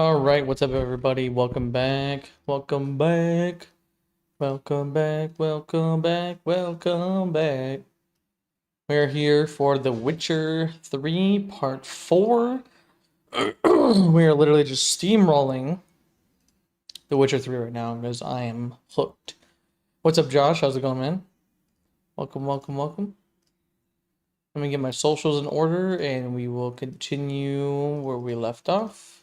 All right, what's up, everybody? Welcome back. Welcome back. Welcome back. Welcome back. Welcome back. We're here for The Witcher 3 Part 4. We are literally just steamrolling The Witcher 3 right now because I am hooked. What's up, Josh? How's it going, man? Welcome, welcome, welcome. Let me get my socials in order and we will continue where we left off.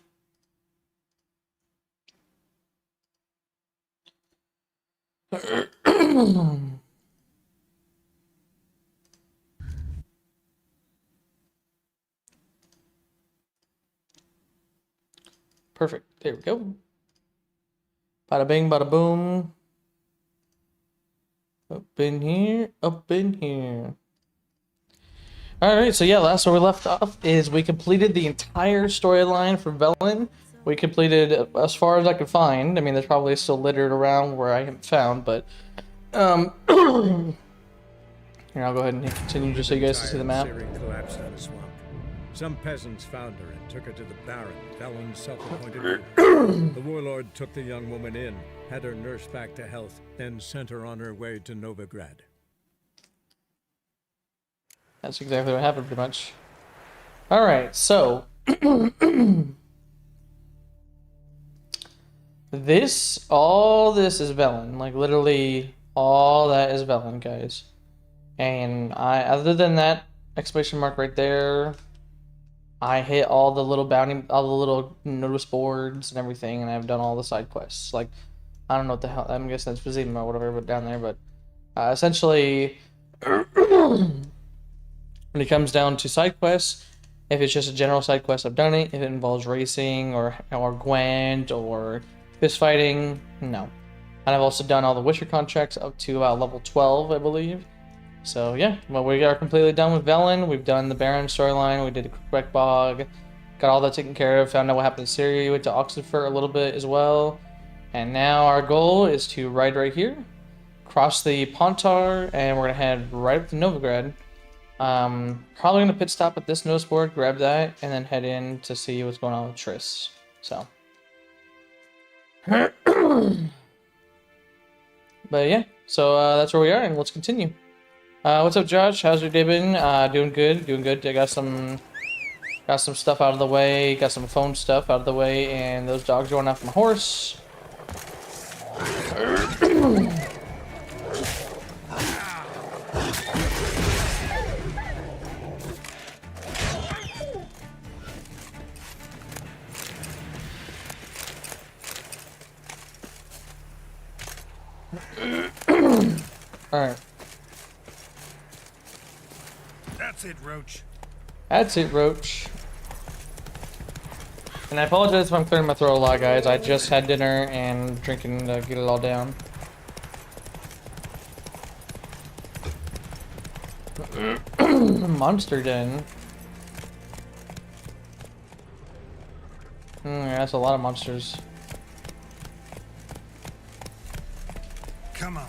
Perfect. There we go. Bada bing, bada boom. Up in here, up in here. Alright, so yeah, last where we left off is we completed the entire storyline for Velen. We completed as far as I could find. I mean, there's probably still littered around where I haven't found, but here, I'll go ahead and continue just so you guys can see the map. Collapsed in a swamp. Some peasants found her and took her to the Baron, Velen's self-appointed ruler. The warlord took the young woman in, had her nursed back to health, then sent her on her way to Novigrad. That's exactly what happened, pretty much. Alright, so all this is Velen. Like, literally, all that is Velen, guys. And other than that exclamation mark right there, I hit all the little notice boards and everything, and I've done all the side quests. Like, I don't know what the hell, I'm guessing that's Vizima or whatever, but down there, but essentially, when it comes down to side quests, if it's just a general side quest, I've done it. If it involves racing or Gwent or fist fighting, no. And I've also done all the Witcher contracts up to about level 12, I believe. So yeah, well, we are completely done with Velen. We've done the Baron storyline. We did the Quick Bog, got all that taken care of. Found out what happened to Ciri. Went to Oxenfurt a little bit as well. And now our goal is to ride right here, cross the Pontar, and we're gonna head right up to Novigrad. Probably gonna pit stop at this notice board, grab that, and then head in to see what's going on with Triss. So, but yeah, so that's where we are, and let's continue. What's up, Josh? How's your day been? Doing good, doing good. I got some stuff out of the way, got some phone stuff out of the way, and those dogs are going off my horse. Alright. That's it, Roach. That's it, Roach. And I apologize if I'm clearing my throat a lot, guys. I just had dinner and drinking to get it all down. Monster Den. Yeah, that's a lot of monsters. Come on.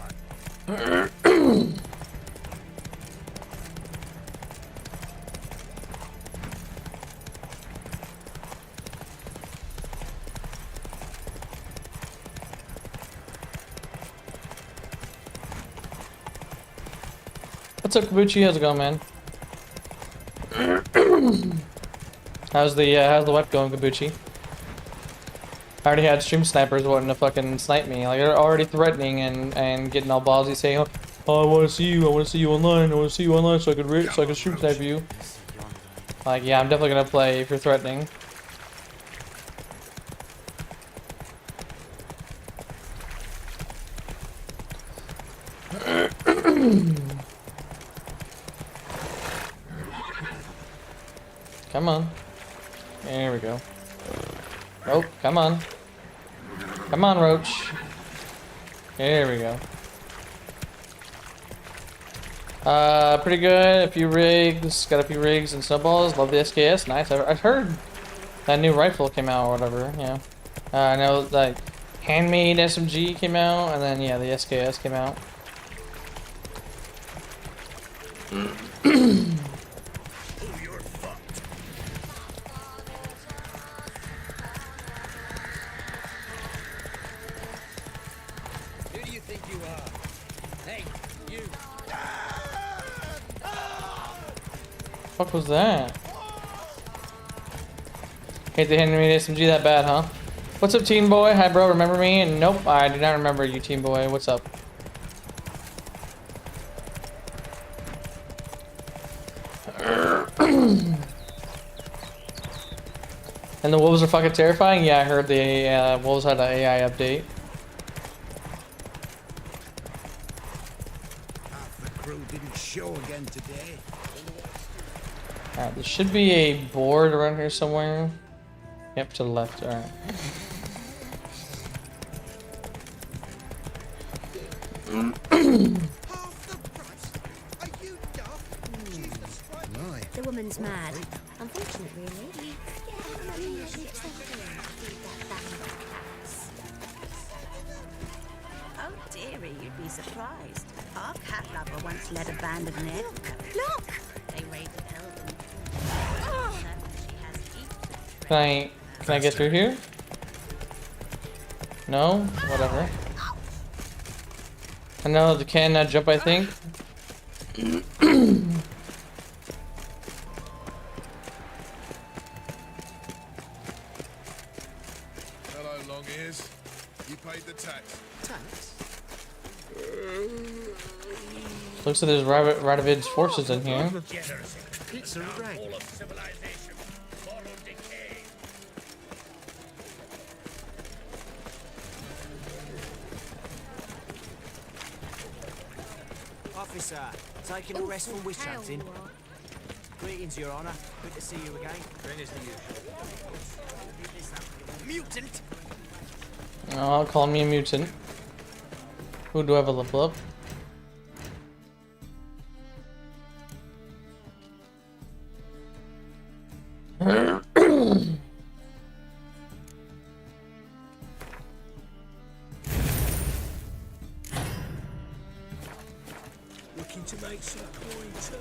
What's up, Kabuchi? How's it going, man? How's the web going, Kabuchi? I already had stream snipers wanting to fucking snipe me. Like, they're already threatening and getting all ballsy, saying, "Oh, I want to see you online. I want to see you online so I could stream snipe you." Like, yeah, I'm definitely gonna play if you're threatening. Come on. There we go. Oh, come on. Come on, Roach. There we go. Pretty good. A few rigs. Got a few rigs and snowballs. Love the SKS. Nice. I've heard that new rifle came out or whatever. Yeah. I know that handmade SMG came out, and then yeah, the SKS came out. Fuck was that? Hate the animated SMG that bad, huh? What's up, teen boy? Hi, bro. Remember me? Nope, I do not remember you, teen boy. What's up? And the wolves are fucking terrifying? Yeah, I heard the wolves had an AI update. Half the crew didn't show again today. Alright, there should be a board around here somewhere. Yep, to the left. Alright. The woman's mad. Unfortunate, really. Oh, dearie, you'd be surprised. Our cat lover once led a band of Ned. Look! They raided Elden. She has eaten. Can I get through here? No? Whatever. I know the can now jump, I think. Hello, long ears. You paid the tax. Tax? Looks like there's Radovid's forces in here. It's a raid. Officer, taking a rest from witch hunting. Greetings, Your Honour. Good to see you again. Greetings to you. Mutant! Oh, calling me a mutant. Who do I have a level up? Looking to make some coin too.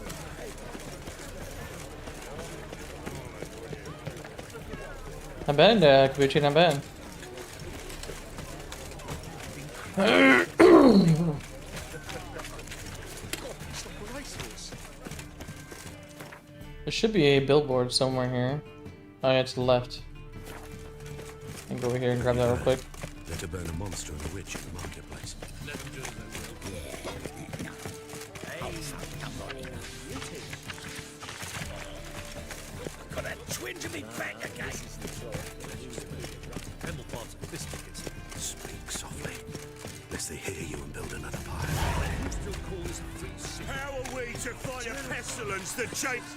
Not bad, Kabuchi, not bad. There should be a billboard somewhere here. Oh yeah, to the left. I can go over here and grab that real quick. Better burn a monster and a witch in the marketplace. Got a twinge of me back again. Tremble parts of this tickets. Speak softly, lest they hear you and build another fire. You still call this a free city? How are we to fight a pestilence that shapes...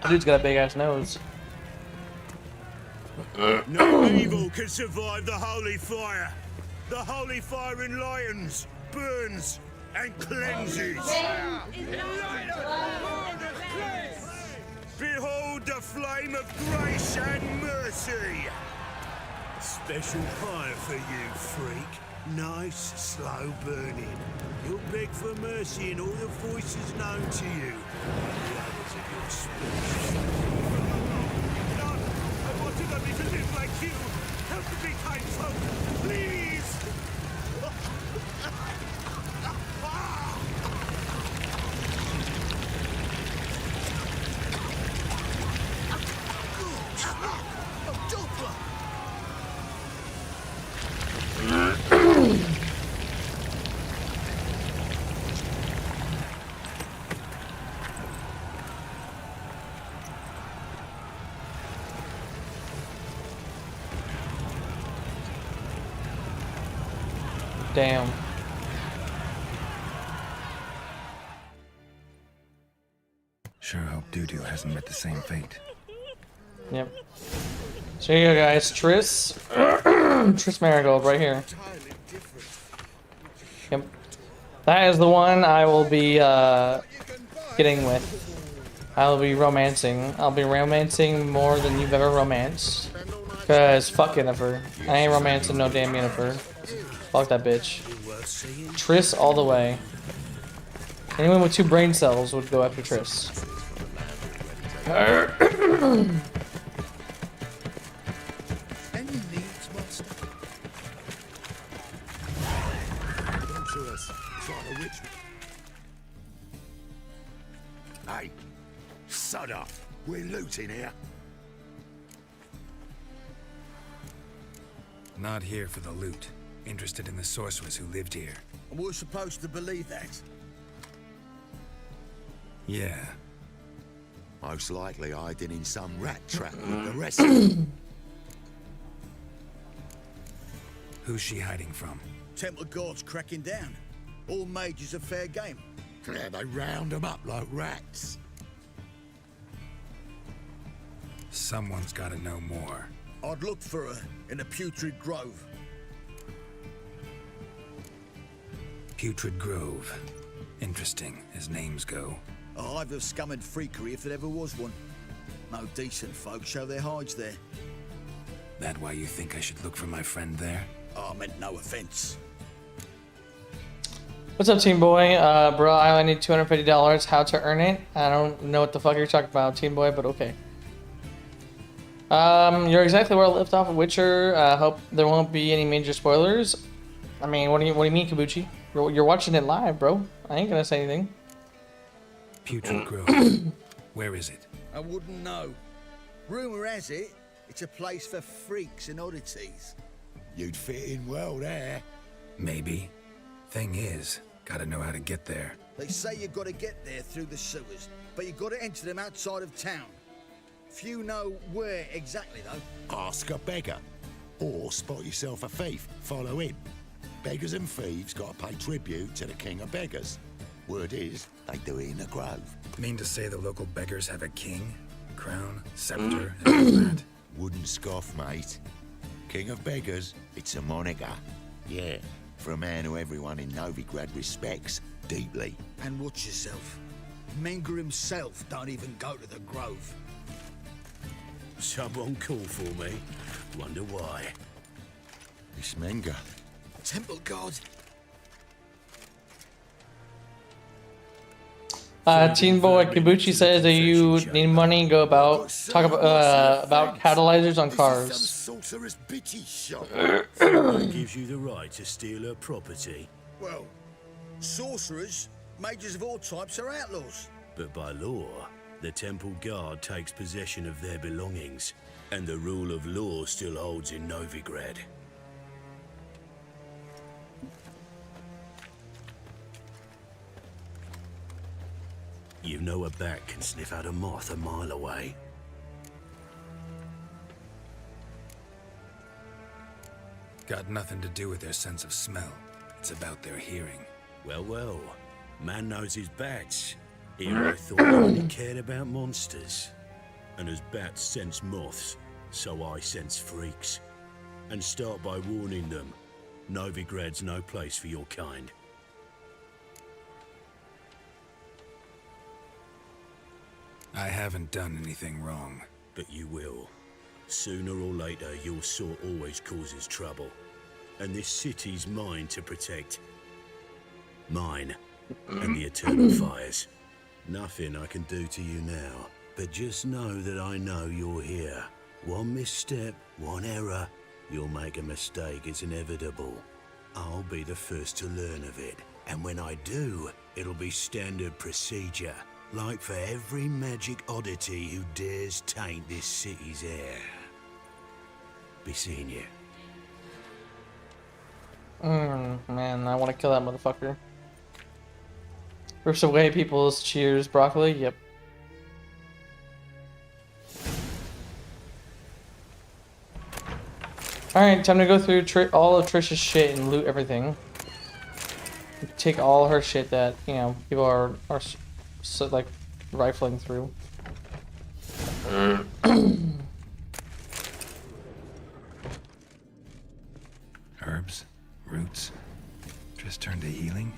That dude's got a big ass nose. No evil can survive the holy fire. The holy fire enlightens, burns, and cleanses. Behold the flame of grace and mercy. Special fire for you, freak. Nice, slow burning. You'll beg for mercy in all the voices known to you. The others of your species. No, I wanted only to live like you. Help me, kind folk, please. Damn. Sure hope Doo-Doo hasn't met the same fate. Yep. So here you go, guys. Triss. Triss Marigold right here. Yep. That is the one I will be getting with. I will be romancing. I'll be romancing more than you've ever romanced. Cause fuck Yennefer. I ain't romancing no damn Yennefer. Fuck that bitch. worth seeing. Triss all the way. Anyone with 2 brain cells would go after Triss. Any needs, master? Don't shoot us. It's like a witch. Hey, sod up. We're looting here. Not here for the loot. Interested in the sorceress who lived here. And we're supposed to believe that. Yeah. Most likely hiding in some rat trap with the rest of them. Who's she hiding from? Temple guards cracking down. All mages are fair game. Yeah, they round them up like rats. Someone's gotta know more. I'd look for her in the Putrid Grove. Putrid Grove. Interesting, as names go. A hive of scum and freakery if there ever was one. No decent folk show their hides there. That why you think I should look for my friend there? I meant no offense. What's up, Team Boy? Bro, I only need $250. How to earn it? I don't know what the fuck you're talking about, Team Boy, but okay. You're exactly where I left off of Witcher. Hope there won't be any major spoilers. I mean, what do you mean, Kabuchi? You're watching it live, bro. I ain't gonna say anything. Putrid Grove. Where is it? I wouldn't know. Rumor has it, it's a place for freaks and oddities. You'd fit in well there. Maybe. Thing is, gotta know how to get there. They say you gotta get there through the sewers, but you gotta enter them outside of town. Few know where exactly, though. Ask a beggar. Or spot yourself a thief. Follow him. Beggars and thieves gotta pay tribute to the king of beggars. Word is, they do it in the grove. Mean to say the local beggars have a king, crown, scepter, and all that? Wouldn't scoff, mate. King of beggars, it's a moniker. Yeah, for a man who everyone in Novigrad respects deeply. And watch yourself. Menger himself don't even go to the grove. Someone call for me. Wonder why. It's Menger. Temple guard. Teen Boy Kabuchi says that you need money. Go talk about catalyzers on Some cars. sorcerer's bitchy shop. That gives you the right to steal her property. Well, sorcerers, mages of all types are outlaws. But by law, the temple guard takes possession of their belongings, and the rule of law still holds in Novigrad. You know a bat can sniff out a moth a mile away. Got nothing to do with their sense of smell. It's about their hearing. Well, well, man knows his bats. Here I thought he only cared about monsters. And as bats sense moths, so I sense freaks. And start by warning them, Novigrad's no place for your kind. I haven't done anything wrong. But you will. Sooner or later, your sort always causes trouble. And this city's mine to protect. Mine. And the eternal fires. Nothing I can do to you now. But just know that I know you're here. One misstep, one error. You'll make a mistake, it's inevitable. I'll be the first to learn of it. And when I do, it'll be standard procedure. Like for every magic oddity who dares taint this city's air. Be seeing you. Man, I want to kill that motherfucker. Rips away people's cheers, broccoli. Yep. Alright, time to go through all of Trish's shit and loot everything. Take all her shit that, you know, people are so, like, rifling through. Herbs, roots, just turn to healing.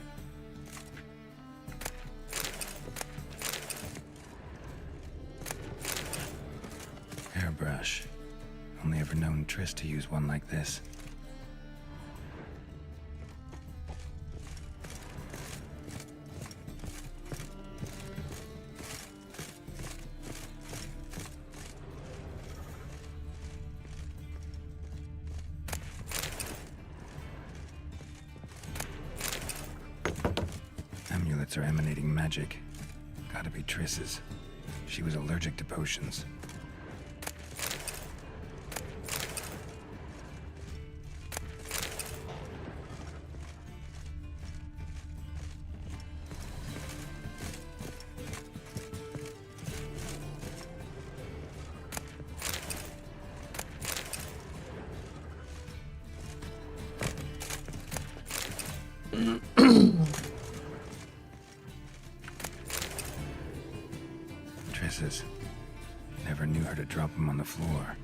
Hairbrush. Only ever known Triss to use one like this. spots are emanating magic. Gotta be Triss's. She was allergic to potions. Triss's. Never knew her to drop them on the floor.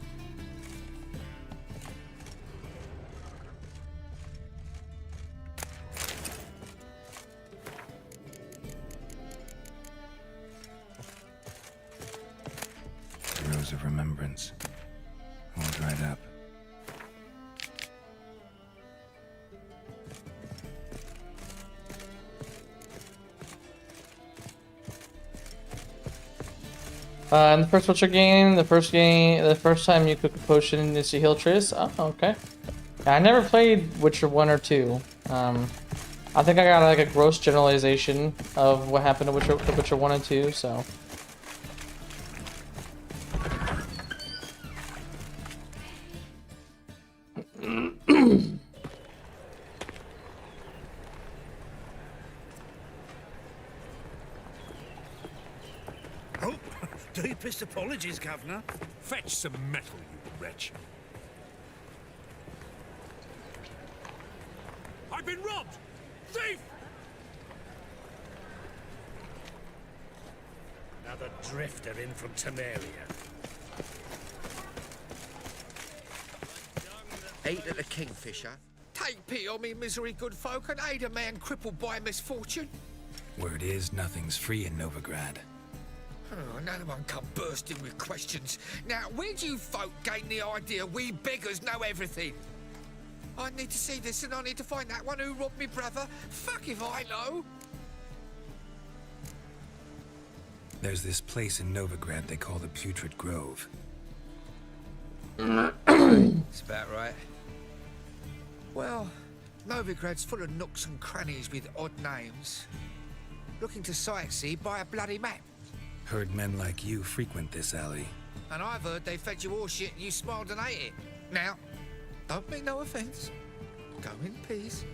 The Rose of Remembrance. All dried up. In the first Witcher game, the first time you cook a potion is to heal Triss. Oh, okay. Yeah, I never played Witcher 1 or 2. I think I got like a gross generalization of what happened to Witcher 1 and 2, so. Oh, deepest apologies, Governor. Fetch some metal, you wretch. I've been robbed! Thief! Another drifter in from Temeria. Ate at the Kingfisher. Take pity on me, misery, good folk, and aid a man crippled by misfortune. Word is, nothing's free in Novigrad. Oh, another one come bursting with questions. Now, where do you folk gain the idea we beggars know everything? I need to see this, and I need to find that one who robbed me brother. Fuck if I know. There's this place in Novigrad they call the Putrid Grove. That's about right. Well, Novigrad's full of nooks and crannies with odd names. Looking to sightsee, buy a bloody map. Heard men like you frequent this alley. And I've heard they fed you all shit and you smiled and ate it. Now, don't mean no offence. Go in peace.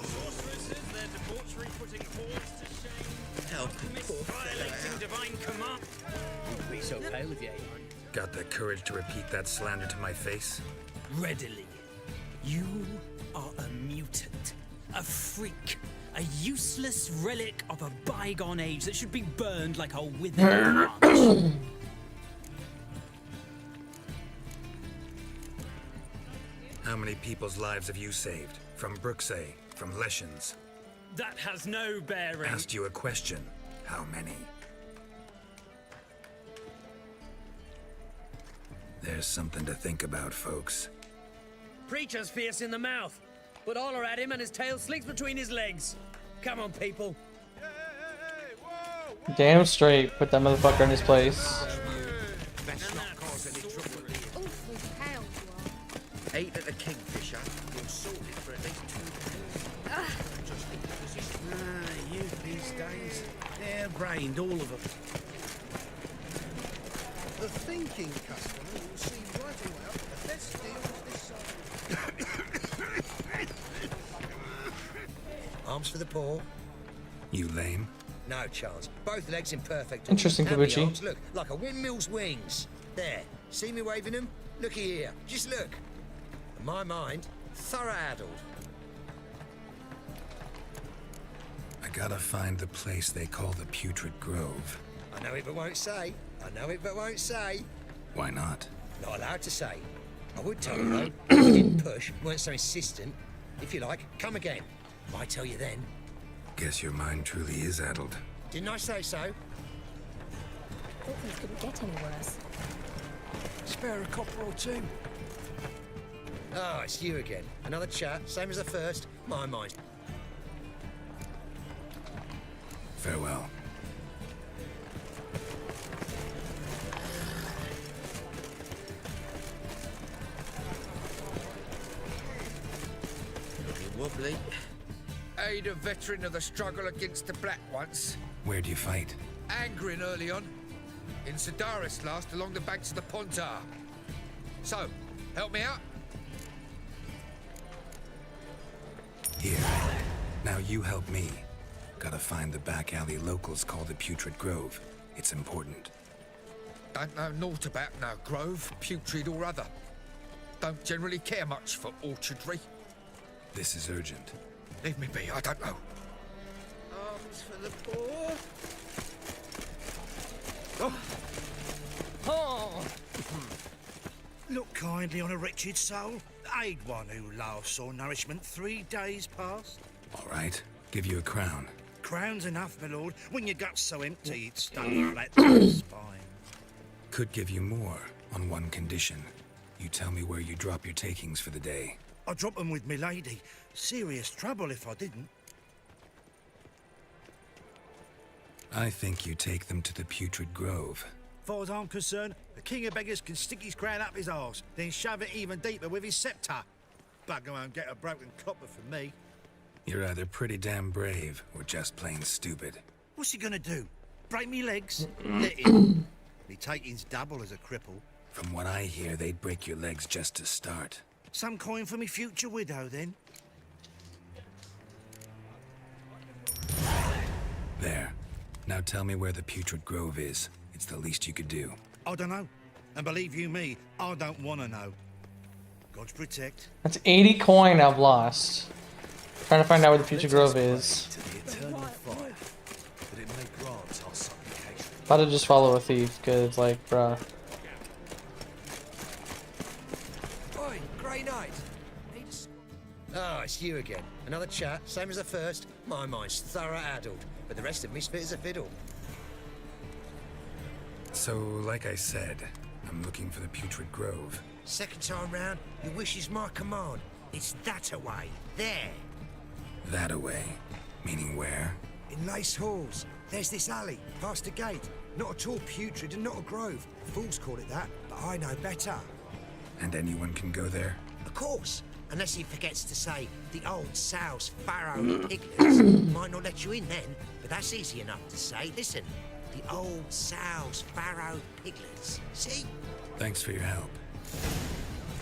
Sorceresses, their debauchery putting hordes to shame. Help. Violating divine command. You'd be so pale if you ate one. Got the courage to repeat that slander to my face? Readily. You are a mutant, a freak, a useless relic of a bygone age that should be burned like a withered branch. How many people's lives have you saved? From Bruxay, from Leshens? That has no bearing. Asked you a question. How many? There's something to think about, folks. Preacher's fierce in the mouth, but holler at him and his tail slinks between his legs. Come on, people. Damn straight, put that motherfucker in his place. Best not cause any trouble. Awful hell you are. Ate at the Kingfisher. You're sorted for at least 2 days. Youth these days, they're brained, all of them. The thinking customer will see right away up the best deals this side. Arms for the poor. You lame? No chance. Both legs in perfect order. Interesting, And the Kabuchi. arms look like a windmill's wings. There. See me waving them? Looky here. Just look. In my mind, thorough addled. I gotta find the place they call the Putrid Grove. I know it but won't say. I know it but won't say. Why not? Not allowed to say. I would tell you though, if you didn't push, weren't so insistent. If you like, come again. Might tell you then. Guess your mind truly is addled. Didn't I say so? Thought things couldn't get any worse. Spare a copper or two. Oh, it's you again. Another chat, same as the first. My mind. Farewell. Looking wobbly. aid a veteran of the struggle against the Black once. Where do you fight? Angering early on. In Sedaris last, along the banks of the Pontar. So, help me out? Here. Now you help me. Gotta find the back alley locals call the Putrid Grove. It's important. Don't know naught about no grove, putrid or other. Don't generally care much for orchardry. This is urgent. Leave me be, I don't know. Arms for the poor. Oh. Look kindly on a wretched soul. Aid one who laughs or nourishment 3 days past. All right. Give you a crown. Crown's enough, my lord. When your gut's so empty, it's stuck flat to the spine. Could give you more on one condition. You tell me where you drop your takings for the day. I'd drop them with me lady. Serious trouble if I didn't. I think you take them to the Putrid Grove. Far as I'm concerned, the king of beggars can stick his crown up his arse, then shove it even deeper with his scepter. Bugger won't get a broken copper from me. You're either pretty damn brave or just plain stupid. What's he gonna do? Break me legs? Let him. Me taking's double as a cripple. From what I hear, they'd break your legs just to start. Some coin for me future widow, then. There. Now tell me where the Putrid Grove is. It's the least you could do. I don't know. And believe you me, I don't want to know. God's protect. That's 80 coin I've lost. Trying to find out where the Future Grove is. About to just follow a thief, cause like, bruh. Oi, Grey Knight. Ah, it's you again. Another chat, same as the first. My mind's thorough addled, but the rest of me's fit as a fiddle. So, like I said, I'm looking for the Putrid Grove. Second time round, your wish is my command. It's that away. There. That away? Meaning where? In Lace Halls. There's this alley, past the gate. Not at all putrid and not a grove. Fools call it that, but I know better. And anyone can go there? Of course. Unless he forgets to say, the old sow's farrowed piglets. Might not let you in then, but that's easy enough to say. Listen, the old sow's farrowed piglets. See? Thanks for your help.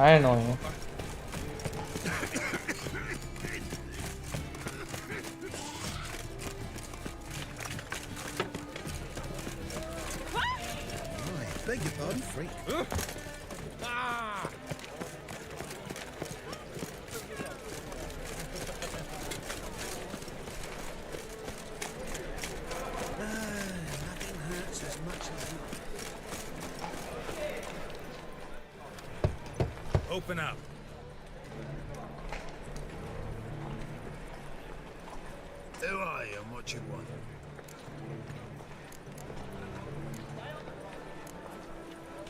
I know you. Beg your pardon, freak. Nothing hurts as much as you. Open up. Who are you and what you want?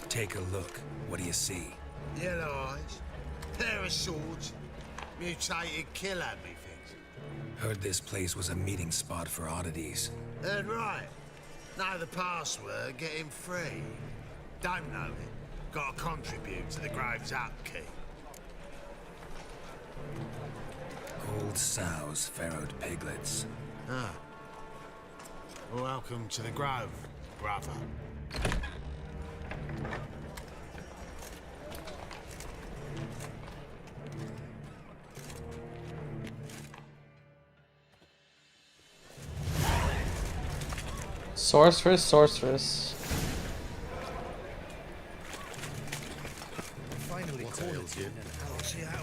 Take a look. What do you see? Yellow eyes, pair of swords, mutated killer methinks. Heard this place was a meeting spot for oddities. Heard right. Know the password, get him free. Don't know it. Gotta contribute to the Grove's upkeep. Old sows, farrowed piglets. Ah. Welcome to the Grove, brother. Sorceress, sorceress. Finally called you.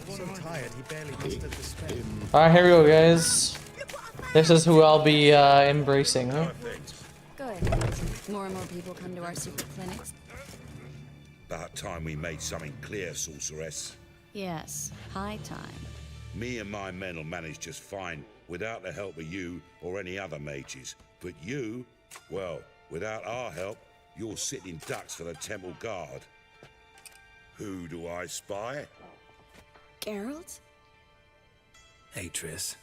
So tired he barely mustered the strength. Alright, here we go, guys. This is who I'll be embracing. Good. More and more people come to our secret clinics. About time we made something clear, sorceress. Yes, high time. Me and my men will manage just fine without the help of you or any other mages. But you, well, without our help, you're sitting ducks for the temple guard. Who do I spy? Geralt? Hey, Triss.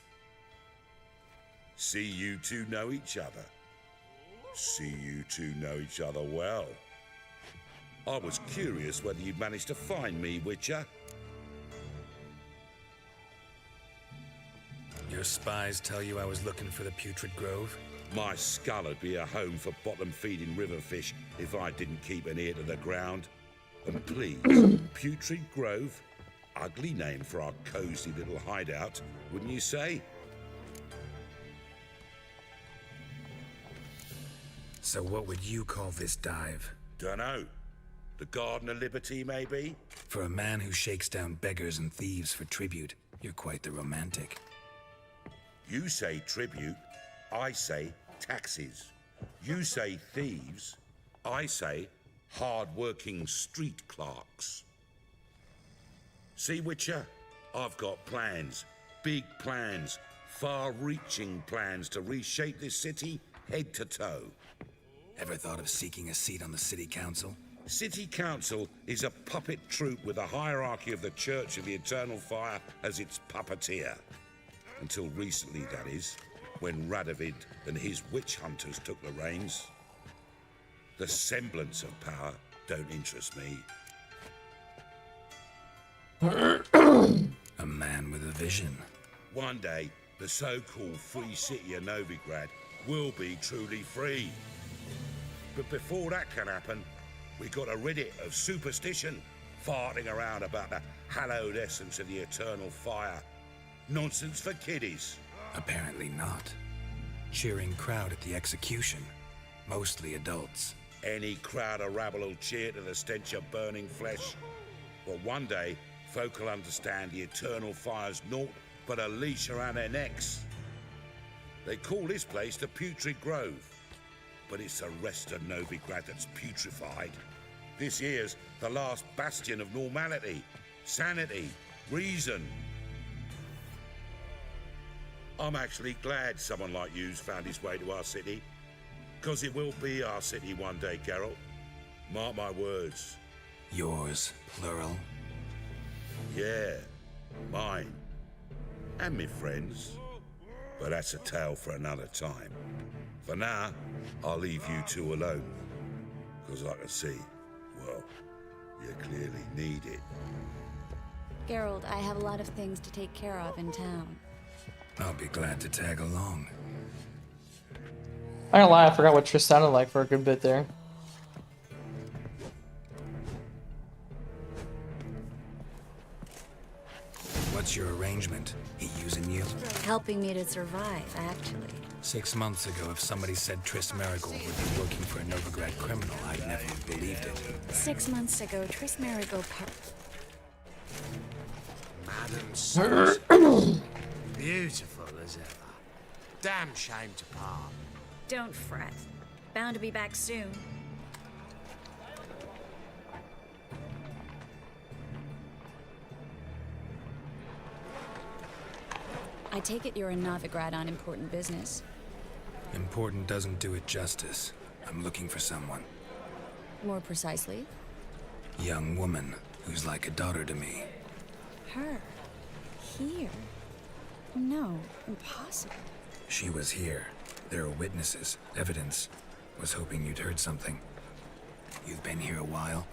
See you two know each other. See you two know each other well. I was curious whether you'd managed to find me, Witcher. Your spies tell you I was looking for the Putrid Grove? My skull would be a home for bottom-feeding river fish if I didn't keep an ear to the ground. And please, Putrid Grove? Ugly name for our cozy little hideout, wouldn't you say? So what would you call this dive? Dunno. The Garden of Liberty, maybe? For a man who shakes down beggars and thieves for tribute, you're quite the romantic. You say tribute, I say taxes. You say thieves, I say hard-working street clerks. See, Witcher? I've got plans. Big plans. Far-reaching plans to reshape this city head to toe. Ever thought of seeking a seat on the city council? City Council is a puppet troupe with the hierarchy of the Church of the Eternal Fire as its puppeteer. Until recently, that is, when Radovid and his witch hunters took the reins. The semblance of power don't interest me. A man with a vision. One day, the so-called free city of Novigrad will be truly free. But before that can happen, we gotta rid it of superstition, farting around about the hallowed essence of the eternal fire. Nonsense for kiddies. Apparently not. Cheering crowd at the execution. Mostly adults. Any crowd of rabble will cheer to the stench of burning flesh. But one day, folk will understand the eternal fire's naught but a leash around their necks. They call this place the Putrid Grove. But it's the rest of Novigrad that's putrefied. This here's the last bastion of normality, sanity, reason. I'm actually glad someone like you's found his way to our city. 'Cause it will be our city one day, Geralt. Mark my words. Yours, plural. Yeah, mine. And me friends. But that's a tale for another time. For now, I'll leave you two alone. 'Cause I can see, well, you clearly need it. Geralt, I have a lot of things to take care of in town. I'll be glad to tag along. I ain't gonna lie, I forgot what Triss sounded like for a good bit there. What's your arrangement? He using you? Helping me to survive, actually. 6 months ago, if somebody said Triss Marigold would be working for a Novigrad criminal, I'd never have believed it. 6 months ago, Triss Marigold Madam Susan. Beautiful as ever. Damn shame to part. Don't fret. Bound to be back soon. I take it you're in Novigrad on important business. Important doesn't do it justice. I'm looking for someone. More precisely? Young woman who's like a daughter to me. Her. Here. No, impossible. She was here. There are witnesses, evidence. Was hoping you'd heard something. You've been here a while.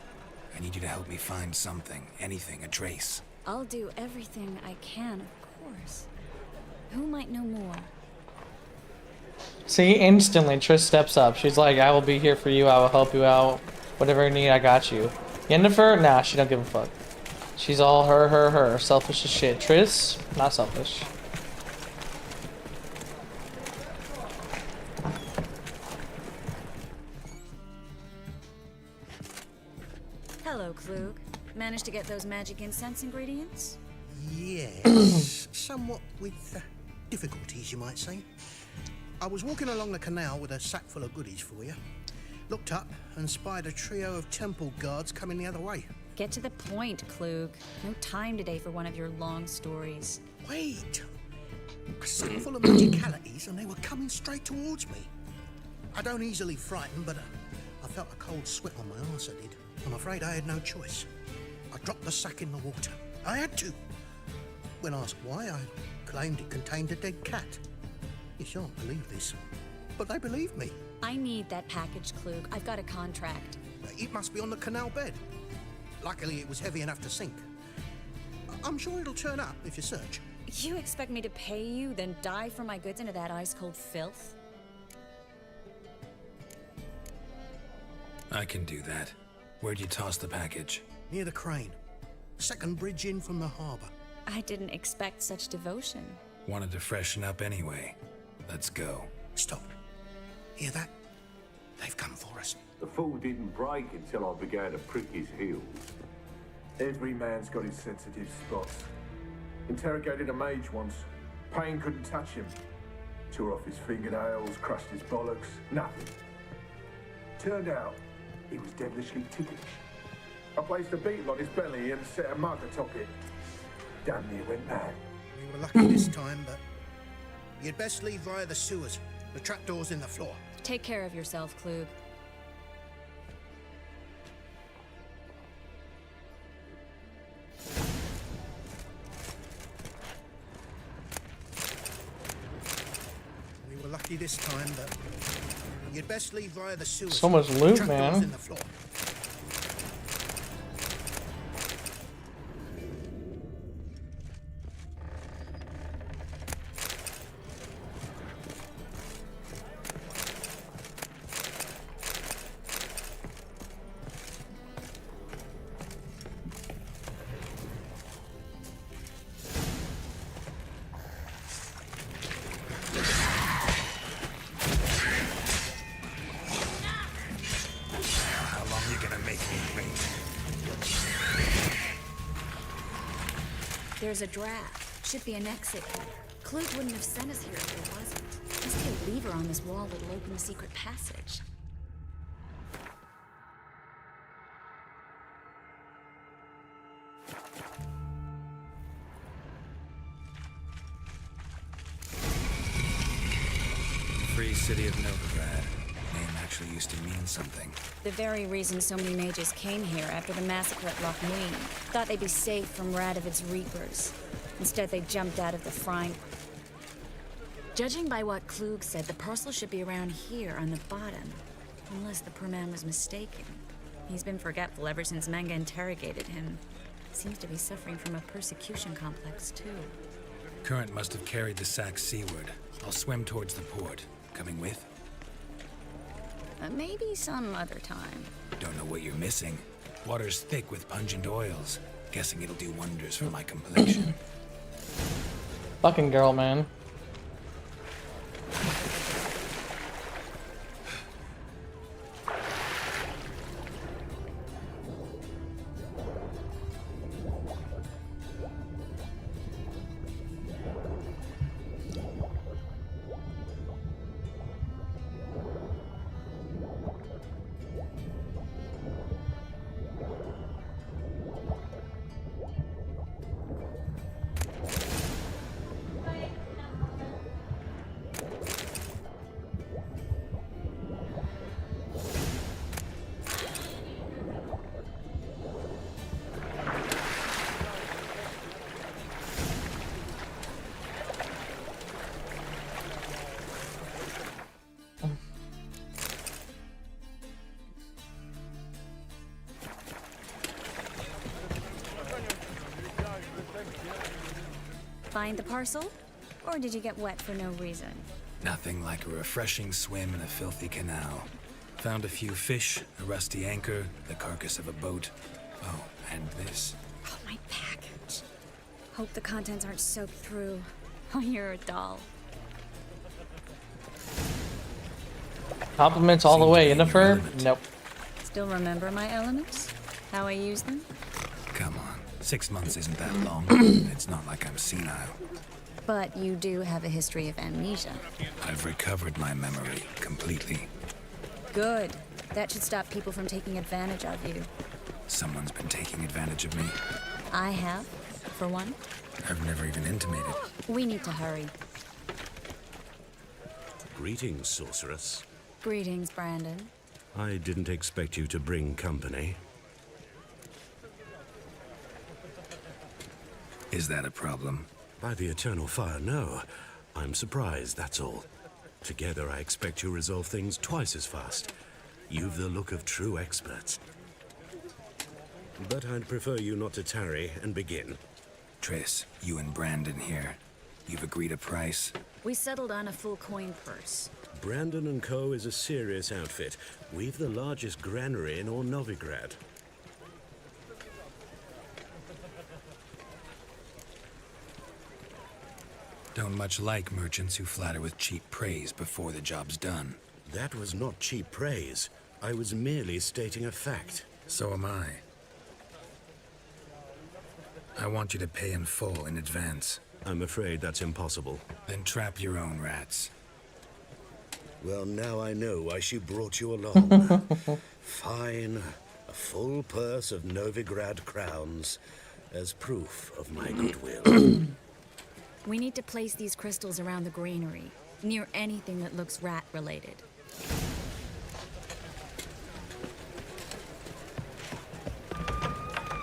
I need you to help me find something, anything, a trace. I'll do everything I can, of course. Who might know more? See, instantly Triss steps up. She's like, I will be here for you, I will help you out. Whatever you need, I got you. Yennefer? Nah, she don't give a fuck. She's all her. Selfish as shit. Triss? Not selfish. Hello, Klug. Managed to get those magic incense ingredients? Yes, somewhat with difficulties, you might say. I was walking along the canal with a sack full of goodies for you. Looked up and spied a trio of temple guards coming the other way. Get to the point, Klug. No time today for one of your long stories. Wait! A sack full of magicalities and they were coming straight towards me. I don't easily frighten, but I felt a cold sweat on my arse, I did. I'm afraid I had no choice. I dropped the sack in the water. I had to. When asked why, I claimed it contained a dead cat. You shan't believe this, but they believed me. I need that package, Klug. I've got a contract. It must be on the canal bed. Luckily, it was heavy enough to sink. I'm sure it'll turn up if you search. You expect me to pay you, then dive for my goods into that ice-cold filth? I can do that. Where'd you toss the package? Near the crane. Second bridge in from the harbor. I didn't expect such devotion. Wanted to freshen up anyway. Let's go. Stop. Hear that? They've come for us. The fall didn't break until I began to prick his heels. Every man's got his sensitive spots. Interrogated a mage once. Pain couldn't touch him. Tore off his fingernails, crushed his bollocks, nothing. Turned out, he was devilishly ticklish. I placed a beetle on his belly and set a mug atop it. Damn near went mad. We were lucky this time, but you'd best leave via the sewers. The trapdoor's in the floor. Take care of yourself, Klug. We were lucky this time, but you'd best leave via the sewers. So much loot, the trapdoor's man. in the floor. There's a draft. Should be an exit here. Klug wouldn't have sent us here if there wasn't. Must be a lever on this wall that'll open the secret passage. Free city of Novigrad. Name actually used to mean something. The very reason so many mages came here after the massacre at Loch Muin. Thought they'd be safe from Radovid's reapers. Instead, they jumped out of the frying. Judging by what Klug said, the parcel should be around here on the bottom. Unless the poor man was mistaken. He's been forgetful ever since Manga interrogated him. Seems to be suffering from a persecution complex, too. Current must have carried the sack seaward. I'll swim towards the port. Coming with? Maybe some other time. Don't know what you're missing. Water's thick with pungent oils. Guessing it'll do wonders for my complexion. Fucking girl, man. Find the parcel? Or did you get wet for no reason? Nothing like a refreshing swim in a filthy canal. Found a few fish, a rusty anchor, the carcass of a boat. Oh, and this. Oh, my package. Hope the contents aren't soaked through. Oh, you're a doll. Compliments all the way, Yennefer? Nope. Still remember my elements? How I use them? Come on. 6 months isn't that long. It's not like I'm senile. But you do have a history of amnesia. I've recovered my memory completely. Good. That should stop people from taking advantage of you. Someone's been taking advantage of me. I have, for one. I've never even intimated. We need to hurry. Greetings, sorceress. Greetings, Brandon. I didn't expect you to bring company. Is that a problem? By the eternal fire, no. I'm surprised, that's all. Together, I expect you resolve things twice as fast. You've the look of true experts. But I'd prefer you not to tarry and begin. Triss, you and Brandon here. You've agreed a price? We settled on a full coin purse. Brandon & Co. is a serious outfit. We've the largest granary in all Novigrad. Don't much like merchants who flatter with cheap praise before the job's done. That was not cheap praise. I was merely stating a fact. So am I. I want you to pay in full in advance. I'm afraid that's impossible. Then trap your own rats. Well, now I know why she brought you along. Fine. A full purse of Novigrad crowns as proof of my goodwill. We need to place these crystals around the granary, near anything that looks rat-related.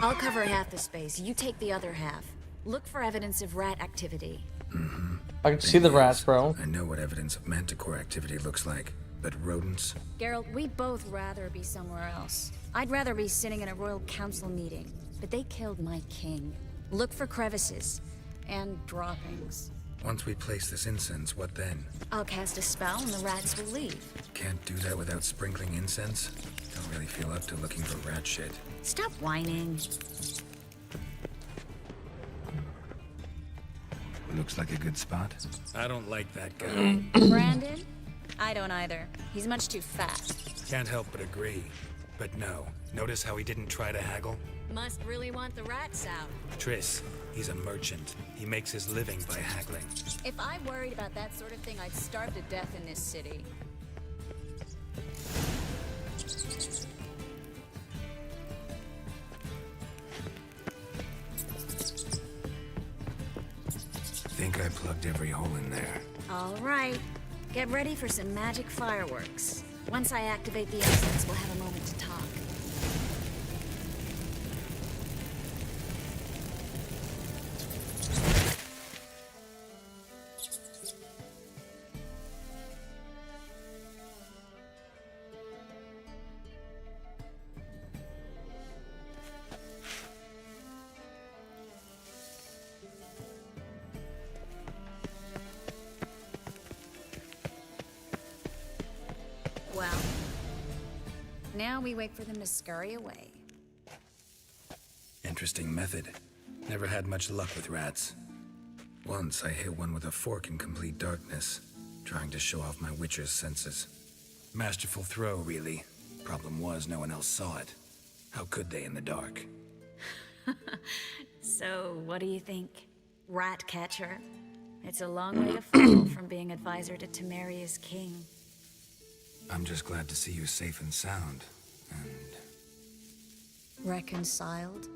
I'll cover half the space, you take the other half. Look for evidence of rat activity. Mm-hmm. I can see the rats, bro. I know what evidence of manticore activity looks like, but rodents? Geralt, we'd both rather be somewhere else. I'd rather be sitting in a royal council meeting, but they killed my king. Look for crevices and droppings. Once we place this incense, what then? I'll cast a spell and the rats will leave. Can't do that without sprinkling incense? Don't really feel up to looking for rat shit. Stop whining. Looks like a good spot. I don't like that guy. Brandon? I don't either. He's much too fat. Can't help but agree. But no. Notice how he didn't try to haggle? Must really want the rats out. Triss, he's a merchant. He makes his living by haggling. If I worried about that sort of thing, I'd starve to death in this city. Think I plugged every hole in there. All right. Get ready for some magic fireworks. Once I activate the incense, we'll have a moment to talk. Well, now we wait for them to scurry away. Interesting method. Never had much luck with rats. Once I hit one with a fork in complete darkness, trying to show off my witcher's senses. Masterful throw, really. Problem was, no one else saw it. How could they in the dark? So, what do you think? Rat catcher? It's a long way to fall from being advisor to Temeria's king. I'm just glad to see you safe and sound, and... Reconciled?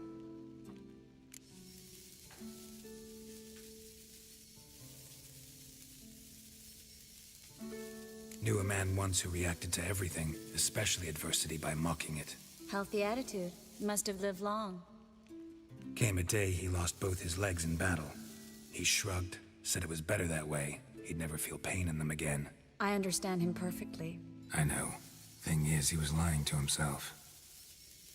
Knew a man once who reacted to everything, especially adversity, by mocking it. Healthy attitude. Must have lived long. Came a day he lost both his legs in battle. He shrugged, said it was better that way. He'd never feel pain in them again. I understand him perfectly. I know. Thing is, he was lying to himself.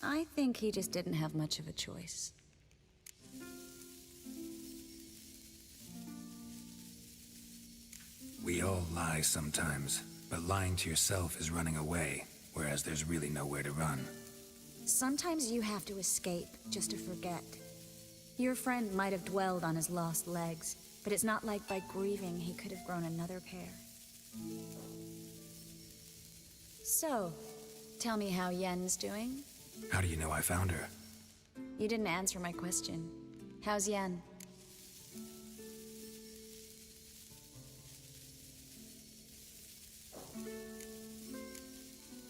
I think he just didn't have much of a choice. We all lie sometimes, but lying to yourself is running away, whereas there's really nowhere to run. Sometimes you have to escape just to forget. Your friend might have dwelled on his lost legs, but it's not like by grieving he could have grown another pair. So, tell me how Yen's doing? How do you know I found her? You didn't answer my question. How's Yen?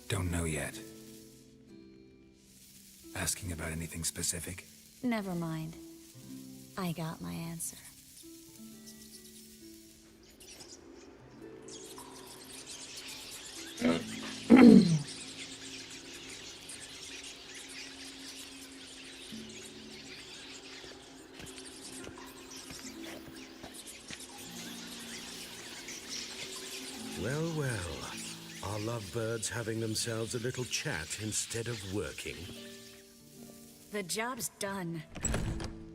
Don't know yet. Asking about anything specific? Never mind. I got my answer. Well, well. Are lovebirds having themselves a little chat instead of working? The job's done.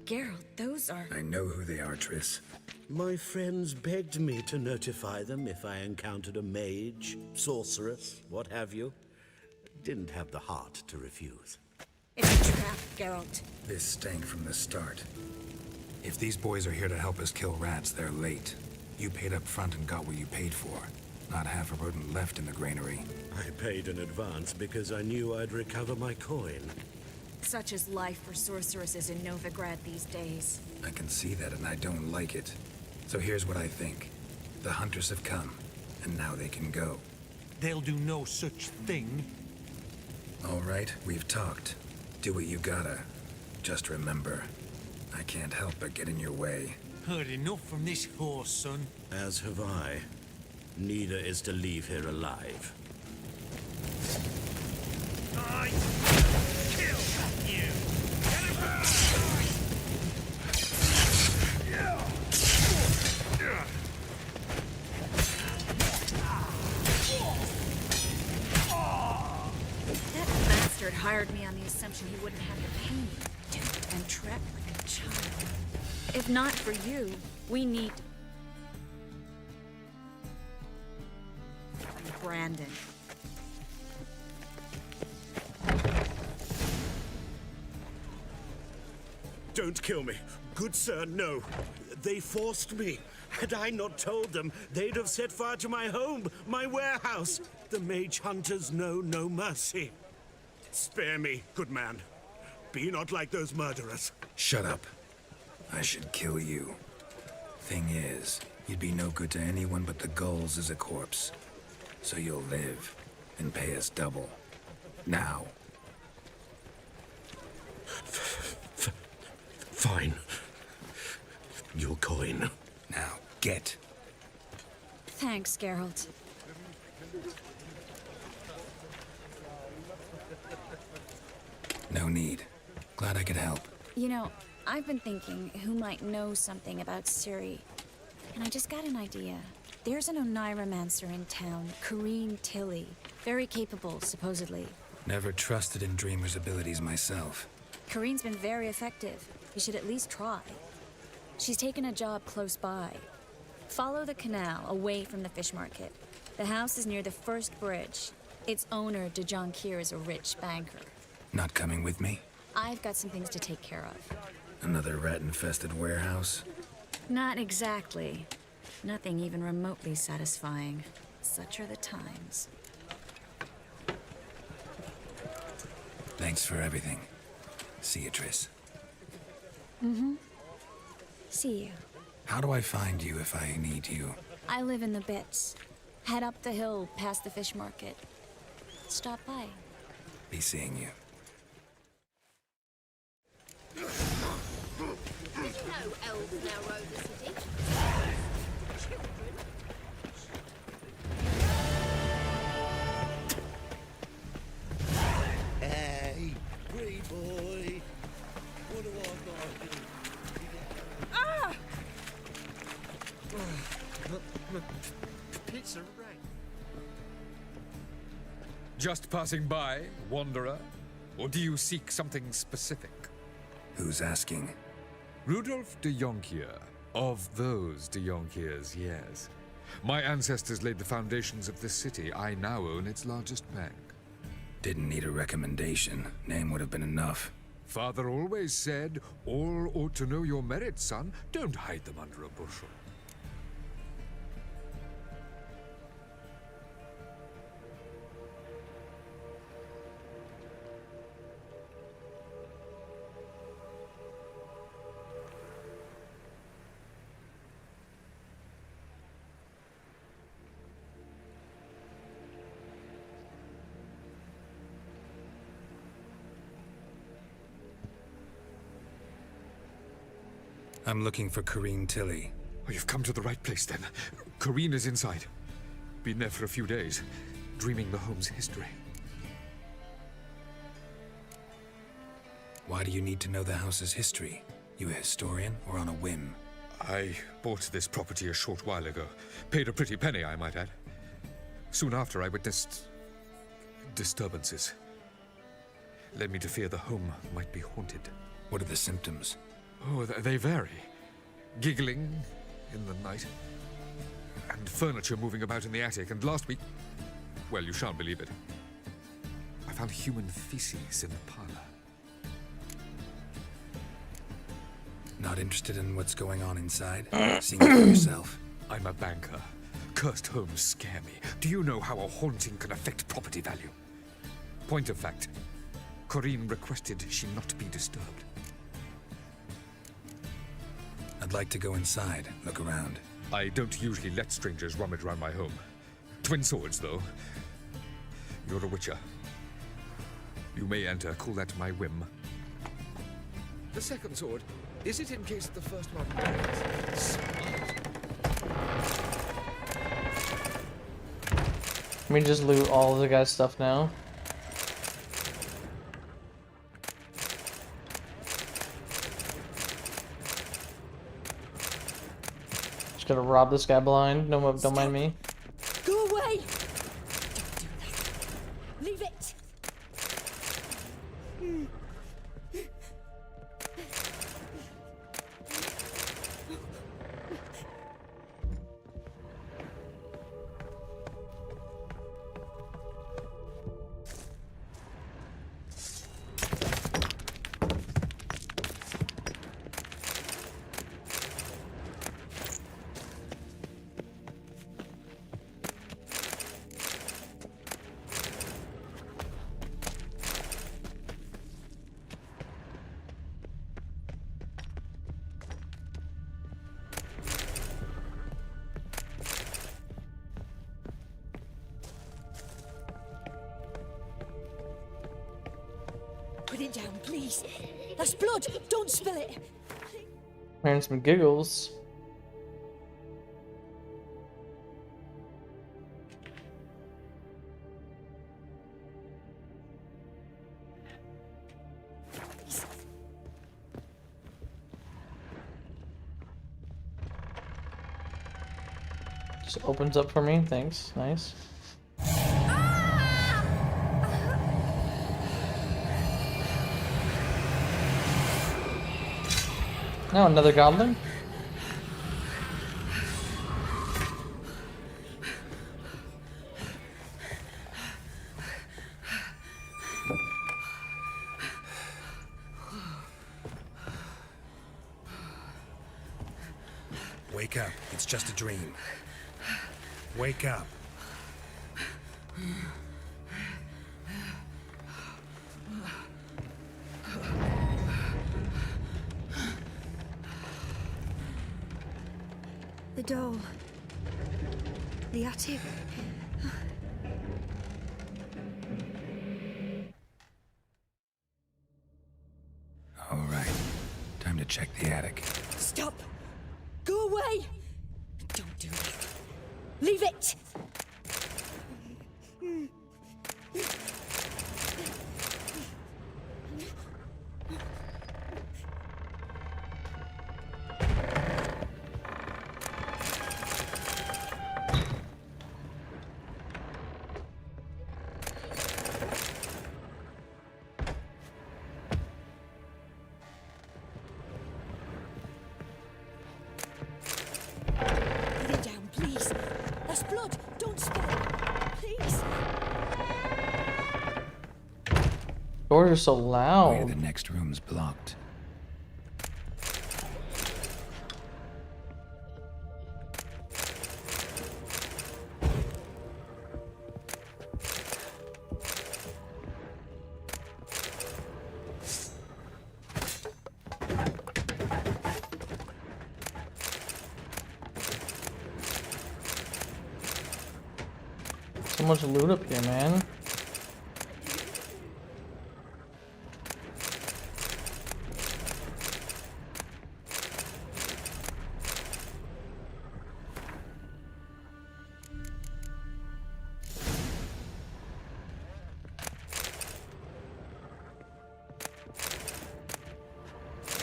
Geralt, those are... I know who they are, Triss. My friends begged me to notify them if I encountered a mage, sorceress, what have you. Didn't have the heart to refuse. It's a trap, Geralt. This stank from the start. If these boys are here to help us kill rats, they're late. You paid up front and got what you paid for. Not half a rodent left in the granary. I paid in advance because I knew I'd recover my coin. Such is life for sorceresses in Novigrad these days. I can see that and I don't like it. So here's what I think. The hunters have come, and now they can go. They'll do no such thing. All right, we've talked. Do what you gotta. Just remember, I can't help but get in your way. Heard enough from this horse, son. As have I. Neither is to leave here alive. I kill you. Get him back! That bastard hired me on the assumption he wouldn't have to pay me. Duped and trapped like a child. If not for you, we need... Brandon. Don't kill me. Good sir, no. They forced me. Had I not told them, they'd have set fire to my home, my warehouse. The mage hunters know no mercy. Spare me, good man. Be not like those murderers. Shut up. I should kill you. Thing is, you'd be no good to anyone but the gulls as a corpse. So you'll live and pay us double. Now. Fine. Your coin. Now, get. Thanks, Geralt. No need. Glad I could help. You know, I've been thinking who might know something about Ciri. And I just got an idea. There's an Oneiromancer in town, Corrine Tilly. Very capable, supposedly. Never trusted in Dreamer's abilities myself. Corrine's been very effective. You should at least try. She's taken a job close by. Follow the canal away from the fish market. The house is near the first bridge. Its owner, De Jonkir, is a rich banker. Not coming with me? I've got some things to take care of. Another rat-infested warehouse? Not exactly. Nothing even remotely satisfying. Such are the times. Thanks for everything. See you, Triss. Mm-hmm. See you. How do I find you if I need you? I live in the Bits. Head up the hill past the fish market. Stop by. Be seeing you. There's no elves now roam the city. Hey, pretty boy. What do I got to do? Ah! Pizza right. Just passing by, wanderer? Or do you seek something specific? Who's asking? Rudolf de Jonkir. Of those de Jonkirs, yes. My ancestors laid the foundations of this city. I now own its largest bank. Didn't need a recommendation. Name would have been enough. Father always said, all ought to know your merits, son. Don't hide them under a bushel. I'm looking for Corrine Tilly. Oh, you've come to the right place, then. Corrine is inside. Been there for a few days, dreaming the home's history. Why do you need to know the house's history? You a historian or on a whim? I bought this property a short while ago. Paid a pretty penny, I might add. Soon after, I witnessed disturbances. Led me to fear the home might be haunted. What are the symptoms? Oh, they vary. Giggling in the night, and furniture moving about in the attic, and last week, well, you shan't believe it, I found human feces in the parlor. Not interested in what's going on inside? Seeing it for yourself? I'm a banker. Cursed homes scare me. Do you know how a haunting can affect property value? Point of fact, Corinne requested she not be disturbed. I'd like to go inside, look around. I don't usually let strangers rummage around my home. Twin swords, though. You're a witcher. You may enter, call that my whim. The second sword, is it in case the first one breaks? Let me just loot all of the guy's stuff now. Just gotta rob this guy blind. No, don't mind me. Go away! Don't do that. Leave it! Put it down, please. That's blood. Don't spill it. Hearing some giggles. Just opens up for me. Thanks. Nice. Now another goblin. Wake up. It's just a dream. Wake up. The doll. The attic. All right. Time to check the attic. Stop! Go away! Don't do that. Leave it! Put it down, please. That's blood. Don't spill it. Please. Doors are so Way to loud. the next room's blocked. So much loot up here, man.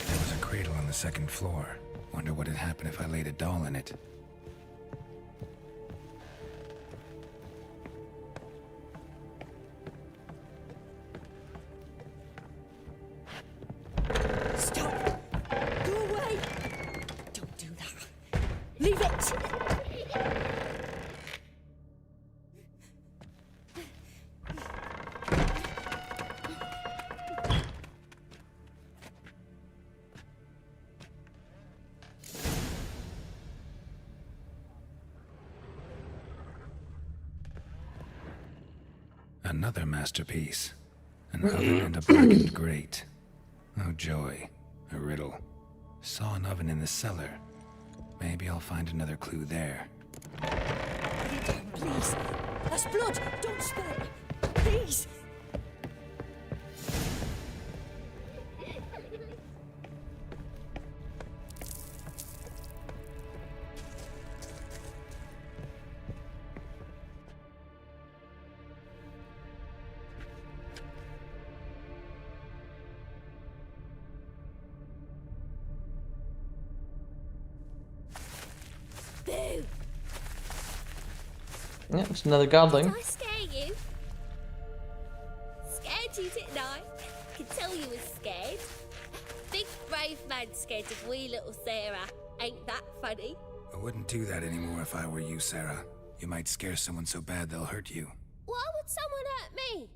There was a cradle on the second floor. Wonder what had happened if I laid a doll in it. Stop! Go Another masterpiece. An oven and a blackened grate. Oh joy. A riddle. Saw an oven in the cellar. Maybe I'll find another clue there. Put it down, please. That's blood. Don't spill it. Please. Boo! Yeah, it's another godling. Did I scare you? Scared you, didn't I? Could tell you was scared. Big brave man scared of wee little Sarah. Ain't that funny? I wouldn't do that anymore if I were you, Sarah. You might scare someone so bad they'll hurt you. Why would someone hurt me?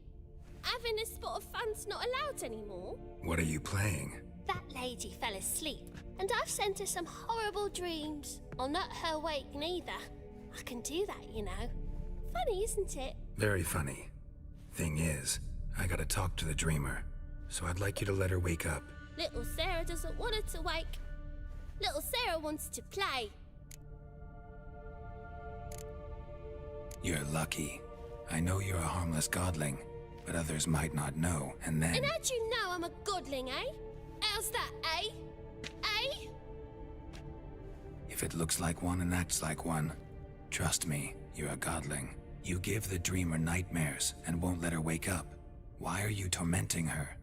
Having a spot of fun's not allowed anymore. What are you playing? That lady fell asleep, and I've sent her some horrible dreams. I'll not her wake neither. I can do that, you know. Funny, isn't it? Very funny. Thing is, I gotta talk to the dreamer, so I'd like you to let her wake up. Little Sarah doesn't want her to wake. Little Sarah wants to play. You're lucky. I know you're a harmless godling, but others might not know, and then... And how'd you know I'm a godling, eh? How's that, eh? Eh? If it looks like one and acts like one, trust me, you're a godling. You give the dreamer nightmares and won't let her wake up. Why are you tormenting her?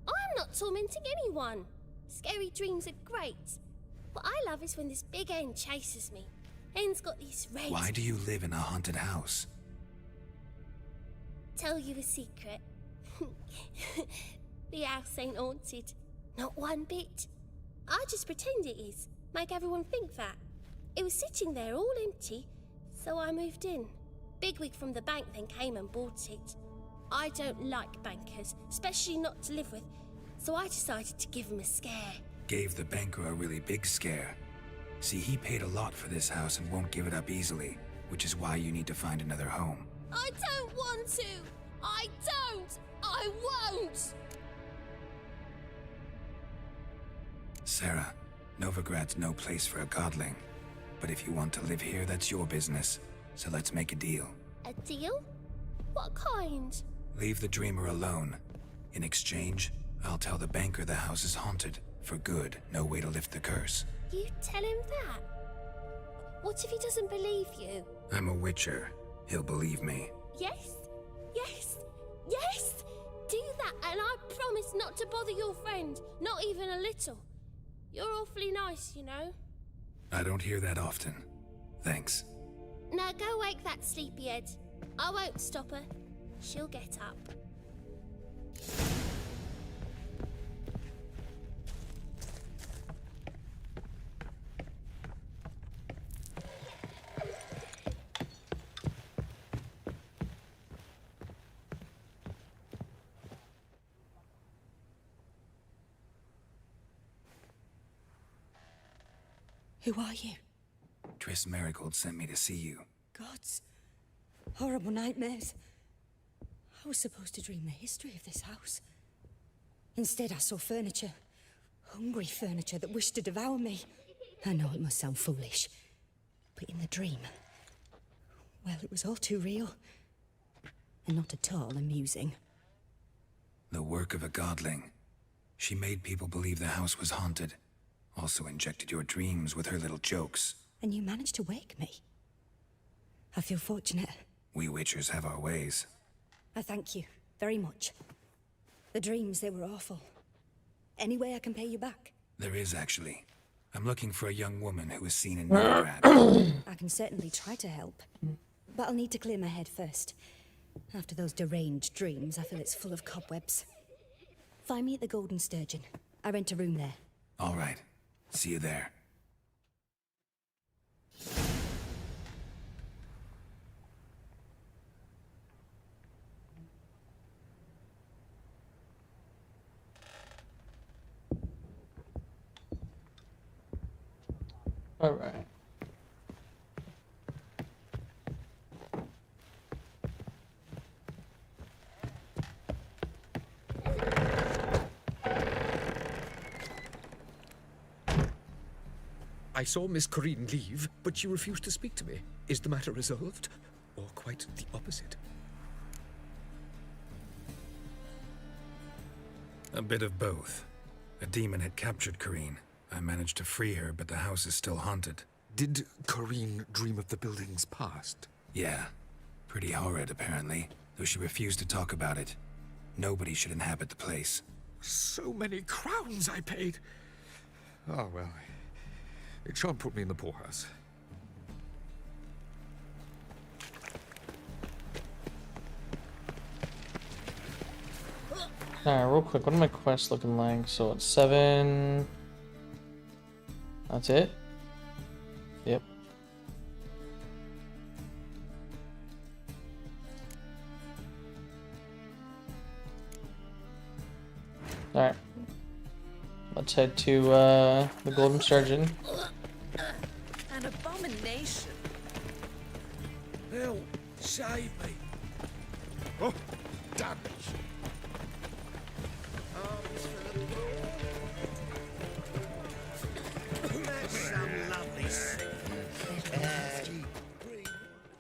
I'm not tormenting anyone. Scary dreams are great. What I love is when this big hen chases me. Hen's got these red... Why do you live in a haunted house? Tell you a secret. The house ain't haunted. Not one bit. I just pretend it is. Make everyone think that. It was sitting there all empty, so I moved in. Bigwig from the bank then came and bought it. I don't like bankers, especially not to live with, so I decided to give him a scare. Gave the banker a really big scare. See, he paid a lot for this house and won't give it up easily, which is why you need to find another home. I don't want to! I don't! I won't! Sarah, Novigrad's no place for a godling. But if you want to live here, that's your business. So let's make a deal. A deal? What kind? Leave the dreamer alone. In exchange, I'll tell the banker the house is haunted. For good, no way to lift the curse. You tell him that? What if he doesn't believe you? I'm a witcher. He'll believe me. Yes? Yes? Yes! Do that and I promise not to bother your friend. Not even a little. You're awfully nice, you know. I don't hear that often. Thanks. Now go wake that sleepyhead. I won't stop her. She'll get up. Who are you? Triss Marigold sent me to see you. Gods. Horrible nightmares. I was supposed to dream the history of this house. Instead, I saw furniture. Hungry furniture that wished to devour me. I know it must sound foolish, but in the dream, well, it was all too real. And not at all amusing. The work of a godling. She made people believe the house was haunted. Also injected your dreams with her little jokes. And you managed to wake me. I feel fortunate. We witchers have our ways. I thank you very much. The dreams, they were awful. Any way I can pay you back? There is, actually. I'm looking for a young woman who was seen in Novigrad. I can certainly try to help. But I'll need to clear my head first. After those deranged dreams, I feel it's full of cobwebs. Find me at the Golden Sturgeon. I rent a room there. All right. See you there. All right. I saw Miss Corinne leave, but she refused to speak to me. Is the matter resolved? Or quite the opposite? A bit of both. A demon had captured Corinne. I managed to free her, but the house is still haunted. Did Corinne dream of the building's past? Yeah. Pretty horrid, apparently, though she refused to talk about it. Nobody should inhabit the place. So many crowns I paid. Oh, well. It shan't put me in the poorhouse. Alright, real quick, what are my quests looking like? So it's 7. That's it? Yep. Alright. Let's head to the Golden Surgeon. An abomination. Help! Save me! Oh, damn it! Some lovely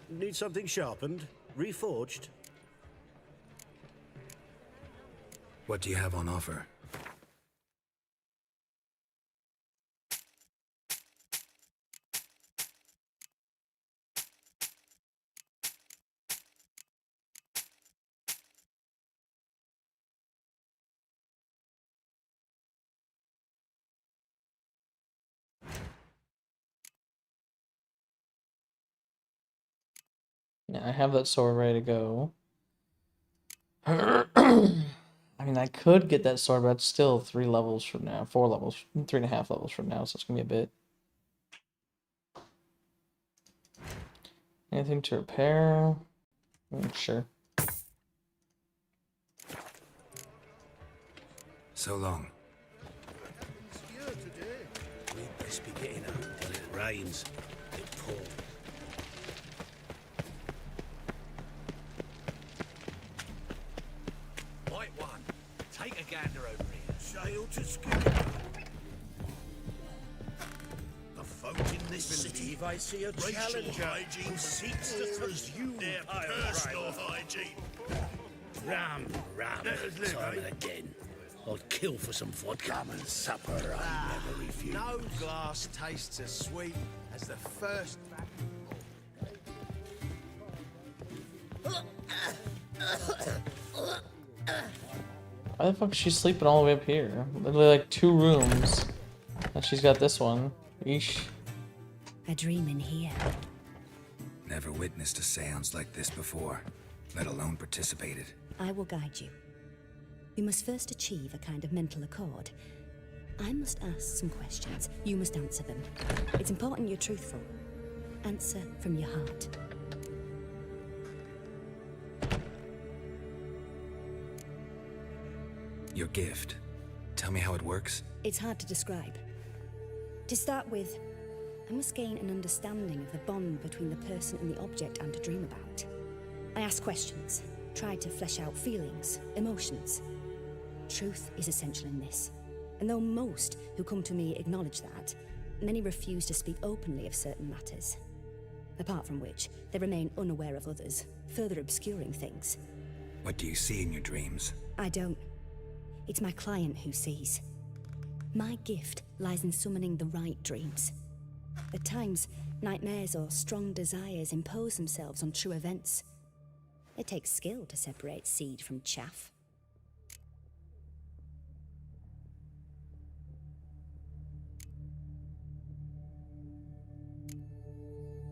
Need something sharpened? Reforged? What do you have on offer? Yeah, I have that sword ready to go. I mean, I could get that sword, but it's still 3 levels from now. 4 levels, 3.5 levels from now, so it's gonna be a bit. Anything to repair? Sure. So long. We best be getting out when it rains. It pours. White one, take a gander over here. Sail to skip. The folk in this city, I see a racial challenger hygiene who seeks to as you their personal hygiene. Ram, time again. I'd kill for some vodka. Come and supper, I never refuse. No glass tastes as sweet as the first. Why the fuck is she sleeping all the way up here? Literally like 2 rooms. And she's got this one. Yeesh. A dream in here. Never witnessed a seance like this before, let alone participated. I will guide you. You must first achieve a kind of mental accord. I must ask some questions. You must answer them. It's important you're truthful. Answer from your heart. Your gift. Tell me how it works. It's hard to describe. To start with, I must gain an understanding of the bond between the person and the object I'm to dream about. I ask questions, try to flesh out feelings, emotions. Truth is essential in this. And though most who come to me acknowledge that, many refuse to speak openly of certain matters. Apart from which, they remain unaware of others, further obscuring things. What do you see in your dreams? I don't. It's my client who sees. My gift lies in summoning the right dreams. At times, nightmares or strong desires impose themselves on true events. It takes skill to separate seed from chaff.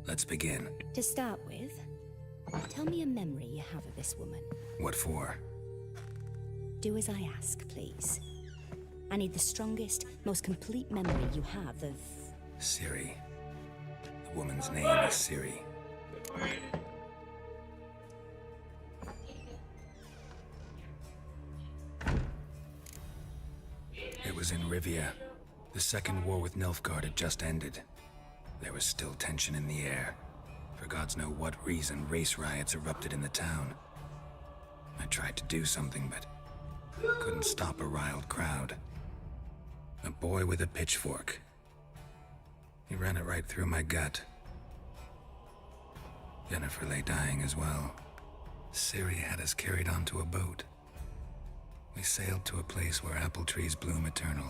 Let's begin. To start with, tell me a memory you have of this woman. What for? Do as I ask, please. I need the strongest, most complete memory you have of... Siri. The woman's name is Siri. It was in Rivia. The second war with Nilfgaard had just ended. There was still tension in the air. For gods know what reason, race riots erupted in the town. I tried to do something, but couldn't stop a riled crowd. A boy with a pitchfork. He ran it right through my gut. Jennifer lay dying as well. Ciri had us carried onto a boat. We sailed to a place where apple trees bloom eternal.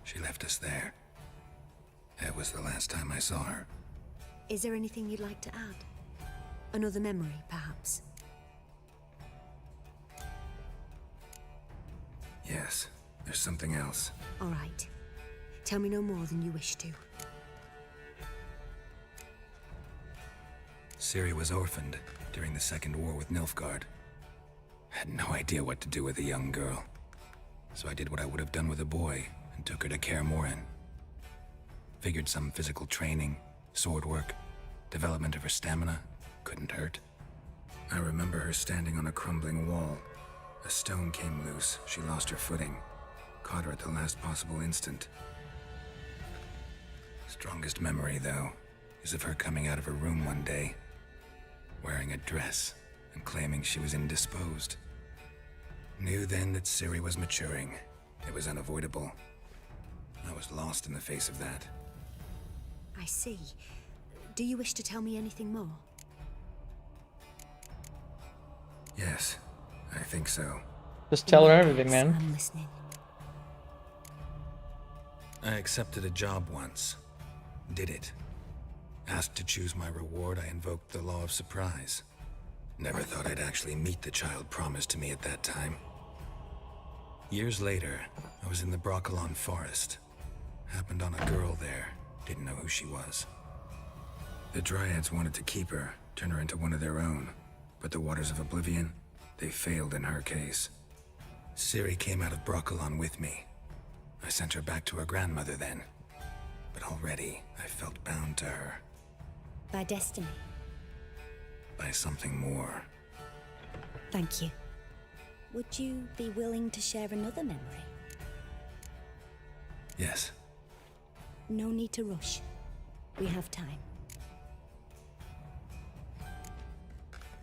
She left us there. That was the last time I saw her. Is there anything you'd like to add? Another memory, perhaps? Yes, there's something else. All right. Tell me no more than you wish to. Ciri was orphaned during the Second War with Nilfgaard. I had no idea what to do with a young girl. So I did what I would have done with a boy and took her to Kaer Morhen. Figured some physical training, sword work, development of her stamina couldn't hurt. I remember her standing on a crumbling wall. A stone came loose, she lost her footing. Caught her at the last possible instant. Strongest memory, though, is of her coming out of her room one day, wearing a dress and claiming she was indisposed. Knew then that Ciri was maturing. It was unavoidable. I was lost in the face of that. I see. Do you wish to tell me anything more? Yes, I think so. Just tell her everything, man. I'm listening. I accepted a job once. Did it. Asked to choose my reward, I invoked the law of surprise. Never thought I'd actually meet the child promised to me at that time. Years later, I was in the Broccolon forest. Happened on a girl there. Didn't know who she was. The Dryads wanted to keep her, turn her into one of their own. But the Waters of Oblivion, they failed in her case. Ciri came out of Broccolon with me. I sent her back to her grandmother then. But already, I felt bound to her. By destiny. By something more. Thank you. Would you be willing to share another memory? Yes. No need to rush. We have time.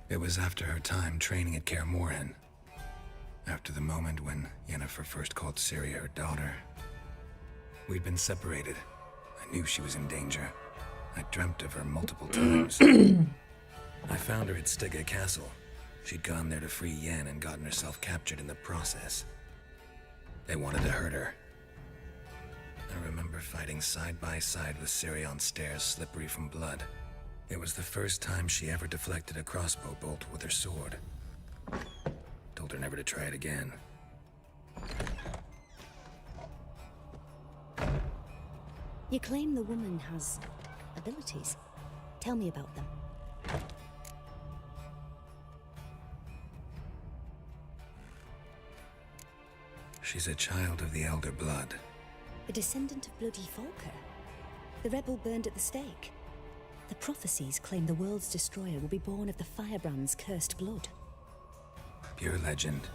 It was after her time training at Kaer Morhen. After the moment when Yennefer first called Ciri her daughter. We'd been separated. I knew she was in danger. I dreamt of her multiple times. I found her at Stygga Castle. She'd gone there to free Yen and gotten herself captured in the process. They wanted to hurt her. I remember fighting side by side with Ciri on stairs slippery from blood. It was the first time she ever deflected a crossbow bolt with her sword. Told her never to try it again. You claim the woman has abilities. Tell me about them. She's a child of the Elder Blood. A descendant of bloody Volker. The rebel burned at the stake. The prophecies claim the world's destroyer will be born of the Firebrand's cursed blood. Pure legend.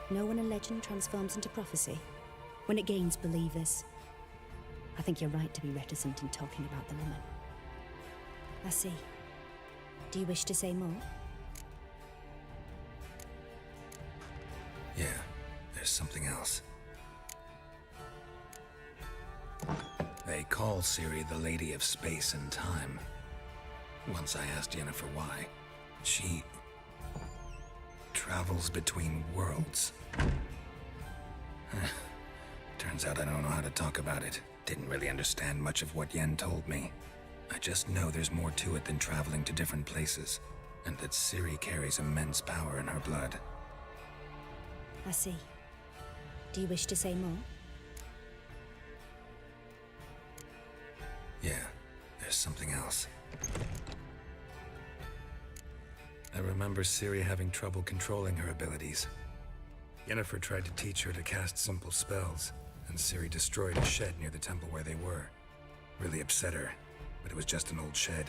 Know when a legend transforms into prophecy? When it gains believers. I think you're right to be reticent in talking about the woman. I see. Do you wish to say more? Yeah, there's something else. They call Ciri the Lady of Space and Time. Once I asked Yennefer why. She travels between worlds. Turns out I don't know how to talk about it. Didn't really understand much of what Yen told me. I just know there's more to it than traveling to different places, and that Ciri carries immense power in her blood. I see. Do you wish to say more? Yeah, there's something else. I remember Ciri having trouble controlling her abilities. Yennefer tried to teach her to cast simple spells, and Ciri destroyed a shed near the temple where they were. Really upset her, but it was just an old shed.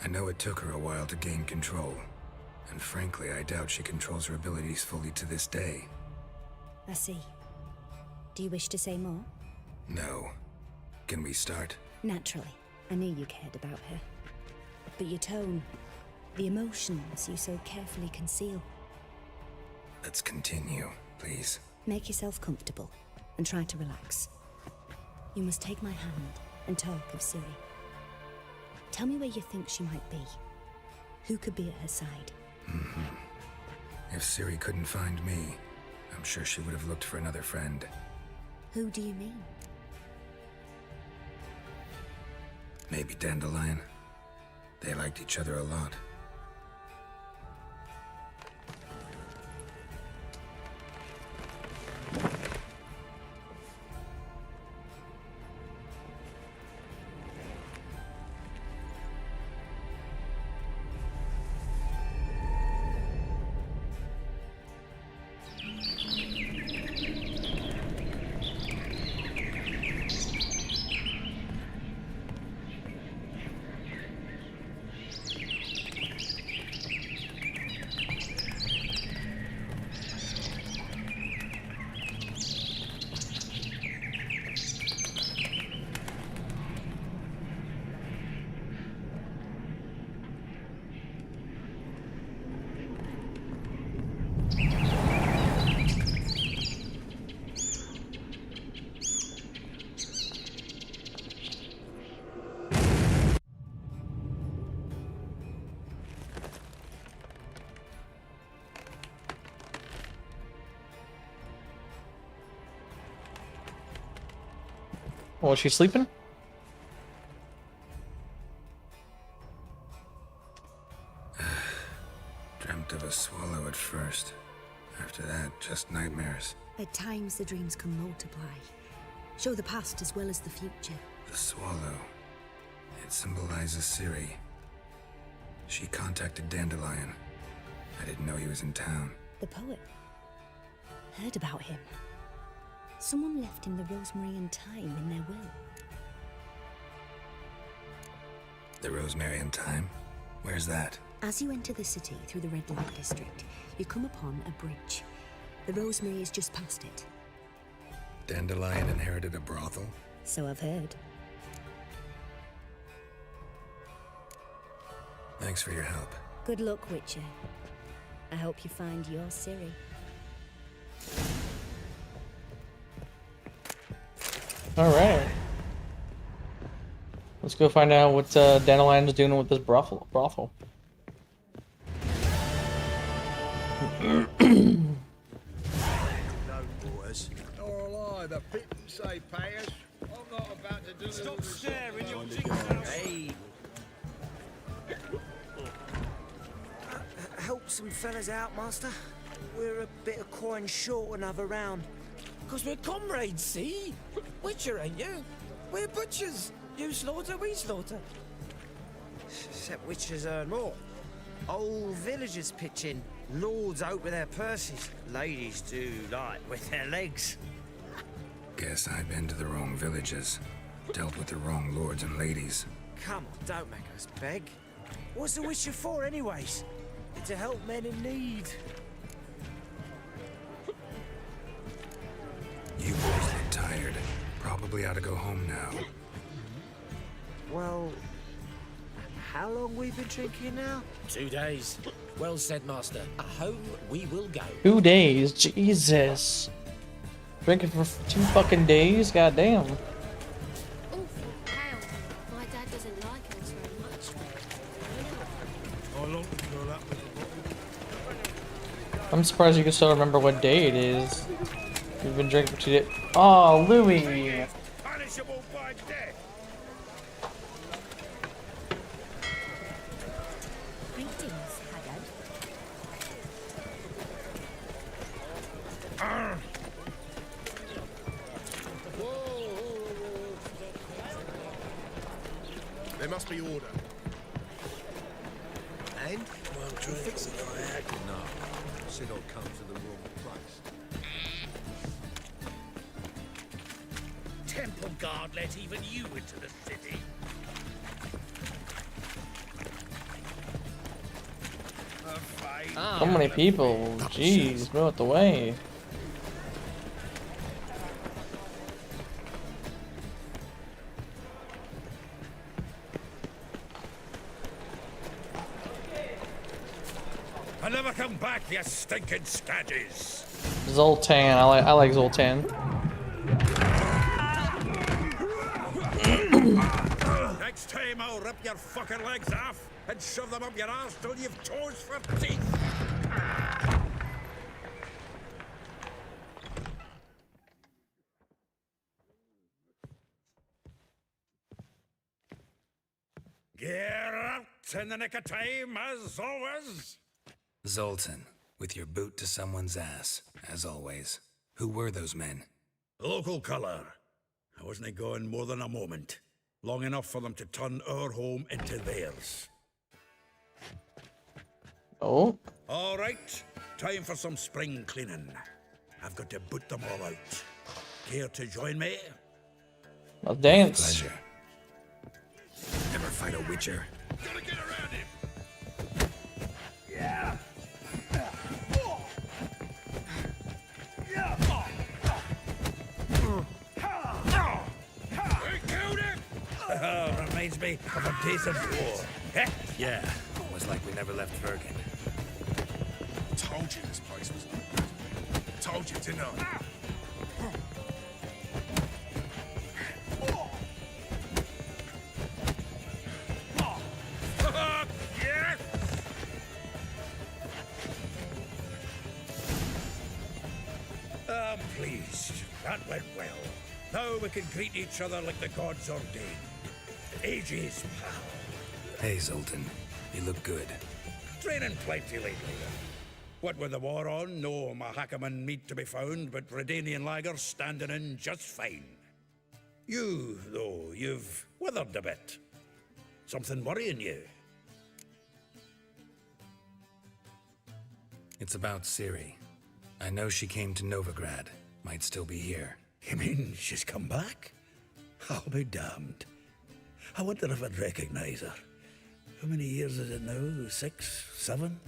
I know it took her a while to gain control, and frankly, I doubt she controls her abilities fully to this day. I see. Do you wish to say more? No. Can we start? Naturally. I knew you cared about her. But your tone, the emotions you so carefully conceal. Let's continue, please. Make yourself comfortable and try to relax. You must take my hand and talk of Ciri. Tell me where you think she might be. Who could be at her side? If Ciri couldn't find me, I'm sure she would have looked for another friend. Who do you mean? Maybe Dandelion. They liked each other a lot. Oh, is she sleeping? Dreamt of a swallow at first. After that, just nightmares. At times, the dreams can multiply. Show the past as well as the future. The swallow. It symbolizes Ciri. She contacted Dandelion. I didn't know he was in town. The poet. Heard about him. Someone left him the rosemary and thyme in their will. The rosemary and thyme? Where's that? As you enter the city through the red light district, you come upon a bridge. The rosemary is just past it. Dandelion inherited a brothel? So I've heard. Thanks for your help. Good luck, Witcher. I hope you find your Ciri. Alright. Let's go find out what Dandelion's doing with this brothel. No, boys. Nor lie, the pittance they pay us. I'm not about to do. Stop staring, you'll Hey. Help some fellas out, master. We're a bit of coin short another round. Because we're comrades, see? Witcher, ain't you? We're butchers. You slaughter, we slaughter. Except witchers earn more. Old villagers pitch in. Lords out with their purses. Ladies do like with their legs. Guess I've been to the wrong villages. Dealt with the wrong lords and ladies. Come on, don't make us beg. What's the witcher for, anyways? To help men in need. You boys look tired. Probably ought to go home now. Well, how long we been drinking now? 2 days. Well said, master. Home we will go. 2 days? Jesus. Drinking for 2 fucking days? Goddamn. Awful hell. My dad doesn't like us very much. How long to fill up with a bottle? I'm surprised you can still remember what day it is. You've been drinking for 2 days. Oh, Louis. Punishable by death. Greetings, Haggard. There must be order. And? Well, fix it. I had enough. Said I'd come to the wrong place. Temple guard let even you into the city. So many people. Jeez, move out the way. I'll never come back, you stinking scadges. Zoltan. I like Zoltan. rip your fucking legs off and shove them up your arse till you've toes for teeth. Get out in the nick of time, as always. Zoltan, with your boot to someone's ass, as always. Who were those men? Local colour. I wasn't going more than a moment. Long enough for them to turn our home into theirs. Oh. All right, time for some spring cleaning. I've got to boot them all out. Care to join me? Well, dance. Pleasure. Never fight a witcher. Gotta get around him. Yeah. Reminds me of a days of war. Heck yeah, almost like we never left Vergen. Told you this place was no good. Told you, didn't I? Yes! I'm pleased. That went well. Now we can greet each other like the gods ordained. Ages, pal. Hey, Zoltan. You look good. Training plenty lately. What with the war on, no Mahakaman meat to be found, but Redanian lagers standing in just fine. You, though, you've withered a bit. Something worrying you? It's about Ciri. I know she came to Novigrad. Might still be here. You mean she's come back? I'll be damned. I wonder if I'd recognize her. How many years is it now? 6, 7?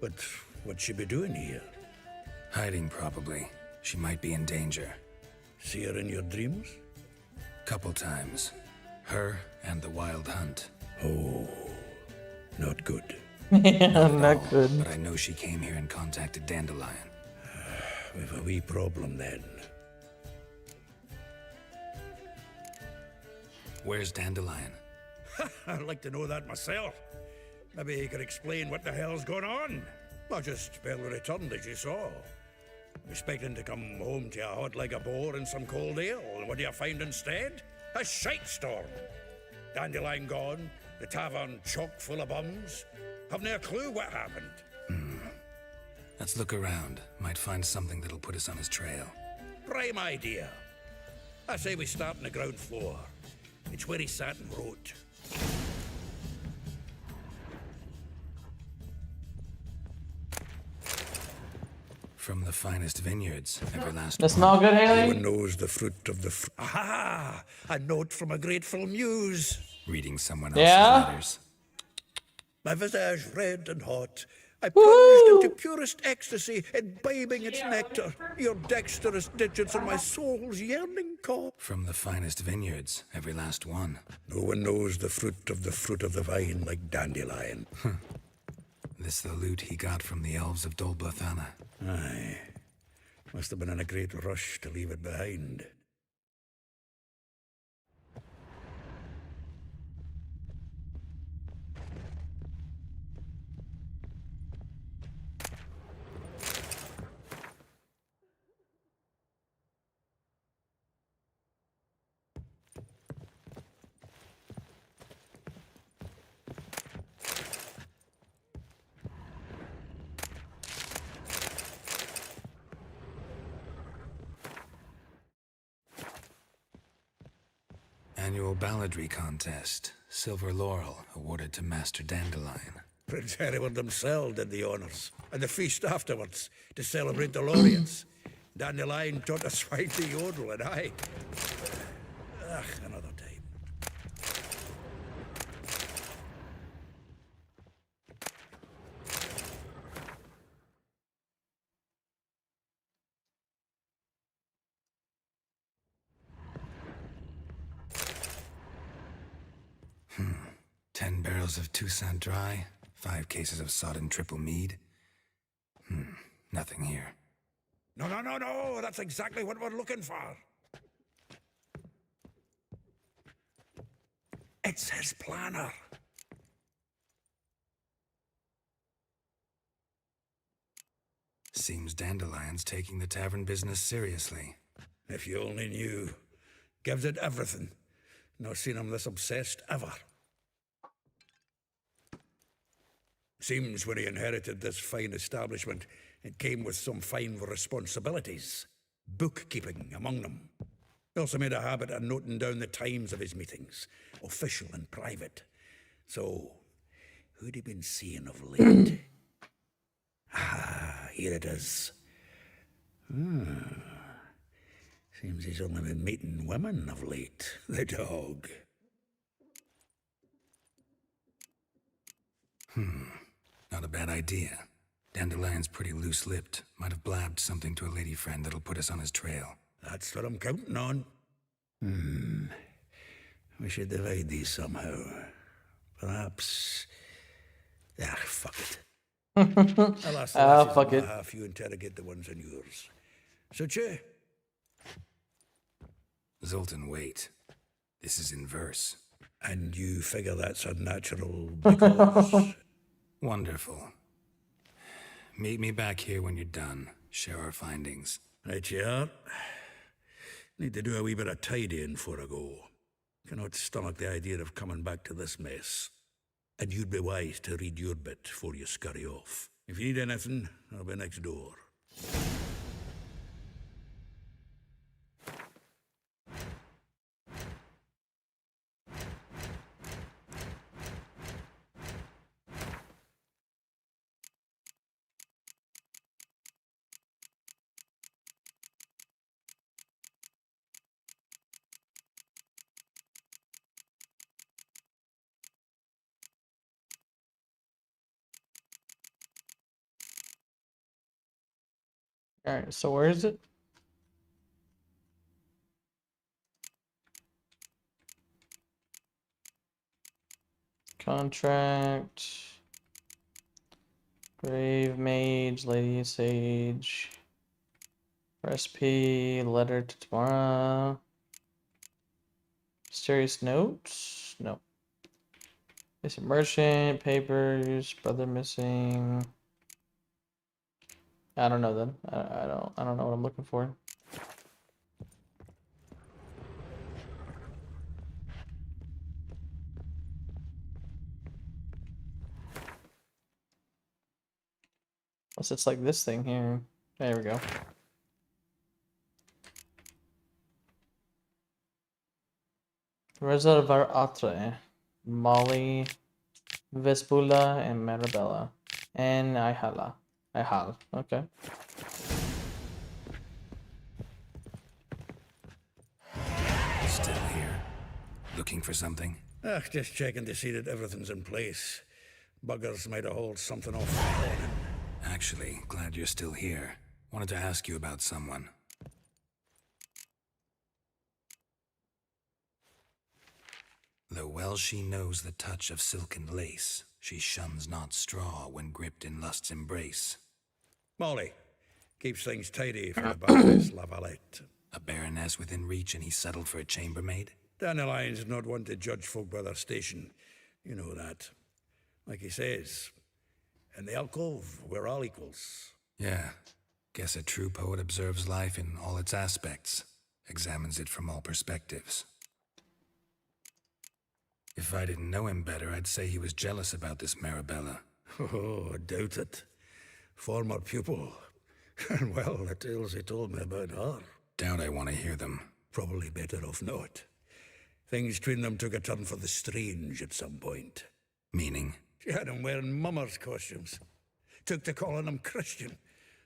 But what'd she be doing here? Hiding, probably. She might be in danger. See her in your dreams? Couple times. Her and the Wild Hunt. Oh, not good. Not good. But I know she came here and contacted Dandelion. We've a wee problem then. Where's Dandelion? I'd like to know that myself. Maybe he could explain what the hell's going on. I just barely returned, as you saw. Expecting to come home to a hot like a boar and some cold ale. And what do you find instead? A shite storm. Dandelion gone, the tavern chock full of bums. Haven't a clue what happened. Let's look around. Might find something that'll put us on his trail. Prime idea. I say we start on the ground floor. It's where he sat and wrote. From the finest vineyards, everlasting. That smell good, No Haley? one knows the fruit of the Aha! A note from a grateful muse. Reading someone else's Yeah? letters. My visage red and hot. I plunged into purest ecstasy, imbibing its nectar. Your dexterous digits are my soul's yearning call. From the finest vineyards, every last one. No one knows the fruit of the vine like Dandelion. This the loot he got from the elves of Dol Blathanna. Aye. Must have been in a great rush to leave it behind. Annual balladry contest. Silver laurel awarded to Master Dandelion. Prince Hereward himself did the honours, and the feast afterwards, to celebrate the laureates. Dandelion taught us why to yodel, and I... another time. Hmm. 10 barrels of Toussaint Dry, 5 cases of sodden triple mead. Nothing here. No, that's exactly what we're looking for. It's his planner. Seems Dandelion's taking the tavern business seriously. If you only knew. Gives it everything. Not seen him this obsessed ever. Seems when he inherited this fine establishment, it came with some fine responsibilities. Bookkeeping among them. He also made a habit of noting down the times of his meetings, official and private. So, who'd he been seeing of late? Here it is. Seems he's only been meeting women of late, the dog. Not a bad idea. Dandelion's pretty loose-lipped. Might have blabbed something to a lady friend that'll put us on his trail. That's what I'm counting on. We should divide these somehow. Perhaps... fuck it. I'll ask the lasses fuck on my it. half, you interrogate the ones on yours. Such a... Zoltan, wait. This is in verse. And you figure that's unnatural because... Wonderful. Meet me back here when you're done. Share our findings. Right you are. Need to do a wee bit of tidying before I go. Cannot stomach the idea of coming back to this mess. And you'd be wise to read your bit before you scurry off. If you need anything, I'll be next door. Alright, so where is it? Contract. Grave Mage, Lady Sage. Recipe, letter to tomorrow. Mysterious notes? No. Missing merchant, papers, brother missing. I don't know then. I don't know what I'm looking for. Unless it's like this thing here. There we go. Reservoir Atre, Molly, Vespula, and Marabella. And Ihala. Ihal, okay. Still here. Looking for something? Just checking to see that everything's in place. Buggers might have hauled something off the morning. Actually, glad you're still here. Wanted to ask you about someone. Though well she knows the touch of silken lace, she shuns not straw when gripped in lust's embrace. Molly, keeps things tidy for the Baroness Lavalette. A baroness within reach and he's settled for a chambermaid? Dandelion's not one to judge folk by their station. You know that. Like he says, in the alcove, we're all equals. Yeah. Guess a true poet observes life in all its aspects, examines it from all perspectives. If I didn't know him better, I'd say he was jealous about this Marabella. Oh, I doubt it. Former pupil. And well, the tales he told me about her. Doubt I want to hear them. Probably better off not. Things between them took a turn for the strange at some point. Meaning? She had him wearing mummers' costumes. Took to calling him Christian,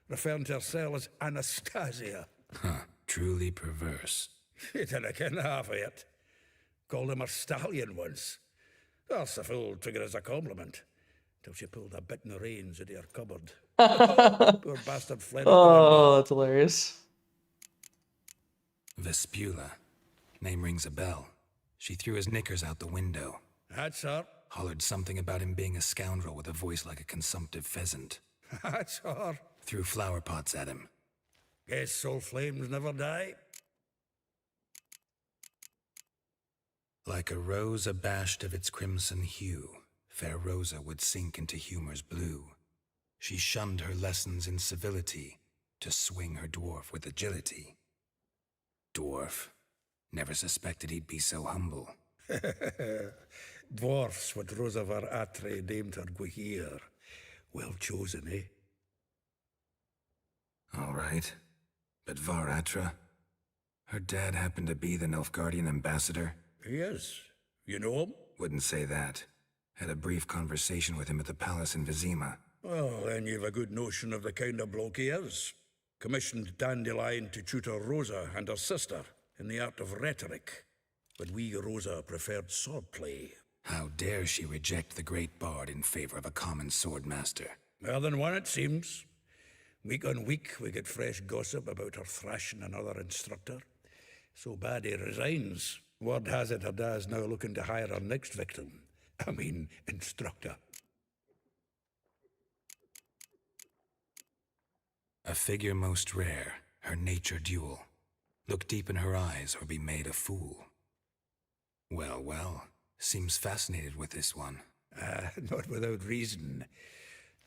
referring to herself as Anastasia. Huh, truly perverse. She didn't ken half of it. Called him her stallion once. That's the fool took it as a compliment. Till she pulled a bit in the reins out of her cupboard. Poor bastard fled. Oh, that's hilarious. Vespula. Name rings a bell. She threw his knickers out the window. That's her. Hollered something about him being a scoundrel with a voice like a consumptive pheasant. That's her. Threw flower pots at him. Guess soul flames never die. Like a rose abashed of its crimson hue, fair Rosa would sink into humor's blue. She shunned her lessons in civility to swing her dwarf with agility. Dwarf. Never suspected he'd be so humble. Dwarfs what Rosa var Atre named her Gwahir. Well chosen, eh? All right. But Var Atra? Her dad happened to be the Nilfgaardian ambassador? Yes. You know him? Wouldn't say that. Had a brief conversation with him at the palace in Vizima. Well, then you've a good notion of the kind of bloke he is. Commissioned Dandelion to tutor Rosa and her sister in the art of rhetoric. But we Rosa preferred swordplay. How dare she reject the great bard in favor of a common swordmaster? More than one, it seems. Week on week, we get fresh gossip about her thrashing another instructor. So bad he resigns. Word has it her dad's now looking to hire her next victim. I mean, instructor. A figure most rare, her nature dual. Look deep in her eyes or be made a fool. Well, well, seems fascinated with this one. Not without reason.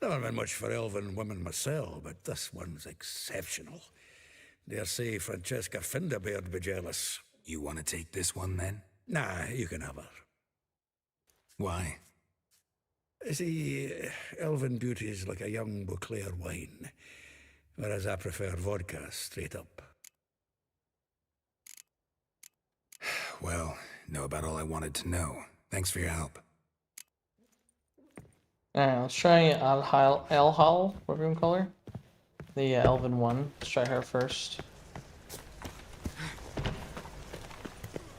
Never been much for elven women myself, but this one's exceptional. Dare say Francesca Finderbeard be jealous. You want to take this one, then? Nah, you can have her. Why? See, elven beauty's like a young Beauclair wine, whereas I prefer vodka straight up. Well, know about all I wanted to know. Thanks for your help. Alright, let's try Elhal, whatever you want to call her. The elven one. Let's try her first.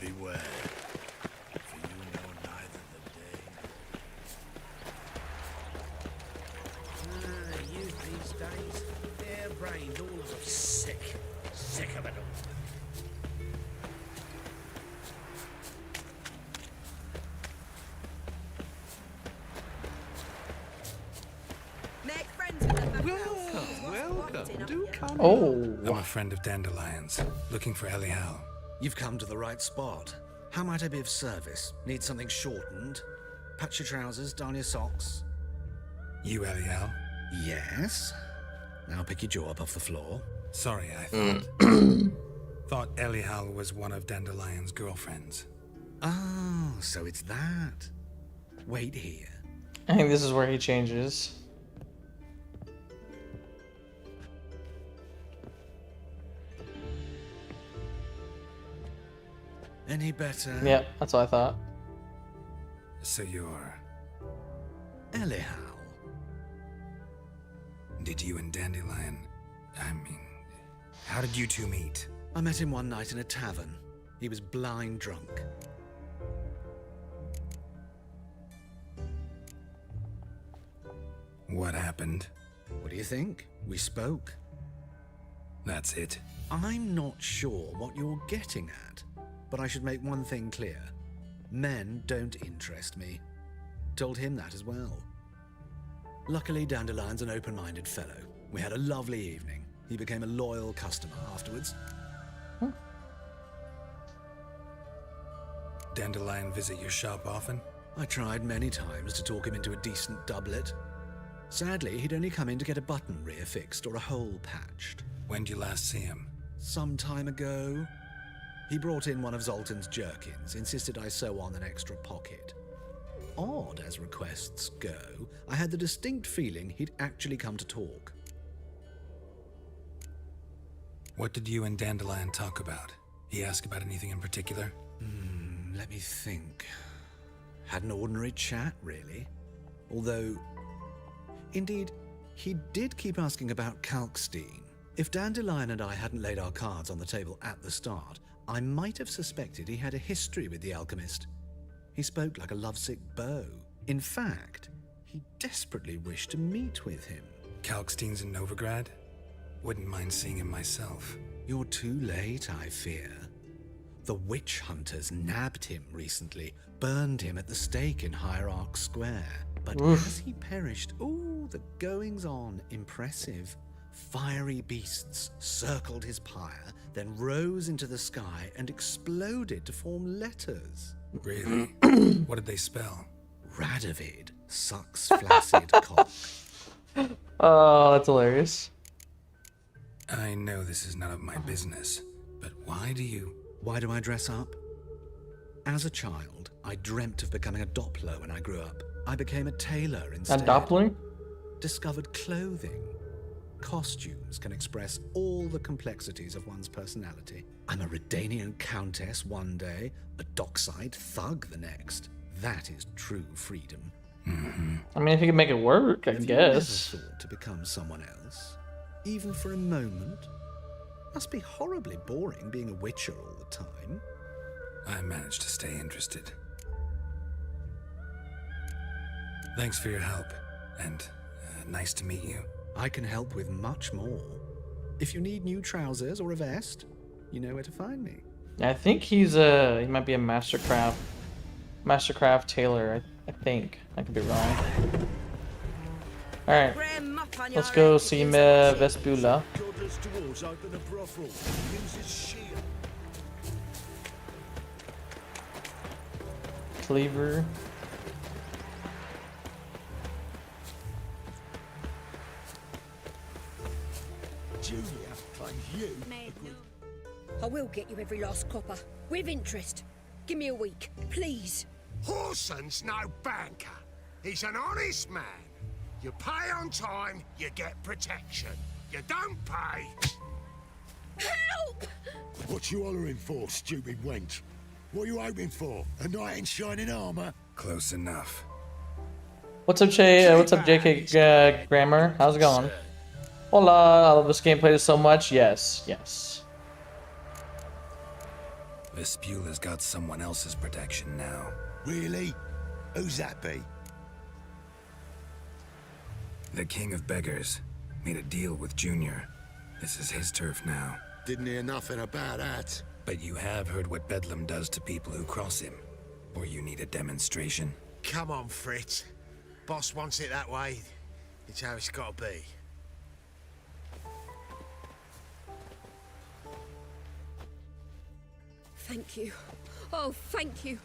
Beware, for you know neither the day. Youth these days, they're brained, all of them. Sick. Sick of it all. Welcome. Do come in. Oh. I'm a friend of Dandelion's, looking for Elihal. You've come to the right spot. How might I be of service? Need something shortened? Patch your trousers, darn your socks. You, Elihal? Yes. Now pick your jaw up off the floor. Sorry, I thought Elihal was one of Dandelion's girlfriends. Oh, so it's that. Wait here. I think this is where he changes. Any better? Yep, that's what I thought. So you're... Elihal. Did you and Dandelion... I mean... How did you two meet? I met him one night in a tavern. He was blind drunk. What happened? What do you think? We spoke. That's it. I'm not sure what you're getting at, but I should make one thing clear. Men don't interest me. Told him that as well. Luckily, Dandelion's an open-minded fellow. We had a lovely evening. He became a loyal customer afterwards. Dandelion visit your shop often? I tried many times to talk him into a decent doublet. Sadly, he'd only come in to get a button rear fixed or a hole patched. When did you last see him? Some time ago. He brought in one of Zoltan's jerkins, insisted I sew on an extra pocket. Odd as requests go, I had the distinct feeling he'd actually come to talk. What did you and Dandelion talk about? He asked about anything in particular? Let me think. Had an ordinary chat, really. Although, indeed, he did keep asking about Kalkstein. If Dandelion and I hadn't laid our cards on the table at the start, I might have suspected he had a history with the alchemist. He spoke like a lovesick beau. In fact, he desperately wished to meet with him. Kalkstein's in Novigrad? Wouldn't mind seeing him myself. You're too late, I fear. The witch hunters nabbed him recently, burned him at the stake in Hierarch Square. But as he perished, the goings-on, impressive. Fiery beasts circled his pyre, then rose into the sky and exploded to form letters. Really? What did they spell? Radovid sucks flaccid cock. Oh, that's hilarious. I know this is none of my business, but why do I dress up? As a child, I dreamt of becoming a Doppler when I grew up. I became a tailor instead. A Doppler? Discovered clothing. Costumes can express all the complexities of one's personality. I'm a Redanian countess one day, a dockside thug the next. That is true freedom. I mean, if you can make it work, I Have guess. you never thought to become someone else? Even for a moment? Must be horribly boring being a witcher all the time. I managed to stay interested. Thanks for your help, and nice to meet you. I can help with much more. If you need new trousers or a vest, you know where to find me. I think he might be a mastercraft tailor. I think I could be wrong. All right, let's go see Vespula. Godless dwarves open a brothel. Uses shield. Cleaver. Julia claims you. I will get you every last copper. With interest. Give me a week, please. Horson's no banker. He's an honest man. You pay on time, you get protection. You don't pay. Help! What you hollering for, stupid wench? What you hoping for? A knight in shining armor? Close enough. What's up, Shay? What's up, JK Grammar? How's it going? Hola! I love this game. Played it so much. Yes, yes. Vespula's got someone else's protection now. Really? Who's that be? The King of Beggars made a deal with Junior. This is his turf now. Didn't hear nothing about that. But you have heard what Bedlam does to people who cross him. Or you need a demonstration? Come on, Fritz. Boss wants it that way. It's how it's got to be. Thank you. Oh, thank you.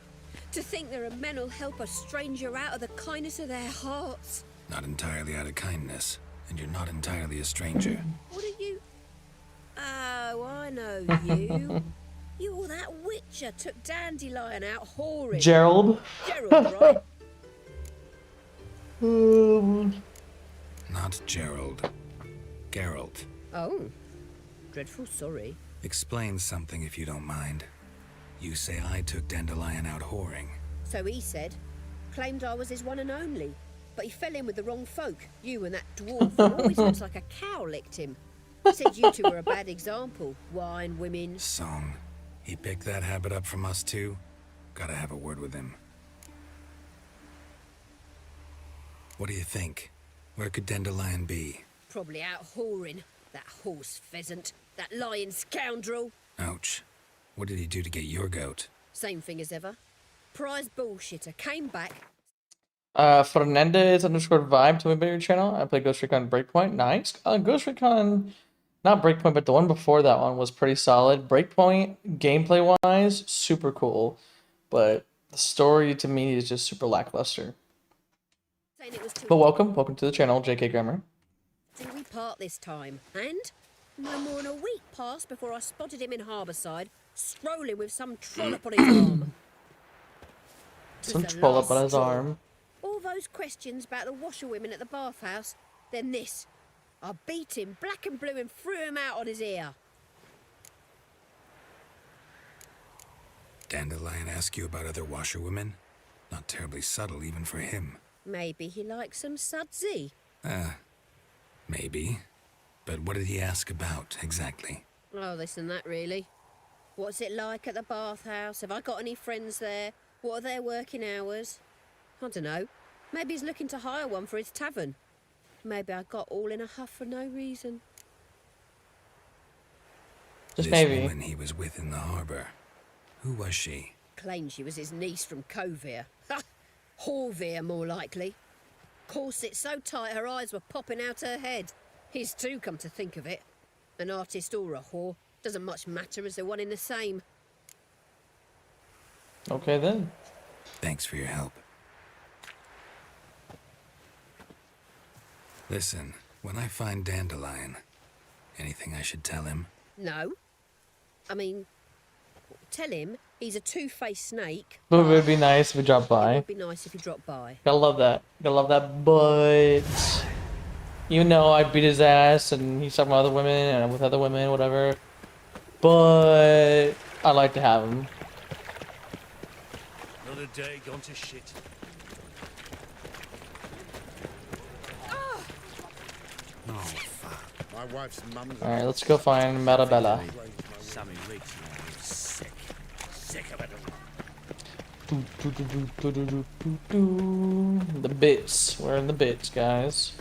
To think there are men who'll help a stranger out of the kindness of their hearts. Not entirely out of kindness. And you're not entirely a stranger. What are you? Oh, I know you. You're that witcher took Dandelion out whoring. Gerald. Gerald, right? Not Gerald. Geralt. Oh. Dreadful sorry. Explain something if you don't mind. You say I took Dandelion out whoring. So he said. Claimed I was his one and only. But he fell in with the wrong folk. You and that dwarf who always looks like a cow licked him. Said you two were a bad example. Wine, women. Song. He picked that habit up from us too? Gotta have a word with him. What do you think? Where could Dandelion be? Probably out whoring. That horse pheasant. That lying scoundrel. Ouch. What did he do to get your goat? Same thing as ever. Prize bullshitter. Came back. Fernandez _ vibe to my bigger channel. I play Ghost Recon Breakpoint. Nice. Ghost Recon, not Breakpoint, but the one before that one was pretty solid. Breakpoint, gameplay wise, super cool, but the story to me is just super lackluster. But welcome to the channel, JK Grammar. Till we part this time, and no more than a week passed before I spotted him in Harbourside, strolling with some trollop on his arm. Some troll up on his arm. All those questions about the washerwomen at the bathhouse, then this. I beat him black and blue and threw him out on his ear. Dandelion ask you about other washerwomen? Not terribly subtle even for him. Maybe he likes some sudsy. Maybe. But what did he ask about, exactly? Oh, this and that, really. What's it like at the bathhouse? Have I got any friends there? What are their working hours? I don't know. Maybe he's looking to hire one for his tavern. Maybe I got all in a huff for no reason. Just this maybe. Woman he was with in the harbour. Who was she? Claimed she was his niece from Kovir. Ha! Horvir, more likely. Corset so tight her eyes were popping out her head. His too, come to think of it. An artist or a whore. Doesn't much matter as they're one in the same. Okay then. Thanks for your help. Listen, when I find Dandelion, anything I should tell him? No. I mean, tell him he's a two-faced snake. But it would be nice if he dropped It by. would be nice if he dropped by. Gotta love that. Gotta love that. But even though I beat his ass and he's talking about other women and with other women, whatever. But I like to have him. Another day gone to shit. Oh, fuck. My wife's mum's... Alright, let's go find Marabella. Sammy Riggs now is sick. Sick of it. The bits. We're in the bits, guys.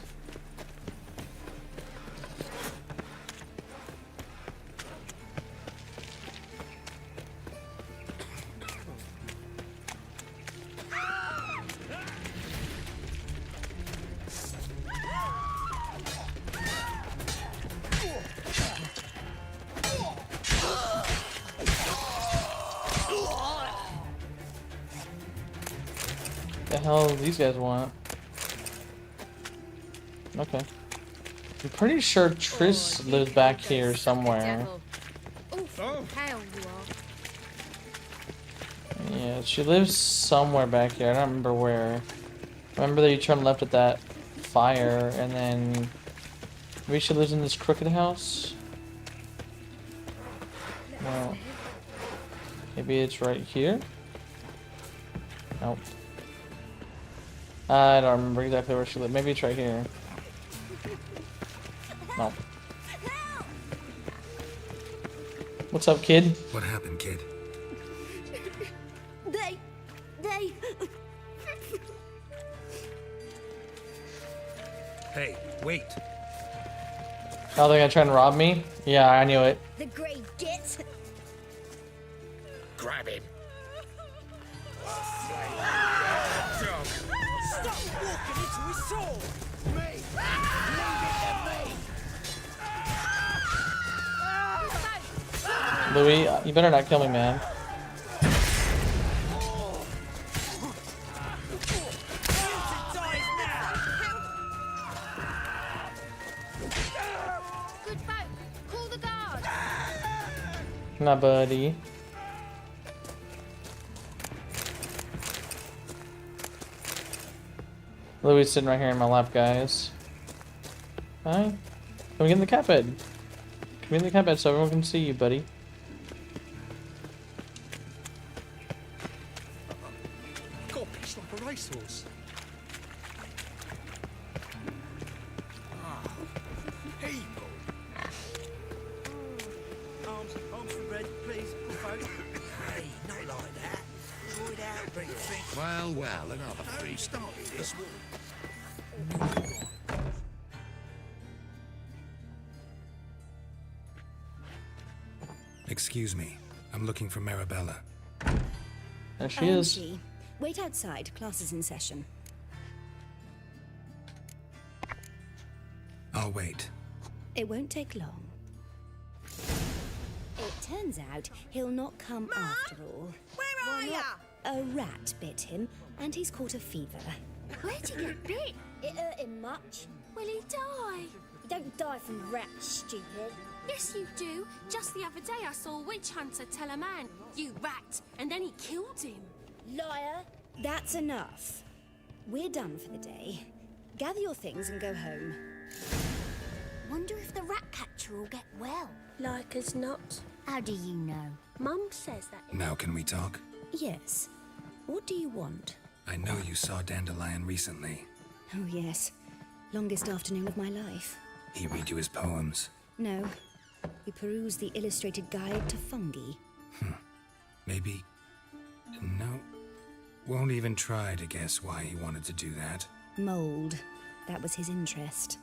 The hell do these guys want? Okay. I'm pretty sure Triss lives back here somewhere. Hell you are. Yeah, she lives somewhere back here. I don't remember where. I remember that you turned left at that fire, and then maybe she lives in this crooked house. No. Maybe it's right here. Nope. I don't remember exactly where she lived. Maybe it's right here. No. What's up, kid? What happened, kid? They... Hey, wait. Oh, they're gonna try and rob me? Yeah, I knew it. The grey git. Grab him. Stop walking into his soul! Me! Louis, you better not kill me, man. Good folk, call the guard. Nah, buddy. Louis sitting right here in my lap, guys. Hi. Can we get in the cat bed? Can we get in the cat bed so everyone can see you, buddy? Got pitched like a racehorse. People. Arms for red, please, poor folk. Hey, not like that. Droid out, briefing. Well, well, another Who free. started this war? Excuse me. I'm looking for Marabella. There she is. She. Wait outside. Class is in session. I'll wait. It won't take long. It turns out he'll not come after all. Where are ya? A rat bit him, and he's caught a fever. Where'd he get bit? It hurt him much. Will he die? You don't die from rats, stupid. Yes, you do. Just the other day I saw a witch hunter tell a man, "You rat," and then he killed him. Liar. That's enough. We're done for the day. Gather your things and go home. Wonder if the rat catcher will get well. Like as not. How do you know? Mum says that. Now can we talk? Yes. What do you want? I know you saw Dandelion recently. Oh, yes. Longest afternoon of my life. He read you his poems. No. We perused the illustrated guide to fungi. Maybe... No. Won't even try to guess why he wanted to do that. Mold. That was his interest.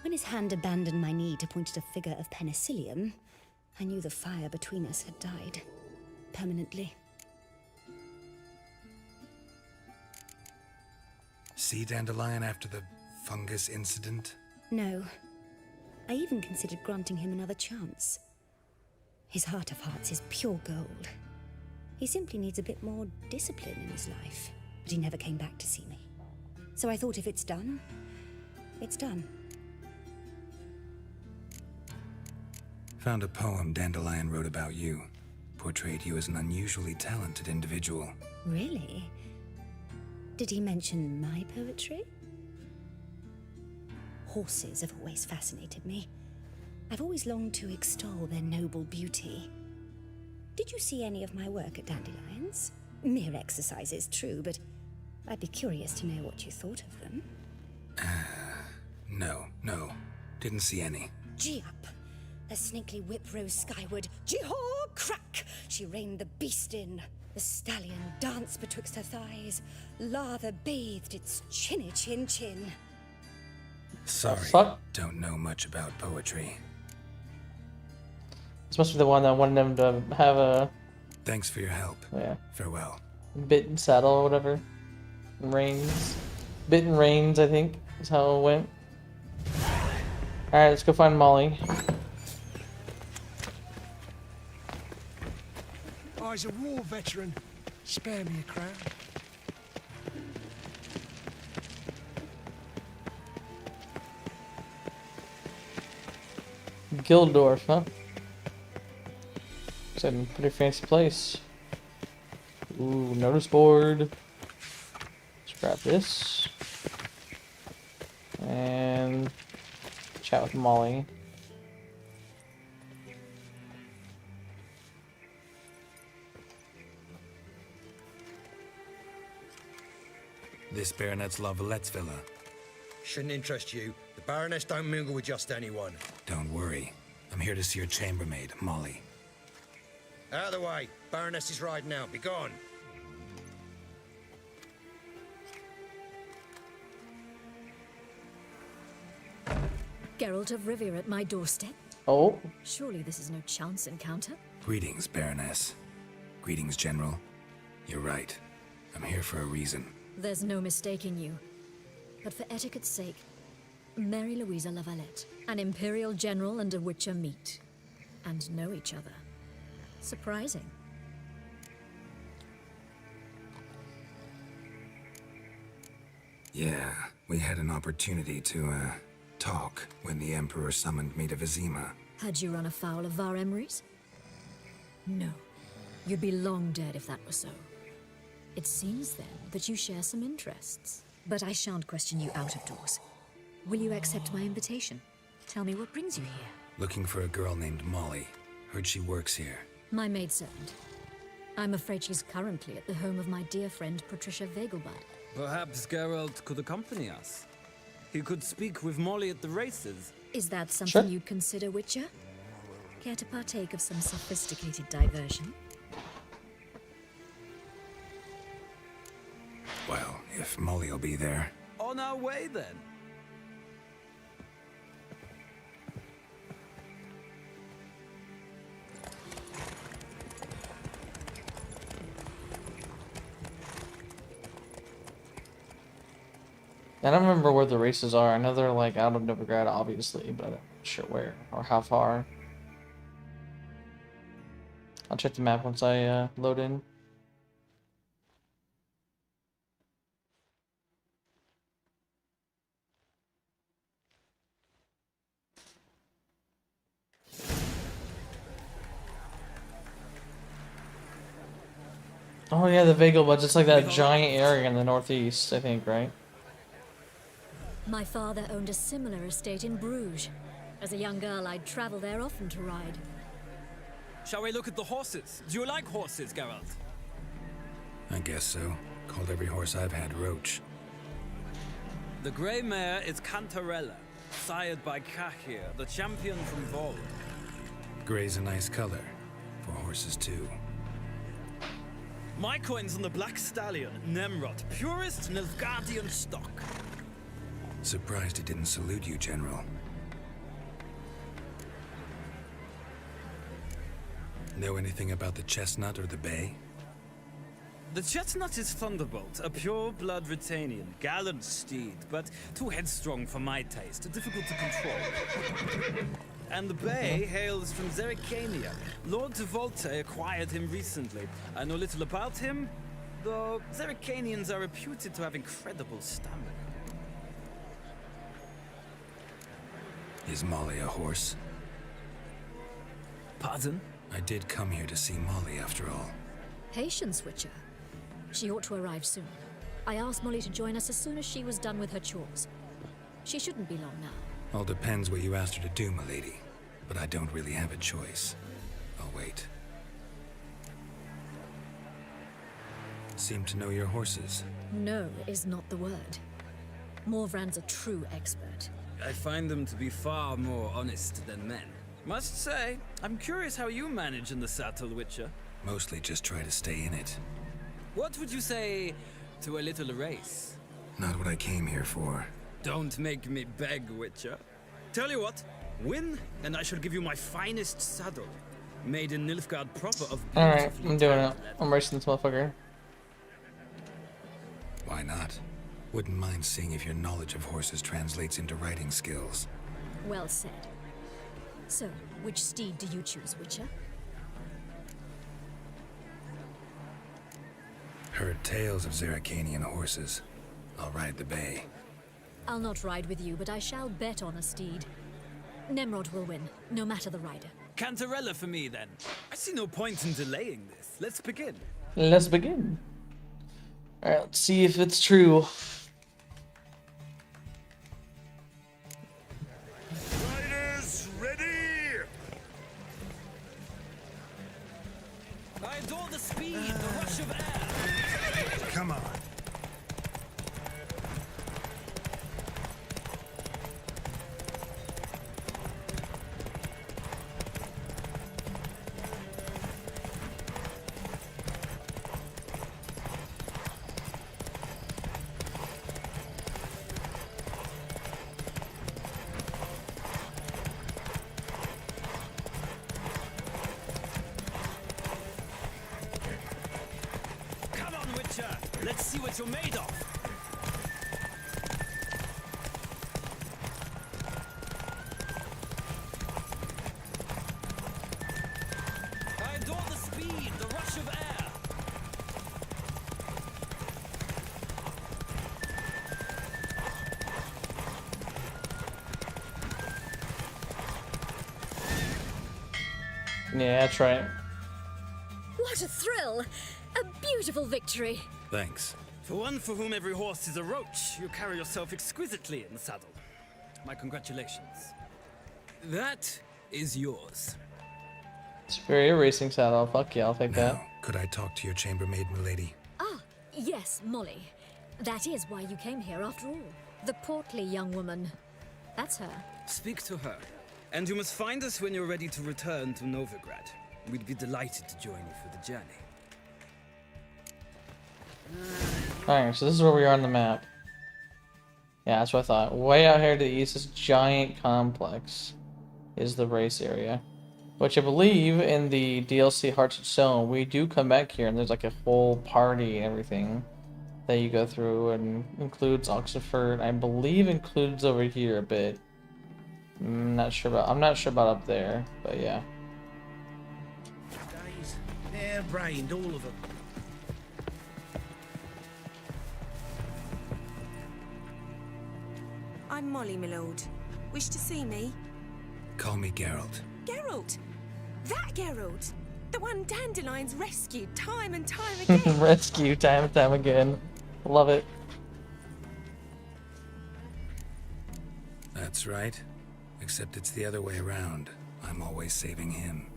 When his hand abandoned my knee to point at a figure of penicillium, I knew the fire between us had died. Permanently. See Dandelion after the fungus incident? No. I even considered granting him another chance. His heart of hearts is pure gold. He simply needs a bit more discipline in his life. But he never came back to see me. So I thought if it's done, it's done. Found a poem Dandelion wrote about you. Portrayed you as an unusually talented individual. Really? Did he mention my poetry? Horses have always fascinated me. I've always longed to extol their noble beauty. Did you see any of my work at Dandelions? Mere exercises, true, but I'd be curious to know what you thought of them. No. Didn't see any. Gee up! The snakely whip rose skyward. Gee-haw! Crack! She reined the beast in. The stallion danced betwixt her thighs. Lather bathed its chinny chin. Sorry, Fuck. don't know much about poetry. This must be the one that wanted him to have a Thanks for your help. Yeah. Farewell. bitten saddle or whatever. Reins. Bitten reins, I think, is how it went. Alright, let's go find Molly. I was a war veteran. Spare me a crown. Gildorf, huh? It's a pretty fancy place. Ooh, notice board. Let's grab this. And chat with Molly. This Baronet's Lavallette's villa. Shouldn't interest you. The Baroness don't mingle with just anyone. Don't worry. I'm here to see your chambermaid, Molly. Out of the way. Baroness is riding out. Be gone. Geralt of Rivia at my doorstep? Oh. Surely this is no chance encounter. Greetings, Baroness. Greetings, General. You're right. I'm here for a reason. There's no mistaking you. But for etiquette's sake, Mary Louisa Lavalette, an Imperial General and a Witcher meet. And know each other. Surprising. Yeah, we had an opportunity to, talk when the Emperor summoned me to Vizima. Had you run afoul of Var Emrys? No. You'd be long dead if that were so. It seems, then, that you share some interests. But I shan't question you out of doors. Will you accept my invitation? Tell me what brings you here. Looking for a girl named Molly. Heard she works here. My maidservant. I'm afraid she's currently at the home of my dear friend Patricia Vegelbud. Perhaps Geralt could accompany us. He could speak with Molly at the races. Is that something you'd consider, Witcher? Care to partake of some sophisticated diversion? Well, if Molly will be there. On our way, then. I don't remember where the races are. I know they're like out of Novigrad, obviously, but I'm not sure where or how far. I'll check the map once I load in. Oh yeah, the Vegelbuds. It's like that giant area in the northeast, I think, right? My father owned a similar estate in Bruges. As a young girl, I'd travel there often to ride. Shall we look at the horses? Do you like horses, Geralt? I guess so. Called every horse I've had Roach. The grey mare is Cantarella, sired by Cahir, the champion from Vol. Grey's a nice color. For horses, too. My coin's on the Black Stallion, Nemrod, purest Nilfgaardian stock. Surprised it didn't salute you, General. Know anything about the chestnut or the bay? The chestnut is Thunderbolt, a pure-blood Retanian, gallant steed, but too headstrong for my taste, difficult to control. And the bay hails from Zerrikania. Lord Tevolte acquired him recently. I know little about him, though Zerrikanians are reputed to have incredible stamina. Is Molly a horse? Pardon? I did come here to see Molly, after all. Patience, Witcher. She ought to arrive soon. I asked Molly to join us as soon as she was done with her chores. She shouldn't be long now. All depends what you asked her to do, milady. But I don't really have a choice. I'll wait. Seem to know your horses. No is not the word. Morvran's a true expert. I find them to be far more honest than men. Must say, I'm curious how you manage in the saddle, Witcher. Mostly just try to stay in it. What would you say to a little race? Not what I came here for. Don't make me beg, Witcher. Tell you what, win, and I shall give you my finest saddle. Made in Nilfgaard proper of Alright, I'm doing it. I'm racing this motherfucker. Why not? Wouldn't mind seeing if your knowledge of horses translates into riding skills. Well said. So, which steed do you choose, Witcher? Heard tales of Zerrikanian horses. I'll ride the bay. I'll not ride with you, but I shall bet on a steed. Nemrod will win, no matter the rider. Cantarella for me, then. I see no point in delaying this. Let's begin. Let's begin. Alright, let's see if it's true. Riders, ready! I adore the speed, the rush of air. Come on. Let's see what you're made of. I adore the speed, the rush of air. Yeah, that's right. What a thrill! A beautiful victory! Thanks. For one for whom every horse is a roach, you carry yourself exquisitely in the saddle. My congratulations. That is yours. Superior racing saddle. Fuck yeah, I'll take that. Could I talk to your chambermaid, milady? Ah, yes, Molly. That is why you came here after all. The portly young woman. That's her. Speak to her. And you must find us when you're ready to return to Novigrad. We'd be delighted to join you for the journey. Alright, so this is where we are on the map. Yeah, that's what I thought. Way out here to the east, this giant complex is the race area. Which I believe in the DLC Hearts of Stone, we do come back here and there's like a whole party and everything that you go through, and includes Oxford. I believe includes over here a bit. I'm not sure about up there, but yeah. Days, hair-brained, all of them. I'm Molly, my lord. Wish to see me? Call me Geralt. Geralt! That Geralt! The one Dandelion's rescued time and time again! Rescue time and time again. Love it. That's right. Except it's the other way around. I'm always saving him.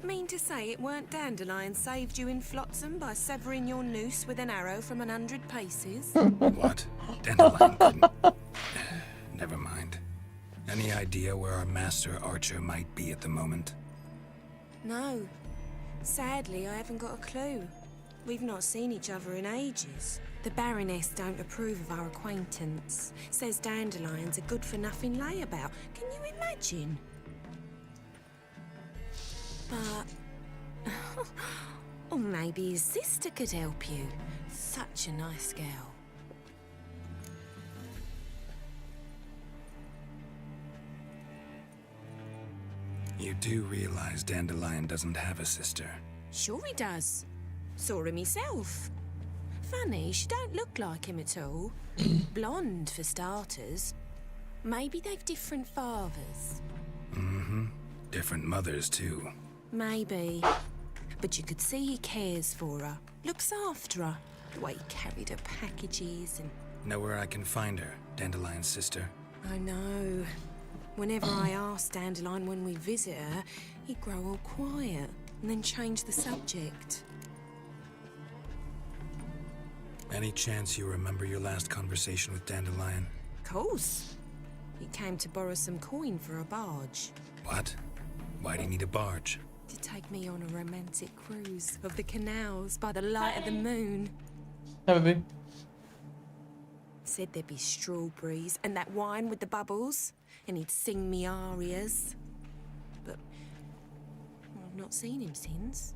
Mean to say it weren't Dandelion saved you in Flotsam by severing your noose with an arrow from 100 paces? What? Dandelion couldn't. Never mind. Any idea where our master archer might be at the moment? No. Sadly, I haven't got a clue. We've not seen each other in ages. The Baroness don't approve of our acquaintance. Says Dandelion's a good-for-nothing layabout. Can you imagine? But... or maybe his sister could help you. Such a nice girl. do realize Dandelion doesn't have a sister. Sure he does. Saw him myself. Funny, she don't look like him at all. Blonde, for starters. Maybe they've different fathers. Mm-hmm. Different mothers, too. Maybe. But you could see he cares for her. Looks after her. The way he carried her packages and... Know where I can find her, Dandelion's sister? I know. Whenever I ask Dandelion when we visit her, he'd grow all quiet and then change the subject. Any chance you remember your last conversation with Dandelion? Of course. He came to borrow some coin for a barge. What? Why do you need a barge? To take me on a romantic cruise of the canals by the light of the moon. That would be. Said there'd be strawberries and that wine with the bubbles, and he'd sing me arias. But I've not seen him since.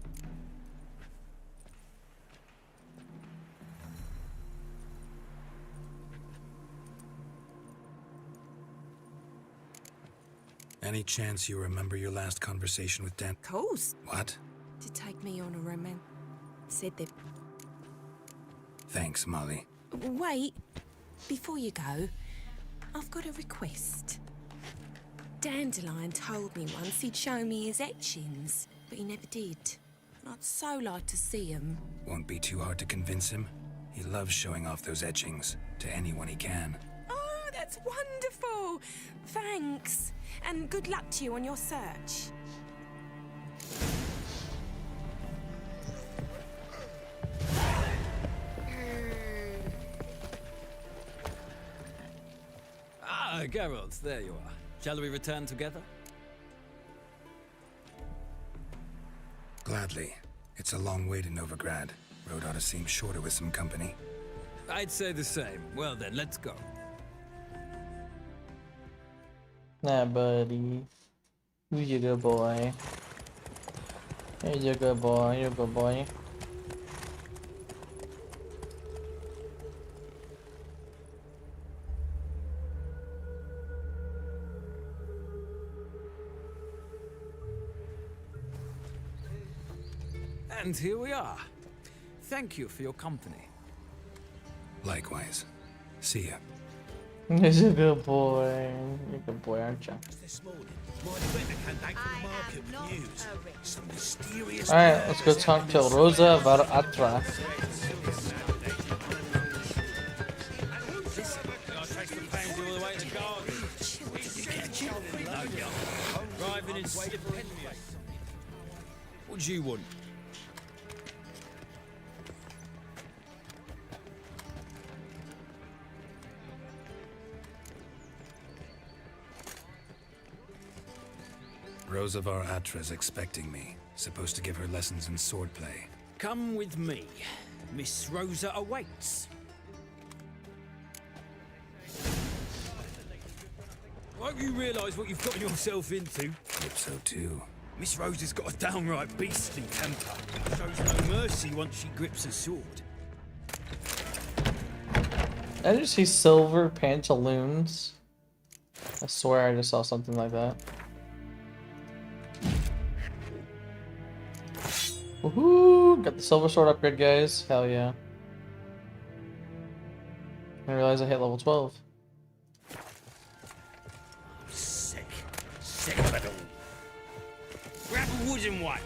Any chance you remember your last conversation with Dan? Of course. What? To take me on a romance. Said that. Thanks, Molly. Wait. Before you go, I've got a request. Dandelion told me once he'd show me his etchings, but he never did. And I'd so like to see him. Won't be too hard to convince him. He loves showing off those etchings to anyone he can. Oh, that's wonderful! Thanks. And good luck to you on your search. Ah, Geralt, there you are. Shall we return together? Gladly. It's a long way to Novigrad. Road ought to seem shorter with some company. I'd say the same. Well then, let's go. Nah, buddy. You're a good boy. Hey, you're a good boy. You're a good boy. And here we are. Thank you for your company. Likewise. See ya. You're a good boy. You're a good boy, aren't you? This morning, my friend came back from the market with news. Some mysterious... Alright, let's go talk to Rosa TheFatRat. What do you want? Rosa TheFatRat's expecting me. Supposed to give her lessons in swordplay. Come with me. Miss Rosa awaits. Won't you realise what you've gotten yourself into? Hope so too. Miss Rosa's got a downright beastly temper. Shows no mercy once she grips a sword. I just see silver pantaloons. I swear I just saw something like that. Woohoo! Got the silver sword upgrade, guys. Hell yeah. I realize I hit level 12. Sick. Sick of it all. Grab a wooden one.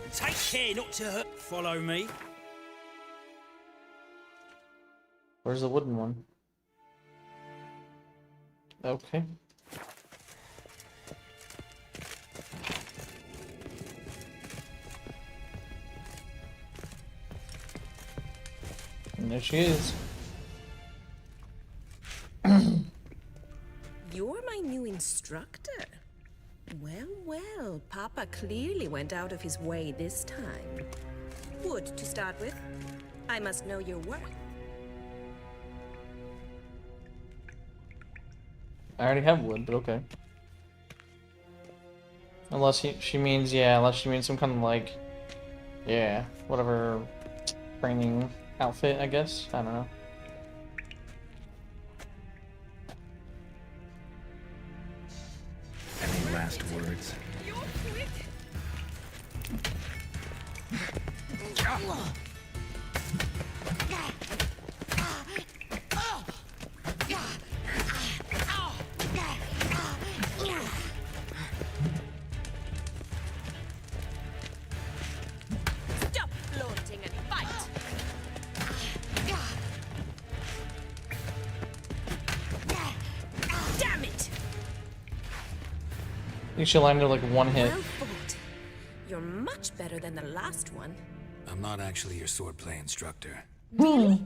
And take care not to hurt. Follow me. Where's the wooden one? Okay. And there she is. You're my new instructor. Well, well, Papa clearly went out of his way this time. Wood, to start with. I must know your worth. I already have wood, but okay. Unless she means, yeah, unless she means some kind of like, yeah, whatever training outfit, I guess. I don't know. Any last words? Stop flaunting and fight! Damn it! I think she landed like one hit. Well fought. You're much better than the last one. I'm not actually your swordplay instructor. Really?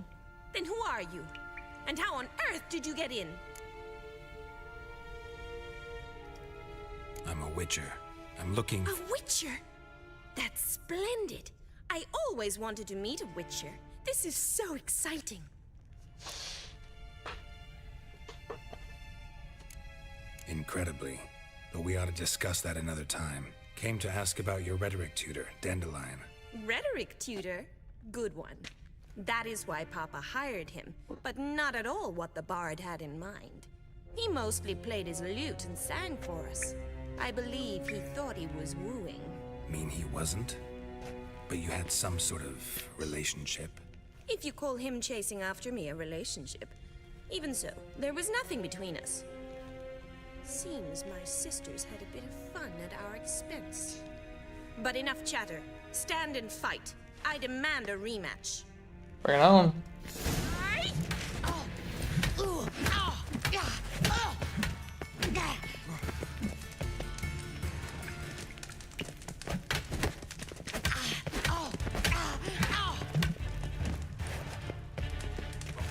Then who are you? And how on earth did you get in? I'm a witcher. I'm looking A witcher? That's splendid. I always wanted to meet a witcher. This is so exciting. incredibly. But we ought to discuss that another time. Came to ask about your rhetoric tutor, Dandelion. Rhetoric tutor? Good one. That is why Papa hired him, but not at all what the bard had in mind. He mostly played his lute and sang for us. I believe he thought he was wooing. Mean he wasn't? But you had some sort of relationship? If you call him chasing after me a relationship. Even so, there was nothing between us. Seems my sisters had a bit of fun at our expense. But enough chatter. Stand and fight. I demand a rematch. Bring it on.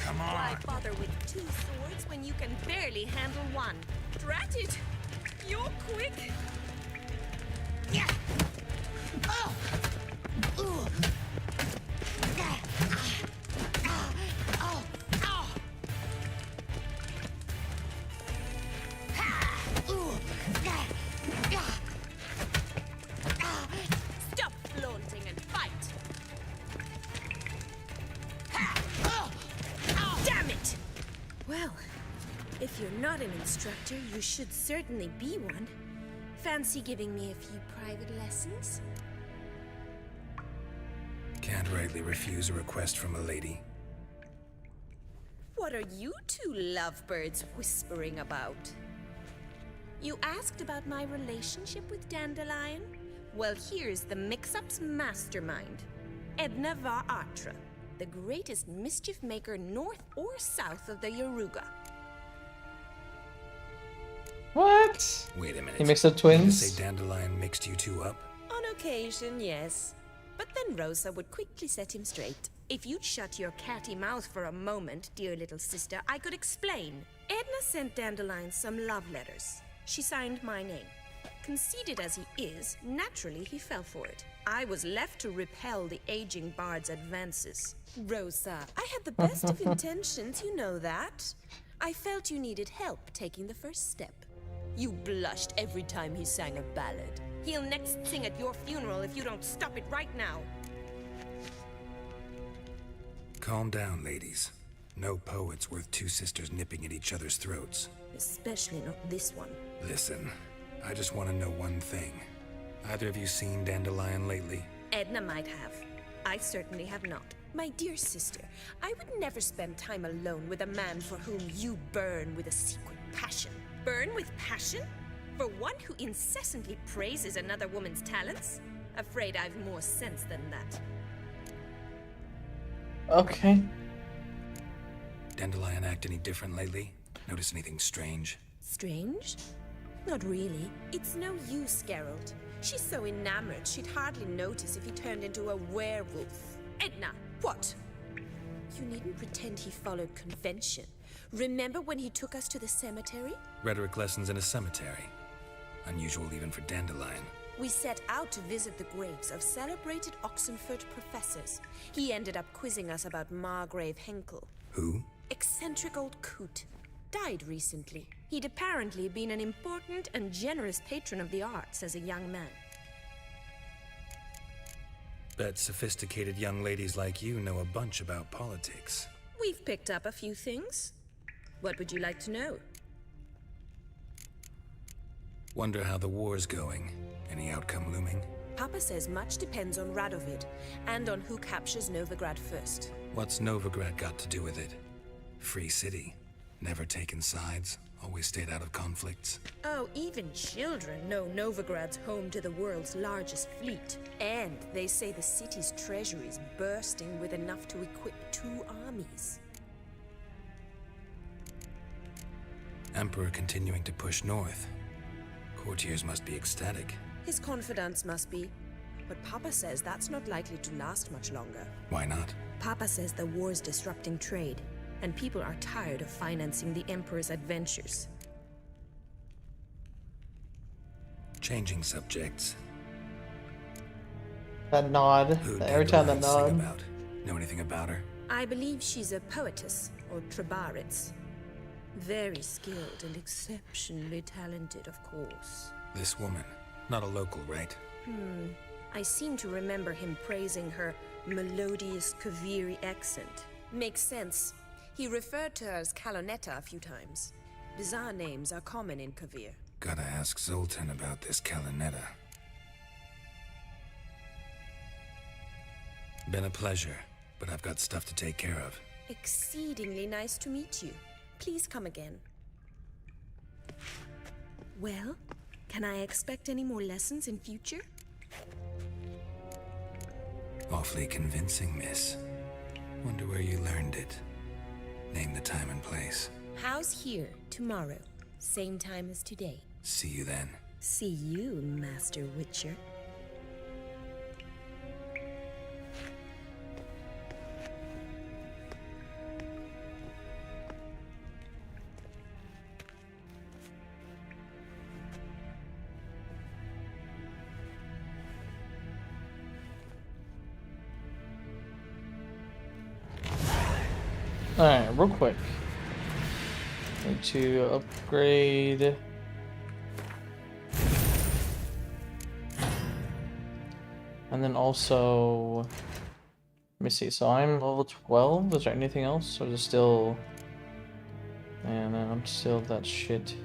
Come on. Why bother with two swords when you can barely handle one? Drat it! You're quick! Yeah! Oh! Ooh! Stop flaunting and fight! Damn it! Well, if you're not an instructor, you should certainly be one. Fancy giving me a few private lessons? Can't rightly refuse a request from a lady. What are you two lovebirds whispering about? You asked about my relationship with Dandelion? Well, here's the mix-up's mastermind. Edna TheFatRat, the greatest mischief maker north or south of the Yaruga. What? Wait a minute. He mixed up You twins? say Dandelion mixed you two up? On occasion, yes. But then Rosa would quickly set him straight. If you'd shut your catty mouth for a moment, dear little sister, I could explain. Edna sent Dandelion some love letters. She signed my name. Conceited as he is, naturally he fell for it. I was left to repel the aging bard's advances. Rosa, I had the best of intentions, you know that. I felt you needed help taking the first step. You blushed every time he sang a ballad. He'll next sing at your funeral if you don't stop it right now. Calm down, ladies. No poet's worth two sisters nipping at each other's throats. Especially not this one. Listen, I just want to know one thing. Either of you seen Dandelion lately? Edna might have. I certainly have not. My dear sister, I would never spend time alone with a man for whom you burn with a secret passion. Burn with passion? For one who incessantly praises another woman's talents? Afraid I've more sense than that. Okay. Dandelion act any different lately? Notice anything strange? Strange? Not really. It's no use, Geralt. She's so enamored she'd hardly notice if he turned into a werewolf. Edna, what? You needn't pretend he followed convention. Remember when he took us to the cemetery? Rhetoric lessons in a cemetery. Unusual even for Dandelion. We set out to visit the graves of celebrated Oxenford professors. He ended up quizzing us about Margrave Henkel. Who? Eccentric old coot. Died recently. He'd apparently been an important and generous patron of the arts as a young man. Bet sophisticated young ladies like you know a bunch about politics. We've picked up a few things. What would you like to know? Wonder how the war's going. Any outcome looming? Papa says much depends on Radovid, and on who captures Novigrad first. What's Novigrad got to do with it? Free city. Never taken sides. Always stayed out of conflicts. Oh, even children know Novigrad's home to the world's largest fleet. And they say the city's treasury is bursting with enough to equip 2 armies. Emperor continuing to push north. Courtiers must be ecstatic. His confidants must be. But Papa says that's not likely to last much longer. Why not? Papa says the war's disrupting trade, and people are tired of financing the Emperor's adventures. Changing subjects. That nod. Who Every time that Dandelion sing nod. about? Know anything about her? I believe she's a poetess, or Trebaritz. Very skilled and exceptionally talented, of course. This woman. Not a local, right? I seem to remember him praising her melodious Kaviri accent. Makes sense. He referred to her as Kalonetta a few times. Bizarre names are common in Kavir. Gotta ask Zoltan about this Kalonetta. Been a pleasure, but I've got stuff to take care of. Exceedingly nice to meet you. Please come again. Well, can I expect any more lessons in future? Awfully convincing, miss. Wonder where you learned it. Name the time and place. House here, tomorrow. Same time as today. See you then. See you, Master Witcher. Alright, real quick. Need to upgrade. And then also, let me see. So I'm level 12. Is there anything else, or is it still? And then I'm still that shit.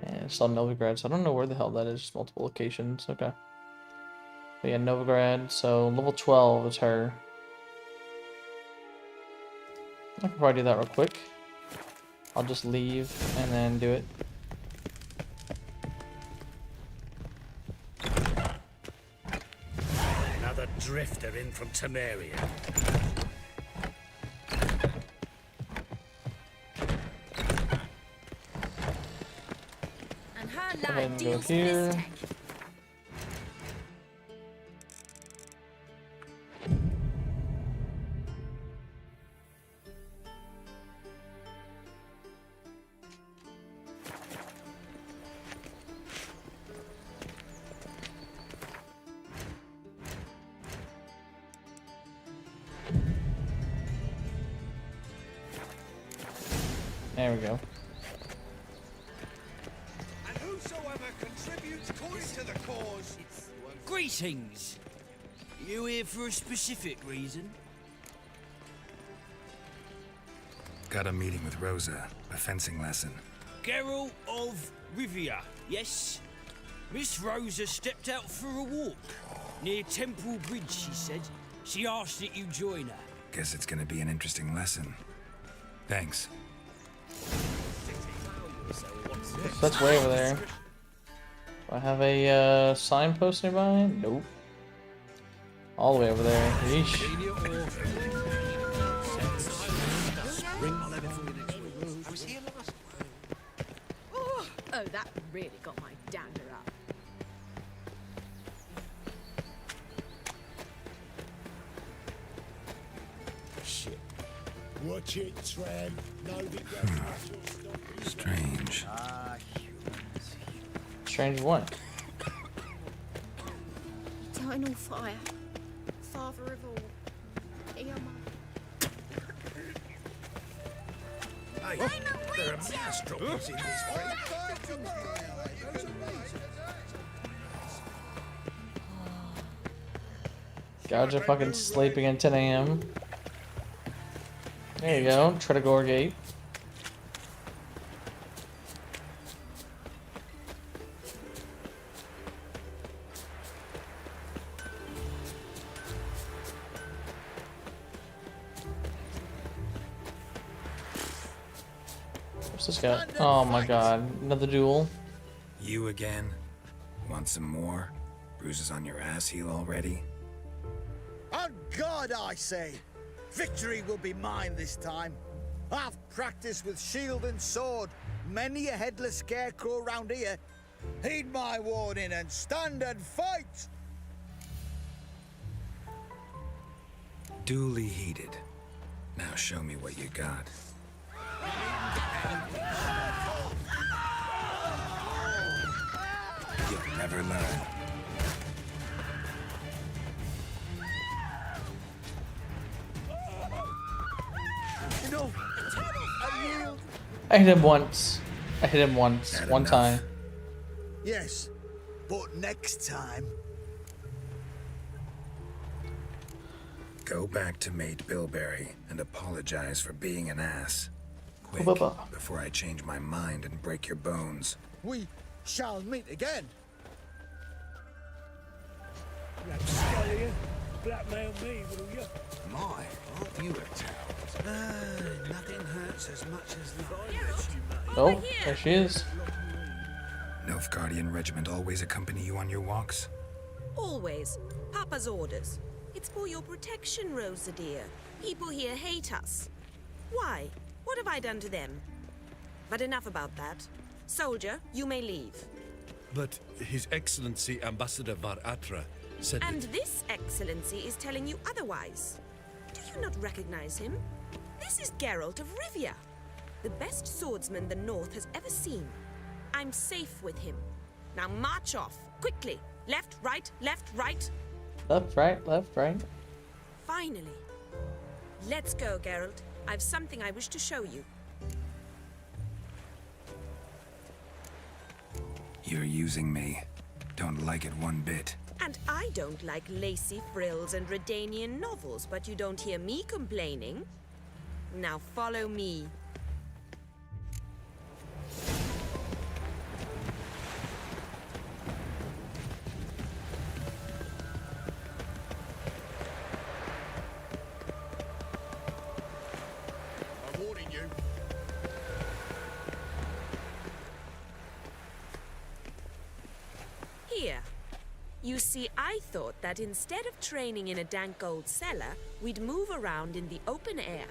And it's still Novigrad, so I don't know where the hell that is. Just multiple locations. Okay. But yeah, Novigrad. So level 12 is her. I can probably do that real quick. I'll just leave and then do it. Another drifter in from Temeria. And her Go ahead line and go deals here. mistake. There we go. And whosoever contributes coin to the cause. Greetings! You here for a specific reason? Got a meeting with Rosa. A fencing lesson. Geralt of Rivia, yes? Miss Rosa stepped out for a walk. Near Temple Bridge, she said. She asked that you join her. Guess it's gonna be an interesting lesson. Thanks. That's way over there. Do I have a signpost nearby? Nope. All the way over there. Yeesh. Oh, that really got my dander up. Shit. Watch it, Tram. No, Strange. Strange what? Eternal fire. Father of all. Hear Hey, there are mouse droppings in this thing. Guys are fucking sleeping at 10 AM. There you go. Tredegor Gate. What's this guy? Oh my god, another duel. You again? Want some more? Bruises on your ass heel already? On God, I say! Victory will be mine this time. I've practiced with shield and sword. Many a headless scarecrow round here. Heed my warning and stand and fight! Duly heeded. Now show me what you got. You'll never learn. No, I yield. I hit him once. I hit him once. One time. Yes, but next time. Go back to Mate Bilberry and apologize for being an ass. Quick, before I change my mind and break your bones. We shall meet again. Rapscallion, blackmail me, will you? My, aren't you a towel? Nothing hurts as much as the violence you make. Oh, there she is. Nilfgaardian regiment always accompany you on your walks? Always. Papa's orders. It's for your protection, Rosa dear. People here hate us. Why? What have I done to them? But enough about that. Soldier, you may leave. But His Excellency Ambassador TheFatRat said And that... this excellency is telling you otherwise. Do you not recognize him? This is Geralt of Rivia, the best swordsman the North has ever seen. I'm safe with him. Now march off, quickly. Left, right, left, right. Left, right, left, right. Finally. Let's go, Geralt. I've something I wish to show you. You're using me. Don't like it one bit. And I don't like lacy frills and Redanian novels, but you don't hear me complaining. Now follow me. I'm warning you. Here. You see, I thought that instead of training in a dank old cellar, we'd move around in the open air.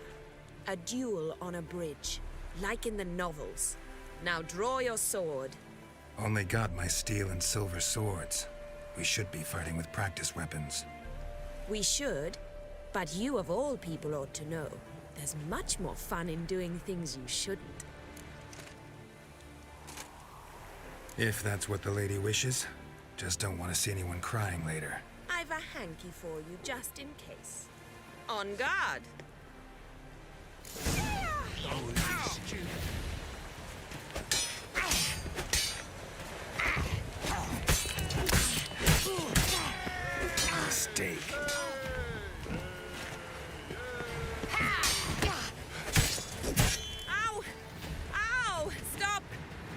A duel on a bridge, like in the novels. Now draw your sword. Only got my steel and silver swords. We should be fighting with practice weapons. We should, but you of all people ought to know. There's much more fun in doing things you shouldn't. If that's what the lady wishes. Just don't want to see anyone crying later. I've a hanky for you, just in case. On guard! Mistake. Ow! Ow! Stop!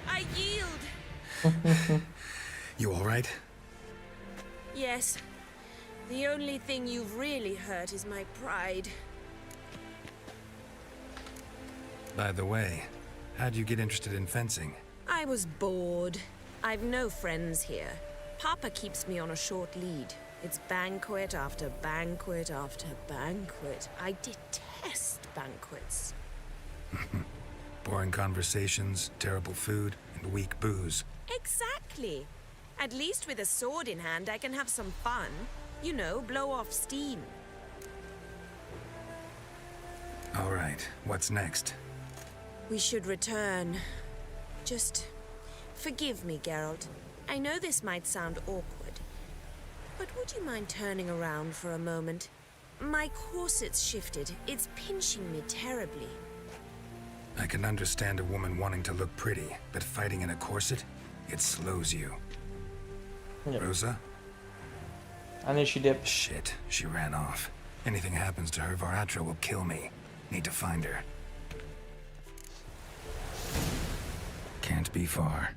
I yield! You all right? Yes. The only thing you've really hurt is my pride. By the way, how'd you get interested in fencing? I was bored. I've no friends here. Papa keeps me on a short lead. It's banquet after banquet after banquet. I detest banquets. Boring conversations, terrible food, and weak booze. Exactly. At least with a sword in hand, I can have some fun. You know, blow off steam. All right, what's next? We should return. Just forgive me, Geralt. I know this might sound awkward, but would you mind turning around for a moment? My corset's shifted. It's pinching me terribly. I can understand a woman wanting to look pretty, but fighting in a corset, it slows you. Yep. Rosa? I knew she dipped. Shit, she ran off. Anything happens to her, TheFatRat will kill me. Need to find her. Can't be far.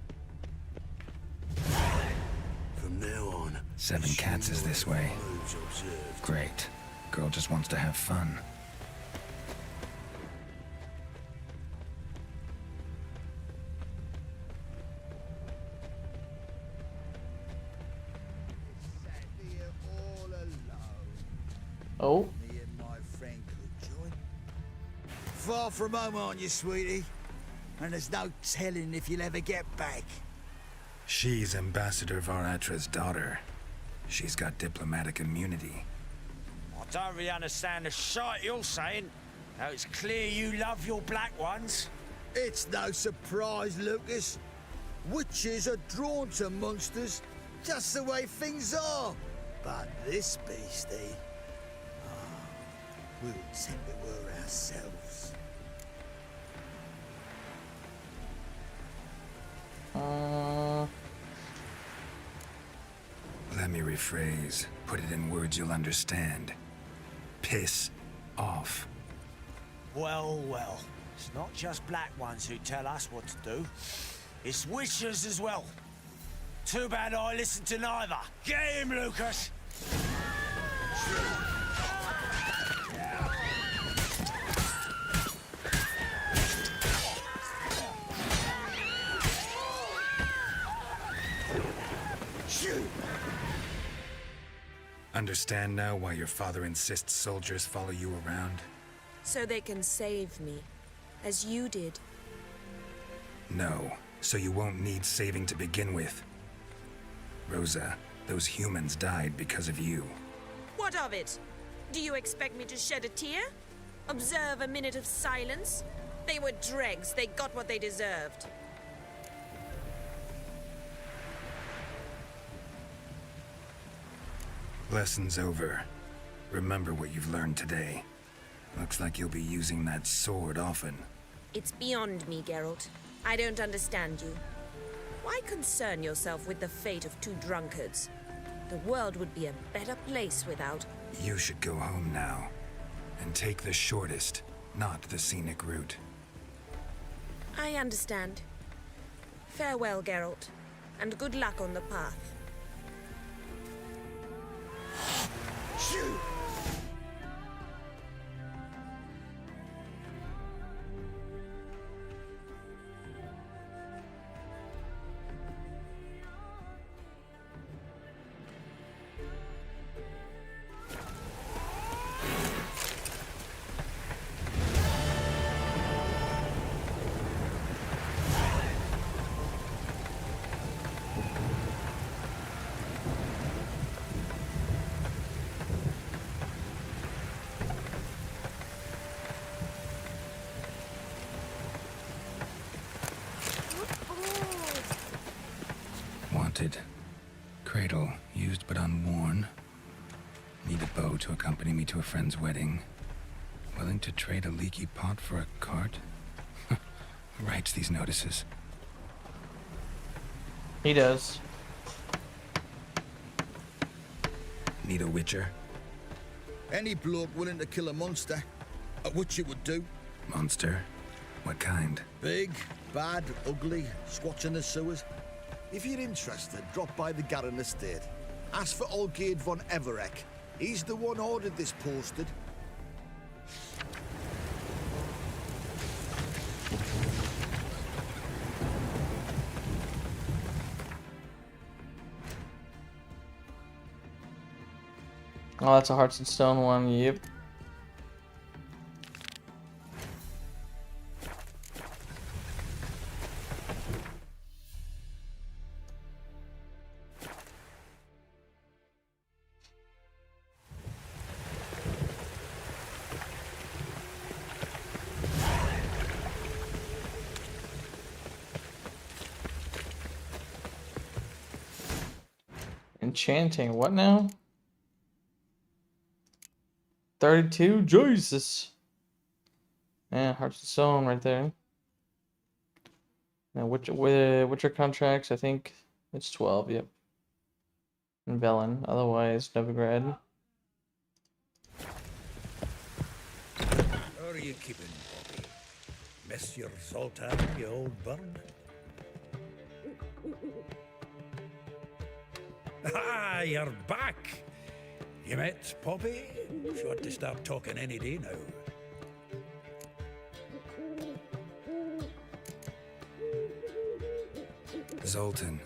From now on, 7 cats is this way. Great. Girl just wants to have fun. Oh. Me and my friend could join. Far from home, aren't you, sweetie? And there's no telling if you'll ever get back. She's Ambassador Varatra's daughter. She's got diplomatic immunity. I don't really understand the shite you're saying. Now it's clear you love your black ones. It's no surprise, Lucas. Witches are drawn to monsters, just the way things are. But this beastie, we'll tend to her ourselves. Let me rephrase. Put it in words you'll understand. Piss off. Well, well. It's not just black ones who tell us what to do. It's witches as well. Too bad I listen to neither. Get him, Lucas! Understand now why your father insists soldiers follow you around? So they can save me, as you did. No, so you won't need saving to begin with. Rosa, those humans died because of you. What of it? Do you expect me to shed a tear? Observe a minute of silence? They were dregs. They got what they deserved. Lesson's over. Remember what you've learned today. Looks like you'll be using that sword often. It's beyond me, Geralt. I don't understand you. Why concern yourself with the fate of two drunkards? The world would be a better place without... You should go home now. And take the shortest, not the scenic route. I understand. Farewell, Geralt. And good luck on the path. Shoot! Wanted. Cradle, used but unworn. Need a bow to accompany me to a friend's wedding. Willing to trade a leaky pot for a cart? Who writes these notices? He does. Need a witcher? Any bloke willing to kill a monster, a witcher would do. Monster? What kind? Big, bad, ugly, squats in the sewers. If you're interested, drop by the Garren estate. Ask for Olgierd von Everek. He's the one ordered this posted. Oh, that's a Hearts and Stone one. Yep. Enchanting. What now? 32? Jesus. Yeah, Hearts and Stone right there. Now, Witcher contracts, I think it's 12, yep. And Velen, otherwise Novigrad. How are you keeping, Bobby? Monsieur Zoltan, you old bird? Ah, you're back! You met Poppy? She ought to start talking any day now. Zoltan.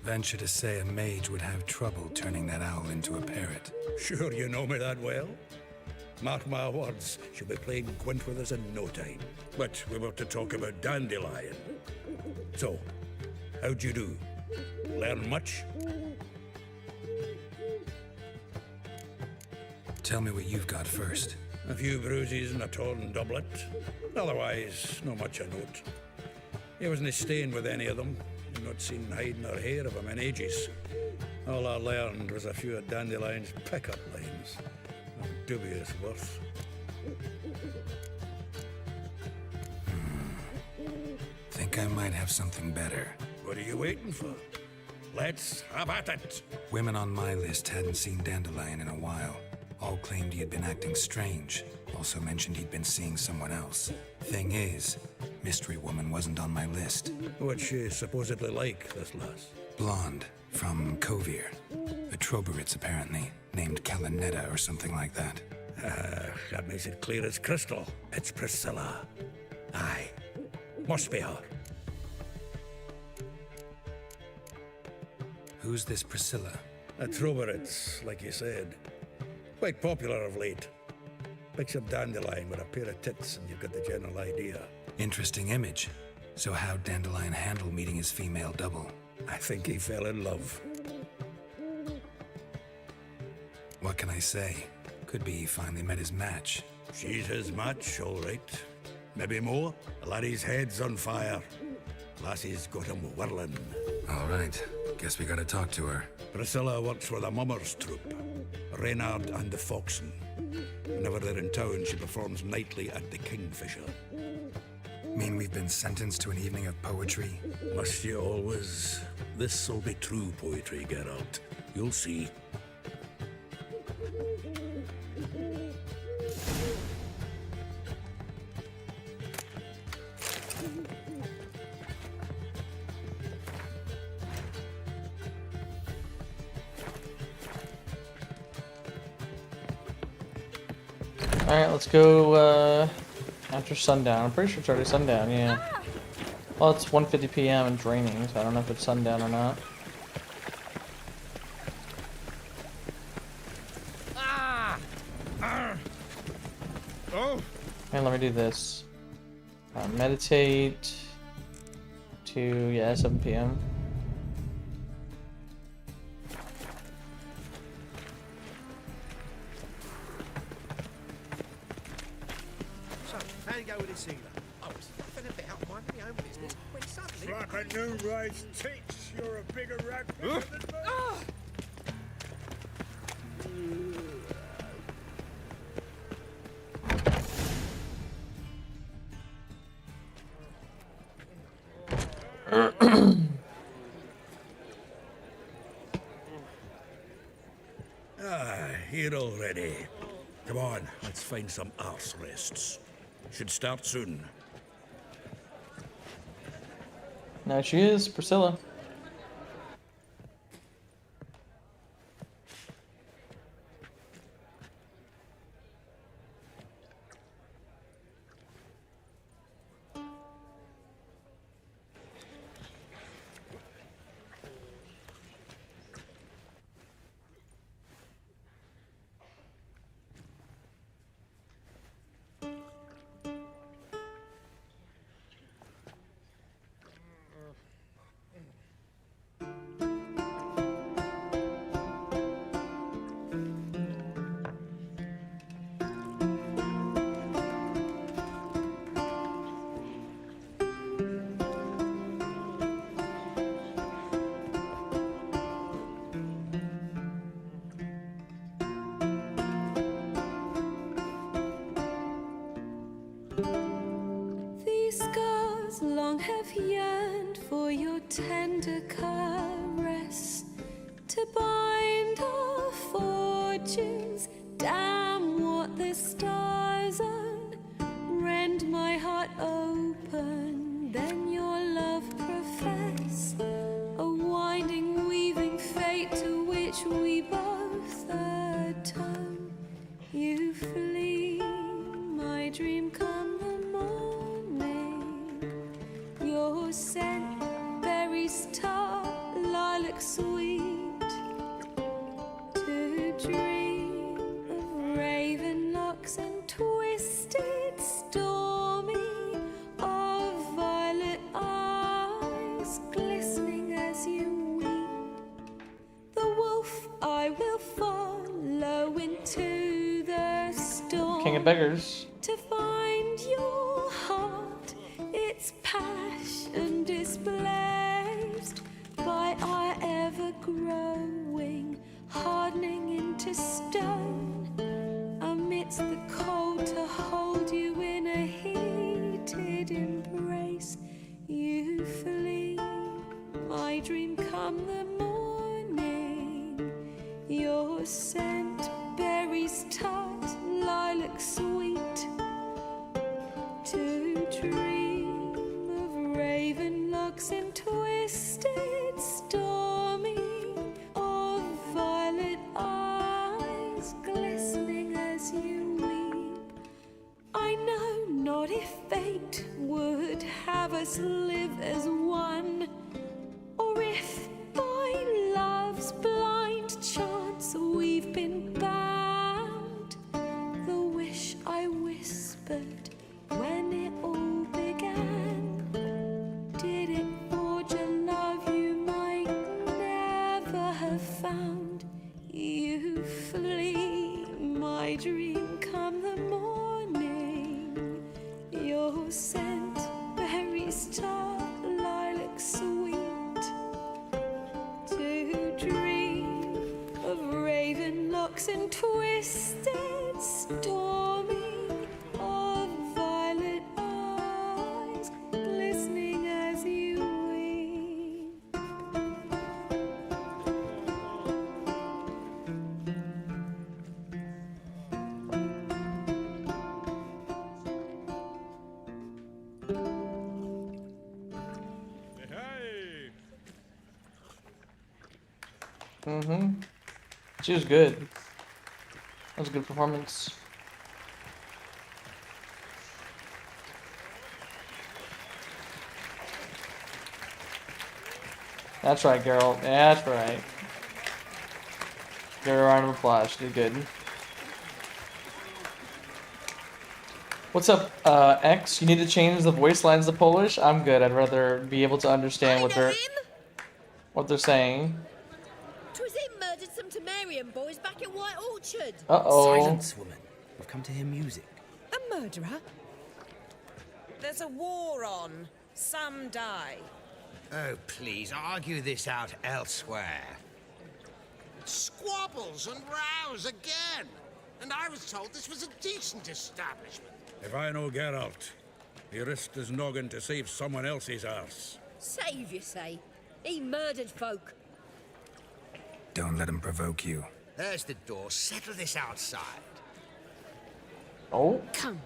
Venture to say a mage would have trouble turning that owl into a parrot. Sure you know me that well? Mark my words, she'll be playing Gwent with us in no time. But we were to talk about Dandelion. So, how'd you do? Learn much? Tell me what you've got first. A few bruises and a torn doublet. Otherwise, no much a note. He wasn't staying with any of them. I've not seen hide nor hair of him in ages. All I learned was a few of Dandelion's pick-up lines. Of dubious worth. Think I might have something better. What are you waiting for? Let's have at it! Women on my list hadn't seen Dandelion in a while. All claimed he had been acting strange. Also mentioned he'd been seeing someone else. Thing is, Mystery Woman wasn't on my list. What's she supposedly like, this lass? Blonde, from Kovir. A Troberitz, apparently, named Kalinetta or something like that. That makes it clear as crystal. It's Priscilla. Aye. Must be her. Who's this Priscilla? A Troberitz, like you said. Quite popular of late. Picture Dandelion with a pair of tits and you've got the general idea. Interesting image. So how'd Dandelion handle meeting his female double? I think he fell in love. What can I say? Could be he finally met his match. She's his match, all right. Maybe more. The laddie's head's on fire. Lassie's got him whirling. All right. Guess we gotta talk to her. Priscilla works with a mummers troupe. Reynard and the Foxen. Whenever they're in town, she performs nightly at the Kingfisher. Mean we've been sentenced to an evening of poetry? Must you always? This'll be true poetry, Geralt. You'll see. Alright, let's go after sundown. I'm pretty sure it's already sundown, yeah. Well, it's 1:50 p.m. and draining, so I don't know if it's sundown or not. Oh! And let me do this. Meditate to, yeah, 7 p.m. So, how you go with this healer? I was laughing a bit out of my own business when suddenly... Like a new raised tits, you're a bigger rat than me. Here already. Come on, let's find some arse rests. Should start soon. Now she is, Priscilla. These scars long have yearned for your tender caress to bind our fortunes. Damn what the stars own. Rend my heart open, then your love profess. A winding, weaving fate to which we both atone. You flee, my dream come the morning. Your scent, berries tart, lilac sweet. To dream of raven locks King of Beggars. To find your heart, its passion displaced by our ever-growing, hardening into stone. Amidst the cold, to hold you in a heated embrace, you flee. My dream come the morning, your scent, berries tart, lilac sweet. To dream of raven locks and twisted, stormy, of violet eyes glistening as you weep. I know not if fate would have us live as one, or if by love's blind chance we've been bound. The wish I whispered when it all began, did it forge a love you might never have found? You flee, my dream come the morning, your scent, berries tart, lilac sweet. To dream of raven locks and twisted, stormy, of violet eyes glistening as you weep. She was good. That was a good performance. That's right, girl. That's right. Give her a round of applause. She did good. What's up, X? You need to change the voice lines to Polish? I'm good. I'd rather be able to understand what they're saying. 'Twas him murdered some Temerian boys back at White Orchard. Uh-oh. Silence, woman. We've come to hear music. A murderer? There's a war on. Some die. Oh, please, argue this out elsewhere. Squabbles and rows again. And I was told this was a decent establishment. If I know Geralt, he risked his noggin to save someone else's arse. Save, you say? He murdered folk. Don't let him provoke you. There's the door. Settle this outside. Oh. Come.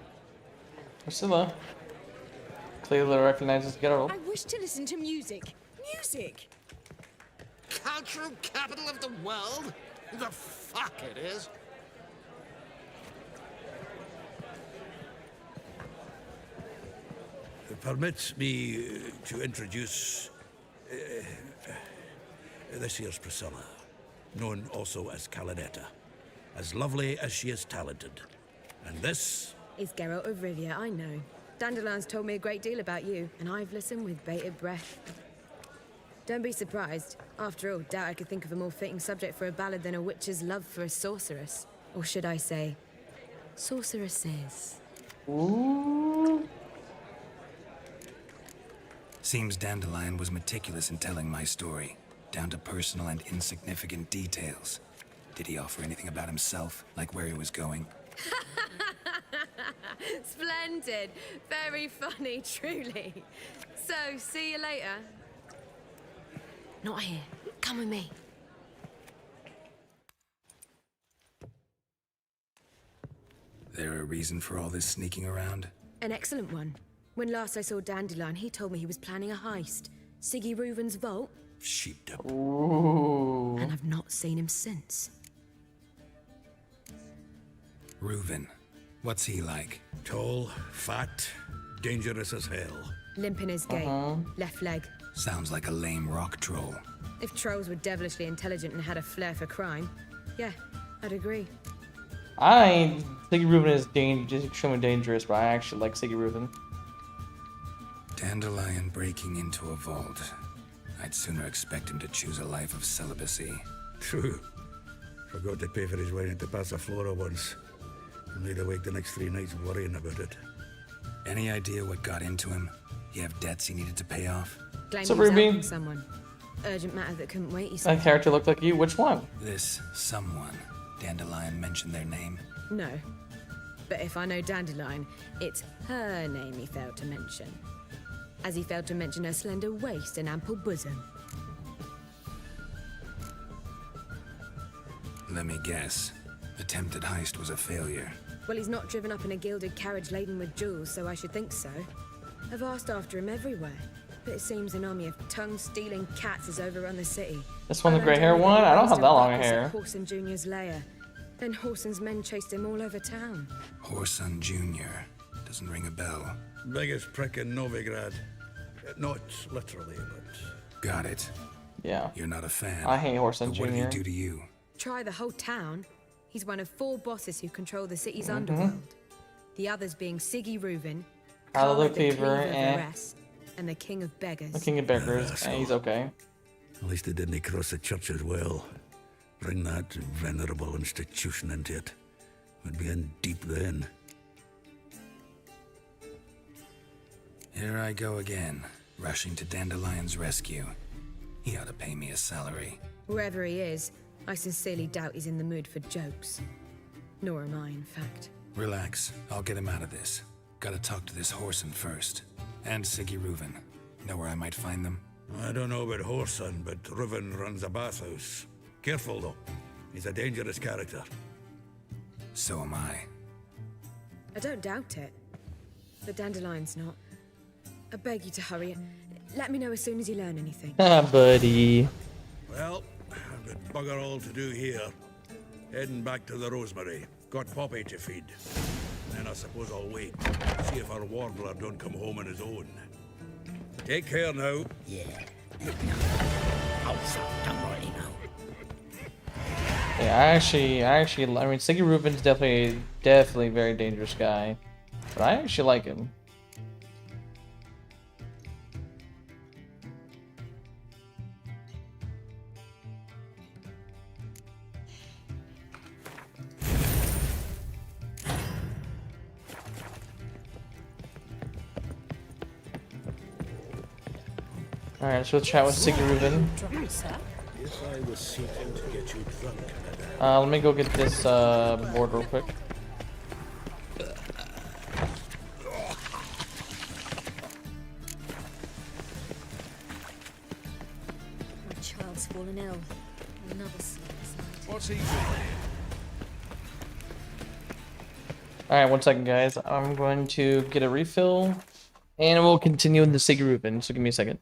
Priscilla clearly recognizes Geralt. I wish to listen to music. Music! Cultural capital of the world? The fuck it is. Permit me to introduce this here's Priscilla, known also as Calinetta, as lovely as she is talented. And this is Geralt of Rivia, I know. Dandelion's told me a great deal about you, and I've listened with bated breath. Don't be surprised. After all, doubt I could think of a more fitting subject for a ballad than a witch's love for a sorceress. Or should I say, sorceresses. Ooh. Seems Dandelion was meticulous in telling my story, down to personal and insignificant details. Did he offer anything about himself, like where he was going? Splendid. Very funny, truly. So, see you later. Not here. Come with me. There a reason for all this sneaking around? An excellent one. When last I saw Dandelion, he told me he was planning a heist. Siggy Reuven's vault. Sheepdip. Ooh. And I've not seen him since. Reuven. What's he like? Tall, fat, dangerous as hell. Limp in his gait. Left leg. Sounds like a lame rock troll. If trolls were devilishly intelligent and had a flair for crime, yeah, I'd agree. I think Reuven is extremely dangerous, but I actually like Siggy Reuven. Dandelion breaking into a vault. I'd sooner expect him to choose a life of celibacy. True. Forgot to pay for his way into Passaflora once. Need to wake the next 3 nights worrying about it. Any idea what got into him? You have debts he needed to pay off? Claimed So he was Ruby? helping someone. Urgent matter that couldn't wait, he said. That character looked like you. Which one? This someone. Dandelion mentioned their name. No. But if I know Dandelion, it's her name he failed to mention. As he failed to mention her slender waist and ample bosom. Let me guess. Attempted heist was a failure. Well, he's not driven up in a gilded carriage laden with jewels, so I should think so. I've asked after him everywhere, but it seems an army of tongue-stealing cats has overrun the city. This one, the gray hair one? I don't have that long hair. Horson Jr.'s lair. Then Horson's men chased him all over town. Horson Jr. Doesn't ring a bell. Biggest prick in Novigrad. Not literally, but... Got it. Yeah. You're not a fan. I hate Horson But what did he Jr. do to you? Try the whole town. He's one of 4 bosses who control the city's underworld. The others being Siggy Reuven, Hallelujah Khaled the King Fever, of and Varese, and the King of Beggars. the King of Beggars. And he's okay. At least they didn't cross the church as well. Bring that venerable institution into it. We'd be in deep then. Here I go again, rushing to Dandelion's rescue. He ought to pay me a salary. Wherever he is, I sincerely doubt he's in the mood for jokes. Nor am I, in fact. Relax, I'll get him out of this. Gotta talk to this Horson first. And Siggy Reuven. Know where I might find them? I don't know about Horson, but Reuven runs a bathhouse. Careful though, he's a dangerous character. So am I. I don't doubt it. But Dandelion's not. I beg you to hurry. Let me know as soon as you learn anything. Ah, buddy. Well, I've got bugger all to do here. Heading back to the Rosemary. Got Poppy to feed. Then I suppose I'll wait. See if our warbler don't come home on his own. Take care now. Yeah. Also, don't worry now. Yeah, I mean, Siggy Reuben's definitely a very dangerous guy. But I actually like him. Alright, so we'll chat with Siggy Reuben. If I was seeking to get you drunk, Let me go get this board real quick. My child's fallen ill. Another sleepless night. What's he doing Alright, 1 second, guys. I'm going to get a refill, and we'll continue with the Siggy Reuben, so give me a second.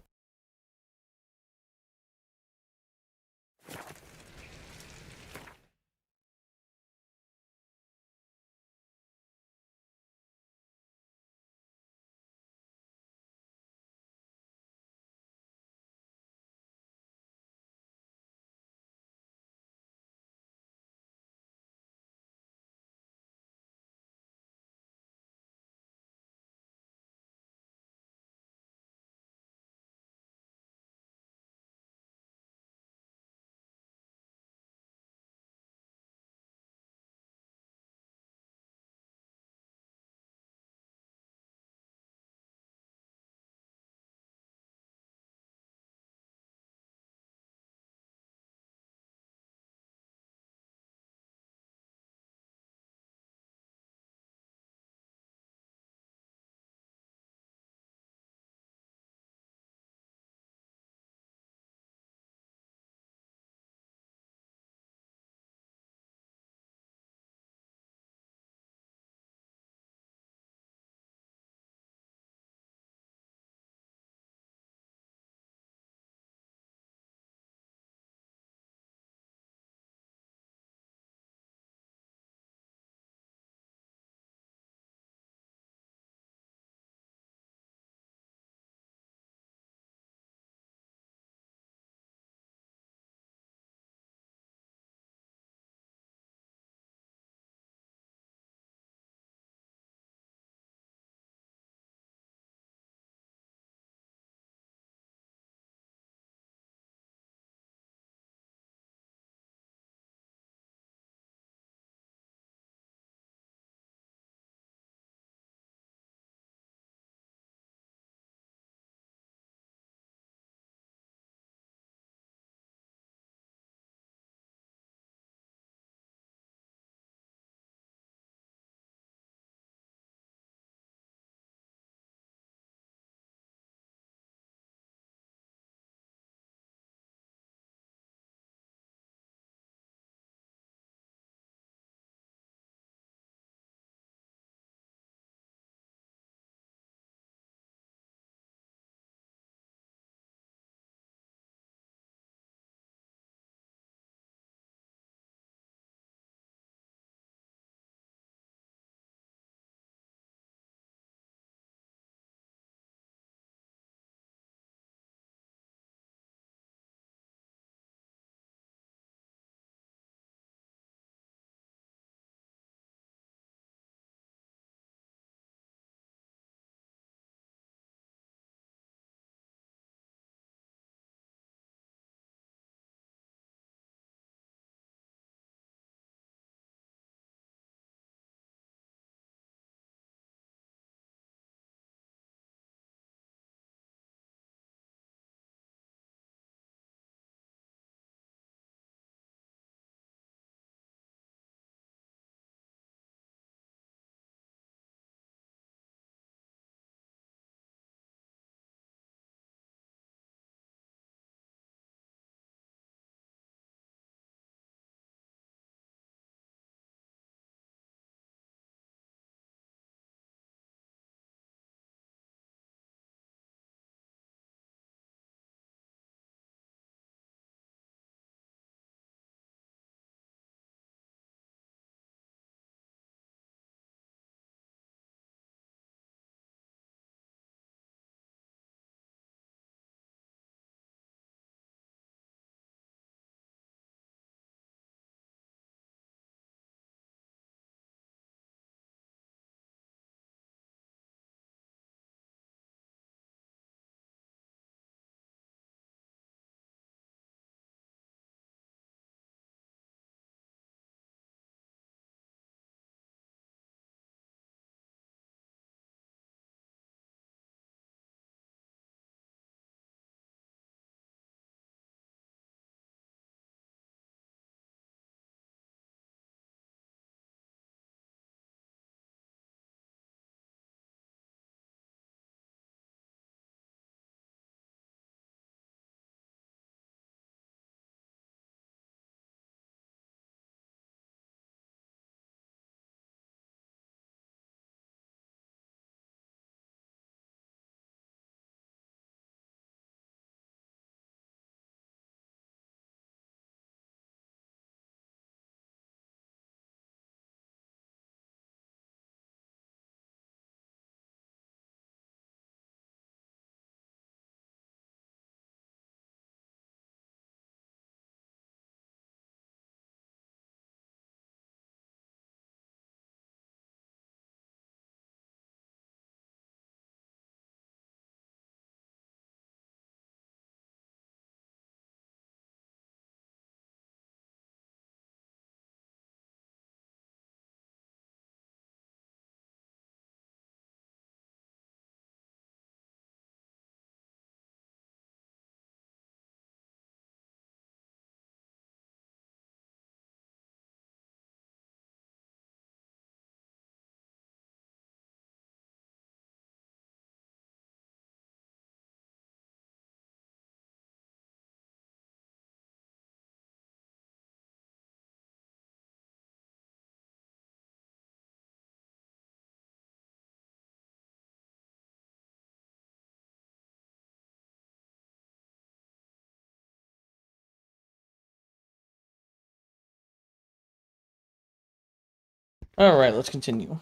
Alright, let's continue.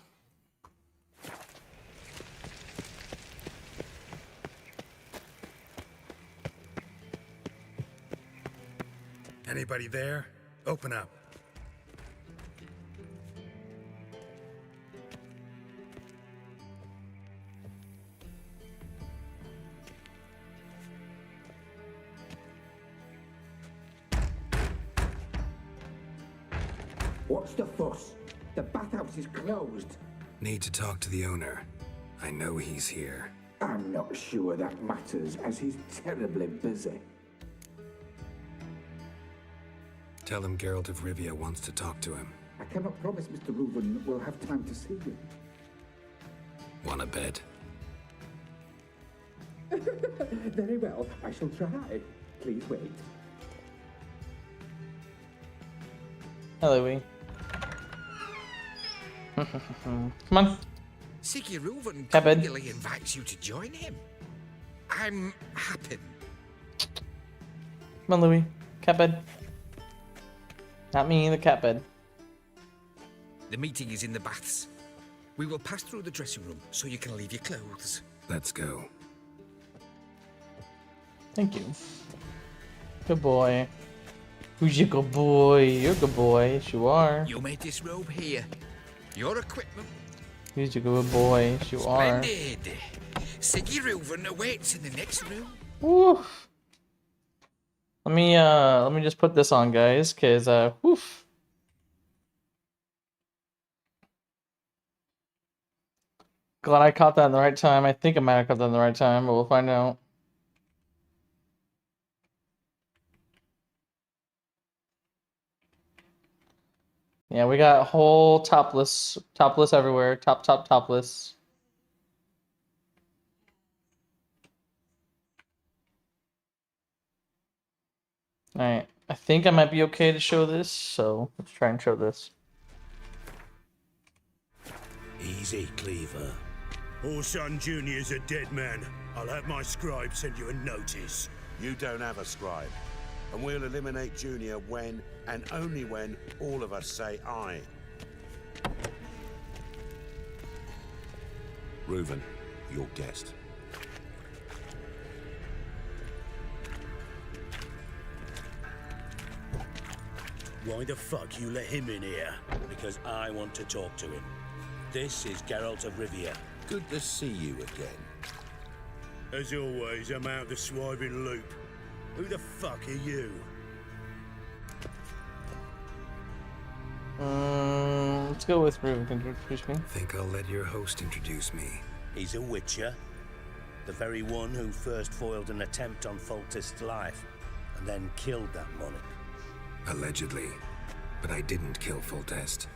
Anybody there? Open up. What's the fuss? The bathhouse is closed. Need to talk to the owner. I know he's here. I'm not sure that matters, as he's terribly busy. Tell him Geralt of Rivia wants to talk to him. I cannot promise Mr. Reuven will have time to see you. Want a bed? Very well, I shall try. Please wait. Hello, Wee. Come on. Siggy Reuven Cupboard. cordially invites you to join him. I'm happy. Come on, Louis. Cat bed. Not me, the cat bed. The meeting is in the baths. We will pass through the dressing room so you can leave your clothes. Let's go. Thank you. Good boy. Who's your good boy? You're a good boy. Yes, you are. You made this robe here. Your equipment. Who's your good boy? Yes, you are. Splendid. Siggy Reuven awaits in the next room. Woo. Let me just put this on, guys, cause woof. Glad I caught that in the right time. I think I might have caught that in the right time, but we'll find out. Yeah, we got whole topless everywhere. Topless. Alright, I think I might be okay to show this, so let's try and show this. Easy, Cleaver. Orson Jr.'s a dead man. I'll have my scribe send you a notice. You don't have a scribe. And we'll eliminate Junior when, and only when, all of us say aye. Reuven, your guest. Why the fuck you let him in here? Because I want to talk to him. This is Geralt of Rivia. Good to see you again. As always, I'm out the swiving loop. Who the fuck are you? Let's go with Reuven. Can you introduce me? Think I'll let your host introduce me. He's a witcher. The very one who first foiled an attempt on Foltest's life, and then killed that monarch. Allegedly. But I didn't kill Foltest.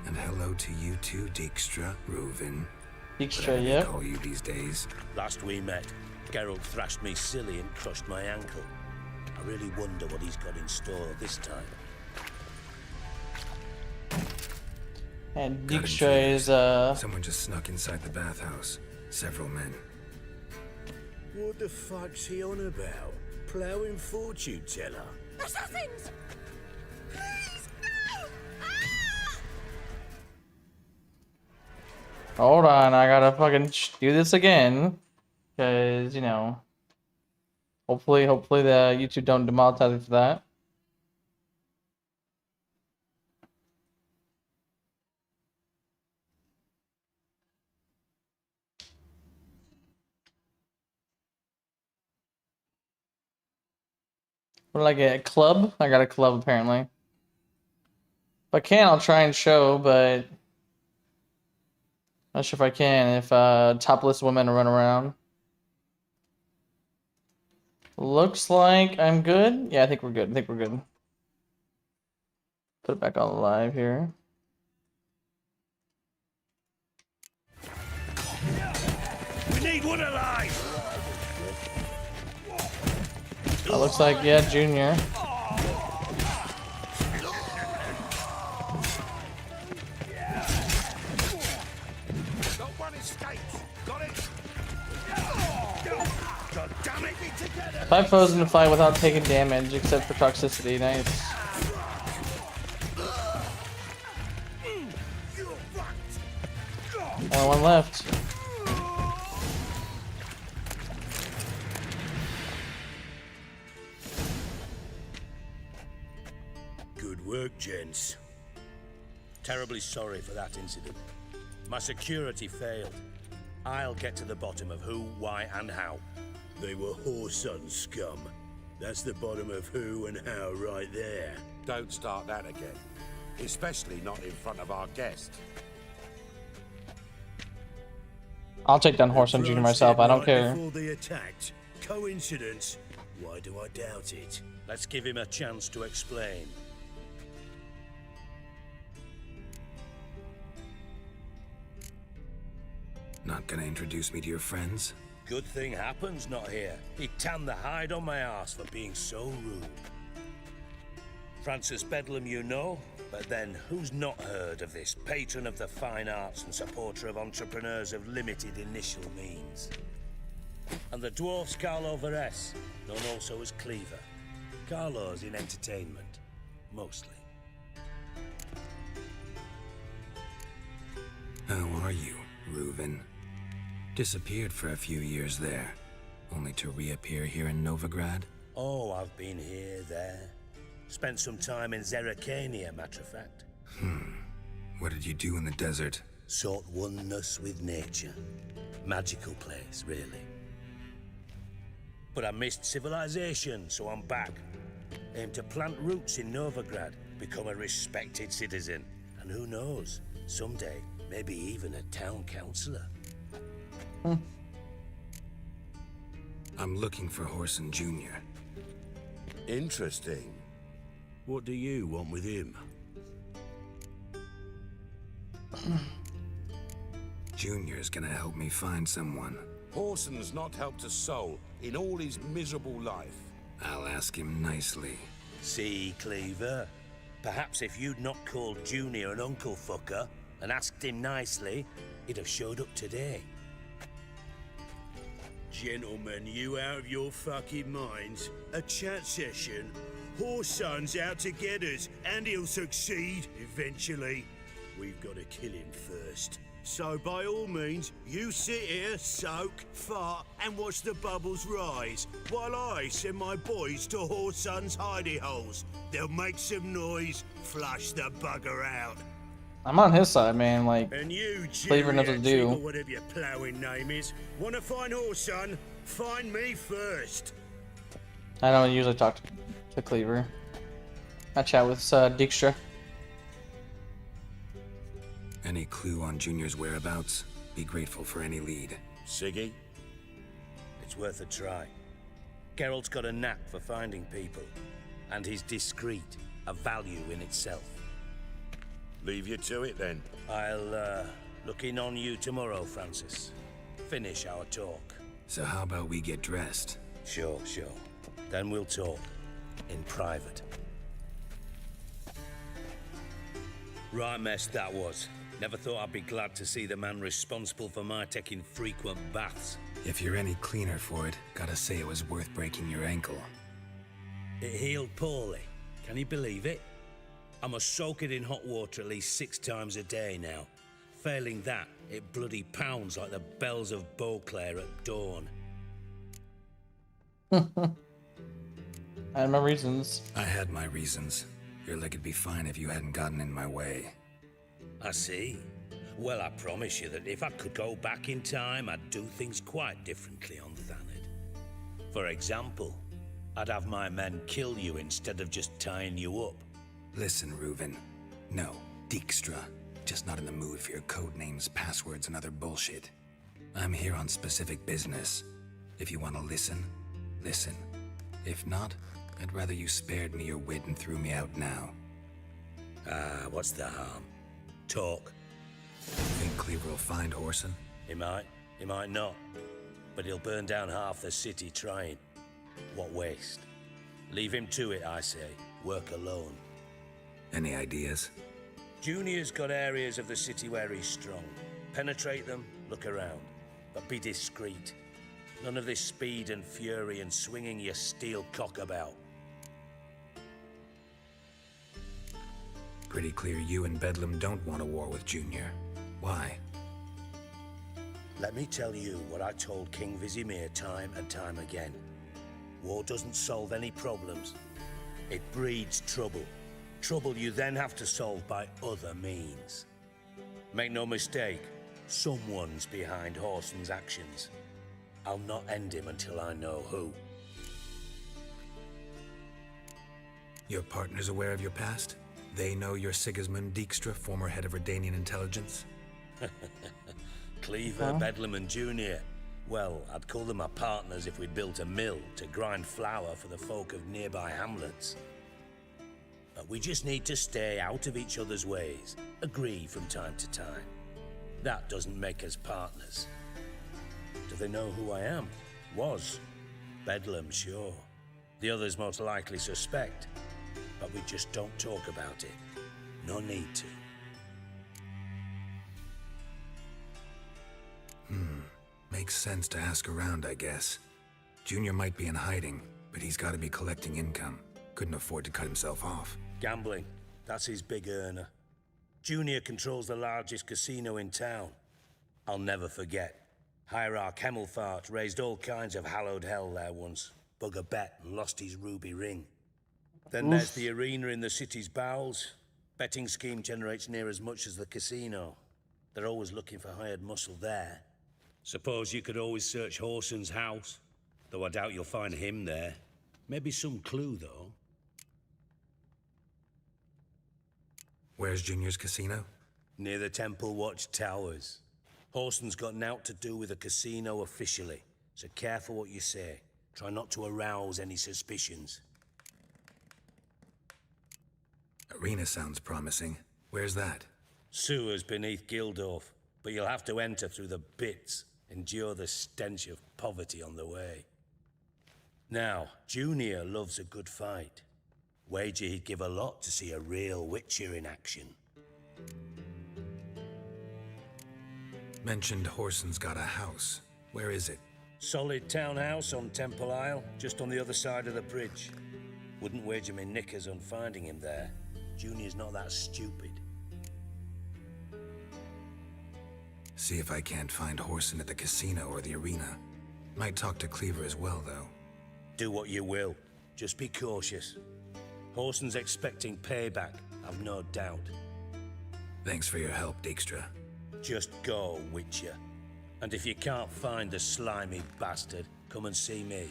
And hello to you too, Dijkstra, Reuven. Dijkstra, yeah. Call you these days. Last we met, Geralt thrashed me silly and crushed my ankle. I really wonder what he's got in store this time. And Dijkstra is Someone just snuck inside the bathhouse. Several men. What the fuck's he on about? Plowing fortune teller? Assassins! Please, no! Hold on, I gotta fucking do this again. Cause, you know, hopefully the YouTube don't demonetize me for that. What did I get? A club? I got a club apparently. If I can, I'll try and show, but not sure if I can if topless women run around. Looks like I'm good. Yeah, I think we're good. Put it back on live here. We need one alive! That looks like, yeah, Junior. Not one escapes. Got it? God damn it, be together! 5 foes in the fight without taking damage, except for toxicity. Nice. Only one left. Good work, gents. Terribly sorry for that incident. My security failed. I'll get to the bottom of who, why, and how. They were whoreson scum. That's the bottom of who and how right there. Don't start that again. Especially not in front of our guest. I'll take down Horson Jr. myself. I don't care. Before they attacked. Coincidence? Why do I doubt it? Let's give him a chance to explain. Not gonna introduce me to your friends? Good thing Happen's not here. He tanned the hide on my ass for being so rude. Francis Bedlam you know, but then who's not heard of this patron of the fine arts and supporter of entrepreneurs of limited initial means? And the dwarf's Carlo Veres, known also as Cleaver. Carlo's in entertainment, mostly. How are you, Reuven? Disappeared for a few years there, only to reappear here in Novigrad? Oh, I've been here, there. Spent some time in Xericania, matter of fact. What did you do in the desert? Sought oneness with nature. Magical place, really. But I missed civilization, so I'm back. Aim to plant roots in Novigrad, become a respected citizen. And who knows, someday, maybe even a town councillor. I'm looking for Horson Jr. Interesting. What do you want with him? Junior's gonna help me find someone. Horson's not helped a soul in all his miserable life. I'll ask him nicely. See, Cleaver? Perhaps if you'd not called Junior an uncle fucker and asked him nicely, he'd have showed up today. Gentlemen, you out of your fucking minds? A chat session? Horson's out to get us, and he'll succeed eventually. We've got to kill him first. So by all means, you sit here, soak, fart, and watch the bubbles rise, while I send my boys to Horson's hidey holes. They'll make some noise, flush the bugger out. I'm on his side, man. Like, And you, Cleaver knows what to do. or whatever your ploughing name is, want to find Horson? Find me first. I don't usually talk to Cleaver. I chat with Dijkstra. Any clue on Junior's whereabouts? Be grateful for any lead. Siggy? It's worth a try. Geralt's got a knack for finding people. And he's discreet, a value in itself. Leave you to it then. I'll look in on you tomorrow, Francis. Finish our talk. So how about we get dressed? Sure. Then we'll talk. In private. Right mess that was. Never thought I'd be glad to see the man responsible for my taking frequent baths. If you're any cleaner for it, gotta say it was worth breaking your ankle. It healed poorly. Can you believe it? I must soak it in hot water at least 6 times a day now. Failing that, it bloody pounds like the bells of Beauclair at dawn. I had my reasons. I had my reasons. Your leg'd be fine if you hadn't gotten in my way. I see. Well, I promise you that if I could go back in time, I'd do things quite differently on Thanedd. For example, I'd have my men kill you instead of just tying you up. Listen, Reuven. No, Dijkstra. Just not in the mood for your code names, passwords, and other bullshit. I'm here on specific business. If you want to listen, listen. If not, I'd rather you spared me your wit and threw me out now. What's the harm? Talk. Think Cleaver will find Horson? He might not. But he'll burn down half the city trying. What waste. Leave him to it, I say. Work alone. Any ideas? Junior's got areas of the city where he's strong. Penetrate them, look around. But be discreet. None of this speed and fury and swinging your steel cock about. Pretty clear you and Bedlam don't want a war with Junior. Why? Let me tell you what I told King Vizimir time and time again. War doesn't solve any problems. It breeds trouble. Trouble you then have to solve by other means. Make no mistake, someone's behind Whoreson's actions. I'll not end him until I know who. Your partner's aware of your past? They know you're Sigismund Dijkstra, former head of Redanian intelligence? Cleaver, Bedlam and Junior. Well, I'd call them my partners if we'd built a mill to grind flour for the folk of nearby hamlets. But we just need to stay out of each other's ways, agree from time to time. That doesn't make us partners. Do they know who I am? Was. Bedlam, sure. The others most likely suspect. But we just don't talk about it. No need to. Makes sense to ask around, I guess. Junior might be in hiding, but he's got to be collecting income. Couldn't afford to cut himself off. Gambling. That's his big earner. Junior controls the largest casino in town. I'll never forget. Hierarch Hemmelfart raised all kinds of hallowed hell there once. Bug a bet and lost his ruby ring. Then there's the arena in the city's bowels. Betting scheme generates near as much as the casino. They're always looking for hired muscle there. Suppose you could always search Whoreson's house, though I doubt you'll find him there. Maybe some clue, though. Where's Junior's casino? Near the Temple Watch Towers. Whoreson's got naught to do with the casino officially, so careful what you say. Try not to arouse any suspicions. Arena sounds promising. Where's that? Sewers beneath Gildorf, but you'll have to enter through the bits, endure the stench of poverty on the way. Now, Junior loves a good fight. Wager he'd give a lot to see a real Witcher in action. Mentioned Whoreson's got a house. Where is it? Solid townhouse on Temple Isle, just on the other side of the bridge. Wouldn't wager me knickers on finding him there. Junior's not that stupid. See if I can't find Whoreson at the casino or the arena. Might talk to Cleaver as well, though. Do what you will. Just be cautious. Whoreson's expecting payback, I've no doubt. Thanks for your help, Dijkstra. Just go, Witcher. And if you can't find the slimy bastard, come and see me.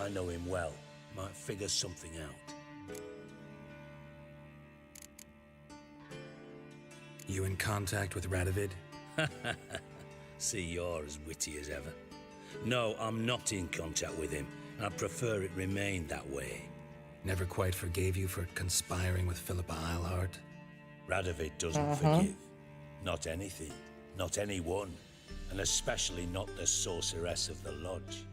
I know him well. Might figure something out. You in contact with Radovid? See, you're as witty as ever. No, I'm not in contact with him. I'd prefer it remained that way. Never quite forgave you for conspiring with Philippa Eilhart? Radovid doesn't forgive. Not anything. Not anyone. And especially not the sorceress of the lodge.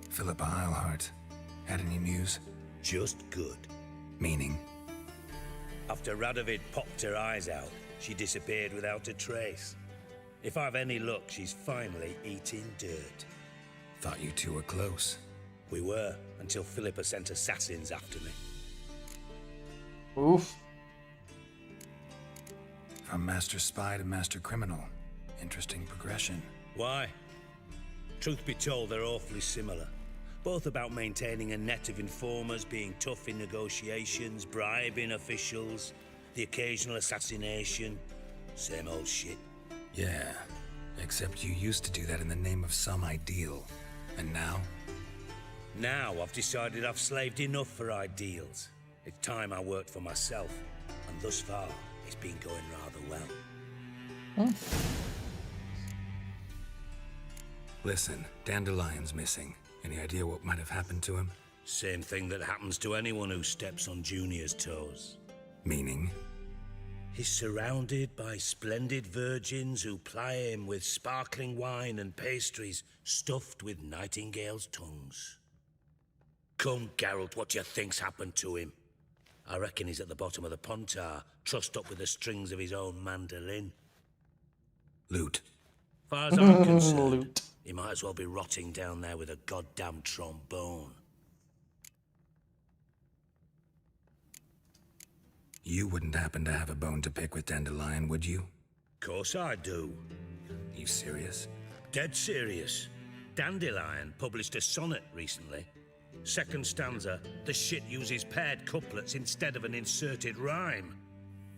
Philippa Eilhart. Had any news? Just good. Meaning? After Radovid popped her eyes out, she disappeared without a trace. If I've any luck, she's finally eating dirt. Thought you two were close. We were, until Philippa sent assassins after me. Oof. From master spy to master criminal. Interesting progression. Why? Truth be told, they're awfully similar. Both about maintaining a net of informers, being tough in negotiations, bribing officials, the occasional assassination. Same old shit. Yeah, except you used to do that in the name of some ideal. And now? Now I've decided I've slaved enough for ideals. It's time I worked for myself. And thus far, it's been going rather well. Listen, Dandelion's missing. Any idea what might have happened to him? Same thing that happens to anyone who steps on Junior's toes. Meaning? He's surrounded by splendid virgins who ply him with sparkling wine and pastries stuffed with nightingales' tongues. Come, Geralt, what do you think's happened to him? I reckon he's at the bottom of the Pontar, trussed up with the strings of his own mandolin. Loot. Far as I'm concerned, he might as well be rotting down there with a goddamn trombone. You wouldn't happen to have a bone to pick with Dandelion, would you? Course I do. You serious? Dead serious. Dandelion published a sonnet recently. Second stanza, the shit uses paired couplets instead of an inserted rhyme.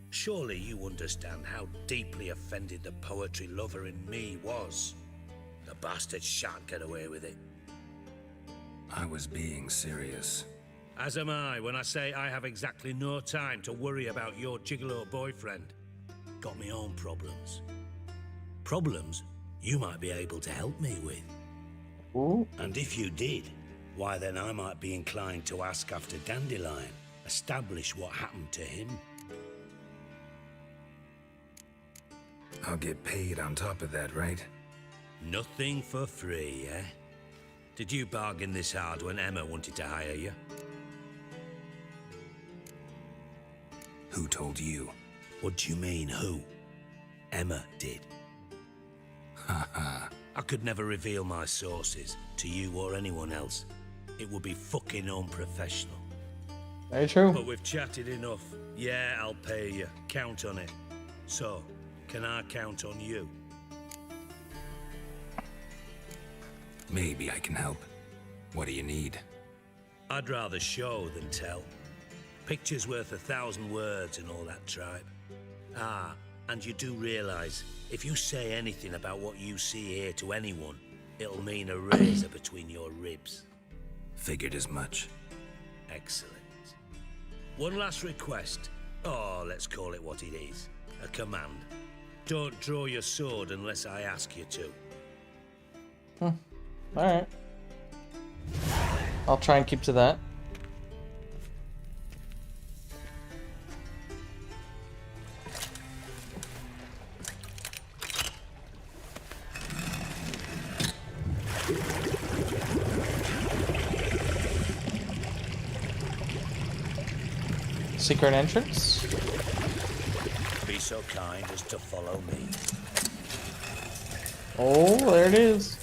Surely you understand how deeply offended the poetry lover in me was. The bastard shan't get away with it. I was being serious. As am I when I say I have exactly no time to worry about your gigolo boyfriend. Got me own problems. Problems you might be able to help me with. Ooh. And if you did, why then I might be inclined to ask after Dandelion, establish what happened to him. I'll get paid on top of that, right? Nothing for free, eh? Did you bargain this hard when Emma wanted to hire you? Who told you? What do you mean, who? Emma did. Haha. I could never reveal my sources to you or anyone else. It would be fucking unprofessional. Very true. But we've chatted enough. Yeah, I'll pay you. Count on it. So, can I count on you? Maybe I can help. What do you need? I'd rather show than tell. Picture's worth 1,000 words and all that tripe. Ah, and you do realize, if you say anything about what you see here to anyone, it'll mean a razor between your ribs. Figured as much. Excellent. One last request. Oh, let's call it what it is. A command. Don't draw your sword unless I ask you to. Alright. I'll try and keep to that. Secret entrance? Be so kind as to follow me. Oh, there it is.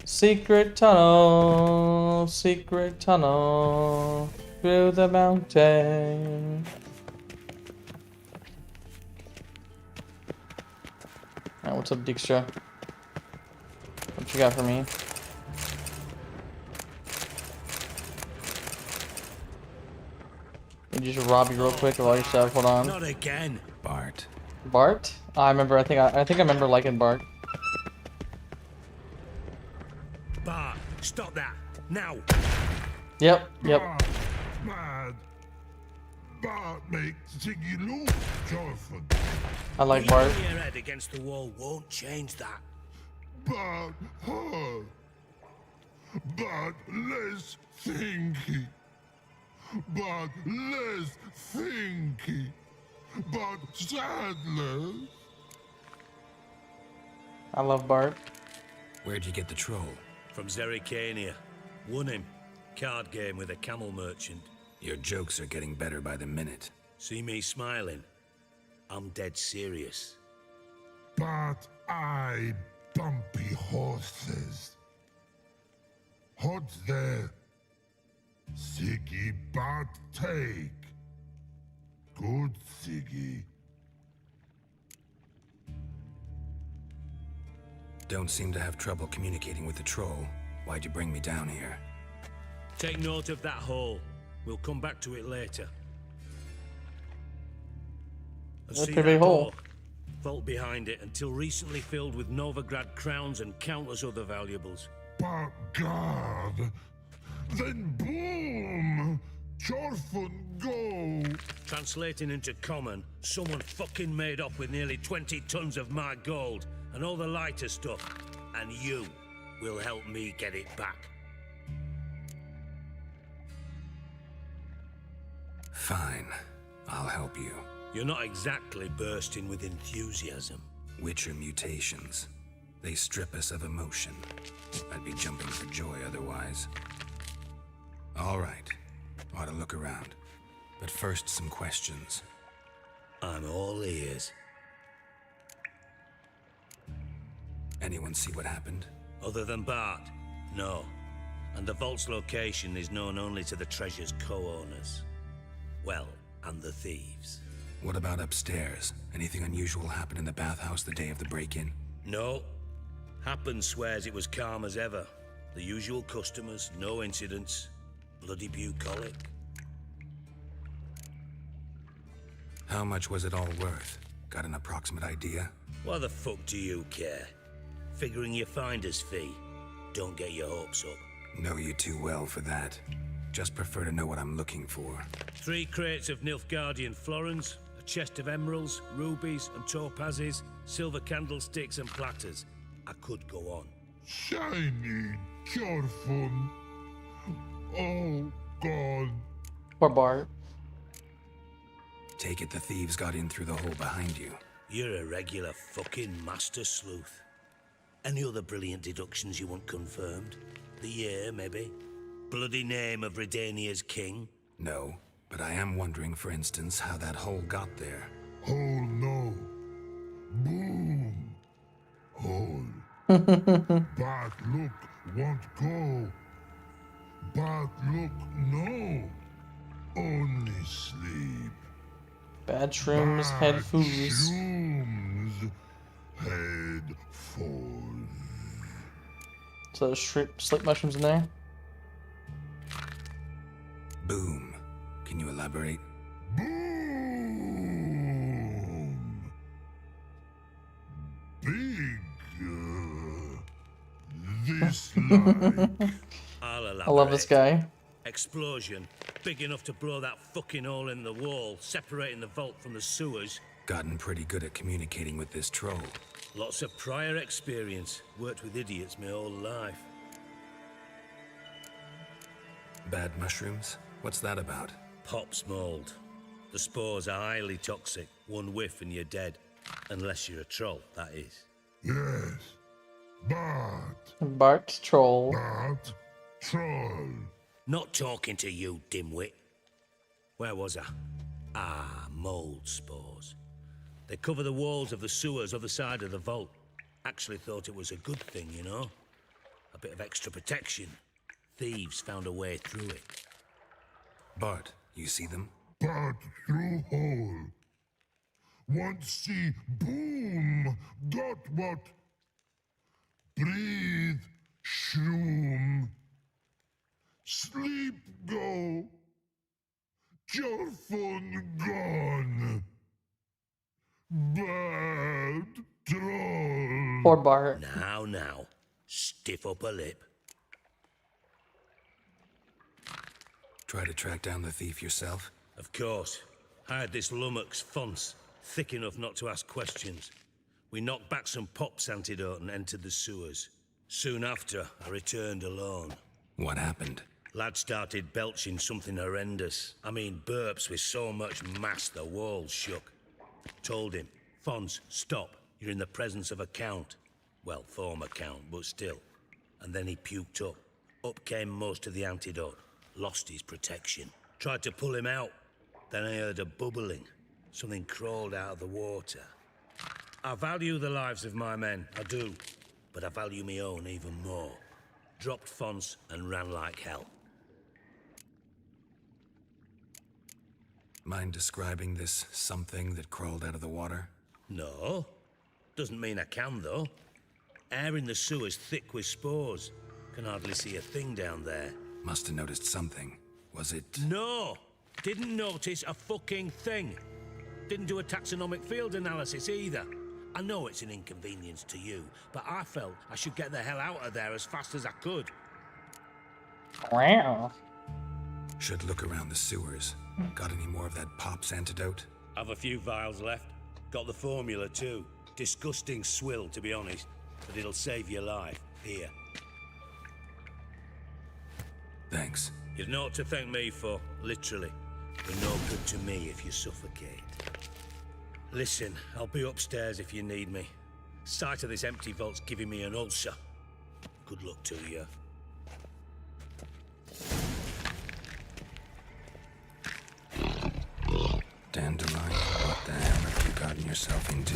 Secret tunnel through the mountain. Alright, what's up, Dijkstra? What you got for me? Let me just rob you real quick of all your stuff. Hold on. Not again. Bart. Bart? I remember. I think I remember liking Bart. Bart, stop that now. Yep. Mad. Bart makes Ziggy look joyful. I like Bart. Beating your head against the wall won't change that. Bart hard. Bart less thinky. But less thinky. But sadless. I love Bart. Where'd you get the troll? From Xericania. Won him. Card game with a camel merchant. Your jokes are getting better by the minute. See me smiling? I'm dead serious. But I bumpy horses. What's there? Siggy but take. Good Siggy. Don't seem to have trouble communicating with the troll. Why'd you bring me down here? Take note of that hole. We'll come back to it later. And That's see a pretty big that hole. door? Vault behind it, until recently filled with Novigrad crowns and countless other valuables. But God, then boom! Chorfun go! Translating into common, someone fucking made off with nearly 20 tons of my gold and all the lighter stuff. And you will help me get it back. Fine. I'll help you. You're not exactly bursting with enthusiasm. Witcher mutations. They strip us of emotion. I'd be jumping for joy otherwise. All right. Ought to look around. But first, some questions. I'm all ears. Anyone see what happened? Other than Bart? No. And the vault's location is known only to the treasure's co-owners. Well, and the thieves. What about upstairs? Anything unusual happen in the bathhouse the day of the break-in? No. Happen swears it was calm as ever. The usual customers, no incidents. Bloody bucolic. How much was it all worth? Got an approximate idea? Why the fuck do you care? Figuring your finder's fee. Don't get your hopes up. Know you too well for that. Just prefer to know what I'm looking for. 3 crates of Nilfgaardian florins, a chest of emeralds, rubies and topazes, silver candlesticks and platters. I could go on. Shiny, careful. Oh, God. Poor Bart. Take it the thieves got in through the hole behind you. You're a regular fucking master sleuth. Any other brilliant deductions you want confirmed? The year, maybe? Bloody name of Redania's king? No, but I am wondering, for instance, how that hole got there. Hole, no. Boom. Hole. Bad look, won't go. Bad look, no. Only sleep. Bad shrooms, head foos. Shrooms, head foos. So there's sleep mushrooms in there? Boom. Can you elaborate? Boom. Big. This like. I'll elaborate. I love this guy. Explosion. Big enough to blow that fucking hole in the wall, separating the vault from the sewers. Gotten pretty good at communicating with this troll. Lots of prior experience. Worked with idiots my whole life. Bad mushrooms? What's that about? Pops mold. The spores are highly toxic. One whiff and you're dead. Unless you're a troll, that is. Yes. Bart. Bart troll. Bart troll. Not talking to you, dimwit. Where was I? Ah, mold spores. They cover the walls of the sewers other side of the vault. Actually thought it was a good thing, you know? A bit of extra protection. Thieves found a way through it. Bart, you see them? Bart through hole. Want see boom. Got what? Breathe. Shroom. Sleep go. Careful gone. Bad troll. Poor Bart. Now. Stiff upper lip. Try to track down the thief yourself? Of course. I had this lummox Fons, thick enough not to ask questions. We knocked back some Pop's antidote and entered the sewers. Soon after, I returned alone. What happened? Lad started belching something horrendous. I mean, burps with so much mass the walls shook. Told him, Fons, stop. You're in the presence of a count. Well, former count, but still. And then he puked up. Up came most of the antidote. Lost his protection. Tried to pull him out. Then I heard a bubbling. Something crawled out of the water. I value the lives of my men, I do. But I value my own even more. Dropped Fons and ran like hell. Mind describing this something that crawled out of the water? No. Doesn't mean I can, though. Air in the sewer's thick with spores. Can hardly see a thing down there. Must have noticed something. Was it... No! Didn't notice a fucking thing. Didn't do a taxonomic field analysis either. I know it's an inconvenience to you, but I felt I should get the hell out of there as fast as I could. Wow. Should look around the sewers. Got any more of that Pop's antidote? Have a few vials left. Got the formula too. Disgusting swill, to be honest, but it'll save your life. Here. Thanks. You've naught to thank me for, literally. You're no good to me if you suffocate. Listen, I'll be upstairs if you need me. Sight of this empty vault's giving me an ulcer. Good luck to you. Dandelion, what the hell have you gotten yourself into?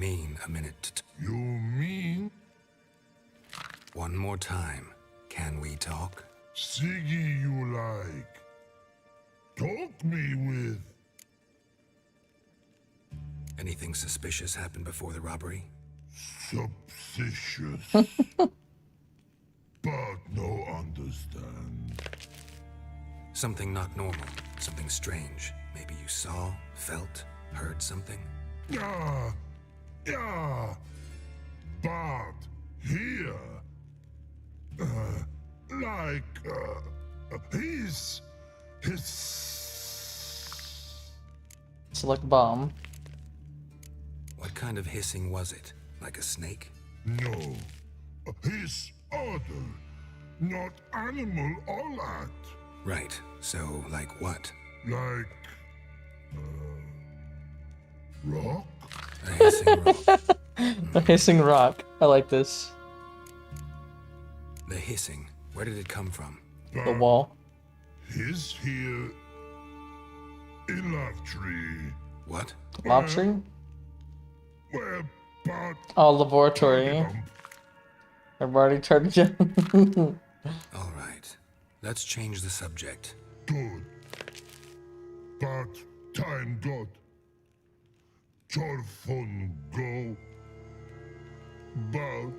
mean a minute to You mean One more time. Can we talk? Siggy you like? Talk me with. Anything suspicious happened before the robbery? Suspicious. But no understand. Something not normal. Something strange. Maybe you saw, felt, heard something? Yeah. Yeah. But here. He's. Select bomb. What kind of hissing was it? Like a snake? No. His other. Not animal all that. Right. So, like what? Like. Rock? A hissing rock. A hissing rock. I like this. The hissing. Where did it come from? The wall. He's here. In Love Tree. What? Love tree? Well, but. Oh, laboratory. I've already turned it down. All right. Let's change the subject. Good. But time got. Fun go. But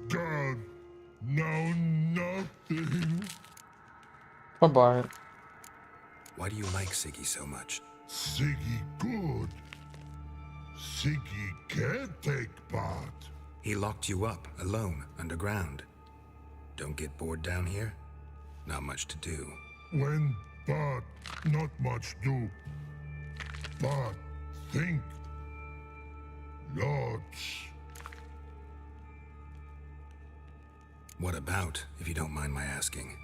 God, now nothing. Poor Bart. Why do you like Siggy so much? Siggy good. Siggy can't take part. He locked you up, alone, underground. Don't get bored down here? Not much to do. When but not much do. But think. Lots. What about, if you don't mind my asking?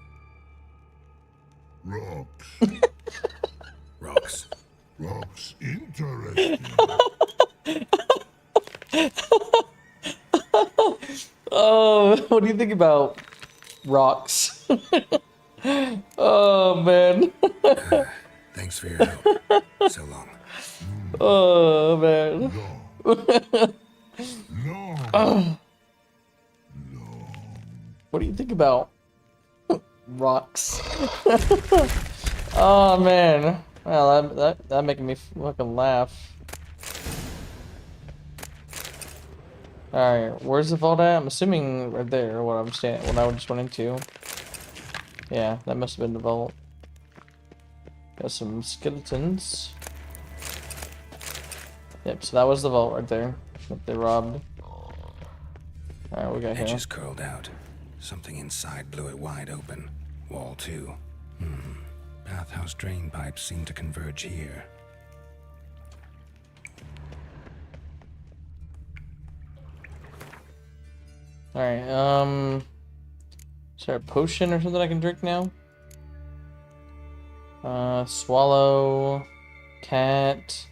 Rocks. Rocks. Rocks interesting. Oh, what do you think about rocks? Oh, man. Thanks for your help. So long. Oh, man. What do you think about rocks? Oh, man. Well, that making me fucking laugh. Alright, where's the vault at? I'm assuming right there, what I just went into. Yeah, that must have been the vault. Got some skeletons. Yep, so that was the vault right there that they robbed. Alright, we got here. Edges curled out. Something inside blew it wide open. Wall too. Bathhouse drain pipes seem to converge here. Alright, is there a potion or something I can drink now? Swallow, cat,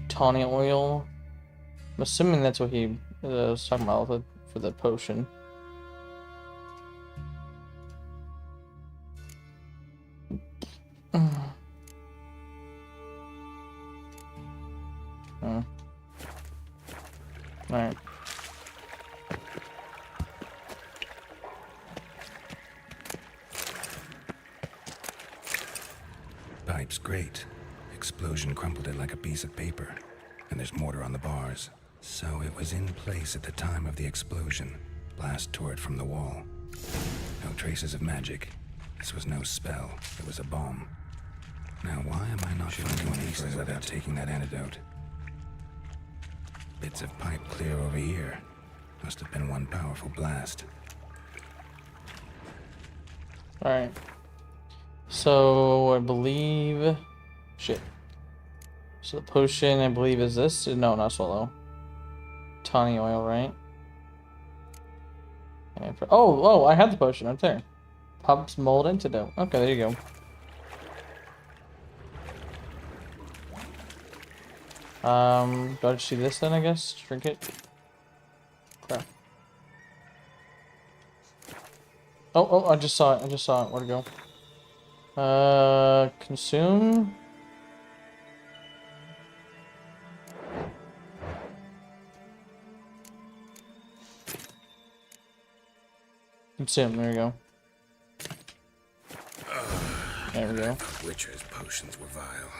tawny oil. I'm assuming that's what he was talking about for the potion. Alright. Pipe's great. Explosion crumpled it like a piece of paper. And there's mortar on the bars. So it was in place at the time of the explosion. Blast tore it from the wall. No traces of magic. This was no spell. It was a bomb. Now why am I not finding pieces without taking that antidote? Bits of pipe clear over here. Must have been one powerful blast. Alright. So, I believe... Shit. So the potion, I believe, is this? No, not swallow. Tawny oil, right? And oh, I had the potion right there. Pops mold antidote. Okay, there you go. Do I just see this then, I guess? Drink it. Crap. Oh, I just saw it. Where'd it go? Consume, there you go. There we go. Witcher's potions were vile.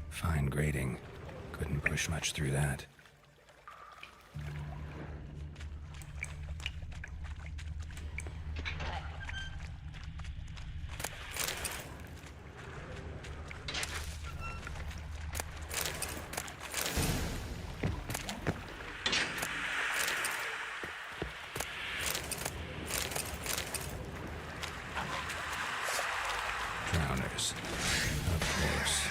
Fine grading. Couldn't push much through that. Drowners. Of course.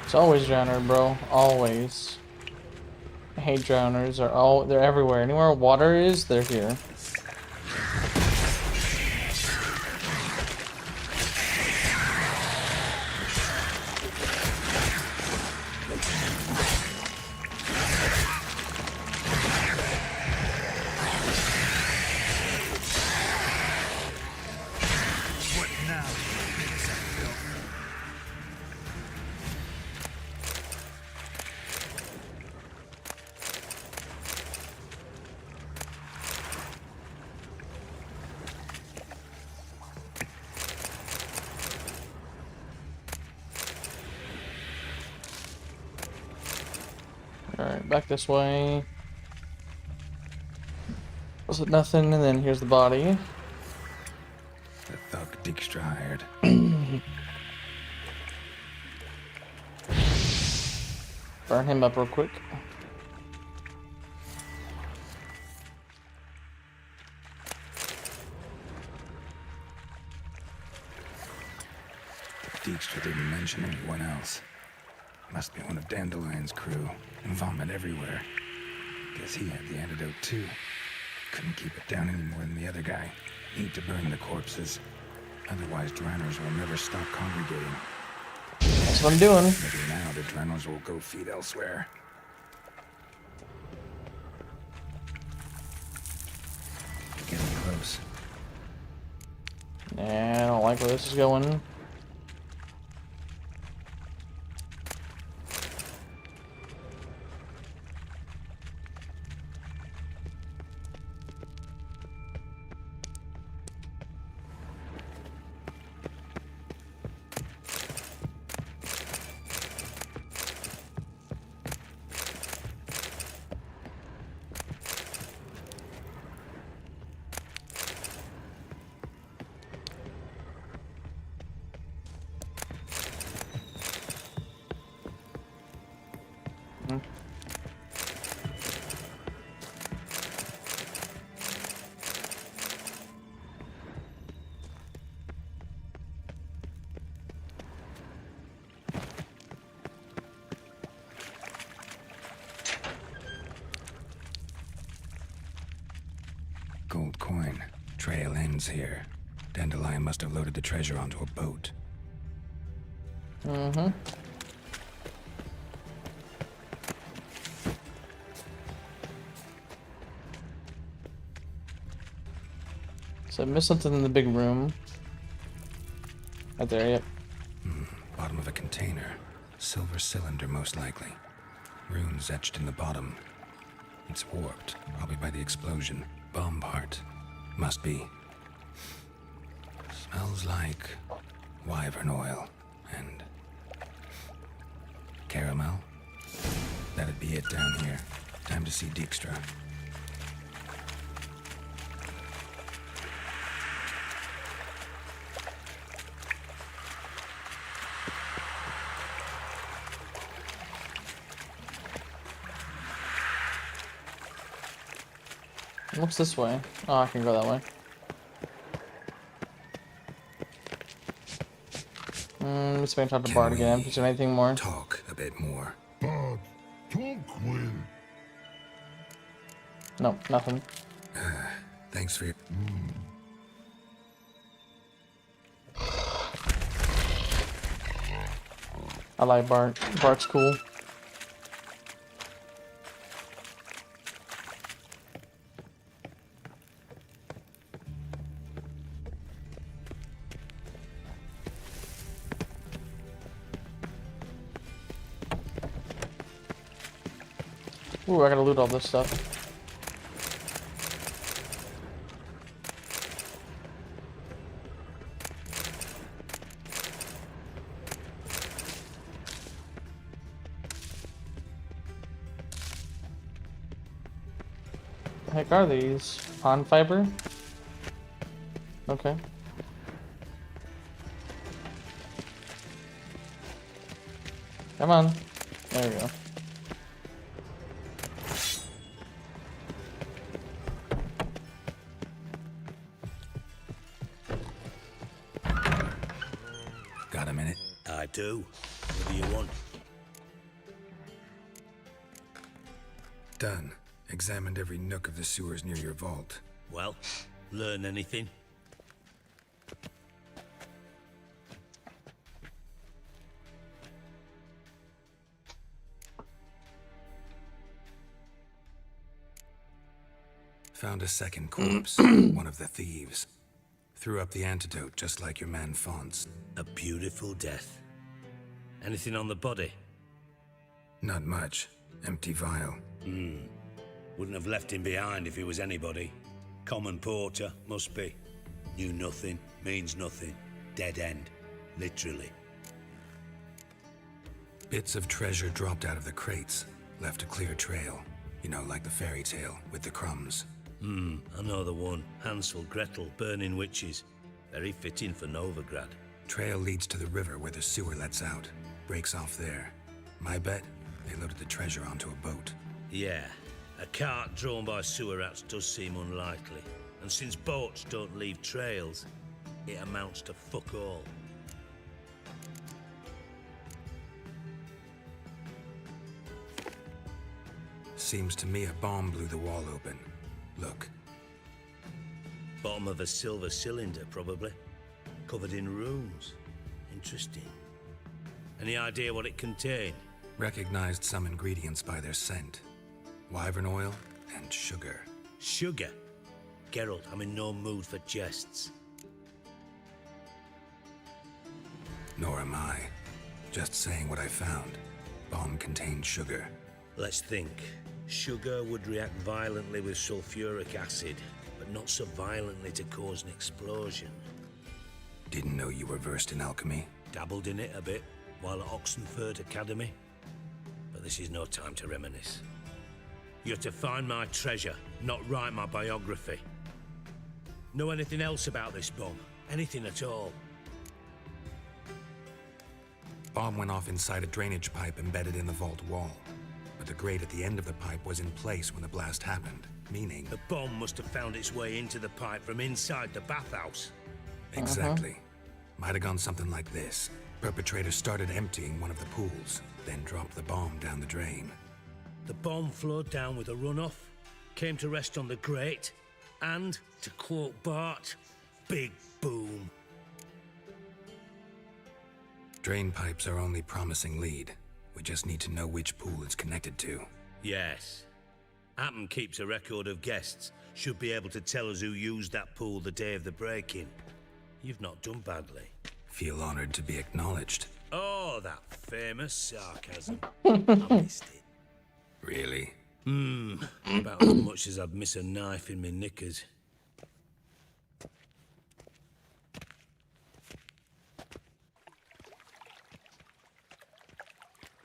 It's always drowner, bro. Always. I hate drowners. They're everywhere. Anywhere water is, they're here. What now? Alright, back this way. Was it nothing? And then here's the body. The thug Dijkstra hired. Burn him up real quick. Dijkstra didn't mention anyone else. Must be one of Dandelion's crew. Vomit everywhere. Guess he had the antidote too. Couldn't keep it down any more than the other guy. Need to burn the corpses. Otherwise, drowners will never stop congregating. That's what I'm doing. Maybe now the drowners will go feed elsewhere. Getting close. Nah, I don't like where this is going. Gold coin. Trail ends here. Dandelion must have loaded the treasure onto a boat. Mm-hmm. So I missed something in the big room. Right there, yep. Bottom of a container. Silver cylinder, most likely. Runes etched in the bottom. It's warped, probably by the explosion. Bomb part. Must be. Smells like wyvern oil and caramel. That'd be it down here. Time to see Dijkstra. What's this way? Oh, I can go that way. Let me see if I can talk to Bart again. Is there anything more? Talk a bit more. But talk will. No, nothing. Thanks for your... I like Bart. Bart's cool. Ooh, I gotta loot all this stuff. heck are these? Pond fiber? Okay. Come on. There we go. Got a minute? I do. What do you want? Done. Examined every nook of the sewers near your vault. Well, learn anything? Found a second corpse, one of the thieves. Threw up the antidote just like your man Fonz. A beautiful death. Anything on the body? Not much. Empty vial. Wouldn't have left him behind if he was anybody. Common porter, must be. Knew nothing, means nothing. Dead end. Literally. Bits of treasure dropped out of the crates. Left a clear trail. You know, like the fairy tale, with the crumbs. I know the one. Hansel, Gretel, burning witches. Very fitting for Novigrad. Trail leads to the river where the sewer lets out. Breaks off there. My bet, they loaded the treasure onto a boat. Yeah. A cart drawn by sewer rats does seem unlikely. And since boats don't leave trails, it amounts to fuck all. Seems to me a bomb blew the wall open. Look. Bottom of a silver cylinder, probably. Covered in runes. Interesting. Any idea what it contained? Recognized some ingredients by their scent. Wyvern oil and sugar. Sugar? Geralt, I'm in no mood for jests. Nor am I. Just saying what I found. Bomb contained sugar. Let's think. Sugar would react violently with sulfuric acid, but not so violently to cause an explosion. Didn't know you were versed in alchemy. Dabbled in it a bit while at Oxenford Academy. But this is no time to reminisce. You're to find my treasure, not write my biography. Know anything else about this bomb? Anything at all? Bomb went off inside a drainage pipe embedded in the vault wall. But the grate at the end of the pipe was in place when the blast happened, meaning... The bomb must have found its way into the pipe from inside the bathhouse. Exactly. Might have gone something like this. Perpetrator started emptying one of the pools, then dropped the bomb down the drain. The bomb flowed down with a runoff, came to rest on the grate, and, to quote Bart, big boom. Drain pipes are only promising lead. We just need to know which pool it's connected to. Yes. Appen keeps a record of guests. Should be able to tell us who used that pool the day of the break-in. You've not done badly. Feel honored to be acknowledged. Oh, that famous sarcasm. I missed it. Really? About as much as I'd miss a knife in my knickers.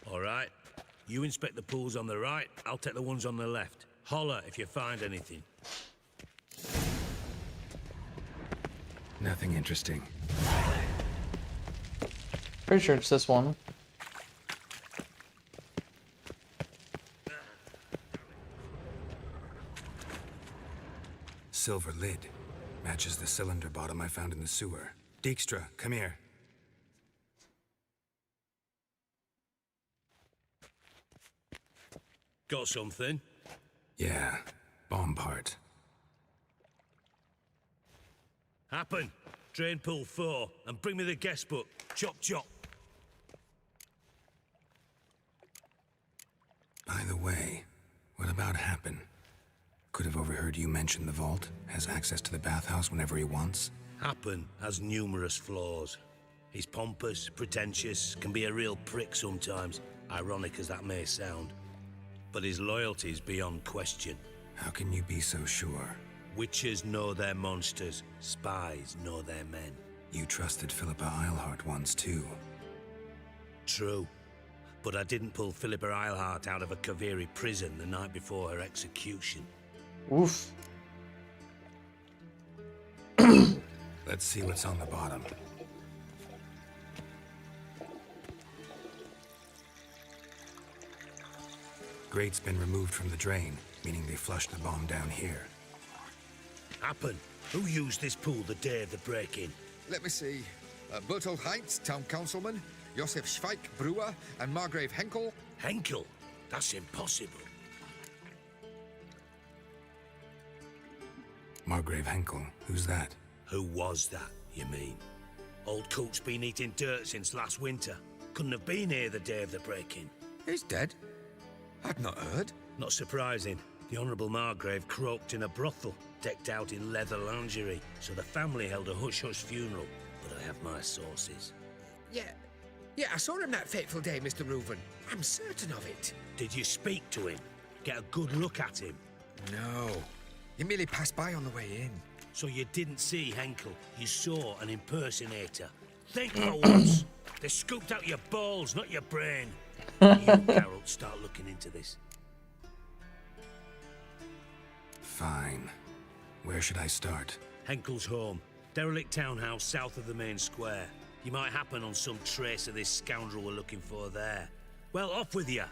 All right. You inspect the pools on the right, I'll take the ones on the left. Holler if you find anything. Nothing interesting. Pretty sure it's this one. Silver lid. Matches the cylinder bottom I found in the sewer. Dijkstra, come here. Got something? Yeah, bomb part. Happen. Drain pool 4, and bring me the guest book. Chop chop. By the way, what about Happen? Could have overheard you mention the vault. Has access to the bathhouse whenever he wants. Happen has numerous flaws. He's pompous, pretentious, can be a real prick sometimes, ironic as that may sound. But his loyalty's beyond question. How can you be so sure? Witches know their monsters, spies know their men. You trusted Philippa Eilhart once too. True. But I didn't pull Philippa Eilhart out of a Kaviri prison the night before her execution. Oof. Let's see what's on the bottom. Grate's been removed from the drain, meaning they flushed the bomb down here. Happen. Who used this pool the day of the break-in? Let me see. Bertold Heinz, town councilman, Josef Schweik, brewer, and Margrave Henkel. Henkel? That's impossible. Margrave Henkel? Who's that? Who was that, you mean? Old Coot's been eating dirt since last winter. Couldn't have been here the day of the break-in. He's dead? I'd not heard. Not surprising. The Honourable Margrave croaked in a brothel, decked out in leather lingerie, so the family held a hush-hush funeral. But I have my sources. Yeah, I saw him that fateful day, Mr. Reuven. I'm certain of it. Did you speak to him? Get a good look at him? No. He merely passed by on the way in. So you didn't see Henkel, you saw an impersonator. Think for once. They scooped out your balls, not your brain. You, Carol, start looking into this. Fine. Where should I start? Henkel's home. Derelict townhouse south of the main square. You might happen on some trace of this scoundrel we're looking for there. Well, off with you.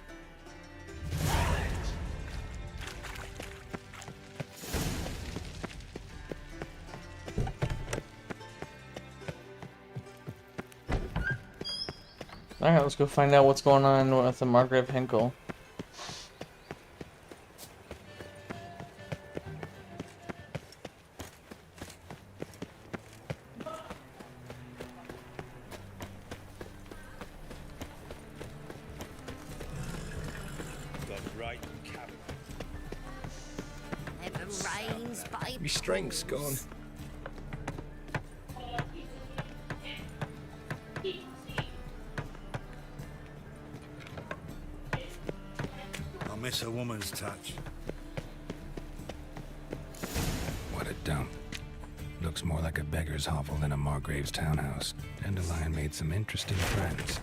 Alright, let's go find out what's going on with the Margrave Henkel. Your strength's gone. I'll miss a woman's touch. What a dump. Looks more like a beggar's hovel than a Margrave's townhouse. Dandelion made some interesting friends.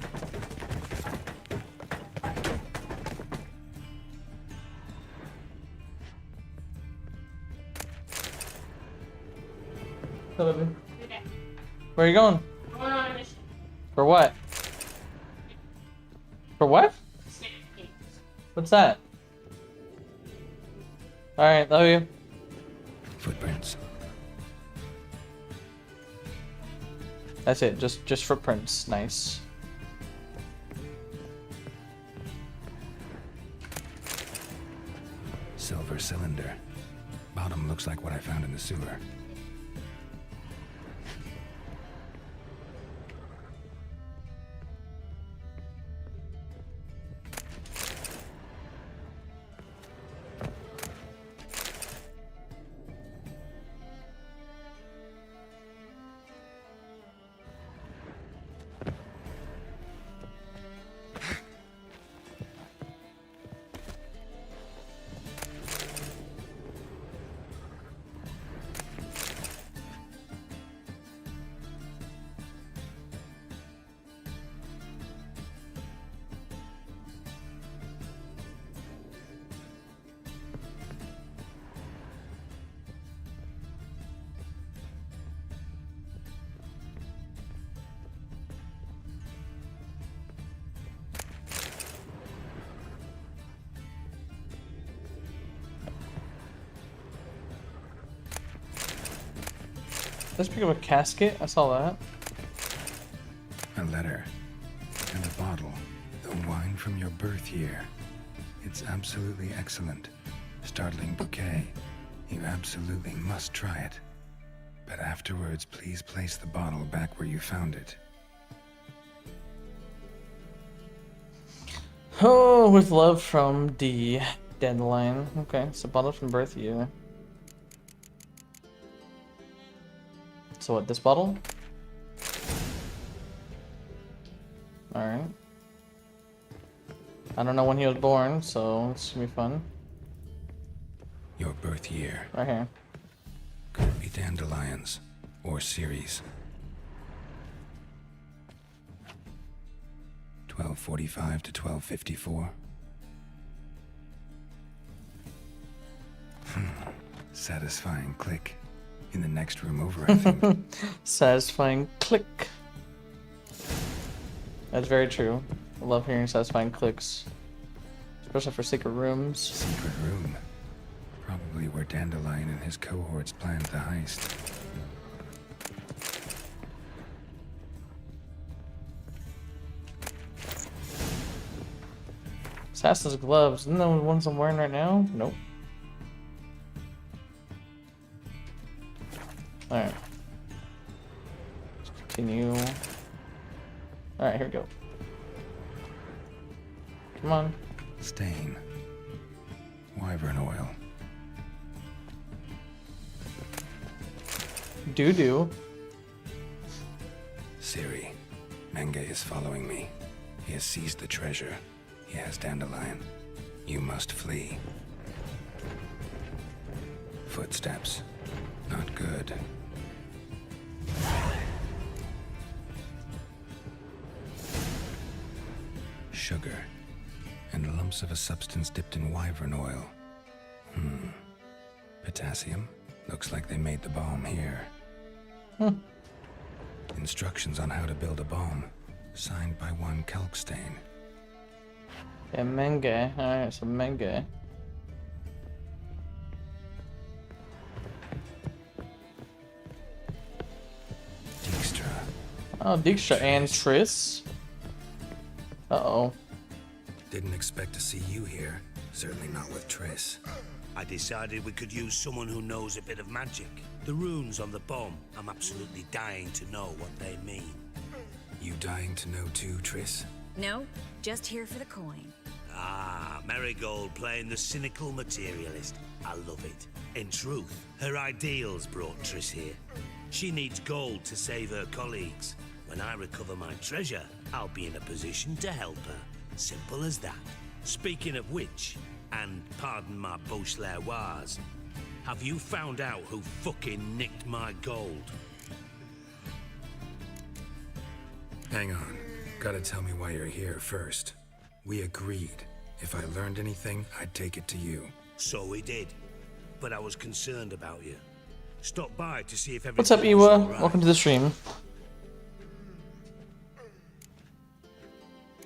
Where are you going? For what? For what? What's that? Alright, love you. Footprints. That's it, just footprints. Nice. Silver cylinder. Bottom looks like what I found in the sewer. Let's pick up a casket. I saw that. A letter. And a bottle. The wine from your birth year. It's absolutely excellent. Startling bouquet. You absolutely must try it. But afterwards, please place the bottle back where you found it. Oh, with love from D. Dandelion. Okay, it's a bottle from birth year. So what, this bottle? Alright. I don't know when he was born, so it's gonna be fun. Your birth year. Right here. Could be dandelions. Or Ceres. 1245 to 1254. Satisfying click. In the next room over, I think. Satisfying click. That's very true. I love hearing satisfying clicks. Especially for secret rooms. Secret room. Probably where Dandelion and his cohorts planned the heist. Assassin's gloves. Isn't that the ones I'm wearing right now? Nope. Alright. Let's continue. Alright, here we go. Come on. Stain. Wyvern oil. Doo-doo. Siri. Menge is following me. He has seized the treasure. He has Dandelion. You must flee. Footsteps. Not good. Sugar. And lumps of a substance dipped in wyvern oil. Potassium? Looks like they made the bomb here. Instructions on how to build a bomb. Signed by one Kalkstain. Yeah, Menge. Alright, so Menge. Dijkstra. Oh, Dijkstra and Triss. Uh-oh. Didn't expect to see you here. Certainly not with Triss. I decided we could use someone who knows a bit of magic. The runes on the bomb, I'm absolutely dying to know what they mean. You dying to know too, Triss? No, just here for the coin. Ah, Marigold playing the cynical materialist. I love it. In truth, her ideals brought Triss here. She needs gold to save her colleagues. When I recover my treasure, I'll be in a position to help her. Simple as that. Speaking of which, and pardon my Beauclervoise, have you found out who fucking nicked my gold? Hang on. Gotta tell me why you're here first. We agreed. If I learned anything, I'd take it to you. So we did. But I was concerned about you. Stopped by to see if everything What's up, was Iwa? all right. Welcome to the stream.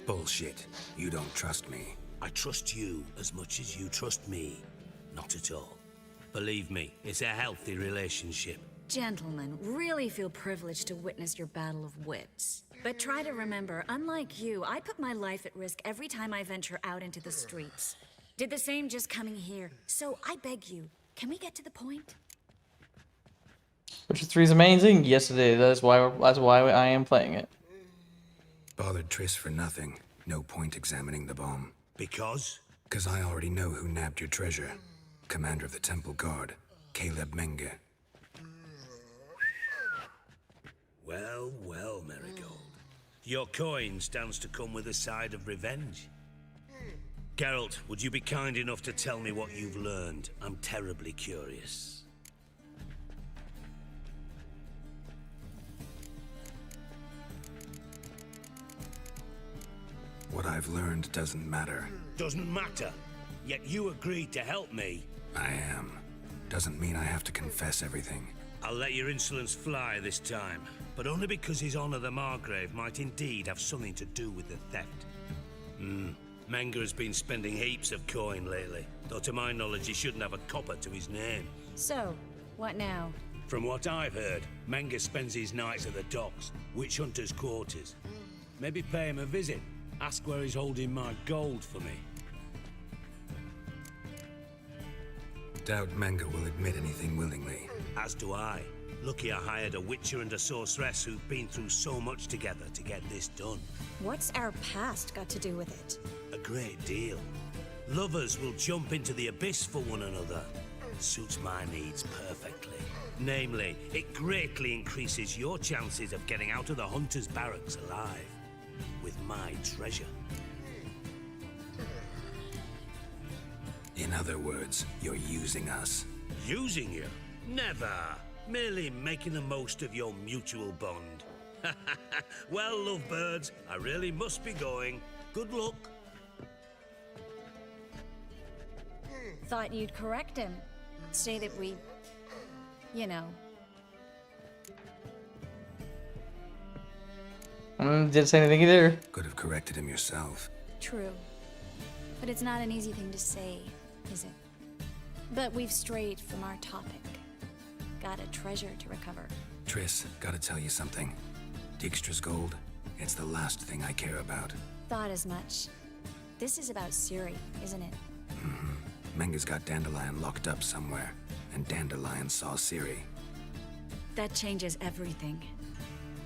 Bullshit. You don't trust me. I trust you as much as you trust me. Not at all. Believe me, it's a healthy relationship. Gentlemen, really feel privileged to witness your battle of wits. But try to remember, unlike you, I put my life at risk every time I venture out into the streets. Did the same just coming here. So I beg you, can we get to the point? Witcher 3 is amazing. Yes, it is. That's why I am playing it. Bothered Triss for nothing. No point examining the bomb. Because? Because I already know who nabbed your treasure. Commander of the Temple Guard, Caleb Menge. Well, well, Marigold. Your coin stands to come with a side of revenge. Geralt, would you be kind enough to tell me what you've learned? I'm terribly curious. What I've learned doesn't matter. Doesn't matter. Yet you agreed to help me. I am. Doesn't mean I have to confess everything. I'll let your insolence fly this time, but only because His Honor the Margrave might indeed have something to do with the theft. Menge has been spending heaps of coin lately, though to my knowledge he shouldn't have a copper to his name. So, what now? From what I've heard, Menge spends his nights at the docks, witch hunters' quarters. Maybe pay him a visit. Ask where he's holding my gold for me. Doubt Menge will admit anything willingly. As do I. Lucky I hired a witcher and a sorceress who've been through so much together to get this done. What's our past got to do with it? A great deal. Lovers will jump into the abyss for one another. Suits my needs perfectly. Namely, it greatly increases your chances of getting out of the hunter's barracks alive. With my treasure. In other words, you're using us. Using you? Never. Merely making the most of your mutual bond. Well, lovebirds, I really must be going. Good luck. Thought you'd correct him. Say that we, you know. Didn't say anything either. Could have corrected him yourself. True. But it's not an easy thing to say, is it? But we've strayed from our topic. Got a treasure to recover. Triss, gotta tell you something. Dijkstra's gold, it's the last thing I care about. Thought as much. This is about Ciri, isn't it? Menga's got Dandelion locked up somewhere, and Dandelion saw Ciri. That changes everything.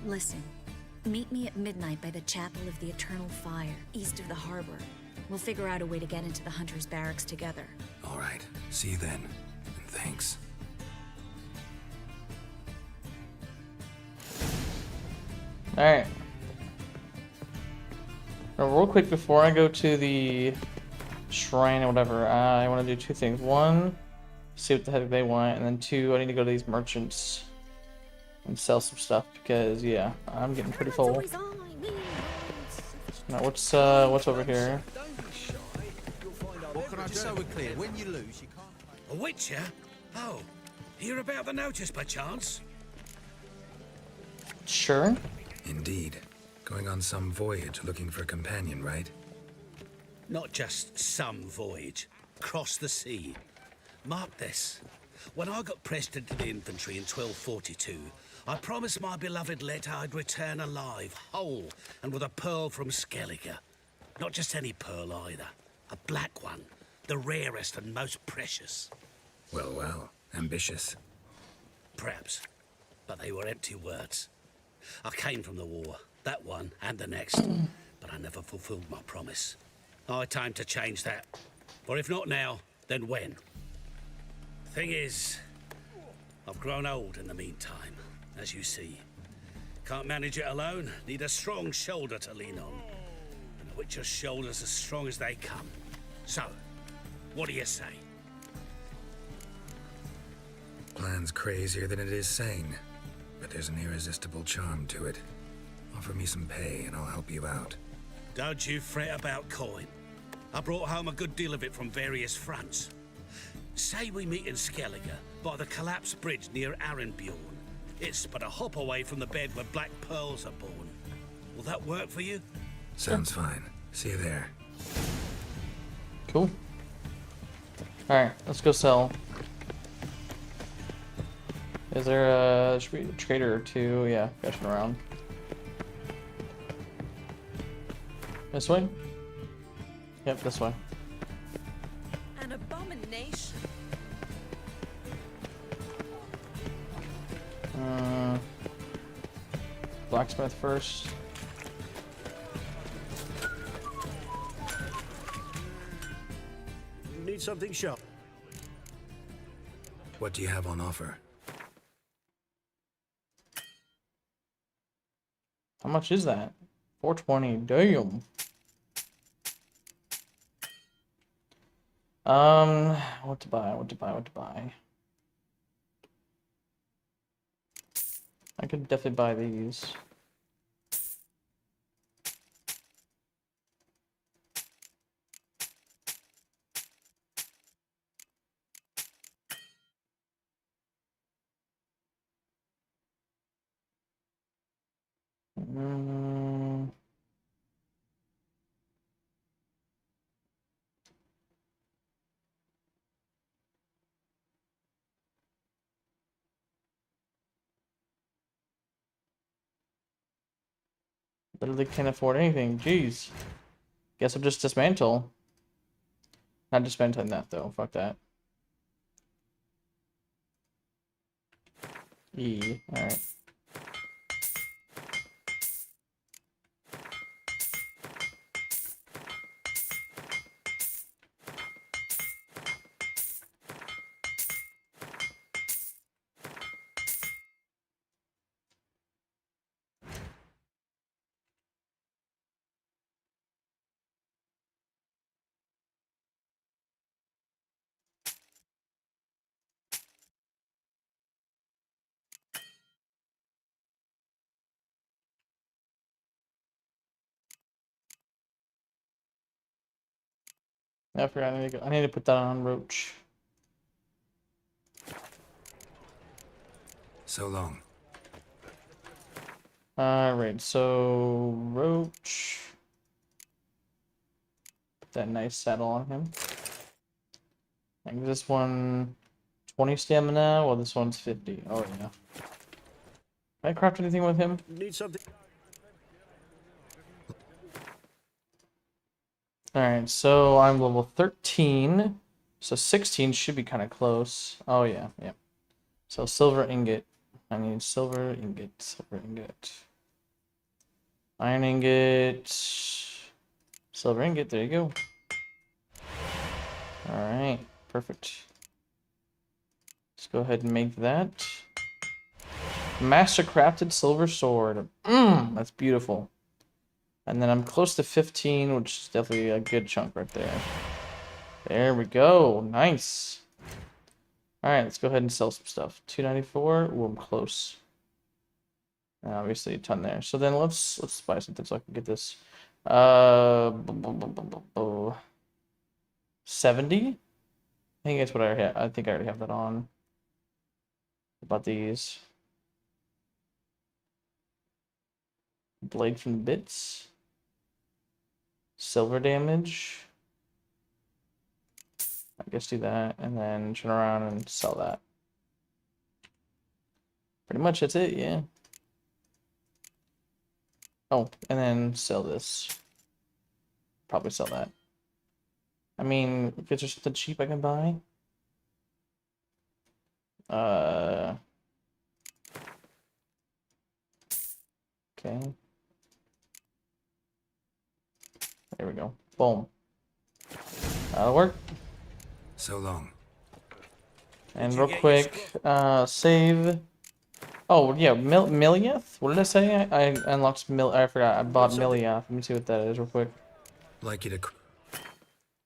Listen, meet me at midnight by the Chapel of the Eternal Fire, east of the harbor. We'll figure out a way to get into the Hunter's barracks together. All right, see you then, and thanks. Alright. Now, real quick before I go to the shrine or whatever, I want to do two things. One, see what the heck they want, and then two, I need to go to these merchants and sell some stuff because, yeah, I'm getting pretty full. Now, what's over here? What can I do? So we're clear, when you lose, you can't... A witcher? Oh, hear about the notice by chance? Sure. Indeed. Going on some voyage looking for a companion, right? Not just some voyage. Cross the sea. Mark this. When I got pressed into the infantry in 1242, I promised my beloved Let I'd return alive, whole, and with a pearl from Skellige. Not just any pearl either. A black one. The rarest and most precious. Well, well. Ambitious. Perhaps. But they were empty words. I came from the war. That one and the next. But I never fulfilled my promise. I had time to change that. Or if not now, then when? Thing is, I've grown old in the meantime, as you see. Can't manage it alone. Need a strong shoulder to lean on. And a witcher's shoulder's as strong as they come. So, what do you say? Plan's crazier than it is sane, but there's an irresistible charm to it. Offer me some pay and I'll help you out. Don't you fret about coin. I brought home a good deal of it from various fronts. Say we meet in Skellige, by the collapsed bridge near Arenbjorn. It's but a hop away from the bed where black pearls are born. Will that work for you? Sounds fine. See you there. Cool. Alright, let's go sell. Is there a, should be a trader or two? Yeah, gushing around. This way? Yep, this way. An abomination. Blacksmith first. Need something sharp. What do you have on offer? How much is that? 420. Damn. What to buy? What to buy? What to buy? I could definitely buy these. Literally can't afford anything. Jeez. Guess I'll just dismantle. Not dismantling that though. Fuck that. E. Alright. I forgot. I need to put that on Roach. So long. Alright, so Roach. Put that nice saddle on him. I think this one 20 stamina, well this one's 50. Oh yeah. Can I craft anything with him? Need something? Alright, so I'm level 13. So 16 should be kind of close. Oh yeah, yeah. So silver ingot. I need silver ingot, silver ingot. Iron ingot. Silver ingot, there you go. Alright, perfect. Let's go ahead and make that. Master crafted silver sword. That's beautiful. And then I'm close to 15, which is definitely a good chunk right there. There we go. Nice. Alright, let's go ahead and sell some stuff. 294. Ooh, I'm close. And obviously a ton there. So then let's buy something so I can get this. 70? I think that's what I already have. I think I already have that on. What about these? Blade from the bits. Silver damage. I guess do that and then turn around and sell that. Pretty much that's it, yeah. Oh, and then sell this. Probably sell that. I mean, if it's just something cheap I can buy. Okay. There we go. Boom. That'll work. So long. And real quick, save. Oh yeah, Milliath. What did I say? I unlocked I forgot. I bought Milliath. Let me see what that is real quick. Like you to.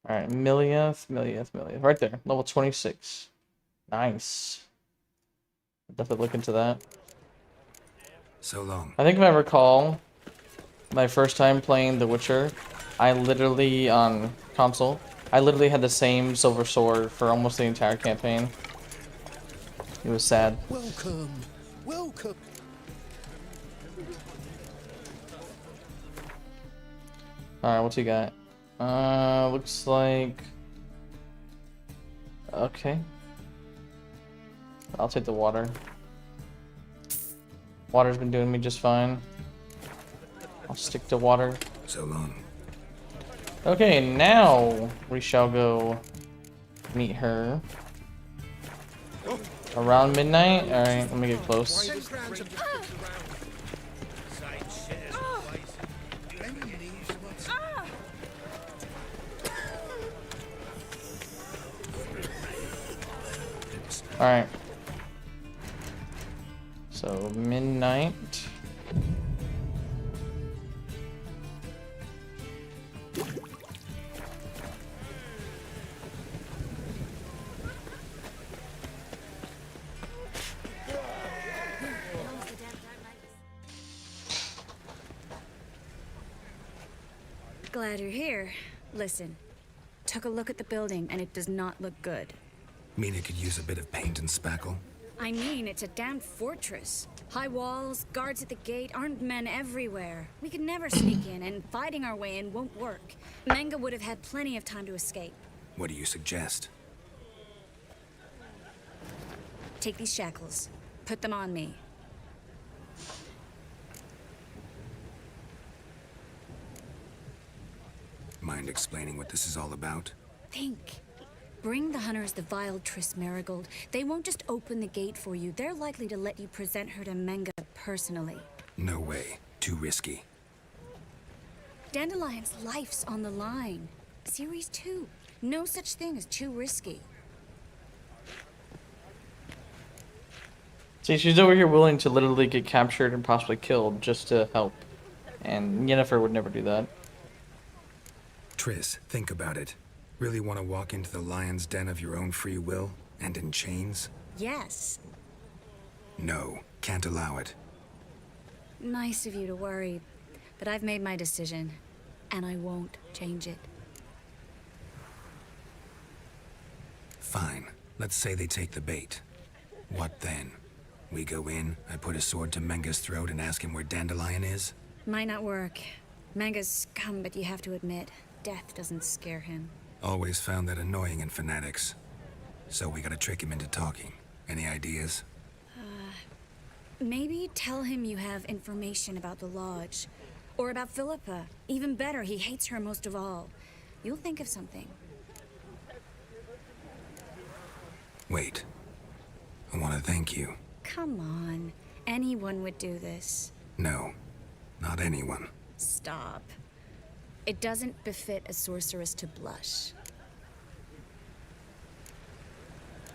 All right, Milliath. Right there, level 26. Nice. Definitely look into that. So long. I think if I recall, my first time playing The Witcher, I literally on console. I literally had the same silver sword for almost the entire campaign. It was sad. Welcome. Welcome. Alright, what you got? Looks like... Okay. I'll take the water. Water's been doing me just fine. I'll stick to water. So long. Okay, now we shall go meet her. Around midnight? Alright, let me get close. Alright. So, midnight. Glad you're here. Listen, took a look at the building and it does not look good. Mean it could use a bit of paint and spackle? I mean, it's a damn fortress. High walls, guards at the gate, armed men everywhere. We could never sneak in, and fighting our way in won't work. Menga would have had plenty of time to escape. What do you suggest? Take these shackles. Put them on me. Mind explaining what this is all about? Think. Bring the hunters the vile Triss Marigold. They won't just open the gate for you. They're likely to let you present her to Menga personally. No way. Too risky. Dandelion's life's on the line. Series 2. No such thing as too risky. See, she's over here willing to literally get captured and possibly killed just to help. And Yennefer would never do that. Triss, think about it. Really want to walk into the lion's den of your own free will? And in chains? Yes. No, can't allow it. Nice of you to worry, but I've made my decision, and I won't change it. Fine. Let's say they take the bait. What then? We go in, I put a sword to Menga's throat and ask him where Dandelion is? Might not work. Manga's scum, but you have to admit, death doesn't scare him. Always found that annoying in fanatics. So we gotta trick him into talking. Any ideas? Maybe tell him you have information about the Lodge. Or about Philippa. Even better, he hates her most of all. You'll think of something. Wait. I want to thank you. Come on. Anyone would do this. No. Not anyone. Stop. It doesn't befit a sorceress to blush.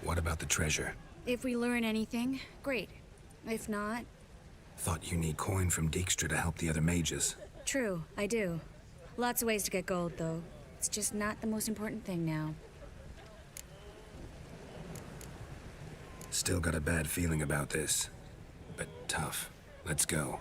What about the treasure? If we learn anything, great. If not... Thought you need coin from Dijkstra to help the other mages. True, I do. Lots of ways to get gold, though. It's just not the most important thing now. Still got a bad feeling about this. But tough. Let's go.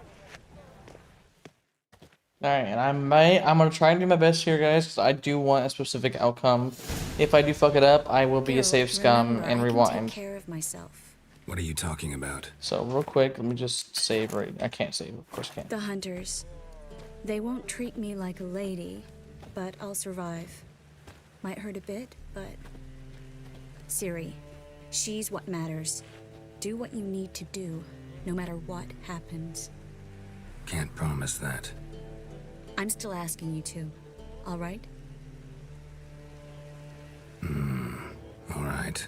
Alright, and I'm gonna try and do my best here, guys, because I do want a specific outcome. If I do fuck it up, I will be a safe scum and rewind. I can take care of myself. What are you talking about? So, real quick, let me just save right... I can't save, of course I can't. The hunters. They won't treat me like a lady, but I'll survive. Might hurt a bit, but... Ciri, she's what matters. Do what you need to do, no matter what happens. Can't promise that. I'm still asking you to, all right? All right.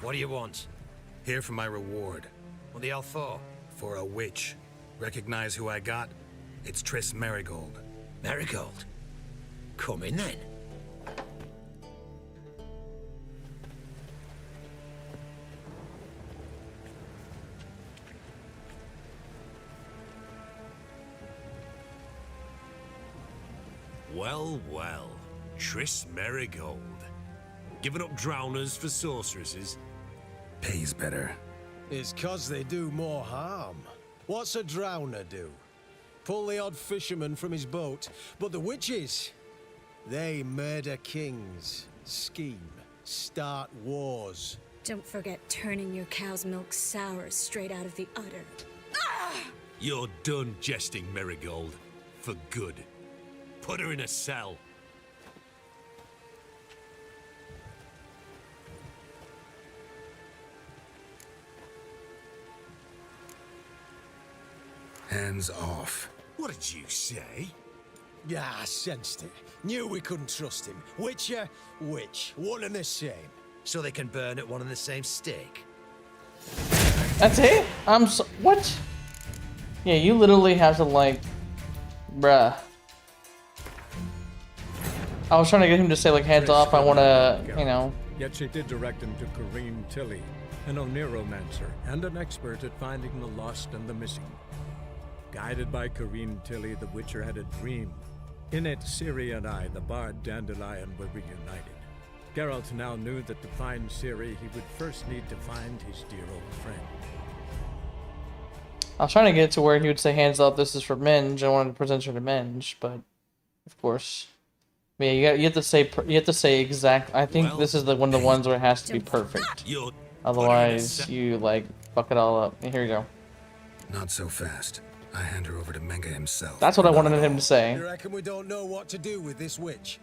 What do you want? Here for my reward. What the hell for? For a witch. Recognize who I got? It's Triss Merigold. Merigold? Come in then. Well, well. Triss Merigold. Giving up drowners for sorceresses? Pays better. It's 'cause they do more harm. What's a drowner do? Pull the odd fisherman from his boat. But the witches, they murder kings, scheme, start wars. Don't forget turning your cow's milk sour straight out of the udder. You're done jesting, Merigold. For good. Put her in a cell. Hands off. What did you say? Yeah, I sensed it. Knew we couldn't trust him. Witcher, witch, one and the same. So they can burn at one and the same stake? That's it? I'm so... What? Yeah, you literally have to, like... Bruh. I was trying to get him to say, like, hands off, I wanna, you know... Yet she did direct him to Kareen Tilly, an Oniromancer and an expert at finding the lost and the missing. Guided by Kareen Tilly, the Witcher had a dream. In it, Ciri and I, the bard Dandelion, were reunited. Geralt now knew that to find Ciri, he would first need to find his dear old friend. I was trying to get to where he would say, hands up, this is for Minge. I wanted to present her to Minge, but... Of course... Yeah, you have to say exact... I think this is one of the ones where it has to be perfect. Otherwise, you, like, fuck it all up. Here you go. Not so fast. I hand her over to Menga himself. That's what I wanted him to say. You reckon we don't know what to do with this witch?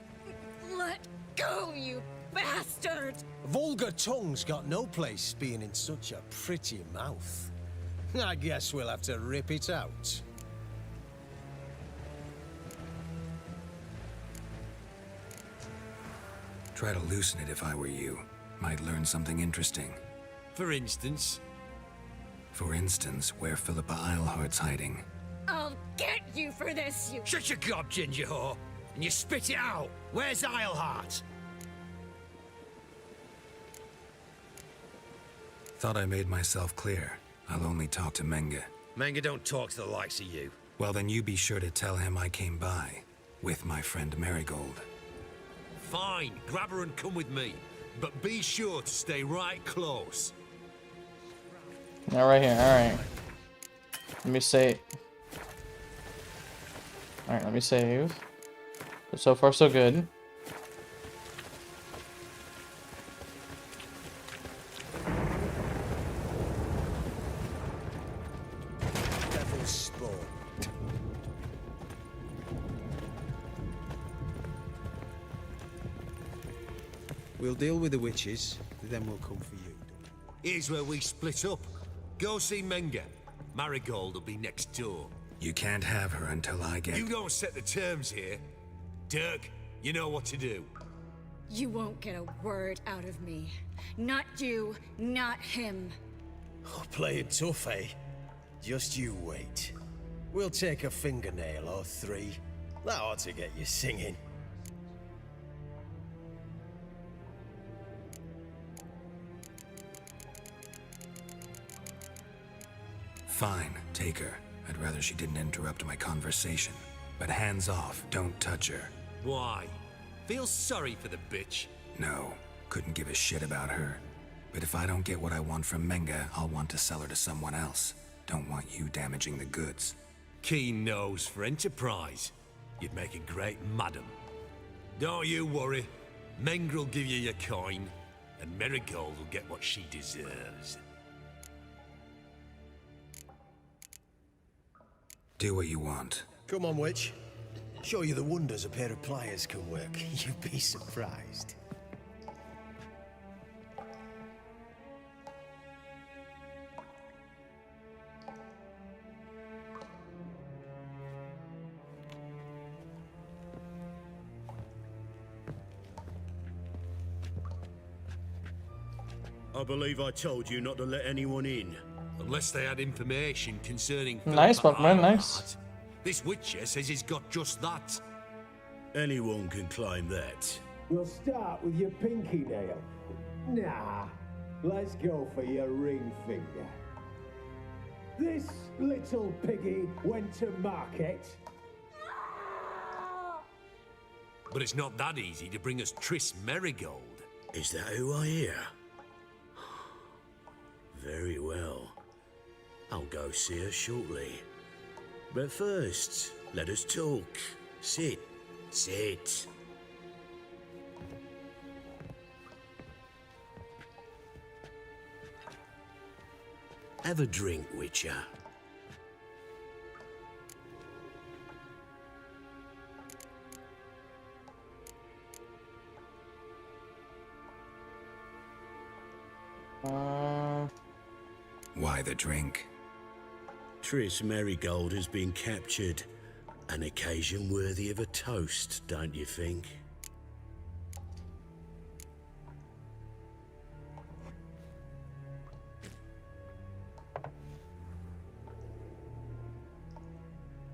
Let go, you bastard! Vulgar tongue's got no place being in such a pretty mouth. I guess we'll have to rip it out. Try to loosen it if I were you. Might learn something interesting. For instance? For instance, where Philippa Eilhart's hiding. I'll get you for this, you... Shut your gob, ginger whore, and you spit it out. Where's Eilhart? Thought I made myself clear. I'll only talk to Menga. Menga don't talk to the likes of you. Well, then you be sure to tell him I came by. With my friend Marigold. Fine, grab her and come with me. But be sure to stay right close. Now right here, alright. Let me save. Alright, let me save. So far so good. Devil's spawn. We'll deal with the witches, then we'll come for you. Here's where we split up. Go see Menga. Marigold will be next door. You can't have her until I get... You don't set the terms here. Dirk, you know what to do. You won't get a word out of me. Not you, not him. Oh, play it tough, eh? Just you wait. We'll take a fingernail or three. That ought to get you singing. Fine, take her. I'd rather she didn't interrupt my conversation. But hands off, don't touch her. Why? Feel sorry for the bitch? No, couldn't give a shit about her. But if I don't get what I want from Menga, I'll want to sell her to someone else. Don't want you damaging the goods. Keen nose for enterprise. You'd make a great madam. Don't you worry. Mengrel give you your coin, and Marigold will get what she deserves. Do what you want. Come on, witch. Show you the wonders a pair of pliers can work. You'd be surprised. I believe I told you not to let anyone in. Unless they had information concerning... Nice, Buckman, nice. This witcher says he's got just that. Anyone can claim that. We'll start with your pinky nail. Nah, let's go for your ring finger. This little piggy went to market. But it's not that easy to bring us Triss Marigold. Is that who I hear? Very well. I'll go see her shortly. But first, let us talk. Sit. Sit. Have a drink, Witcher. Why the drink? Triss Marigold has been captured. An occasion worthy of a toast, don't you think?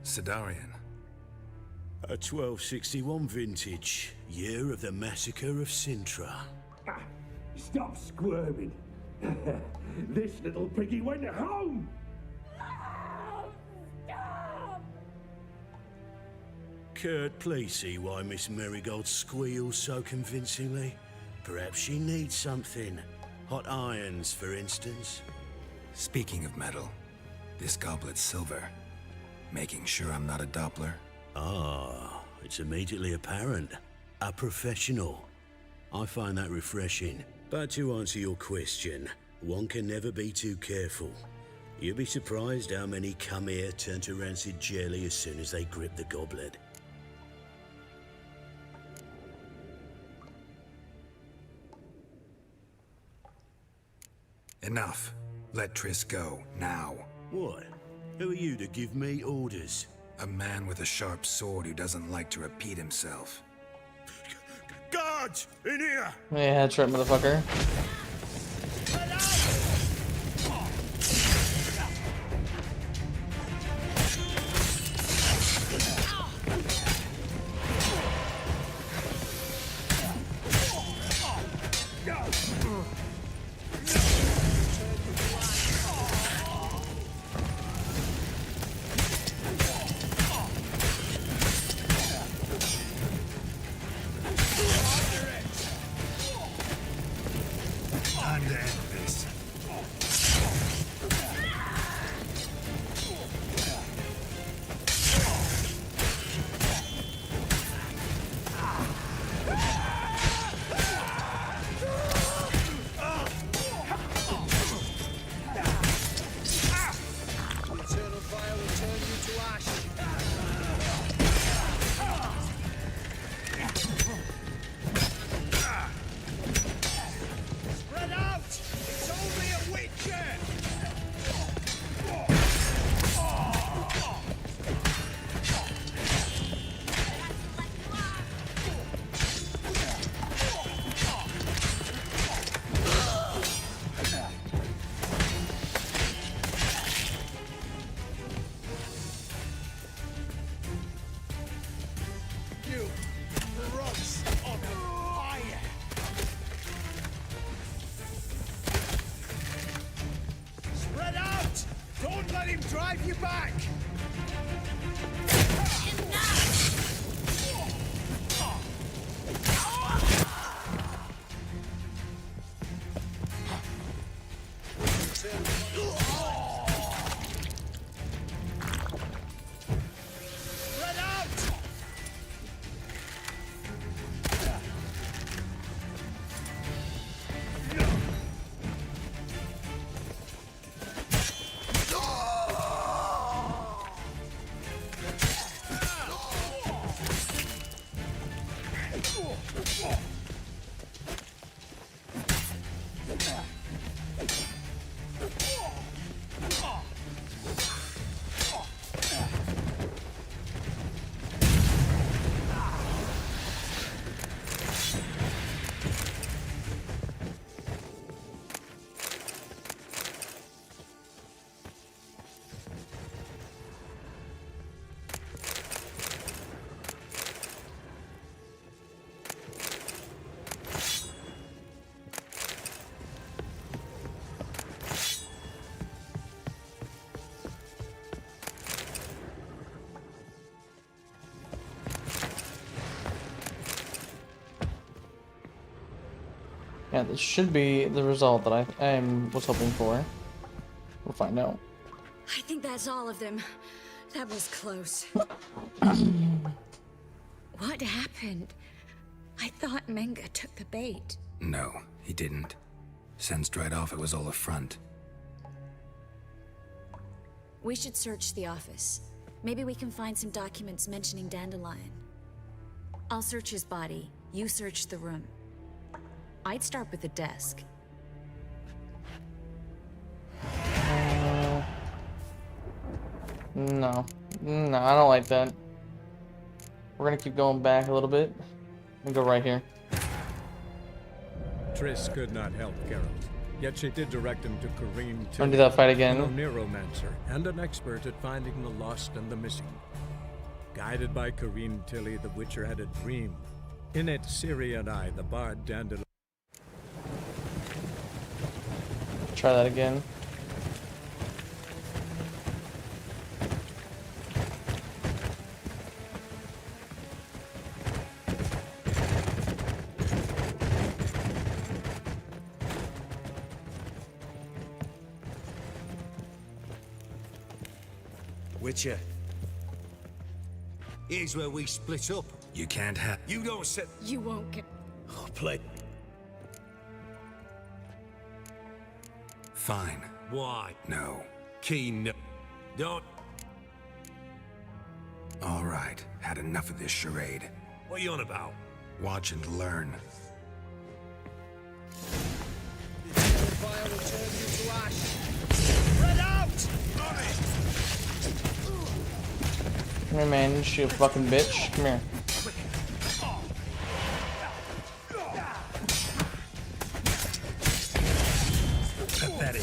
Sidarian. A 1261 vintage, year of the massacre of Sintra. Ah, stop squirming. This little piggy went home. Kurt, please see why Miss Marigold squeals so convincingly. Perhaps she needs something. Hot irons, for instance. Speaking of metal, this goblet's silver. Making sure I'm not a Doppler. Ah, it's immediately apparent. A professional. I find that refreshing. But to answer your question, one can never be too careful. You'd be surprised how many come here turn to rancid jelly as soon as they grip the goblet. Enough. Let Triss go, now. What? Who are you to give me orders? A man with a sharp sword who doesn't like to repeat himself. Guards! In here! Yeah, that's right, motherfucker. to end this. Eternal fire will turn you to ash. Spread out! It's only a witcher! You rocks on fire! Spread out! Don't let him drive you back! Spread out! Yeah, this should be the result that I was hoping for. We'll find out. I think that's all of them. That was close. What happened? I thought Menga took the bait. No, he didn't. Sensed right off it was all a front. We should search the office. Maybe we can find some documents mentioning Dandelion. I'll search his body. You search the room. I'd start with the desk. No. No, I don't like that. We're gonna keep going back a little bit. And go right here. Triss could not help Geralt, yet she did direct him to Kareen Tilly, Don't do that fight again. a neuromancer and an expert at finding the lost and the missing. Guided by Kareen Tilly, the Witcher had a dream. In it, Ciri and I, the bard Dandelion. Try that again. Witcher. Here's where we split up. You can't have. You don't set. You won't get. Oh, play. Fine. Why? No. Keen. Don't. All right. Had enough of this charade. What are you on about? Watch and learn. Fire will turn you to ash. Spread out! On it! Come here, man. You fucking bitch. Come here. Pathetic.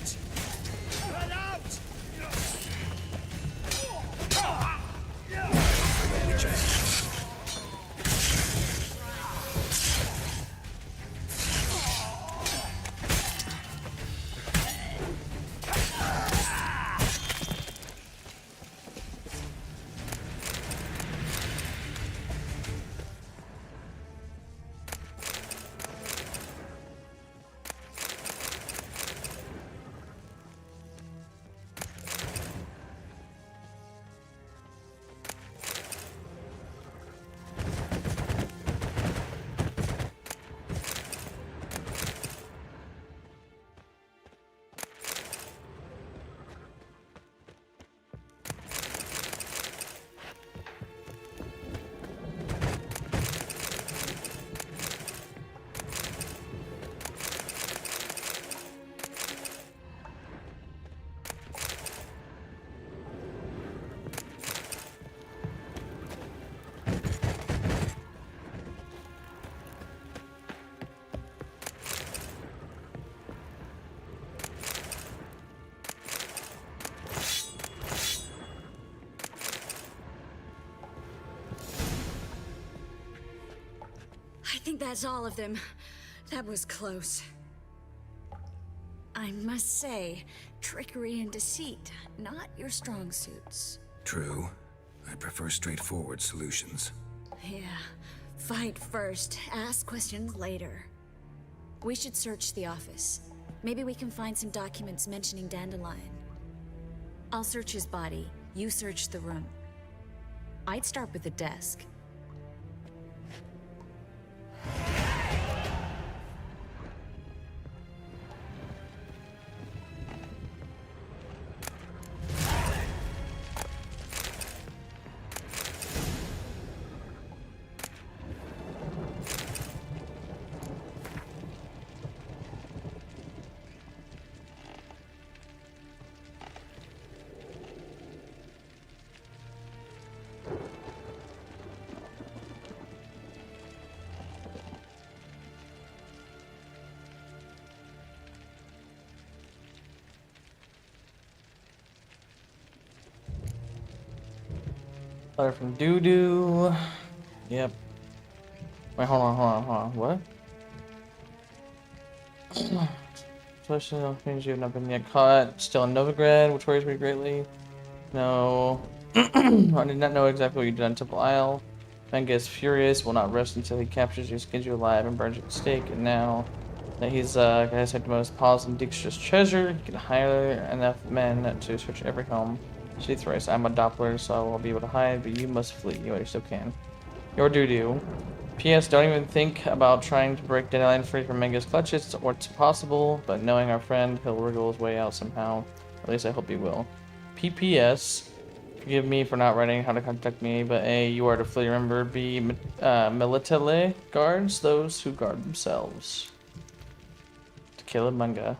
out! Let out! I think that's all of them. That was close. I must say, trickery and deceit, not your strong suits. True. I prefer straightforward solutions. Yeah. Fight first, ask questions later. We should search the office. Maybe we can find some documents mentioning Dandelion. I'll search his body, you search the room. I'd start with the desk. Letter from Doo-Doo. Yep. Wait, hold on. What? Social means you have not been yet caught. Still in Novigrad, which worries me greatly. No. I did not know exactly what you did on Temple Isle. Manga is furious, will not rest until he captures you, skins you alive, and burns you at the stake. And now that he's has had the most pause in Dijkstra's treasure, he can hire enough men to search every home. See thrice. I'm a Doppler, so I will be able to hide, but you must flee. You still can. Your doo-doo. P.S. Don't even think about trying to break Dandelion free from Manga's clutches, or it's possible, but knowing our friend, he'll wriggle his way out somehow. At least I hope he will. P.P.S. Forgive me for not writing how to contact me, but A, you are to flee. Remember, B, Militale guards those who guard themselves. To Caleb Manga.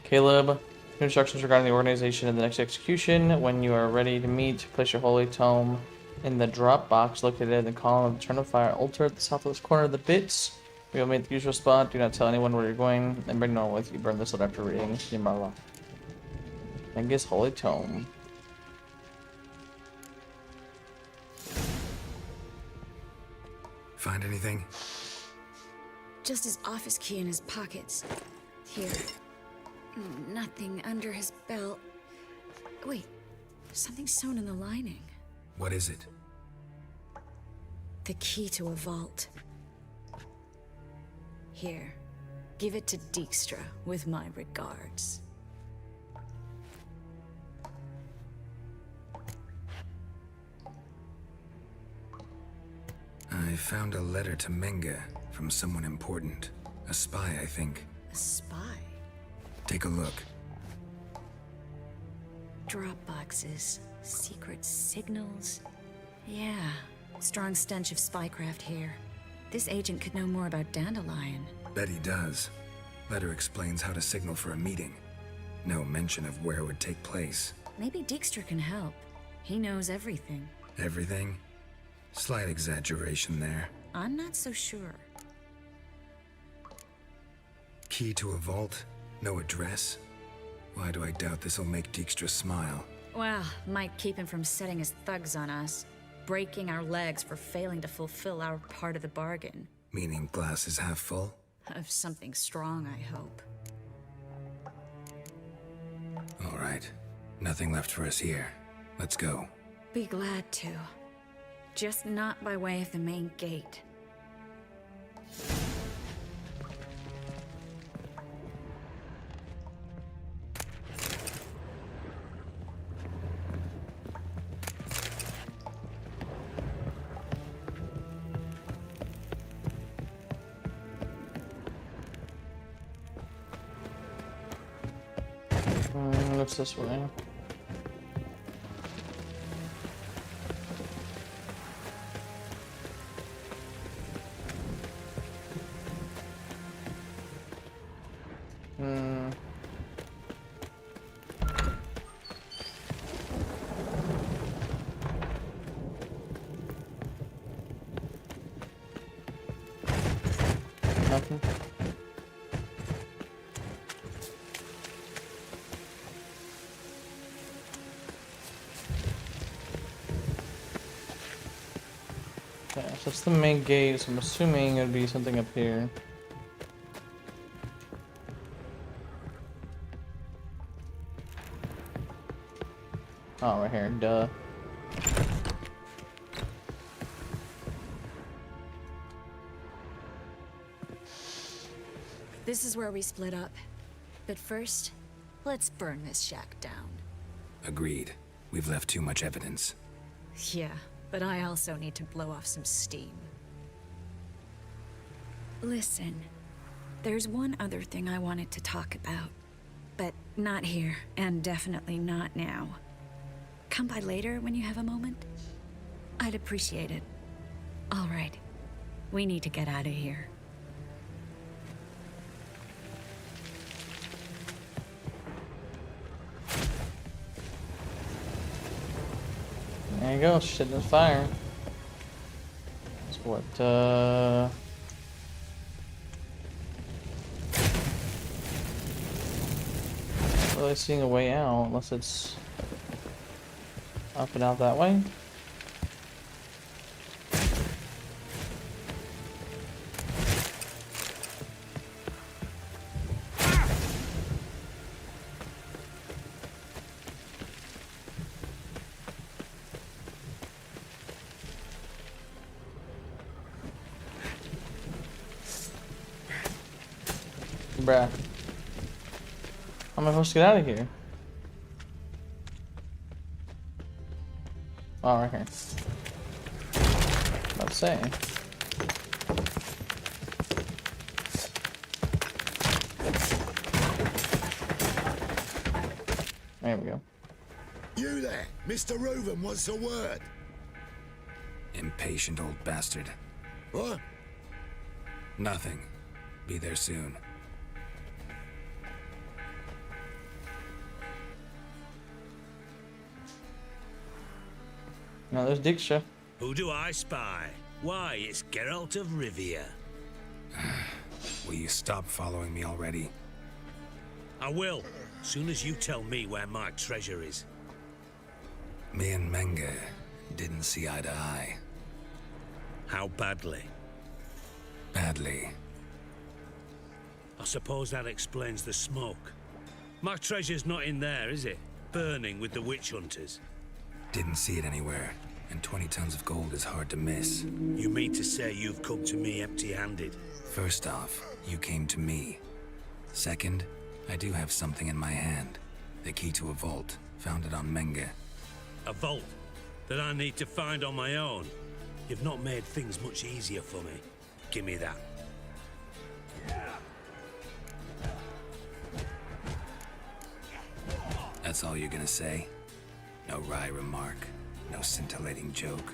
Caleb. Instructions regarding the organization of the next execution. When you are ready to meet, place your holy tome in the drop box located in the column of the Turn of Fire altar at the southwest corner of the bits. We will meet the usual spot. Do not tell anyone where you're going, and bring no one with you. Burn this letter after reading. Yamala. Manga's holy tome. Find anything? Just his office key in his pockets. Here. Nothing under his belt. Wait, something sewn in the lining. What is it? The key to a vault. Here, give it to Dijkstra with my regards. I found a letter to Menge from someone important. A spy, I think. A spy? Take a look. Drop boxes, secret signals. Yeah, strong stench of spycraft here. This agent could know more about Dandelion. Bet he does. Letter explains how to signal for a meeting. No mention of where it would take place. Maybe Dijkstra can help. He knows everything. Everything? Slight exaggeration there. I'm not so sure. Key to a vault? No address? Why do I doubt this'll make Dijkstra smile? Well, might keep him from setting his thugs on us, breaking our legs for failing to fulfill our part of the bargain. Meaning glass is half full? Of something strong, I hope. All right. Nothing left for us here. Let's go. Be glad to. Just not by way of the main gate. What's this way? Nothing. Okay, so it's the main gate, so I'm assuming it would be something up here. Oh, right here, duh. This is where we split up. But first, let's burn this shack down. Agreed. We've left too much evidence. Yeah, but I also need to blow off some steam. Listen, there's one other thing I wanted to talk about. But not here, and definitely not now. Come by later when you have a moment? I'd appreciate it. All right. We need to get out of here. There you go, shit in the fire. That's what, not really seeing a way out, unless it's up and out that way. Bruh. How am I supposed to get out of here? Oh, right here. About to say. There we go. You there, Mr. Roven wants a word. Impatient old bastard. What? Nothing. Be there soon. No, there's Dijkstra. Who do I spy? Why, it's Geralt of Rivia. Will you stop following me already? I will, soon as you tell me where my treasure is. Me and Menge didn't see eye to eye. How badly? Badly. I suppose that explains the smoke. My treasure's not in there, is it? Burning with the witch hunters. Didn't see it anywhere, and 20 tons of gold is hard to miss. You mean to say you've come to me empty-handed? First off, you came to me. Second, I do have something in my hand. The key to a vault, found it on Menge. A vault that I need to find on my own? You've not made things much easier for me. Give me that. That's all you're gonna say? No wry remark, no scintillating joke.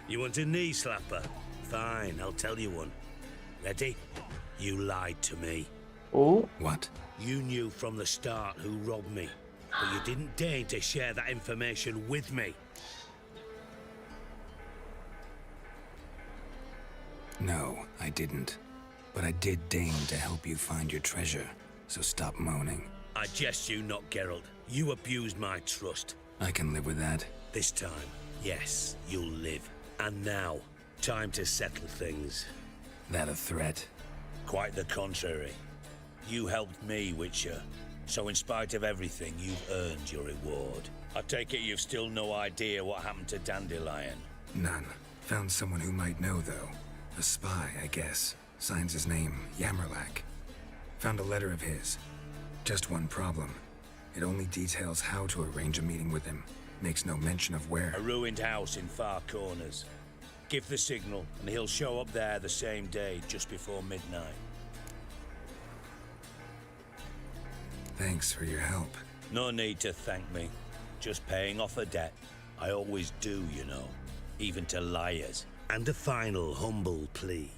You want a knee slapper? Fine, I'll tell you one. Ready? You lied to me. Oh? What? You knew from the start who robbed me, but you didn't deign to share that information with me. No, I didn't. But I did deign to help you find your treasure. so stop moaning. I jest you not, Geralt. You abused my trust. I can live with that. This time, yes, you'll live. And now, time to settle things. That a threat? Quite the contrary. You helped me, Witcher. So in spite of everything, you've earned your reward. I take it you've still no idea what happened to Dandelion. None. Found someone who might know, though. A spy, I guess. Signs his name, Yammerlack. Found a letter of his. Just one problem. It only details how to arrange a meeting with him. Makes no mention of where. A ruined house in Far Corners. Give the signal, and he'll show up there the same day, just before midnight. Thanks for your help. No need to thank me. Just paying off a debt. I always do, you know. Even to liars. And a final humble plea.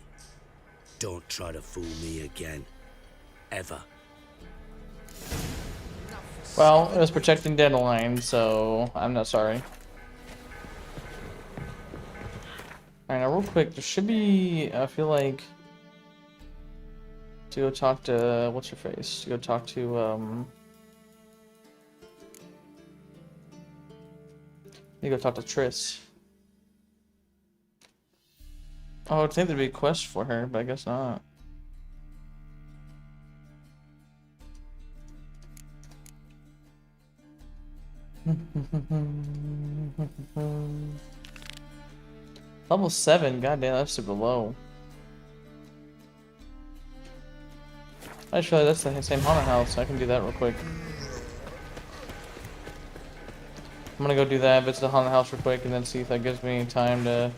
Don't try to fool me again. Ever. Well, it was protecting Dandelion, so I'm not sorry. Alright, now real quick, there should be, I feel like, to go talk to, what's her face? To go talk to, you go talk to Triss. Oh, I think there'd be a quest for her, but I guess not. Level 7, goddamn, that's super low. I just realized that's the same haunted house, so I can do that real quick. I'm gonna go do that, visit the haunted house real quick, and then see if that gives me time to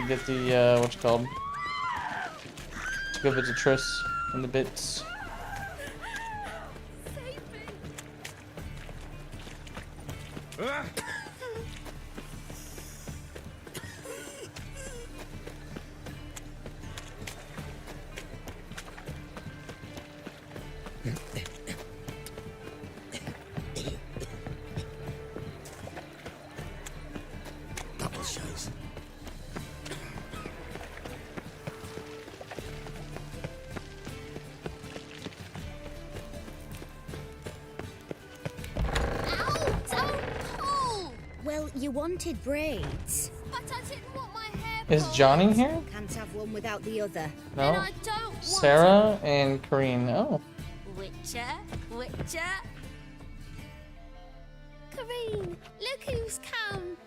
get the, what's it called? To go visit Triss and the bits. Double shows. Well, you wanted braids. But I didn't want my hair. Is Johnny here? Can't have one without the other. No. I don't want Sarah and Kareen. Oh. Witcher, Witcher. Kareen, look who's come.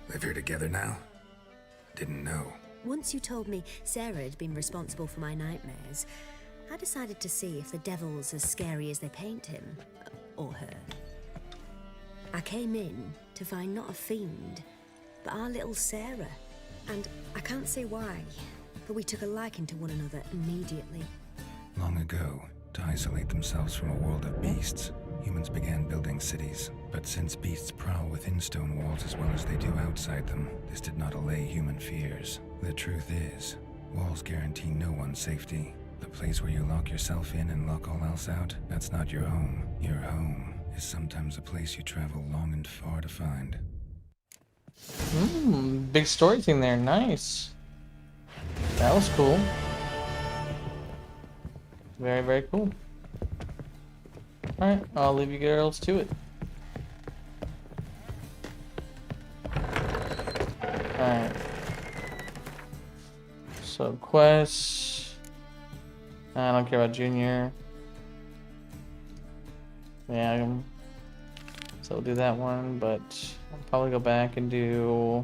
Live here together now? Didn't know. Once you told me Sarah had been responsible for my nightmares, I decided to see if the devil's as scary as they paint him. Or her. I came in to find not a fiend, but our little Sarah. And I can't say why, but we took a liking to one another immediately. Long ago, to isolate themselves from a world of beasts, humans began building cities. But since beasts prowl within stone walls as well as they do outside them, this did not allay human fears. The truth is, walls guarantee no one's safety. The place where you lock yourself in and lock all else out, that's not your home. Your home is sometimes a place you travel long and far to find. Big story thing there. Nice. That was cool. Very, very cool. Alright, I'll leave you girls to it. Alright. So, quests. I don't care about Junior. Yeah, so we'll do that one, but I'll probably go back and do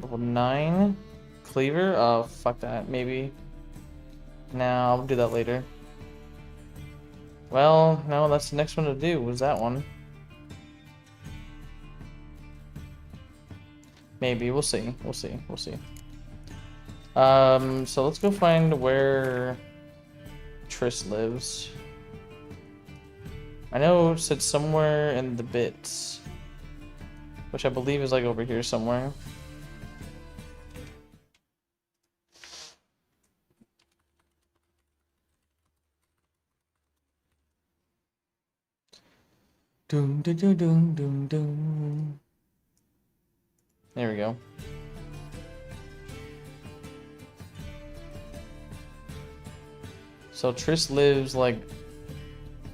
level 9 Cleaver. Oh, fuck that, maybe. No, I'll do that later. Well, no, that's the next one to do, was that one. Maybe, we'll see, we'll see, we'll see. So let's go find where Triss lives. I know it said somewhere in the bits, which I believe is like over here somewhere. Doom doom doom doom doom doom. There we go. So Triss lives like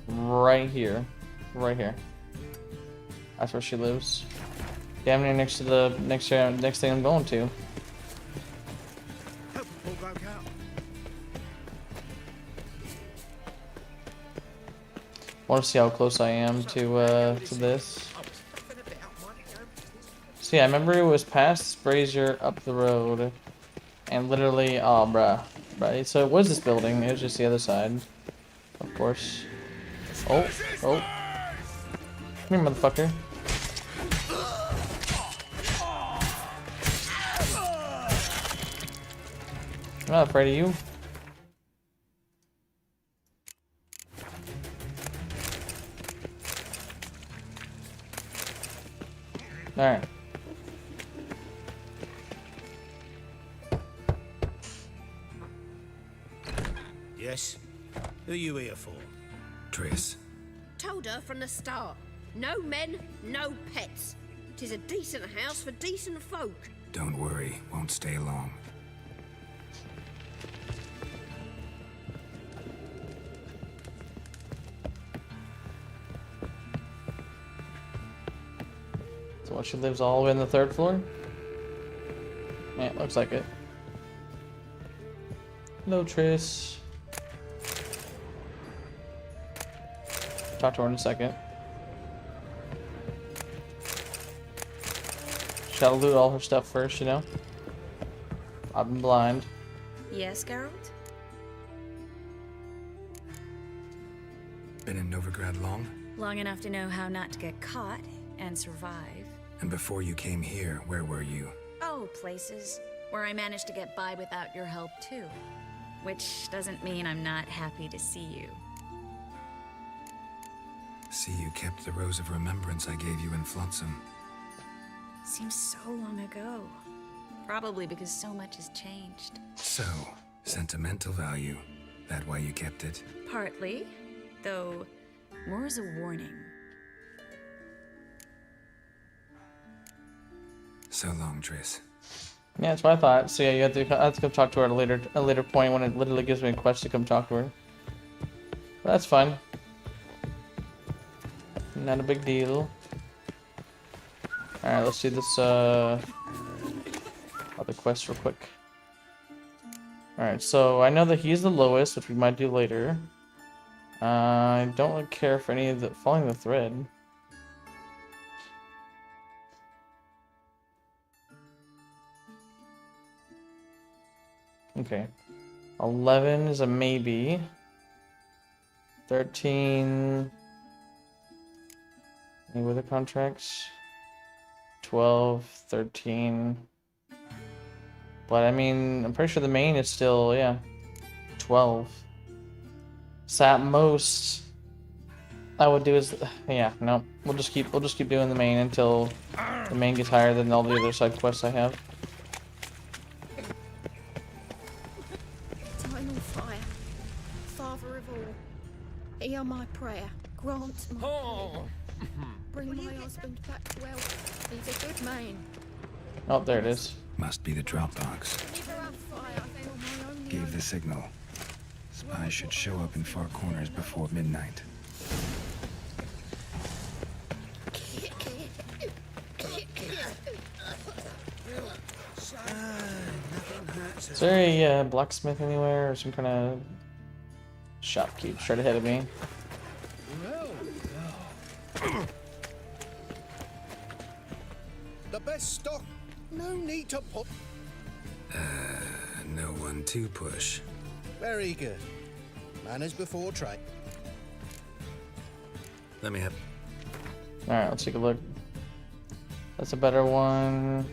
right here. Right here. That's where she lives. Damn near next to the next thing I'm going to. Want to see how close I am to this. So yeah, I remember it was past Brazier up the road, and literally, oh bruh, right. So it was this building. It was just the other side, of course. Oh, oh, come here, motherfucker. I'm not afraid of you. Alright. Yes? Who are you here for? Triss. Told her from the start. No men, no pets. 'Tis a decent house for decent folk. Don't worry, won't stay long. So what, she lives all the way on the 3rd floor? Yeah, it looks like it. Hello, Triss. Talk to her in a second. She gotta loot all her stuff first, you know? I've been blind. Yes, Geralt? Been in Novigrad long? Long enough to know how not to get caught and survive. And before you came here, where were you? Oh, places where I managed to get by without your help, too. Which doesn't mean I'm not happy to see you. See, you kept the Rose of Remembrance I gave you in Flotsam. Seems so long ago. Probably because so much has changed. So, sentimental value. That why you kept it? Partly, though more as a warning. So long, Triss. Yeah, that's what I thought. So yeah, I have to come talk to her at a later point when it literally gives me a quest to come talk to her. But that's fine. Not a big deal. Alright, let's do this other quest real quick. Alright, so I know that he's the lowest, which we might do later. I don't really care for any of the following the thread. Okay. 11 is a maybe. 13. Any other contracts? 12, 13. But I mean, I'm pretty sure the main is still, yeah, 12. So at most, I would do is, yeah, no, we'll just keep doing the main until the main gets higher than all the other side quests I have. Eternal fire, Father of all, hear my prayer, grant my bring my husband back to health. He's a good man. Oh, there it is. Must be the Dropbox. Gave the signal. Spies should show up in far corners before midnight. Is there a blacksmith anywhere or some kind of shopkeep straight ahead of me? The best stock. No need to put. No one to push. Very good. Manners before trade. Let me have. Alright, let's take a look. That's a better one.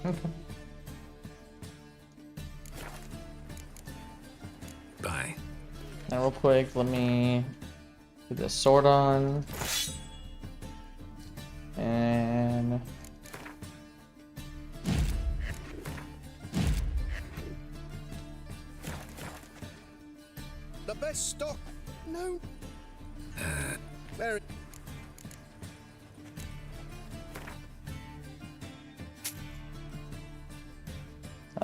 Okay. Now real quick, let me put this sword on. And The best stock. No. There.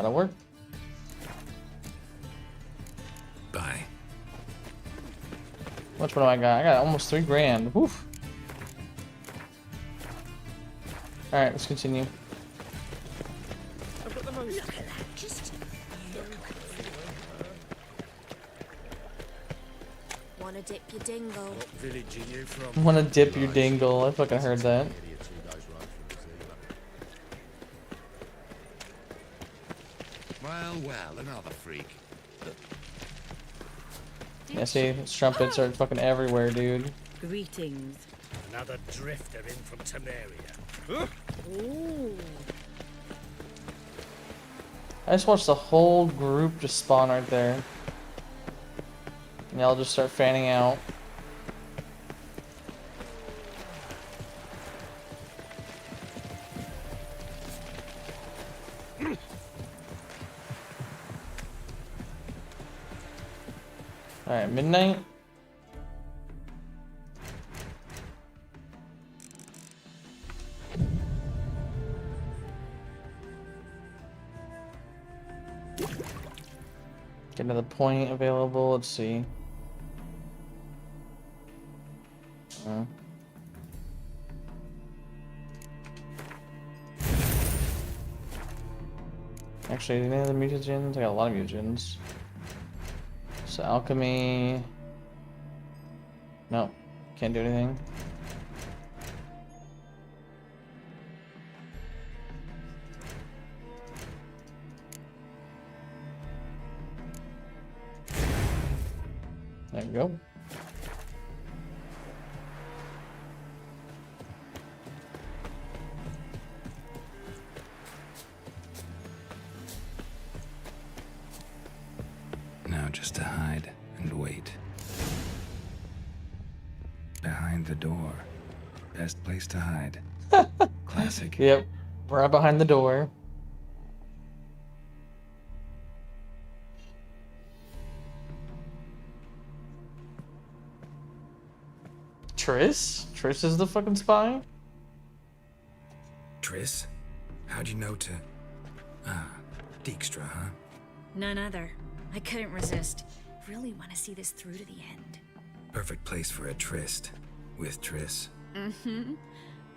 that'll work. Bye. Which one do I got? I got almost 3 grand. Woof. Alright, let's continue. I've got the most. Look at that. Just Wanna dip your dingle? What village are you from? Wanna dip your dingle. I fucking heard that. Well, another freak. Yeah, see, those trumpets are fucking everywhere, dude. Greetings. Another drifter in from Temeria. Ooh. I just watched the whole group just spawn right there. And y'all just start fanning out. Alright, midnight. Get another point available. Let's see. Actually, any other mutagens? I got a lot of mutagens. So alchemy. No, can't do anything. There we go. Now just to hide and wait. Behind the door. Best place to hide. Classic. Yep, right behind the door. Triss? Triss is the fucking spy? Triss? How'd you know to... Ah, Dijkstra, huh? None other. I couldn't resist. Really want to see this through to the end. Perfect place for a tryst. With Triss. Mm-hmm.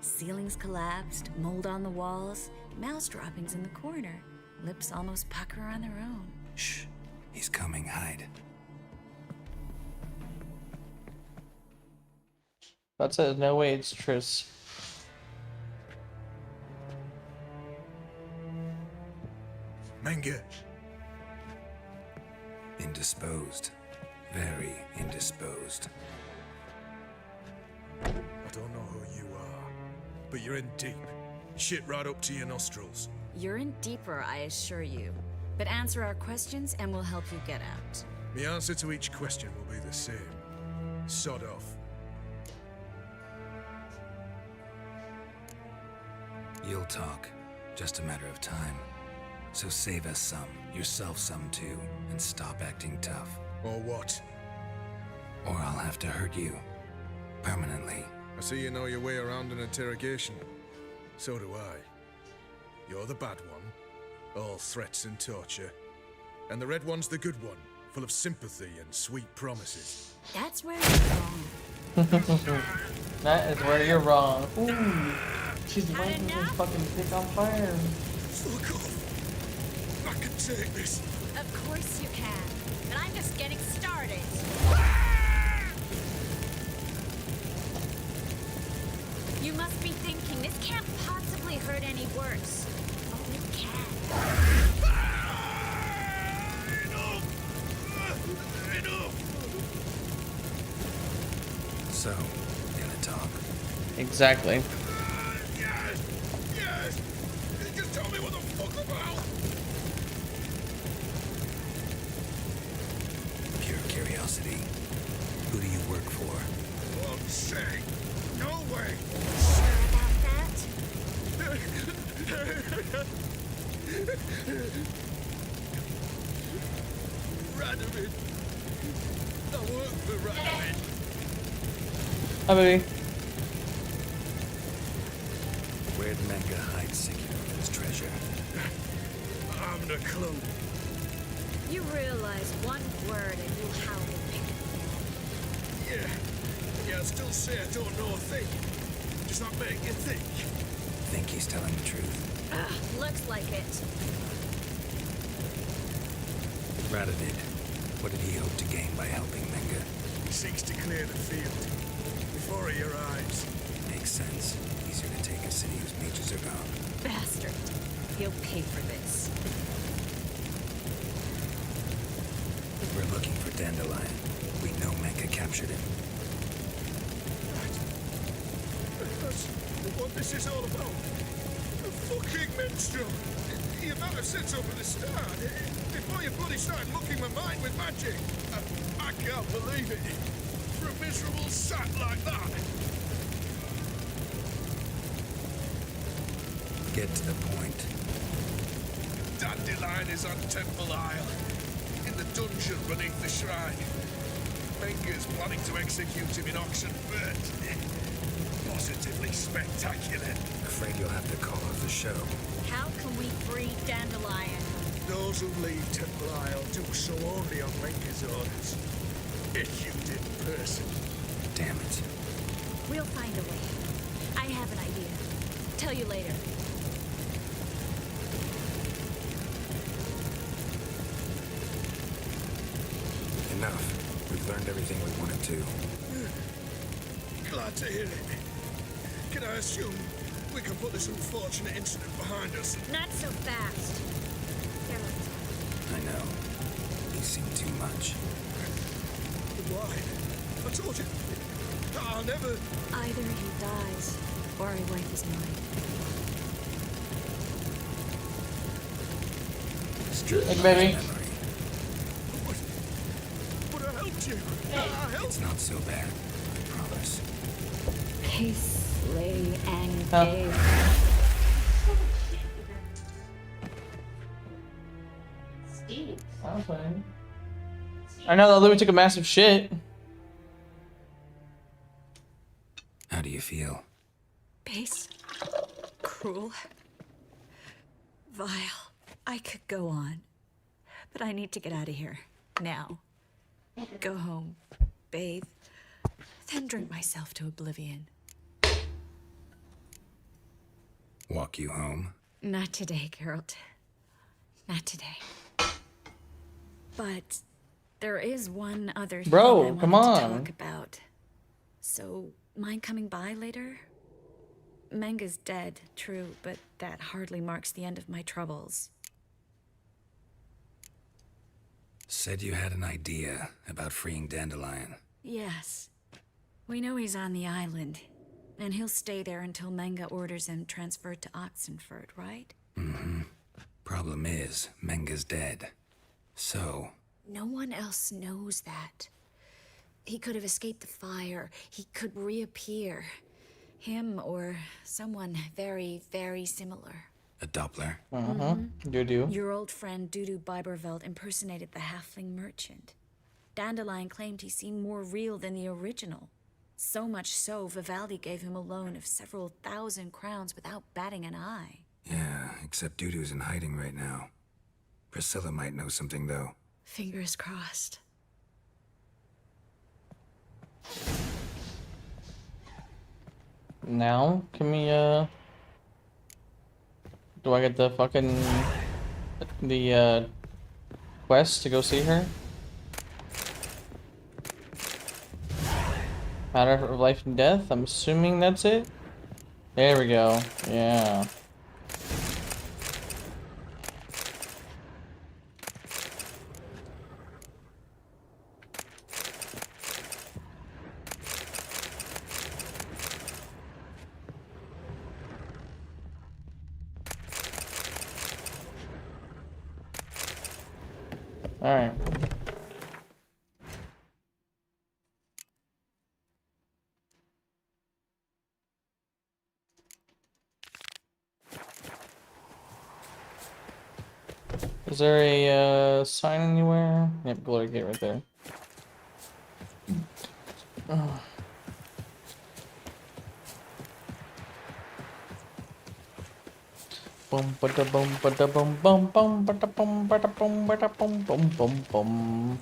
Ceilings collapsed, mold on the walls, mouse droppings in the corner. Lips almost pucker on their own. Shh. He's coming, hide. That's it. No way it's Triss. Menge. Indisposed. Very indisposed. I don't know who you are, but you're in deep. Shit right up to your nostrils. You're in deeper, I assure you. But answer our questions and we'll help you get out. The answer to each question will be the same. Sod off. You'll talk. Just a matter of time. So save us some, yourself some too, and stop acting tough. Or what? Or I'll have to hurt you. Permanently. I see you know your way around an interrogation. So do I. You're the bad one, all threats and torture. And the red one's the good one, full of sympathy and sweet promises. That's where you're wrong. That is where you're wrong. Ooh, she's lighting her fucking dick on fire. Fuck off! I can take this. Of course you can. But I'm just getting started. You must be thinking, this can't possibly hurt any worse. Oh, it can. So, gonna talk? Exactly. Yes! Yes! Just tell me what the fuck about! Pure curiosity. Who do you work for? Won't say. No way. Sure about that? Radovid. I work for Radovid. Hi, baby. Where'd Menga hide Sikion's treasure? I'm the clue. You realize one word and you'll howl and pick it. Yeah, I still say I don't know a thing. Does that make you think? Think he's telling the truth. Looks like it. Radovid, what did he hope to gain by helping Menga? He seeks to clear the field before he arrives. Makes sense. Easier to take a city whose mages are gone. Bastard. He'll pay for this. We're looking for Dandelion. We know Menga captured him. That's what this is all about. A fucking minstrel. You might have said so from the start. Before you bloody started mucking my mind with magic. I can't believe it. For a miserable sap like that. Get to the point. Dandelion is on Temple Isle. In the dungeon beneath the shrine. Menga's planning to execute him in Oxenfurt. Positively spectacular. Afraid you'll have to call off the show. How can we free Dandelion? Those who leave Temple Isle do so only on Menga's orders. Issued in person. Damn it. We'll find a way. I have an idea. Tell you later. Enough. We've learned everything we wanted to. Glad to hear it. Can I assume we can put this unfortunate incident behind us? Not so fast. I know. He's seen too much. Why? I told you. I'll never... Either he dies, or I wipe his mind. Hey, baby. But I helped you. I helped. It's not so bad. I promise. Case, lay, and Oh. pay. I know that Louis took a massive shit. How do you feel? Base. Cruel. Vile. I could go on. But I need to get out of here. Now. Go home. Bathe. Then drink myself to oblivion. Walk you home? Not today, Geralt. Not today. But there is one other thing Bro, I wanted come to on. talk about. So, mind coming by later? Menga's dead, true, but that hardly marks the end of my troubles. Said you had an idea about freeing Dandelion. Yes. We know he's on the island, and he'll stay there until Menga orders him transferred to Oxenfurt, right? Mm-hmm. Problem is, Menga's dead. So... No one else knows that. He could have escaped the fire. He could reappear. Him or someone very, very similar. A Doppler? Dudu. Your old friend Dudu Biberveld impersonated the halfling merchant. Dandelion claimed he seemed more real than the original. So much so, Vivaldi gave him a loan of several thousand crowns without batting an eye. Yeah, except Dudu's in hiding right now. Priscilla might know something, though. Fingers crossed. Now, can we, do I get the fucking, quest to go see her? Matter of life and death? I'm assuming that's it? There we go. Yeah. Alright. Is there a sign anywhere? Yep, glory gate right there. Oh. Boom, bada boom, bada boom, boom, boom, bada boom, bada boom, bada boom, boom, boom, boom.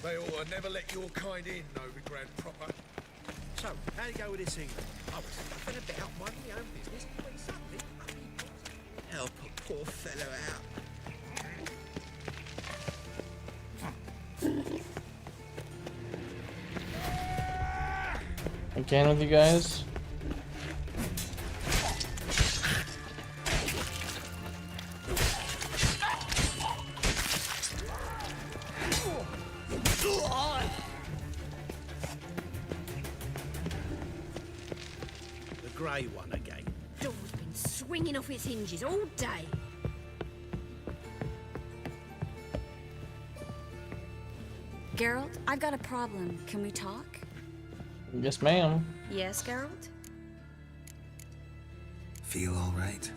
They ought to never let your kind in, Novigrad proper. So, how'd it go with this thing? I was stuffing about minding my own business when suddenly... Help a poor fellow out. Again with you guys. The grey one again. Door's been swinging off its hinges all day. Geralt, I've got a problem. Can we talk? Yes, ma'am. Yes, Geralt? Feel all right?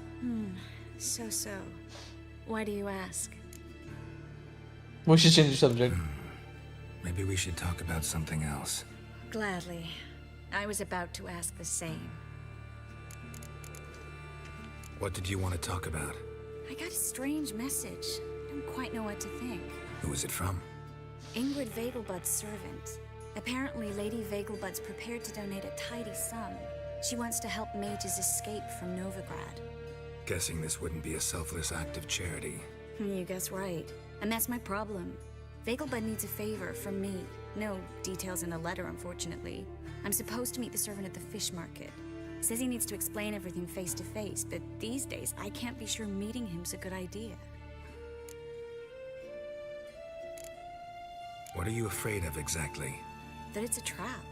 So. Why do you ask? We should change the subject. Maybe we should talk about something else. Gladly. I was about to ask the same. What did you want to talk about? I got a strange message. I don't quite know what to think. Who was it from? Ingrid Vegelbud's servant. Apparently, Lady Vegelbud's prepared to donate a tidy sum. She wants to help mages escape from Novigrad. Guessing this wouldn't be a selfless act of charity. You guess right. And that's my problem. Vegelbud needs a favor from me. No details in the letter, unfortunately. I'm supposed to meet the servant at the fish market. Says he needs to explain everything face to face, but these days I can't be sure meeting him's a good idea. What are you afraid of exactly? That it's a trap.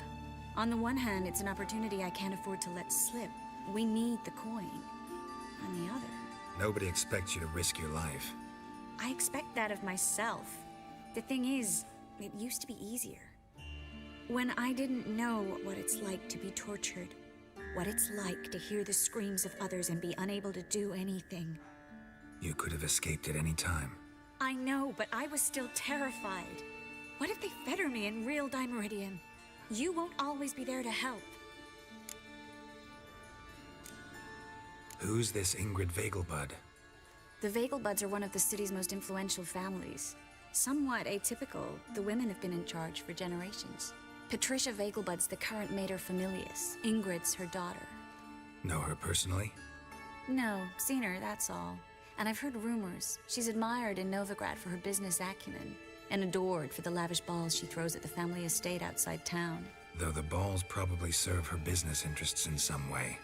On the one hand, it's an opportunity I can't afford to let slip. We need the coin. On the other... Nobody expects you to risk your life. I expect that of myself. The thing is, it used to be easier. When I didn't know what it's like to be tortured, what it's like to hear the screams of others and be unable to do anything. You could have escaped at any time. I know, but I was still terrified. What if they fetter me in real Dimeridium? You won't always be there to help. Who's this Ingrid Vegelbud? The Vegelbuds are one of the city's most influential families. Somewhat atypical, the women have been in charge for generations. Patricia Vegelbud's the current mater familias. Ingrid's her daughter. Know her personally? No, seen her, that's all. And I've heard rumors. She's admired in Novigrad for her business acumen, and adored for the lavish balls she throws at the family estate outside town. Though the balls probably serve her business interests in some way.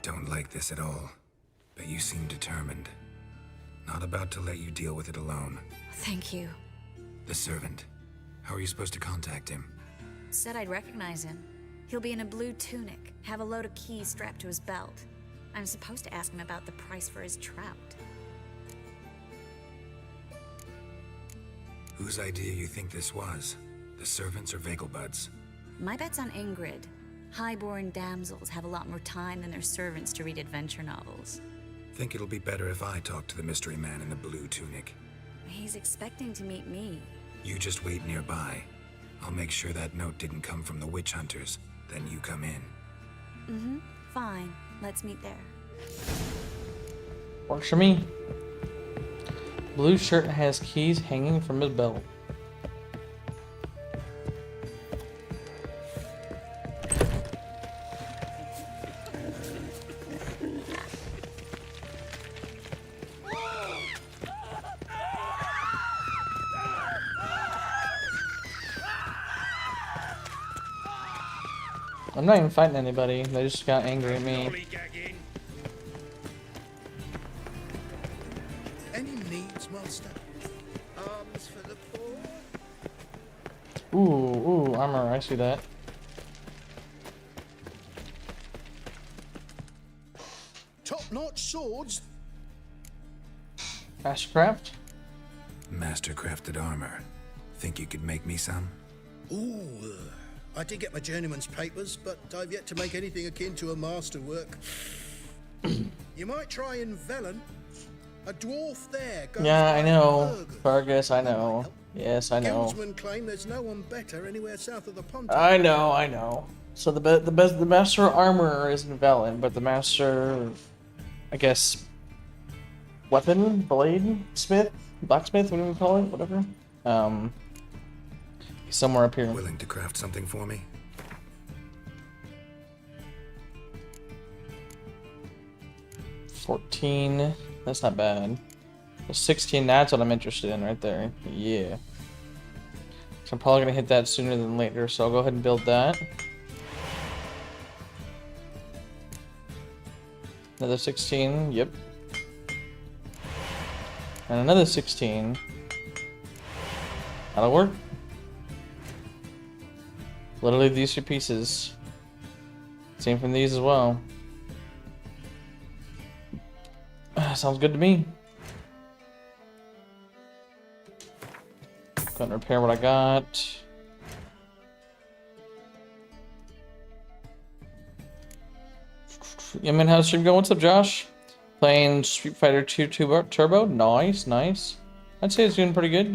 Don't like this at all, but you seem determined. Not about to let you deal with it alone. Thank you. The servant. How are you supposed to contact him? Said I'd recognize him. He'll be in a blue tunic, have a load of keys strapped to his belt. I'm supposed to ask him about the price for his trout. Whose idea you think this was? The servants or Vegelbud's? My bet's on Ingrid. Highborn damsels have a lot more time than their servants to read adventure novels. Think it'll be better if I talk to the mystery man in the blue tunic. He's expecting to meet me. You just wait nearby. I'll make sure that note didn't come from the witch hunters. Then you come in. Fine. Let's meet there. Works for me. Blue shirt has keys hanging from his belt. I'm not even fighting anybody, they just got angry at me. Any needs, master? Arms for the poor? Ooh, armor, I see that. not swords. Mastercraft? Mastercrafted armor. Think you could make me some? Ooh, I did get my journeyman's papers, but I've yet to make anything akin to a masterwork. You might try in Velen. A dwarf there goes Yeah, I by know. Bergen. Fergus, I know. Yes, I know. Guildsmen claim there's no one better anywhere south of the Pontic. I know. So the master armor is in Velen, but the master, I guess, weapon, blade, smith, blacksmith, whatever you call it, whatever. He's somewhere up here. Willing to craft something for me? $14. That's not bad. So 16. That's what I'm interested in right there. Yeah. So I'm probably gonna hit that sooner than later. So I'll go ahead and build that. Another 16. Yep. And another 16. That'll work. Literally these 2 pieces. Same from these as well. Sounds good to me. Go and repair what I got. Yeah, man, how's the stream going? What's up, Josh? Playing Street Fighter 2 Turbo? Nice, nice. I'd say it's doing pretty good,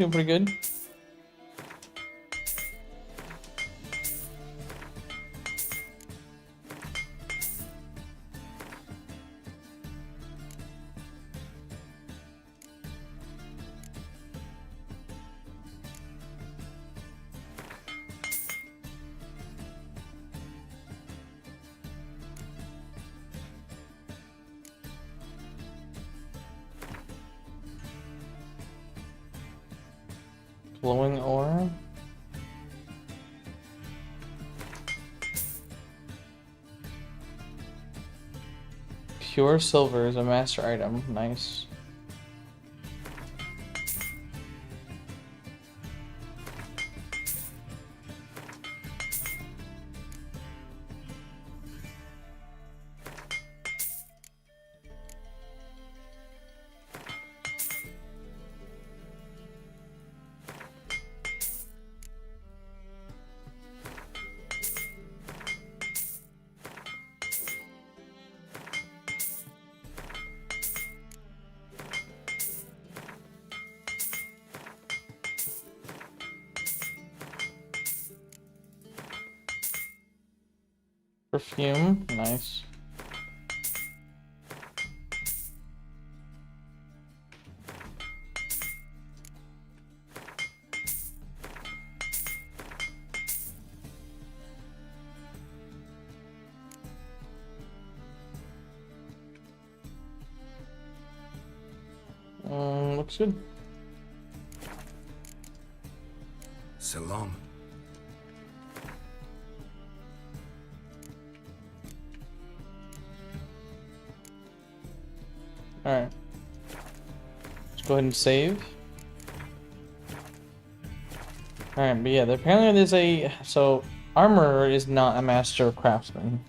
Glowing ore. Pure silver is a master item. Nice. Perfume, nice. Looks good. So long. Alright. Let's go ahead and save. Alright, but yeah, apparently there's a... So, armor is not a master craftsman.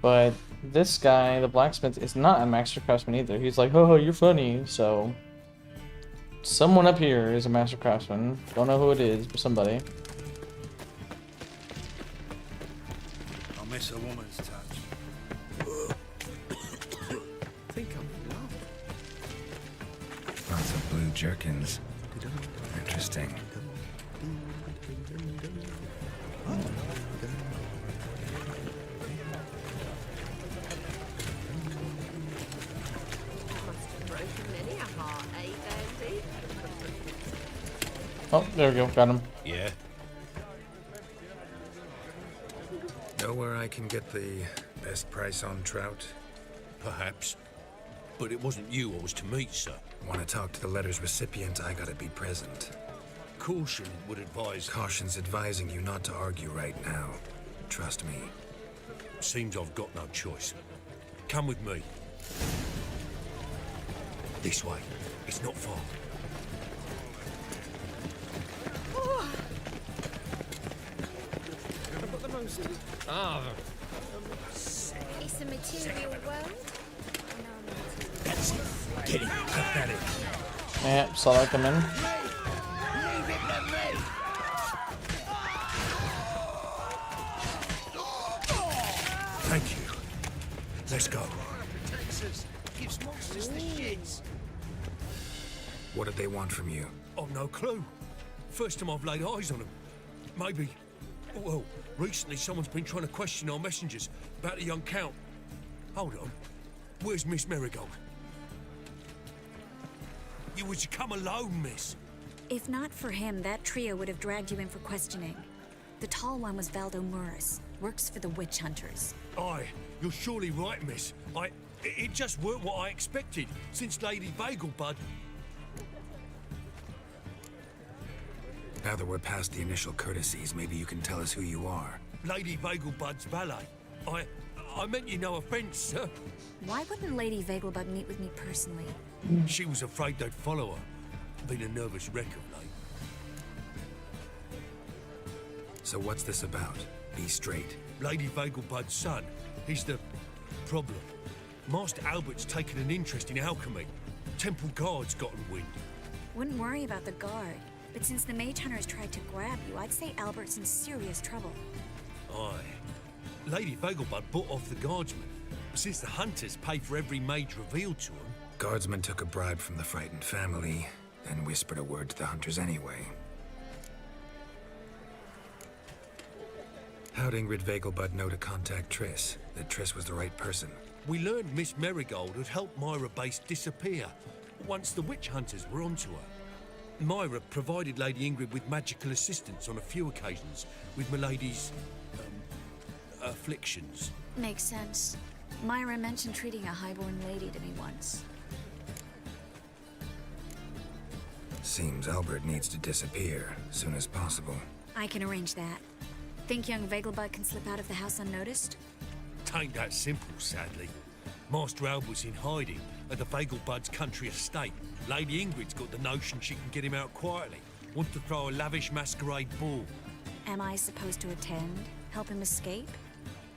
But this guy, the blacksmith, is not a master craftsman either. He's like, oh, you're funny, so... Someone up here is a master craftsman. Don't know who it is, but somebody. I'll miss a woman's touch. I think I'm loved. Lots of blue jerkins. Interesting. Oh, there we go. Got him. Yeah. Know where I can get the best price on trout? Perhaps. But it wasn't you I was to meet, sir. Want to talk to the letter's recipient, I gotta be present. Caution would advise... Caution's advising you not to argue right now. Trust me. Seems I've got no choice. Come with me. This way. It's not far. It's a material world, and Get him, pathetic. Yeah, saw that come in. Thank you. Let's go. Gives monsters the shits. What did they want from you? I've no clue. First time I've laid eyes on them. Maybe. Well, recently someone's been trying to question our messengers about the young count. Hold on. Where's Miss Marigold? You was to come alone, miss. If not for him, that trio would have dragged you in for questioning. The tall one was Valdo Murris, works for the witch hunters. Aye, you're surely right, miss. It just weren't what I expected, since Lady Bagelbud. Now that we're past the initial courtesies, maybe you can tell us who you are. Lady Bagelbud's valet. I meant you no offence, sir. Why wouldn't Lady Vegelbud meet with me personally? She was afraid they'd follow her. Been a nervous wreck of late. So what's this about? Be straight. Lady Vegelbud's son, he's the problem. Master Albert's taken an interest in alchemy. Temple Guard's gotten wind. Wouldn't worry about the guard, but since the mage hunters tried to grab you, I'd say Albert's in serious trouble. Aye. Lady Vegelbud bought off the guardsmen. Since the hunters pay for every mage revealed to them. Guardsmen took a bribe from the frightened family, and whispered a word to the hunters anyway. How'd Ingrid Vegelbud know to contact Triss? That Triss was the right person? We learned Miss Marigold had helped Myra Base disappear once the witch hunters were onto her. Myra provided Lady Ingrid with magical assistance on a few occasions with Milady's afflictions. Makes sense. Myra mentioned treating a highborn lady to me once. Seems Albert needs to disappear as soon as possible. I can arrange that. Think young Vegelbud can slip out of the house unnoticed? Tain't that simple, sadly. Master Albert's in hiding at the Vegelbud's country estate. Lady Ingrid's got the notion she can get him out quietly. Wants to throw a lavish masquerade ball. Am I supposed to attend? Help him escape?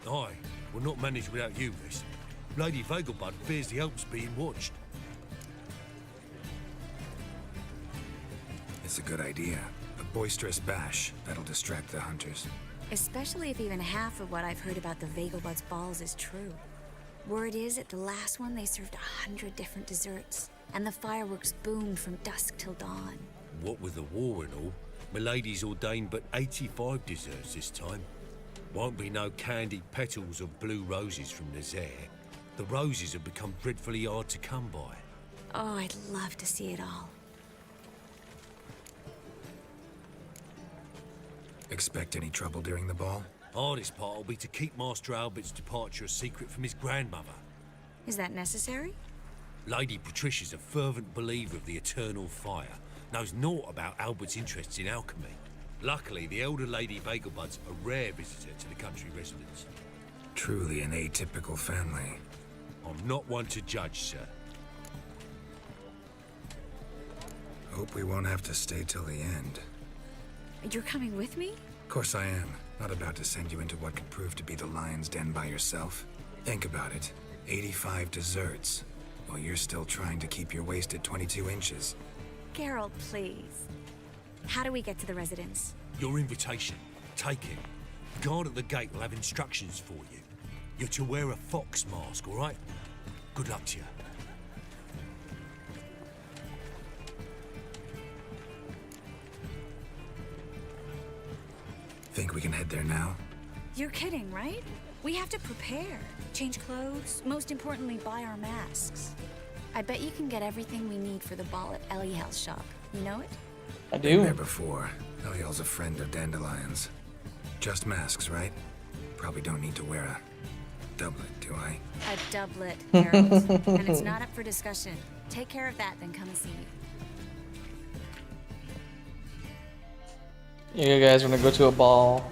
Aye, we'll not manage without you, miss. Lady Vegelbud fears the Alps being watched. It's a good idea. A boisterous bash that'll distract the hunters. Especially if even half of what I've heard about the Vegelbud's balls is true. Word is, at the last one they served 100 different desserts, and the fireworks boomed from dusk till dawn. What with the war and all, Milady's ordained but 85 desserts this time. Won't be no candied petals of blue roses from Nazaire. The roses have become dreadfully hard to come by. Oh, I'd love to see it all. Expect any trouble during the ball? Hardest part will be to keep Master Albert's departure a secret from his grandmother. Is that necessary? Lady Patricia's a fervent believer of the eternal fire. Knows naught about Albert's interests in alchemy. Luckily, the elder Lady Vegelbud's a rare visitor to the country residence. Truly an atypical family. I'm not one to judge, sir. Hope we won't have to stay till the end. You're coming with me? Of course I am. Not about to send you into what could prove to be the lion's den by yourself. Think about it. 85 desserts, while you're still trying to keep your waist at 22 inches. Geralt, please. How do we get to the residence? Your invitation. Take it. Guard at the gate will have instructions for you. You're to wear a fox mask, all right? Good luck to you. Think we can head there now? You're kidding, right? We have to prepare. Change clothes, most importantly, buy our masks. I bet you can get everything we need for the ball at Eliel's shop. You know it? I do. Been there before. Eliel's a friend of Dandelion's. Just masks, right? Probably don't need to wear a doublet, do I? A doublet, Geralt. And it's not up for discussion. Take care of that, then come and see me. You guys want to go to a ball?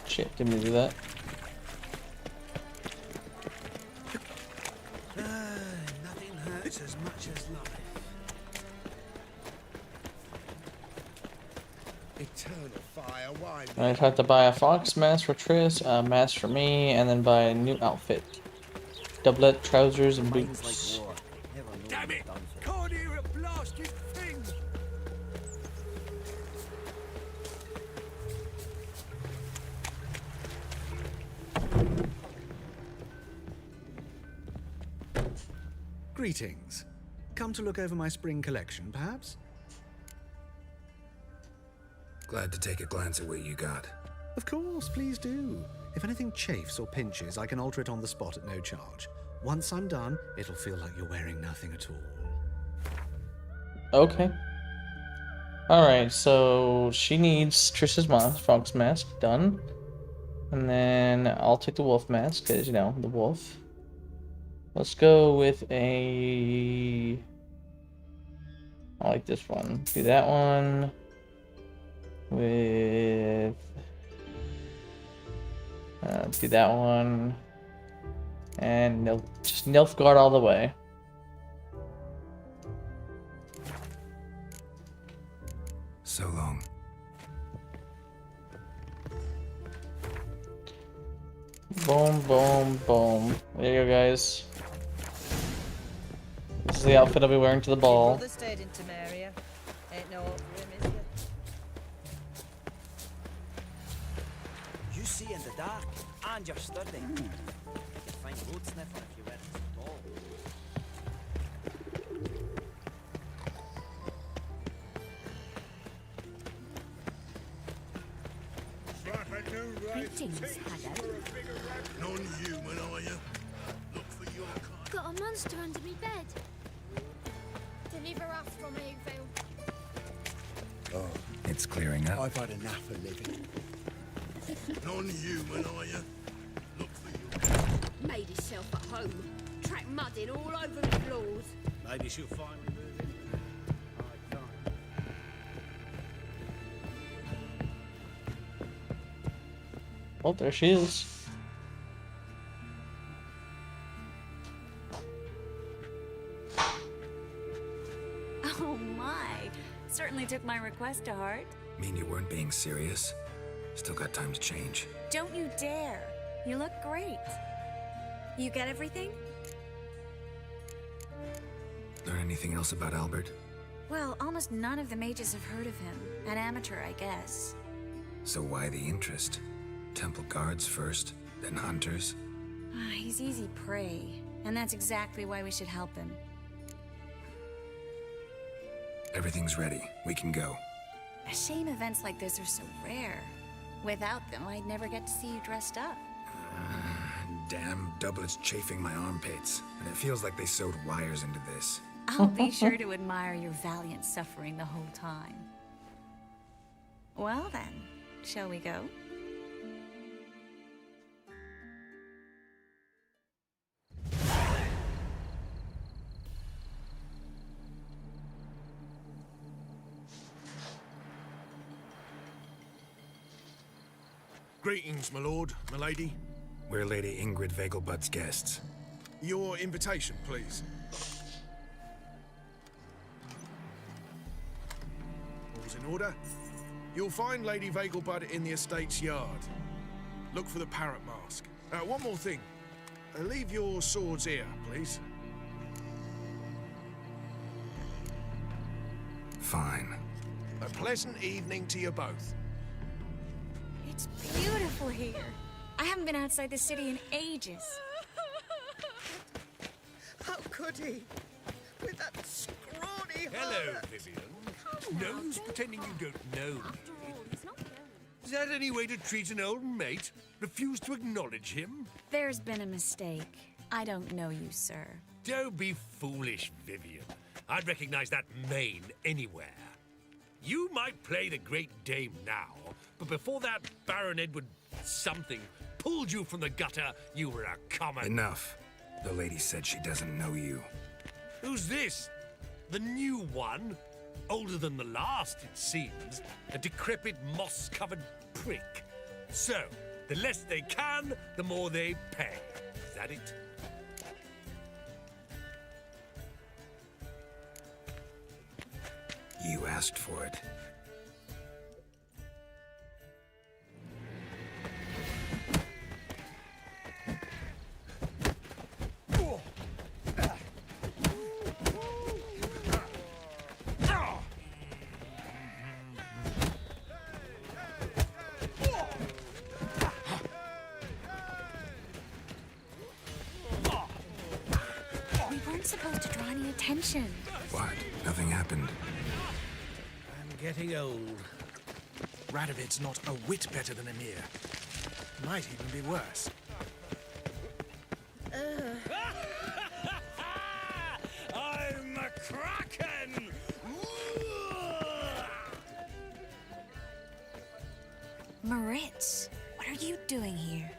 Shit, didn't mean to do that. Nothing hurts as much as life. Eternal fire, why? I'd have to buy a fox mask for Triss, a mask for me, and then buy a new outfit. Doublet, trousers, and boots. Damn it! Can't hear a blasted thing! Greetings. Come to look over my spring collection, perhaps? Glad to take a glance at what you got. Of course, please do. If anything chafes or pinches, I can alter it on the spot at no charge. Once I'm done, it'll feel like you're wearing nothing at all. Okay. Alright, so she needs Trish's fox mask done. And then I'll take the wolf mask, because, you know, the wolf. Let's go with a... I like this one. Do that one. With... do that one. And just Nilfgaard all the way. So long. Boom, boom, boom. There you go, guys. This is the outfit I'll be wearing to the ball. Stayed in Temeria. Ain't no hope for him, is there? You see in the dark, and you're sturdy. You find road sniffer if you wear it at all. Greetings, Haggard. Non-human, are you? Look for your kind. Got a monster under me bed. Deliver us from evil. Oh, it's clearing up. I've had enough of living. Non-human, are you? Look for your... Made himself at home. Track mudding all over the floors. Maybe she'll find me moving. Oh, there she is. Oh my. Certainly took my request to heart. Mean you weren't being serious? Still got time to change. Don't you dare. You look great. You get everything? Learn anything else about Albert? Well, almost none of the mages have heard of him. An amateur, I guess. So why the interest? Temple guards first, then hunters? He's easy prey, and that's exactly why we should help him. Everything's ready. We can go. A shame events like this are so rare. Without them, I'd never get to see you dressed up. Damn doublets chafing my armpits, and it feels like they sewed wires into this. I'll be sure to admire your valiant suffering the whole time. Well then, shall we go? Greetings, my lord, my lady. We're Lady Ingrid Vegelbud's guests. Your invitation, please. All's in order. You'll find Lady Vegelbud in the estate's yard. Look for the parrot mask. One more thing. Leave your swords here, please. Fine. A pleasant evening to you both. It's beautiful here. I haven't been outside the city in ages. How could he? With that scrawny Hello, Vivian. No use pretending you don't know me. Is that any way to treat an old mate? Refuse to acknowledge him? There's been a mistake. I don't know you, sir. Don't be foolish, Vivian. I'd recognize that mane anywhere. You might play the Great Dame now, but before that Baron Edward something pulled you from the gutter, you were a common... Enough. The lady said she doesn't know you. Who's this? The new one? Older than the last, it seems. A decrepit, moss-covered prick. So, the less they can, the more they pay. Is that it? You asked for it. mentioned. What? Nothing happened. I'm getting old. Radovid's not a whit better than Emir. Might even be worse. I'm a kraken! Moritz, what are you doing here?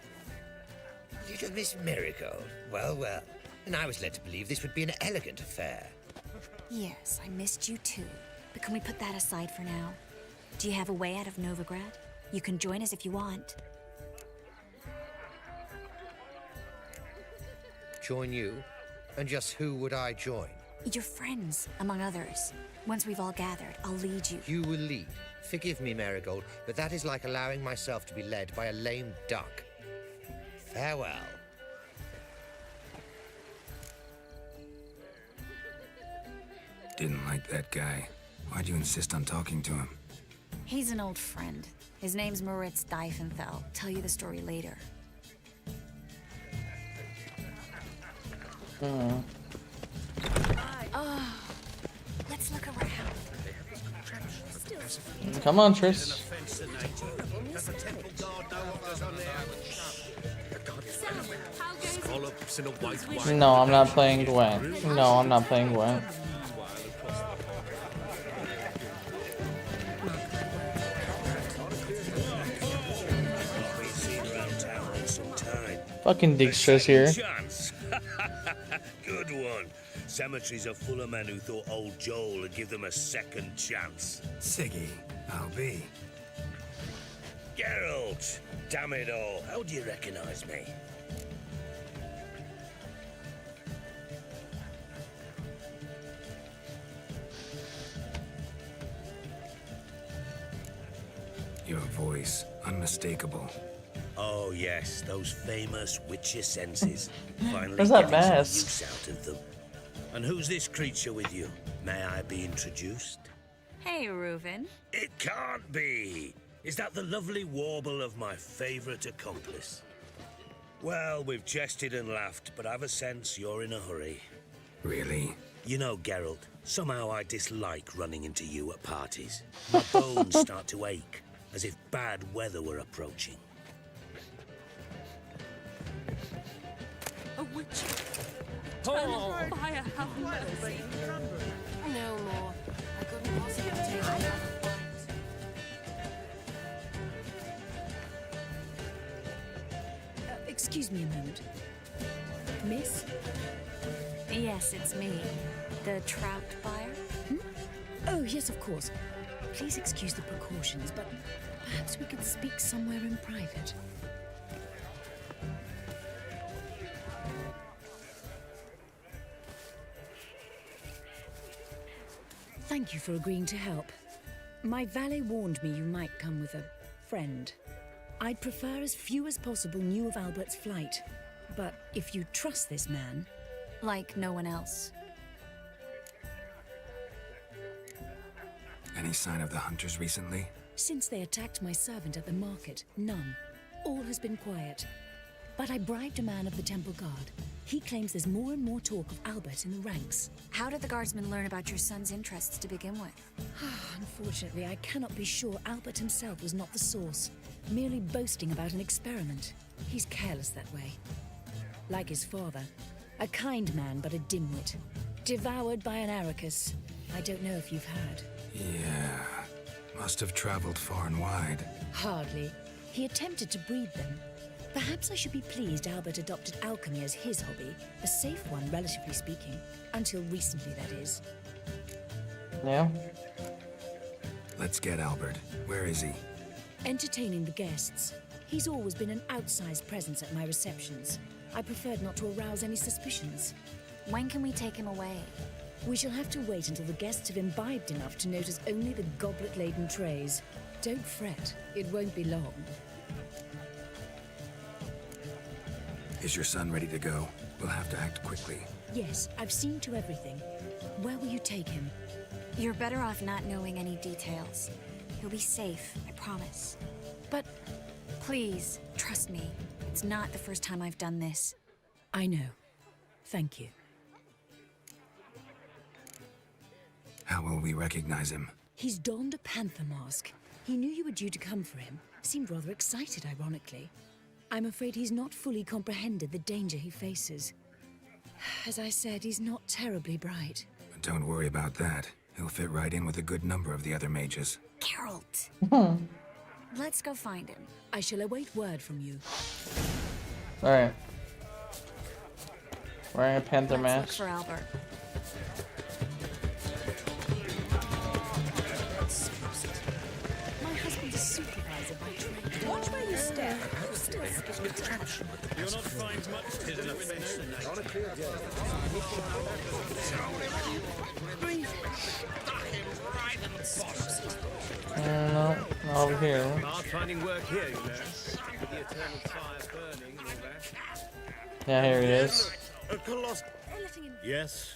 Little Miss Marigold. Well, well. And I was led to believe this would be an elegant affair. Yes, I missed you too. But can we put that aside for now? Do you have a way out of Novigrad? You can join us if you want. Join you? And just who would I join? Your friends, among others. Once we've all gathered, I'll lead you. You will lead. Forgive me, Marigold, but that is like allowing myself to be led by a lame duck. Farewell. Didn't like that guy. Why'd you insist on talking to him? He's an old friend. His name's Moritz Diefenthal. Tell you the story later. Oh, let's look around. Come on, Triss. No, I'm not playing Gwent. No, I'm not playing Gwent. Fucking Dijkstra's here. Chance. Good one. Cemeteries are full of men who thought old Joel would give them a second chance. Siggy, I'll be. Geralt! Damn it all. How do you recognize me? Your voice, unmistakable. Oh yes, those famous witcher senses. Finally Where's that getting some mask? use out of them. And who's this creature with you? May I be introduced? Hey, Reuven. It can't be! Is that the lovely warble of my favourite accomplice? Well, we've jested and laughed, but I've a sense you're in a hurry. Really? You know, Geralt, somehow I dislike running into you at parties. My bones start to ache, as if bad weather were approaching. A witch. Fire, have mercy. No more. I couldn't possibly take another fight. Excuse me a moment. Miss? Yes, it's me. The trout buyer? Oh, yes, of course. Please excuse the precautions, but perhaps we could speak somewhere in private. Thank you for agreeing to help. My valet warned me you might come with a friend. I'd prefer as few as possible knew of Albert's flight. But if you trust this man... Like no one else. Any sign of the hunters recently? Since they attacked my servant at the market, none. All has been quiet. But I bribed a man of the Temple Guard. He claims there's more and more talk of Albert in the ranks. How did the guardsmen learn about your son's interests to begin with? Unfortunately, I cannot be sure Albert himself was not the source, merely boasting about an experiment. He's careless that way. Like his father, a kind man but a dimwit. Devoured by an Arrakis. I don't know if you've heard. Yeah. Must have traveled far and wide. Hardly. He attempted to breed them. Perhaps I should be pleased Albert adopted alchemy as his hobby. A safe one, relatively speaking. Until recently, that is. Yeah. Let's get Albert. Where is he? Entertaining the guests. He's always been an outsized presence at my receptions. I preferred not to arouse any suspicions. When can we take him away? We shall have to wait until the guests have imbibed enough to notice only the goblet-laden trays. Don't fret, it won't be long. Is your son ready to go? We'll have to act quickly. Yes, I've seen to everything. Where will you take him? You're better off not knowing any details. He'll be safe, I promise. But... Please, trust me. It's not the first time I've done this. I know. Thank you. How will we recognize him? He's donned a panther mask. He knew you were due to come for him. Seemed rather excited, ironically. I'm afraid he's not fully comprehended the danger he faces. As I said, he's not terribly bright. Don't worry about that. He'll fit right in with a good number of the other mages. Geralt! Let's go find him. I shall await word from you. Alright. Wearing a panther Let's mask. look for Albert. My husband's a supervisor by trade. Watch where you step. You'll not find much hidden offense. On a clear day. No, not over here. Hard finding work here, you know. With the eternal fire burning and all that. Yeah, here he is. Yes?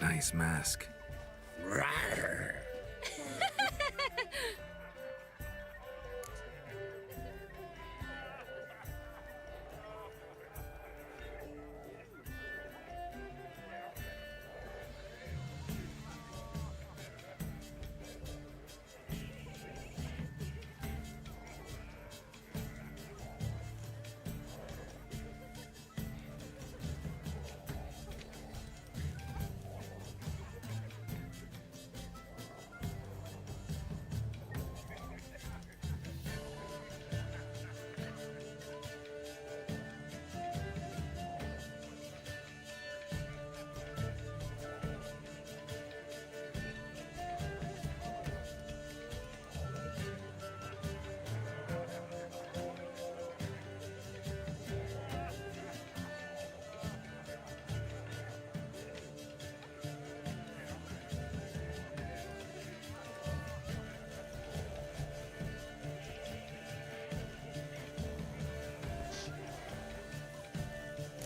Nice mask.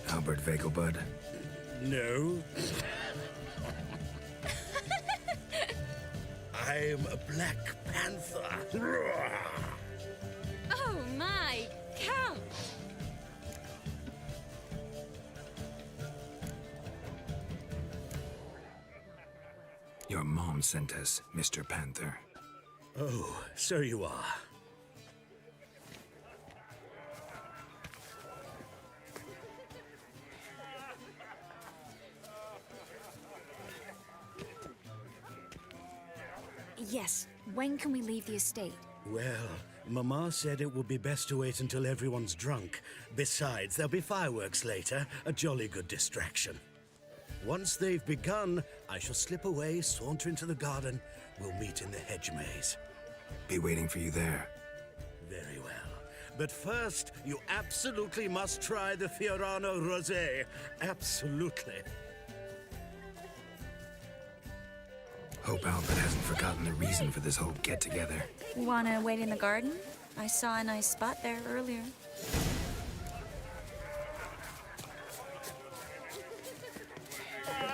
Albert Vegelbud. No. I'm a Black Panther. Oh my, Count! Your mom sent us, Mr. Panther. Oh, so you are. Yes, when can we leave the estate? Well, Mama said it would be best to wait until everyone's drunk. Besides, there'll be fireworks later, a jolly good distraction. Once they've begun, I shall slip away, saunter into the garden. We'll meet in the hedge maze. Be waiting for you there. Very well. But first, you absolutely must try the Fiorano Rosé. Absolutely. Hope Albert hasn't forgotten the reason for this whole get-together. Wanna wait in the garden? I saw a nice spot there earlier.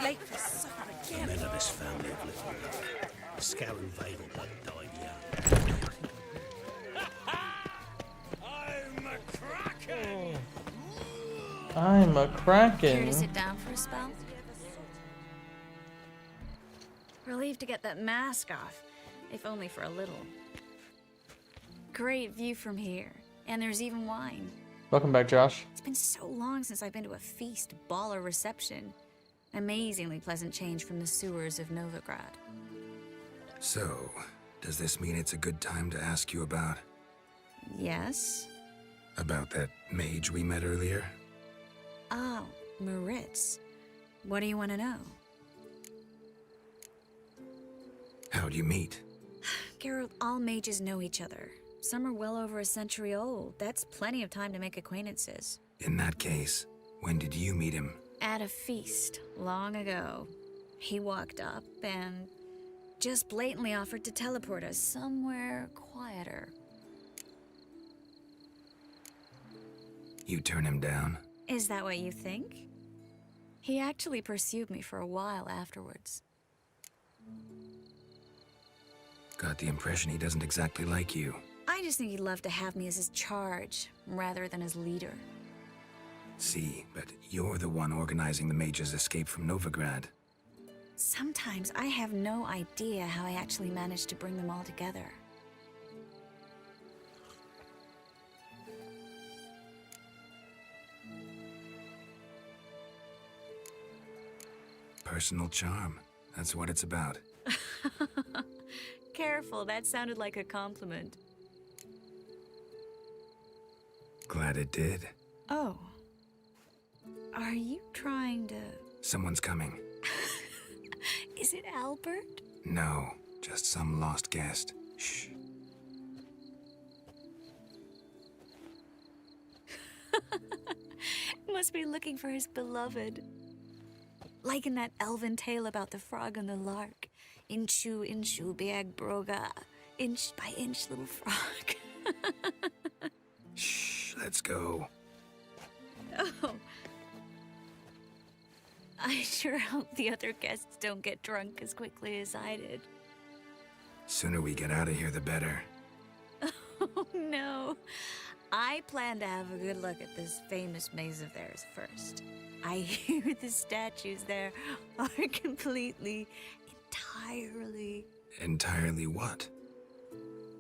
Late for supper The again. men of this family have little luck. Scal and Vegelbud died young. I'm a kraken! I'm a kraken. Care to sit down for a spell? Relieved to get that mask off, if only for a little. Great view from here, and there's even wine. Welcome back, Josh. It's been so long since I've been to a feast, ball, or reception. Amazingly pleasant change from the sewers of Novigrad. So, does this mean it's a good time to ask you about... Yes? about that mage we met earlier? Oh, Maritz. What do you want to know? How'd you meet? Geralt, all mages know each other. Some are well over a century old. That's plenty of time to make acquaintances. In that case, when did you meet him? At a feast, long ago. He walked up and just blatantly offered to teleport us somewhere quieter. You turn him down? Is that what you think? He actually pursued me for a while afterwards. Got the impression he doesn't exactly like you. I just think he'd love to have me as his charge, rather than his leader. See, but you're the one organizing the mage's escape from Novigrad. Sometimes I have no idea how I actually managed to bring them all together. Personal charm. That's what it's about. Careful, that sounded like a compliment. Glad it did. Oh. Are you trying to... Someone's coming. Is it Albert? No, just some lost guest. Shh. Must be looking for his beloved. Like in that elven tale about the frog and the lark. Inchu, inchu, biag broga. Inch by inch, little frog. Shh, let's go. Oh. I sure hope the other guests don't get drunk as quickly as I did. Sooner we get out of here, the better. Oh, no. I plan to have a good look at this famous maze of theirs first. I hear the statues there are entirely... Entirely what?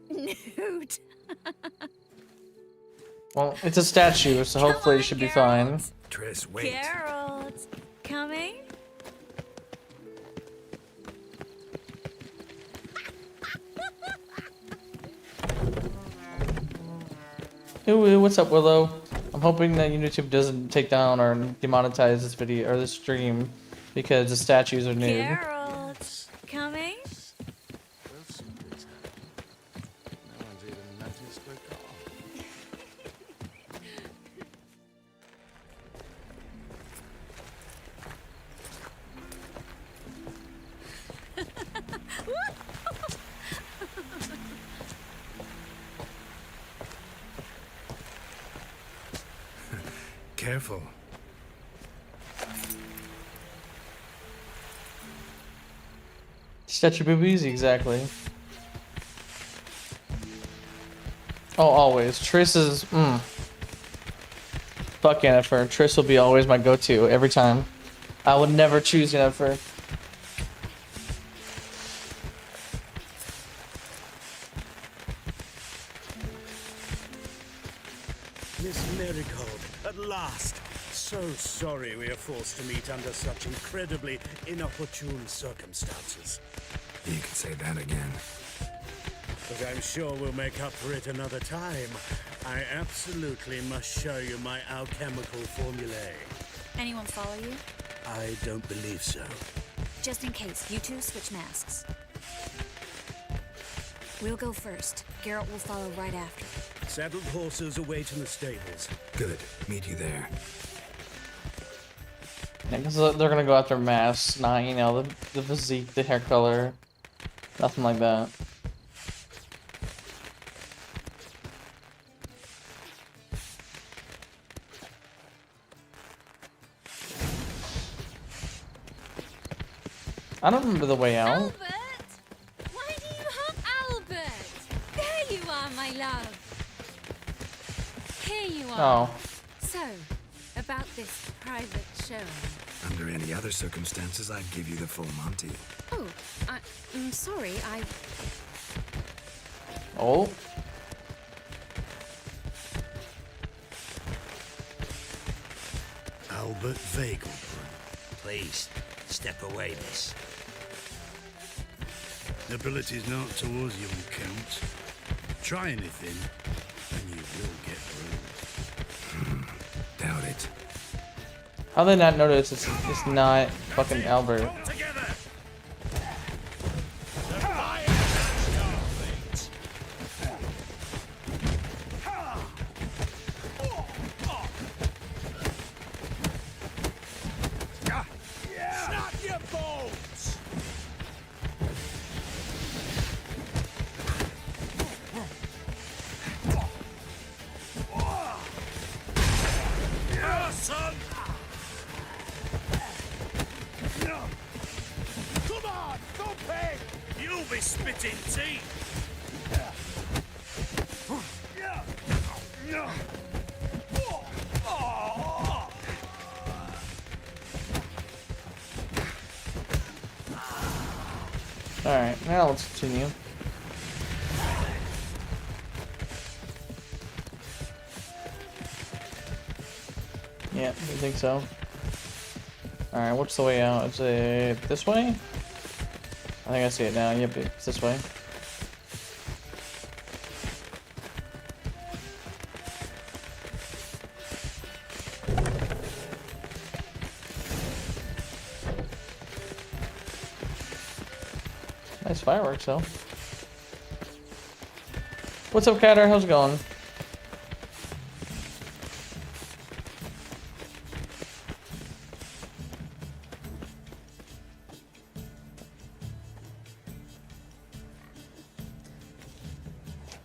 Nude. Well, it's a statue, so hopefully it should be fine. Triss, wait. Geralt, coming? Ooh, what's up, Willow? I'm hoping that YouTube doesn't take down or demonetize this video or this stream because the statues are nude. Geralt, coming? Careful. Statue boobies, exactly. Oh, always. Triss is, Fuck Yennefer. Triss will be always my go-to every time. I would never choose Yennefer. Miss Marigold, at last. So sorry we are forced to meet under such incredibly inopportune circumstances. You can say that again. But I'm sure we'll make up for it another time. I absolutely must show you my alchemical formulae. Anyone follow you? I don't believe so. Just in case, you two switch masks. We'll go first. Geralt will follow right after. Saddled horses await in the stables. Good. Meet you there. Yeah, because they're gonna go after masks, not, you know, the physique, the hair color. Nothing like that. I don't remember the way out. Albert! Why do you hug Albert? There you are, my love. Here you are. Oh. So, about this private showing. Under any other circumstances, I'd give you the full Monty. Oh, I'm sorry, Oh. Albert Vagelbrun. Please, step away, miss. Ability's not towards you, Count. Try anything, and you will get through. Doubt it. How they not notice it's not fucking Albert? Snap your bones! Yeah, son! Come on, go pay! You'll be spitting teeth! Alright, now let's continue. Yeah, I think so. Alright, what's the way out? Is it this way? I think I see it now. Yep, it's this way. Nice fireworks, though. What's up, Catter? How's it going?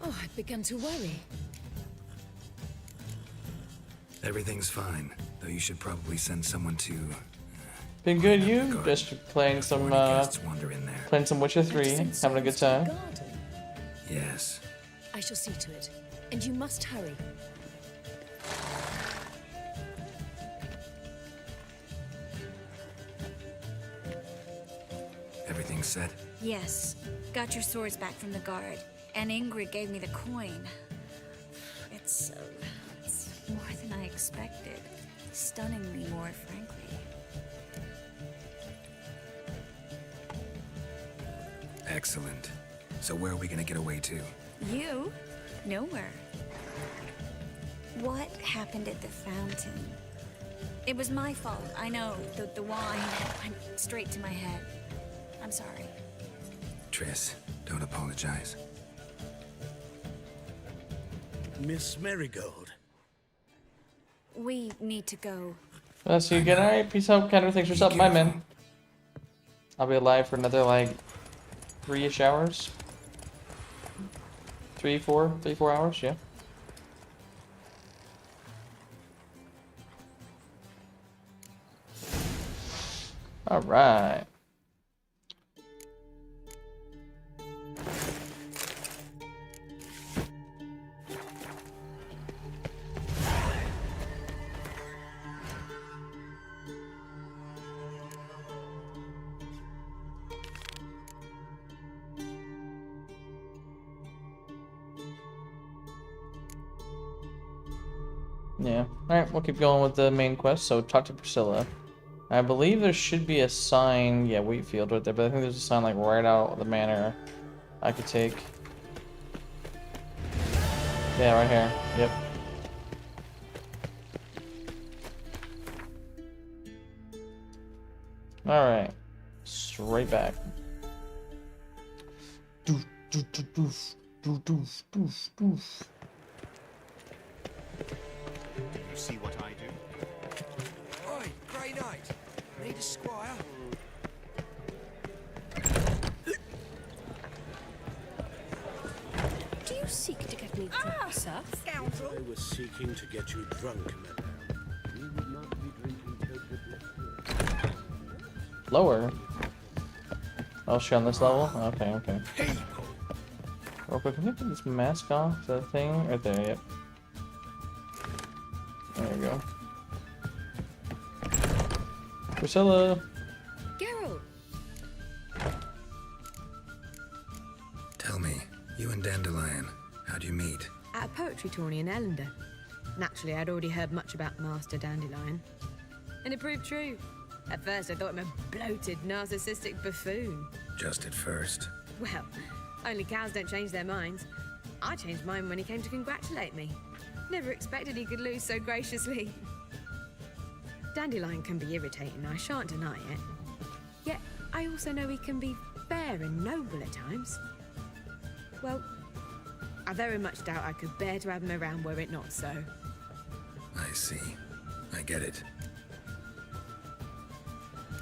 Oh, I've begun to worry. Everything's fine, though you should probably send someone to... Been good, you? Just playing some, playing some Witcher 3, having a good time. Yes. I shall see to it. And you must hurry. Everything set? Yes. Got your swords back from the guard. And Ingrid gave me the coin. It's more than I expected. Stunningly more, frankly. Excellent. So where are we gonna get away to? You? Nowhere. What happened at the fountain? It was my fault. I know. The wine went straight to my head. I'm sorry. Triss, don't apologize. Miss Marigold. We need to go. Let's see you again. Alright, peace out, Catter. Thanks for stopping by, man. I'll be alive for another, like, 3-ish hours. 3, 4 hours, yeah. Alright. Yeah. Alright, we'll keep going with the main quest. So, talk to Priscilla. I believe there should be a sign. Yeah, Wheatfield right there. But I think there's a sign, like, right out of the manor I could take. Yeah, right here. Yep. Alright. Straight back. Doof, doof, doof, doof, doof, doof, doof. Do you see what I do? Oi, Grey Knight. Need a squire? Do you seek to get me drunk, sir? Scoundrel! I was seeking to get you drunk, madame. You would not be drinking totally. Lower. Oh, she on this level? Okay, okay. Real quick, can we put this mask off? Is that a thing? Right there, yep. There we go. Priscilla! Geralt! Tell me, you and Dandelion, how'd you meet? At a poetry tourney in Ellender. Naturally, I'd already heard much about Master Dandelion. And it proved true. At first, I thought him a bloated, narcissistic buffoon. Just at first. Well, only cows don't change their minds. I changed mine when he came to congratulate me. Never expected he could lose so graciously. Dandelion can be irritating, I shan't deny it. Yet, I also know he can be fair and noble at times. Well, I very much doubt I could bear to have him around were it not so. I see. I get it.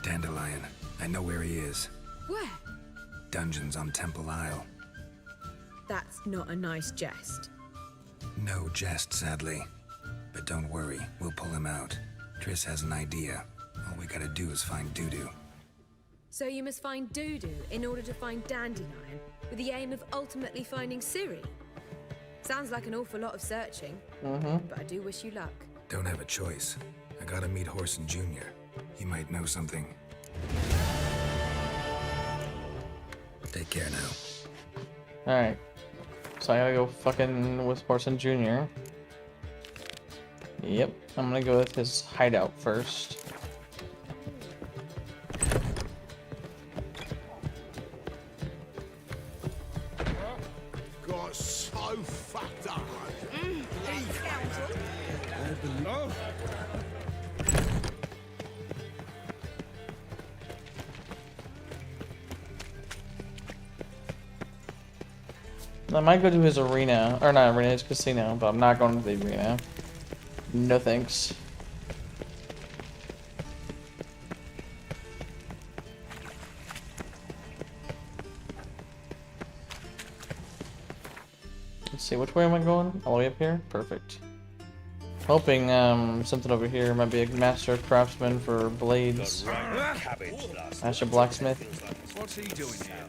Dandelion, I know where he is. Where? Dungeons on Temple Isle. That's not a nice jest. No jest, sadly. But don't worry, we'll pull him out. Triss has an idea. All we gotta do is find Dudu. So you must find Dudu in order to find Dandelion, with the aim of ultimately finding Ciri? Sounds like an awful lot of searching, but I do wish you luck. Don't have a choice. I gotta meet Horson Jr. He might know something. Take care now. Alright. So I gotta go fucking with Horson Jr. Yep, I'm gonna go with his hideout first. Got so fucked up. Oh. I might go to his arena, or not arena, his casino, but I'm not going to the arena. No thanks. Let's see, which way am I going? All the way up here? Perfect. Hoping something over here might be a master craftsman for blades. Master blacksmith. What's he doing here?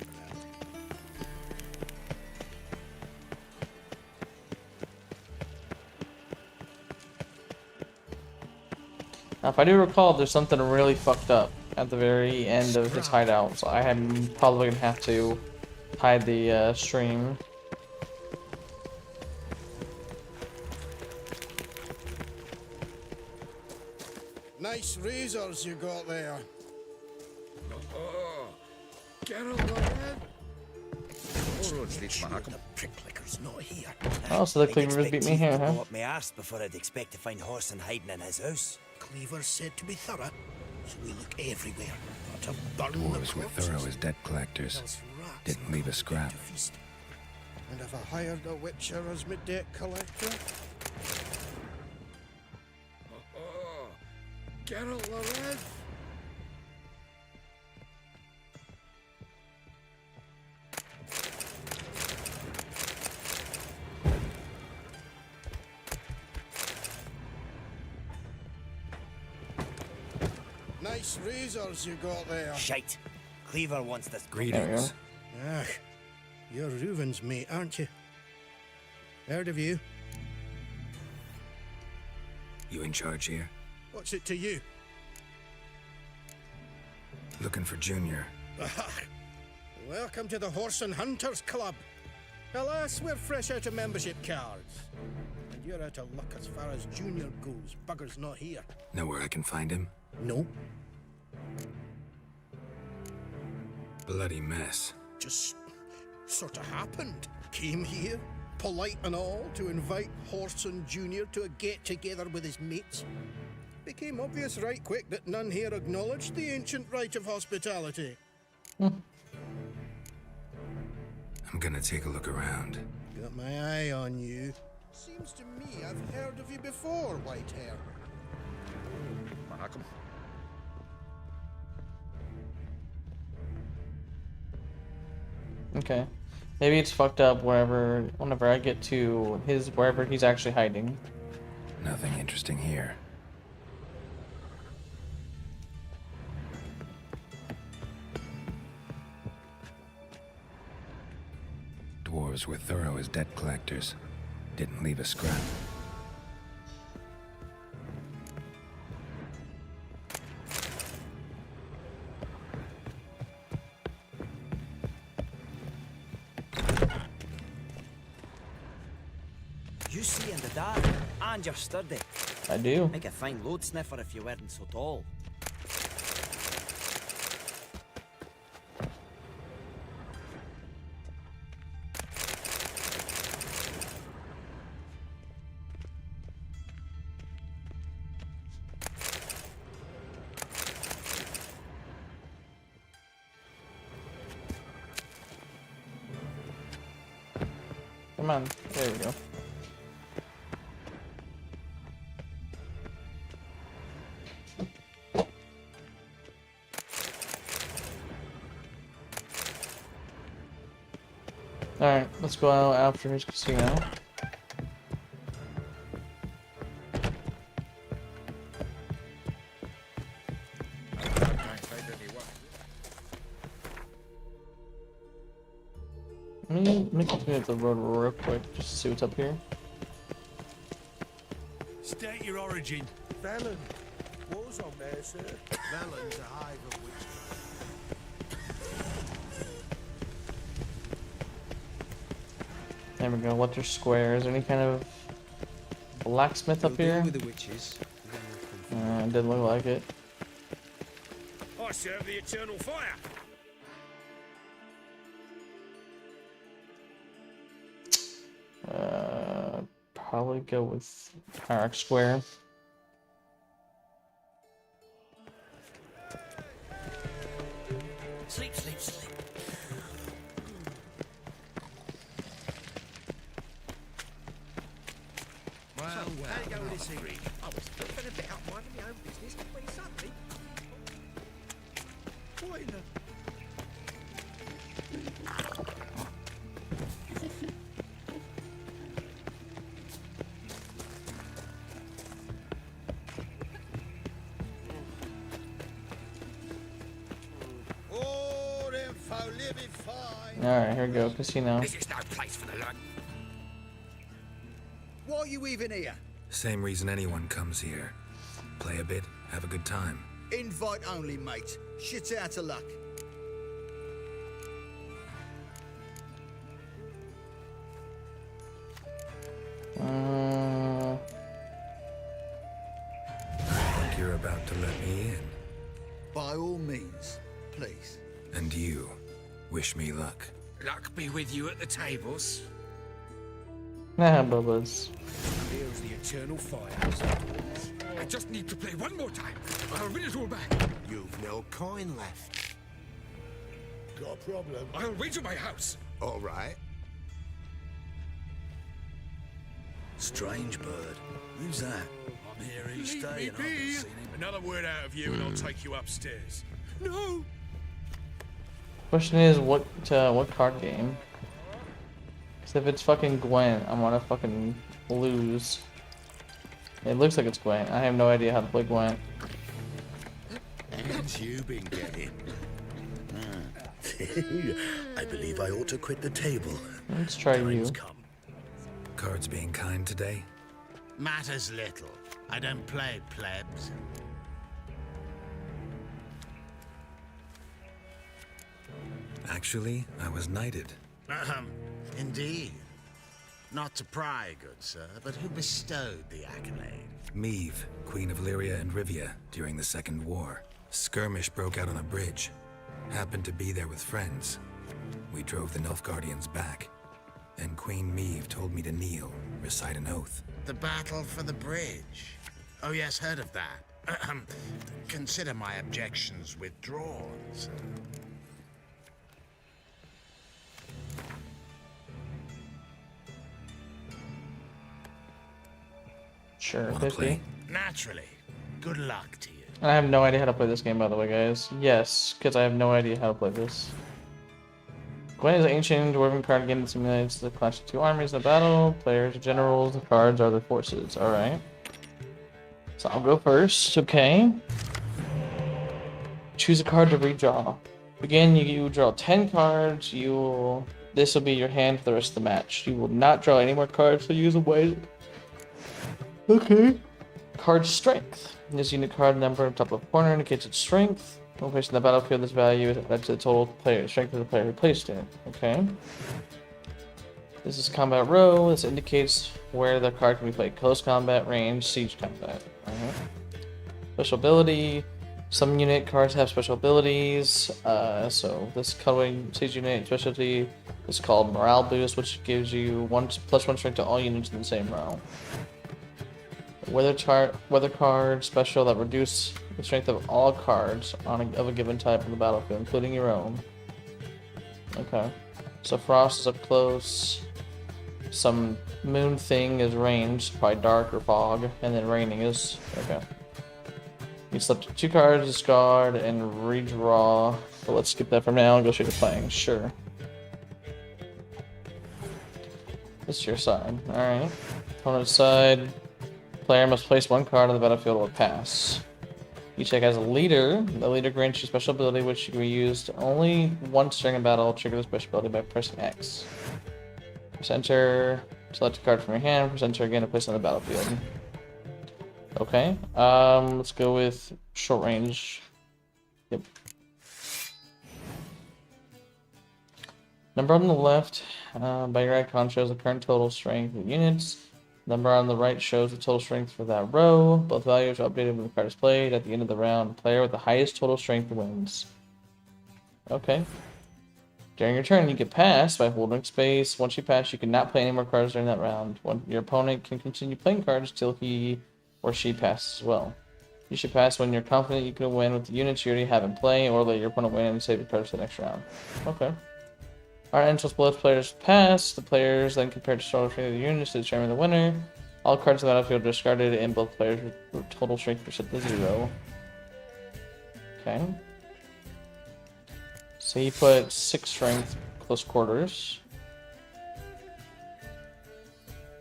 Now, if I do recall, there's something really fucked up at the very end of his hideout, so I am probably gonna have to hide the stream. Nice razors you got there. Oh, get alive. The pricklicker's not here. Oh, so the Cleavers beat me here, huh? Go up my arse before I'd expect to find Horson hiding in his house. Cleaver's said to be thorough, so we look everywhere. Not to burn Dwarves were thorough as debt collectors. Didn't leave a scrap. And if I hired a witcher as my debt collector? Oh, get alive. Nice razors you got there. Shite. Cleaver wants this. Greetings. Ah, you're Reuven's mate, aren't you? Heard of you. You in charge here? What's it to you? Looking for Junior. Welcome to the Horse and Hunters Club. Alas, we're fresh out of membership cards. And you're out of luck as far as Junior goes. Bugger's not here. Know where I can find him? No. Bloody mess. Just sort of happened. Came here, polite and all, to invite Horson Jr. to a get-together with his mates. Became obvious right quick that none here acknowledged the ancient right of hospitality. I'm gonna take a look around. Got my eye on you. Seems to me I've heard of you before, Whitehair. Malcolm. Okay. Maybe it's fucked up whenever I get to wherever he's actually hiding. Nothing interesting here. Dwarves were thorough as debt collectors. Didn't leave a scrap. You see in the dark, and you're sturdy. I do. Make a fine load sniffer if you weren't so tall. Come on. There we go. Alright, let's go out after his casino. Let me continue up the road real quick, just to see what's up here. State your origin. Velen. What was on there, sir? Velen's a hive of witchcraft. There we go. What's your square? Is there any kind of blacksmith up here? With the witches. Didn't look like it. I serve the eternal fire. Probably go with hierarch square. Sleep, sleep, sleep. Well, How you go with this freak. I was flipping a bit up minding my own business when suddenly... What in the... Oh, them folk living fine. Alright, here we go. Casino. This is no place for the lunch. Why are you even here? Same reason anyone comes here. Play a bit, have a good time. Invite only, mate. Shit's out of luck. Think you're about to let me in. By all means, please. And you, wish me luck. Luck be with you at the tables. Nah, Bubba's. Here's the eternal fire. I just need to play one more time. I'll win it all back. You've no coin left. Got a problem? I'll wager my house. All right. Strange bird. Who's that? I'm here each day and I haven't seen him. Another word out of you and I'll take you upstairs. No! Question is, what card game? Because if it's fucking Gwent, I'm gonna fucking lose. It looks like it's Gwent. I have no idea how to play Gwent. How's you been getting? I believe I ought to quit the table. Let's try you. Cards being kind today? Matters little. I don't play plebs. Actually, I was knighted. Indeed. Not to pry, good sir, but who bestowed the accolade? Meve, Queen of Lyria and Rivia, during the Second War. Skirmish broke out on a bridge. Happened to be there with friends. We drove the Nilfgaardians back. And Queen Meve told me to kneel, recite an oath. The battle for the bridge. Oh yes, heard of that. Consider my objections withdrawn, sir. Sure, Wanna 50. play? Naturally. Good luck to you. And I have no idea how to play this game, by the way, guys. Yes, because I have no idea how to play this. Gwent is an ancient dwarven card game that simulates the clash of two armies in a battle. Players are generals, the cards are their forces. Alright. So I'll go first, okay. Choose a card to redraw. Begin, you draw 10 cards. This will be your hand for the rest of the match. You will not draw any more cards, so use a way. Okay. Card strength. This unit card number on top left corner indicates its strength. When placed in the battlefield, this value is added to the total player strength of the player who placed it. Okay. This is combat row. This indicates where the card can be played: close combat, range, siege combat. Special ability. Some unit cards have special abilities. So this coloring siege unit specialty is called Morale Boost, which gives you +1 strength to all units in the same row. Weather card special that reduce the strength of all cards of a given type on the battlefield, including your own. Okay. So Frost is up close. Some moon thing is range, probably dark or fog, and then raining is okay. You select 2 cards, discard, and redraw. So let's skip that for now and go straight to playing. Sure. This is your side. Alright. Opponent's side. Player must place 1 card on the battlefield or pass. Each deck has a leader. The leader grants you special ability which can be used only once during a battle. Trigger the special ability by pressing X. Press enter. Select a card from your hand. Press enter again to place on the battlefield. Okay. Let's go with short range. Yep. Number on the left by your icon shows the current total strength of units. Number on the right shows the total strength for that row. Both values are updated when the card is played. At the end of the round, the player with the highest total strength wins. Okay. During your turn, you can pass by holding space. Once you pass, you cannot play any more cards during that round. Your opponent can continue playing cards until he or she passes as well. You should pass when you're confident you can win with the units you already have in play, or let your opponent win and save the cards for the next round. Okay. Alright, until both players pass, the players then compare the total strength of the units to determine the winner. All cards in the battlefield are discarded, and both players with total strength are set to 0. Okay. So he put 6 strength close quarters.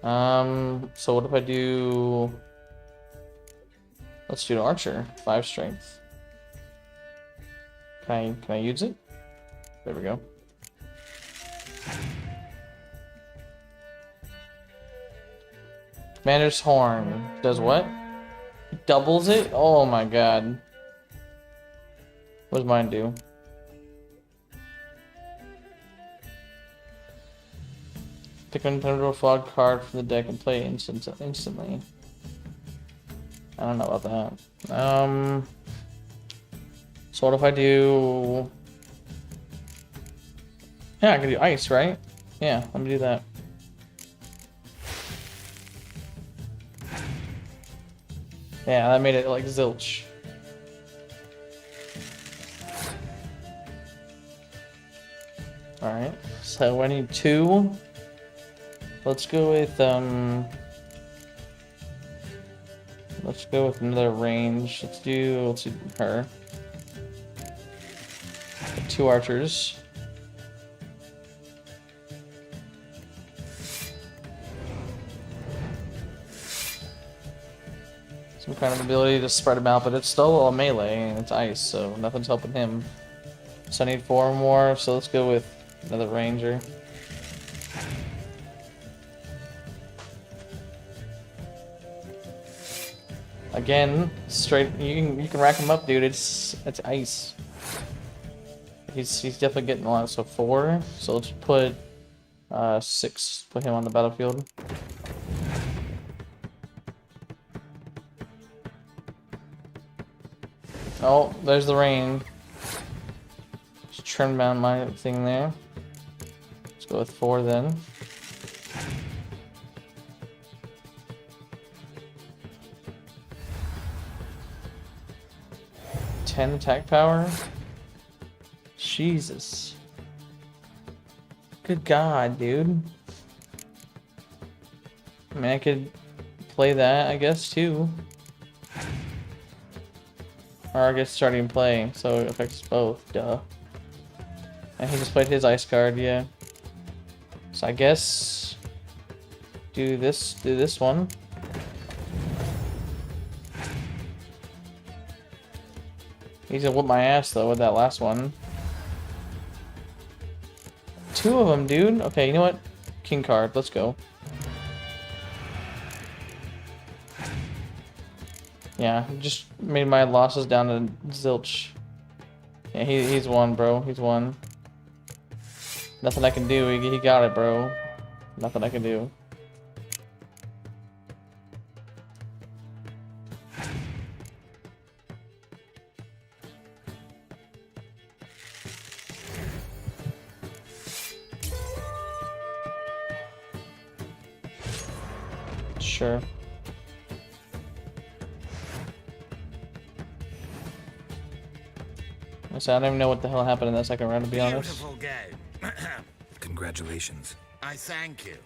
So what if I do... Let's do an archer, 5 strength. Can I use it? There we go. Commander's Horn does what? Doubles it? Oh my god. What does mine do? Pick an individual flawed card from the deck and play it instantly. I don't know about that. So what if I do... Yeah, I can do ice, right? Yeah, let me do that. Yeah, that made it like zilch. Alright, so I need 2. Let's go with another range. Let's do her. 2 archers. Some kind of ability to spread him out, but it's still a melee and it's ice, so nothing's helping him. So I need 4 more, so let's go with another ranger. Again, straight. You can rack him up, dude. It's ice. He's definitely getting a lot. So 4. So let's put 6. Put him on the battlefield. Oh, there's the rain. Just trim down my thing there. Let's go with 4 then. Ten attack power. Jesus. Good God, dude. I mean, I could play that, I guess, too. Or I guess starting play, so it affects both, duh. And he just played his ice card, yeah. So I guess do this one. He's gonna whoop my ass though with that last one. 2 of them, dude. Okay, you know what? King card, let's go. Yeah, just made my losses down to zilch. Yeah, he's won, bro. He's won. Nothing I can do. He got it, bro. Nothing I can do. Sure. So I don't even know what the hell happened in that second round, to be honest. Beautiful game. Congratulations. I thank you.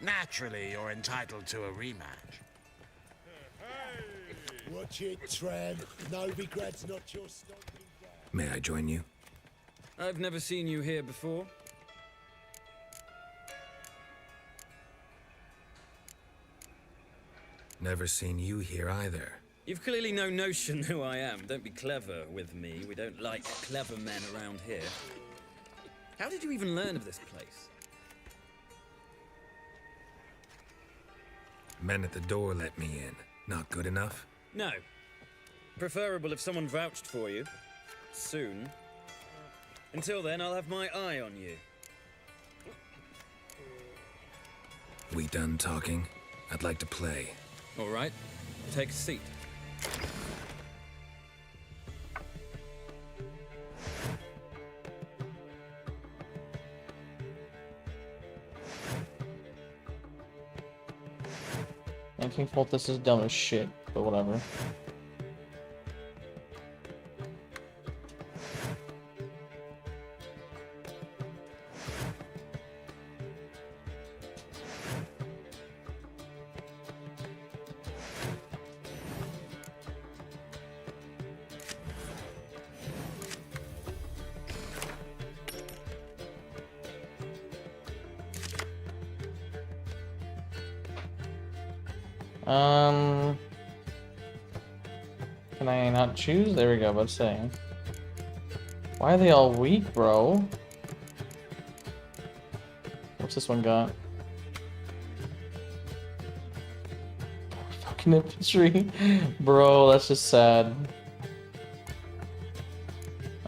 Naturally, you're entitled to a rematch. Watch it, Trev. Novigrad's not your stomping ground. May I join you? I've never seen you here before. Never seen you here either. You've clearly no notion who I am. Don't be clever with me. We don't like clever men around here. How did you even learn of this place? Men at the door let me in. Not good enough? No. Preferable if someone vouched for you. Soon. Until then, I'll have my eye on you. We done talking? I'd like to play. All right, take a seat. And King Fault, this is dumb as shit, but whatever. Can I not choose? There we go, let's say. Why are they all weak, bro? What's this one got? Fucking infantry. Bro, that's just sad.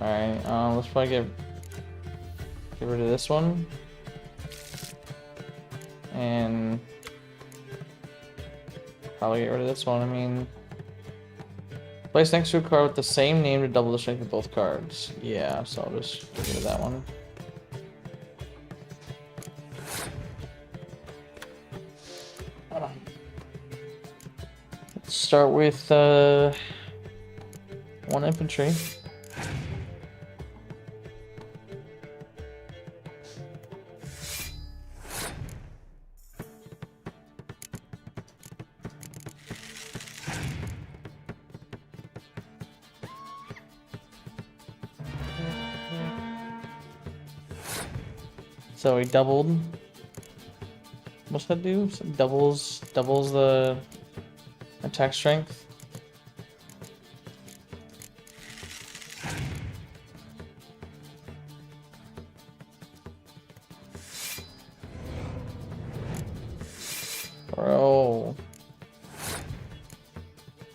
Alright, let's probably get rid of this one. And probably get rid of this one. I mean, place next to a card with the same name to double the strength of both cards. Yeah, so I'll just get rid of that one. Let's start with 1 infantry. So he doubled. What's that do? So doubles the attack strength. Bro.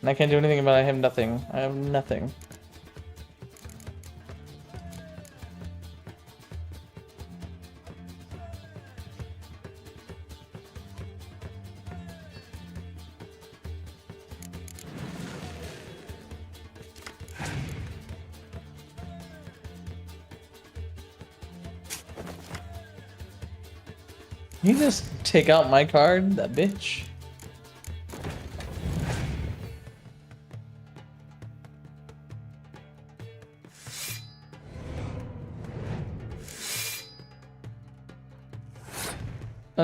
And I can't do anything about it. I have nothing. I have nothing. You just take out my card, that bitch.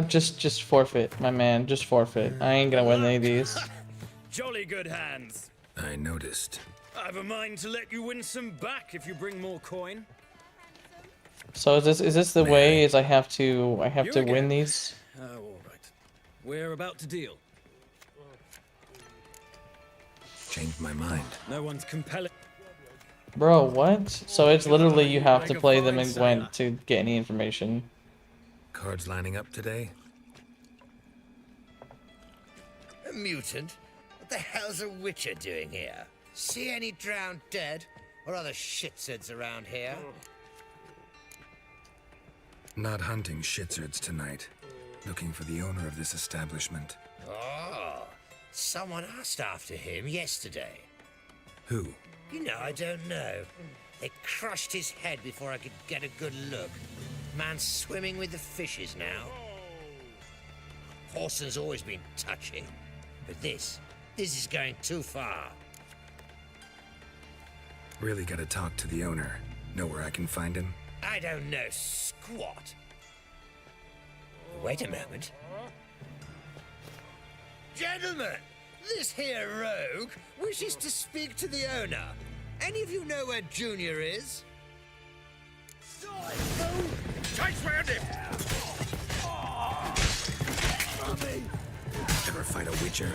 Just forfeit, my man. Just forfeit. I ain't gonna win any of these. Jolly good hands. I noticed. I've a mind to let you win some back if you bring more coin. So is this the way? Is I have to win these? Oh, all right. We're about to deal. Changed my mind. No one's compelling. Bro, what? So it's literally you have to play them in Gwent to get any information. Cards lining up today? A mutant? What the hell's a witcher doing here? See any drowned dead? Or other shitsuds around here? Not hunting shitsurds tonight. Looking for the owner of this establishment. Oh, someone asked after him yesterday. Who? You know, I don't know. They crushed his head before I could get a good look. Man's swimming with the fishes now. Horson's always been touchy. But this is going too far. Really gotta talk to the owner. Know where I can find him? I don't know squat. Wait a moment. Gentlemen, this here rogue wishes to speak to the owner. Any of you know where Junior is? Chase round him! Ever fight a witcher?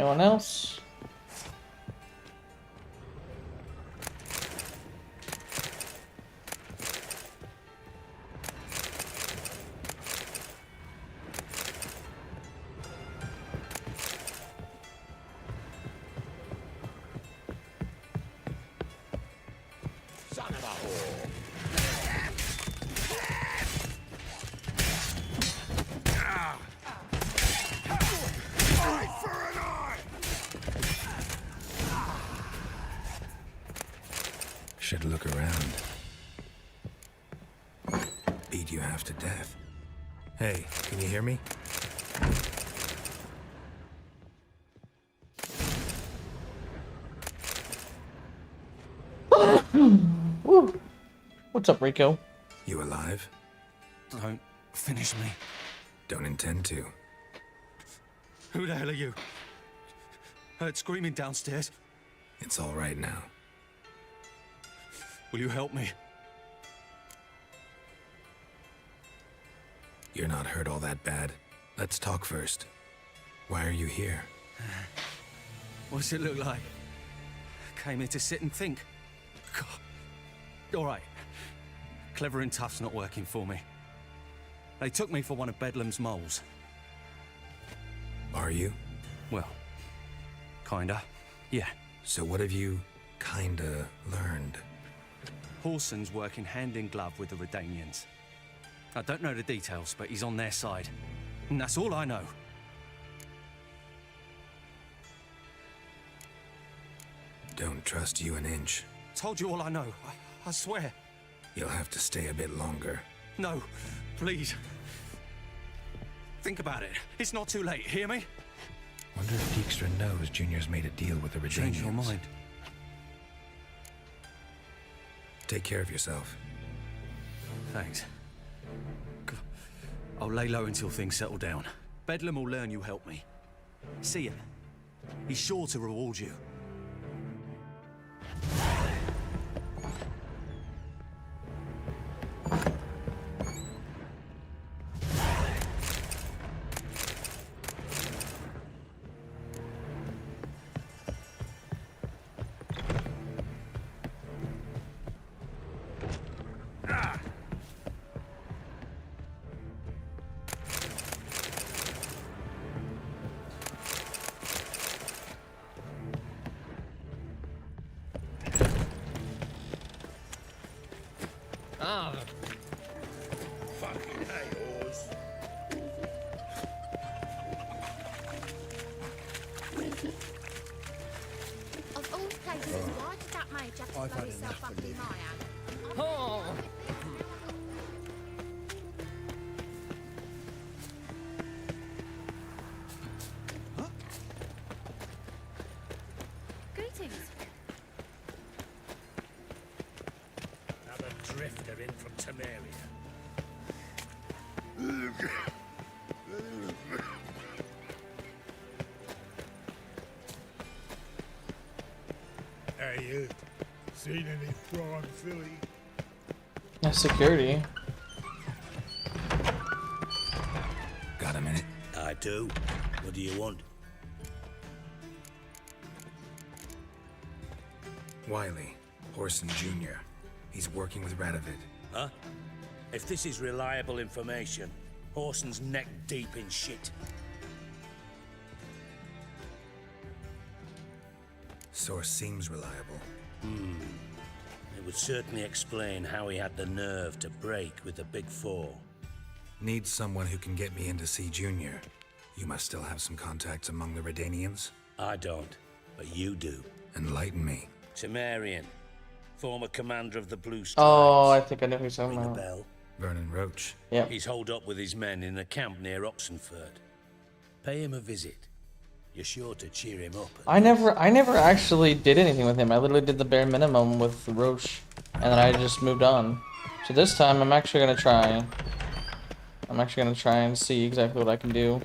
Anyone else? Son of a whore. Eye for an eye! Should look around. Beat you half to death. Hey, can you hear me? Woo. What's up, Rico? You alive? Don't finish me. Don't intend to. Who the hell are you? Heard screaming downstairs. It's all right now. Will you help me? You're not hurt all that bad. Let's talk first. Why are you here? What's it look like? Came here to sit and think. God. All right. Clever and tough's not working for me. They took me for one of Bedlam's moles. Are you? Well, kinda. Yeah. So what have you kinda learned? Horson's working hand in glove with the Redanians. I don't know the details, but he's on their side. And that's all I know. Don't trust you an inch. Told you all I know. I swear. You'll have to stay a bit longer. No, please. Think about it. It's not too late, hear me? Wonder if Dijkstra knows Junior's made a deal with the Redanians. Change your mind. Take care of yourself. Thanks. I'll lay low until things settle down. Bedlam will learn you helped me. See ya. He's sure to reward you. Fucking hay-hors. Of all places, why did that mage have to I've blow had himself enough up of in living. my hand? Oh. Greetings. Another drifter in from Temeria. Hey, you. Seen any prawn filly? Yeah, security. Got a minute? I do. What do you want? Wiley, Horson Jr. He's working with Radovid. Huh? If this is reliable information, Horson's neck deep in shit. Source seems reliable. It would certainly explain how he had the nerve to break with the Big Four. Need someone who can get me in to see Junior. You must still have some contacts among the Redanians. I don't, but you do. Enlighten me. Temerian, former commander of the Blue Stripes. Oh, I think I know who he's talking Ring a about. bell? Vernon Roach. Yeah. He's holed up with his men in a camp near Oxenford. Pay him a visit. You're sure to cheer him up. I never actually did anything with him. I literally did the bare minimum with Roche, and then I just moved on. So this time, I'm actually gonna try. I'm actually gonna try and see exactly what I can do.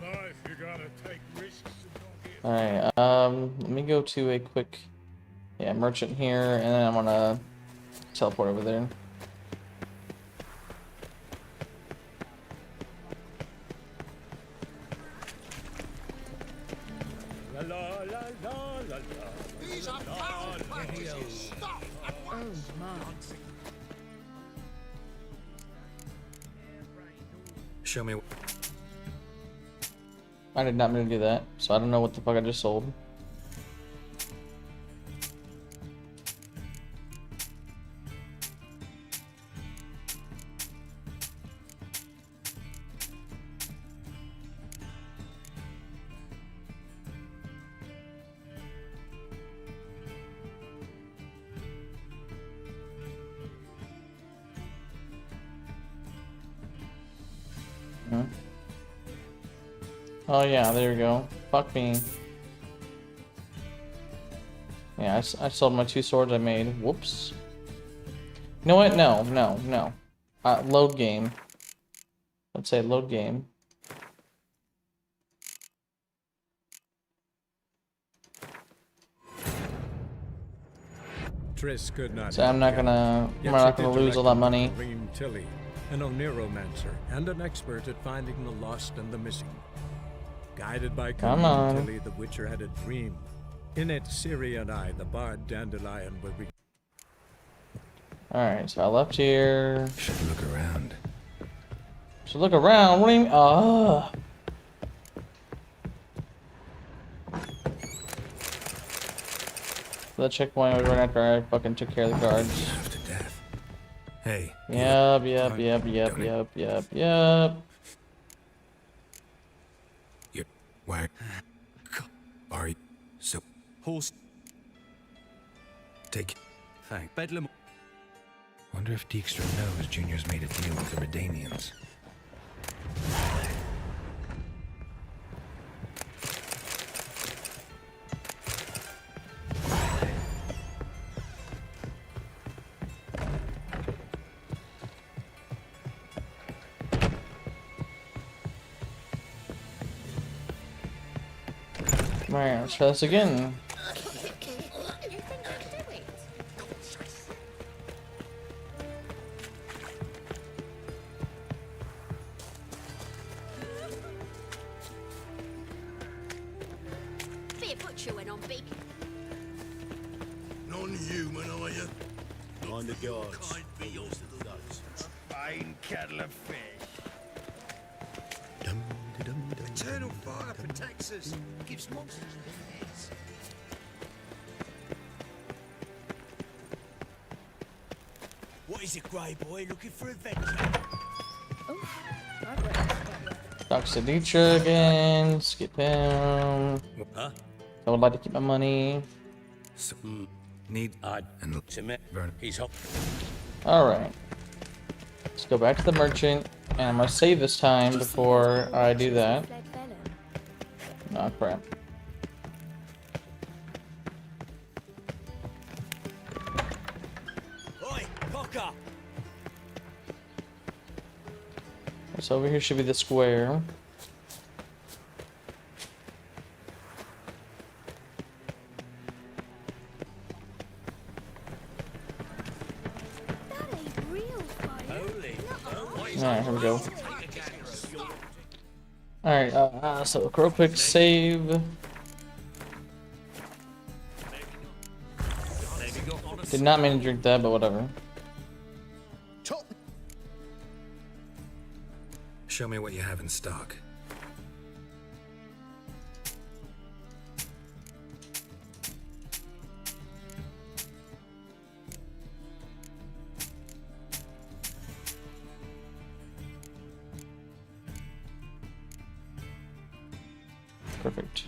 Life, you gotta take risks and All right. Let me go to a quick, merchant here, and then I'm gonna teleport over there. These are foul practices. Stop at once. Oh, my. Show me. I did not mean to do that, so I don't know what the fuck I just sold. Oh yeah, there we go. Fuck me. Yeah, I sold my 2 swords I made. Whoops. You know what? No, no, no. Load game. Let's say load game. Triss could not. So I'm not gonna lose all that money. Tilly, an Oniromancer and an expert at finding the lost and the missing. Guided by Come on. Tilly, the Witcher had a dream. In it, Ciri and I, the bard Dandelion, would be. Alright, so I left here. Should look around. Should look around? What do you mean? The checkpoint was right after I fucking took care of the guards. After death. Hey. Yep. Where are you? So Horse. take. Thank Bedlam. Wonder if Dijkstra knows Junior's made a deal with the Redanians. Alright, let's try this again. Be a butcher when on bacon. Non-human, are you? On the guards. Kind be yours to those. Fine kettle of fish. Eternal fire protects us. Gives monsters their heads. What is it, Grey Boy? Looking for adventure? Talks to Dijkstra again. Skip him. Huh? I would like to keep my money. Need and submit. He's hot. Alright. Let's go back to the merchant. And I'm gonna save this time before I do that. Oh crap. Oi, Cocker! So over here should be the square. Alright, here we go. Alright, so real quick save. Did not mean to drink that, but whatever. Show me what you have in stock. Perfect.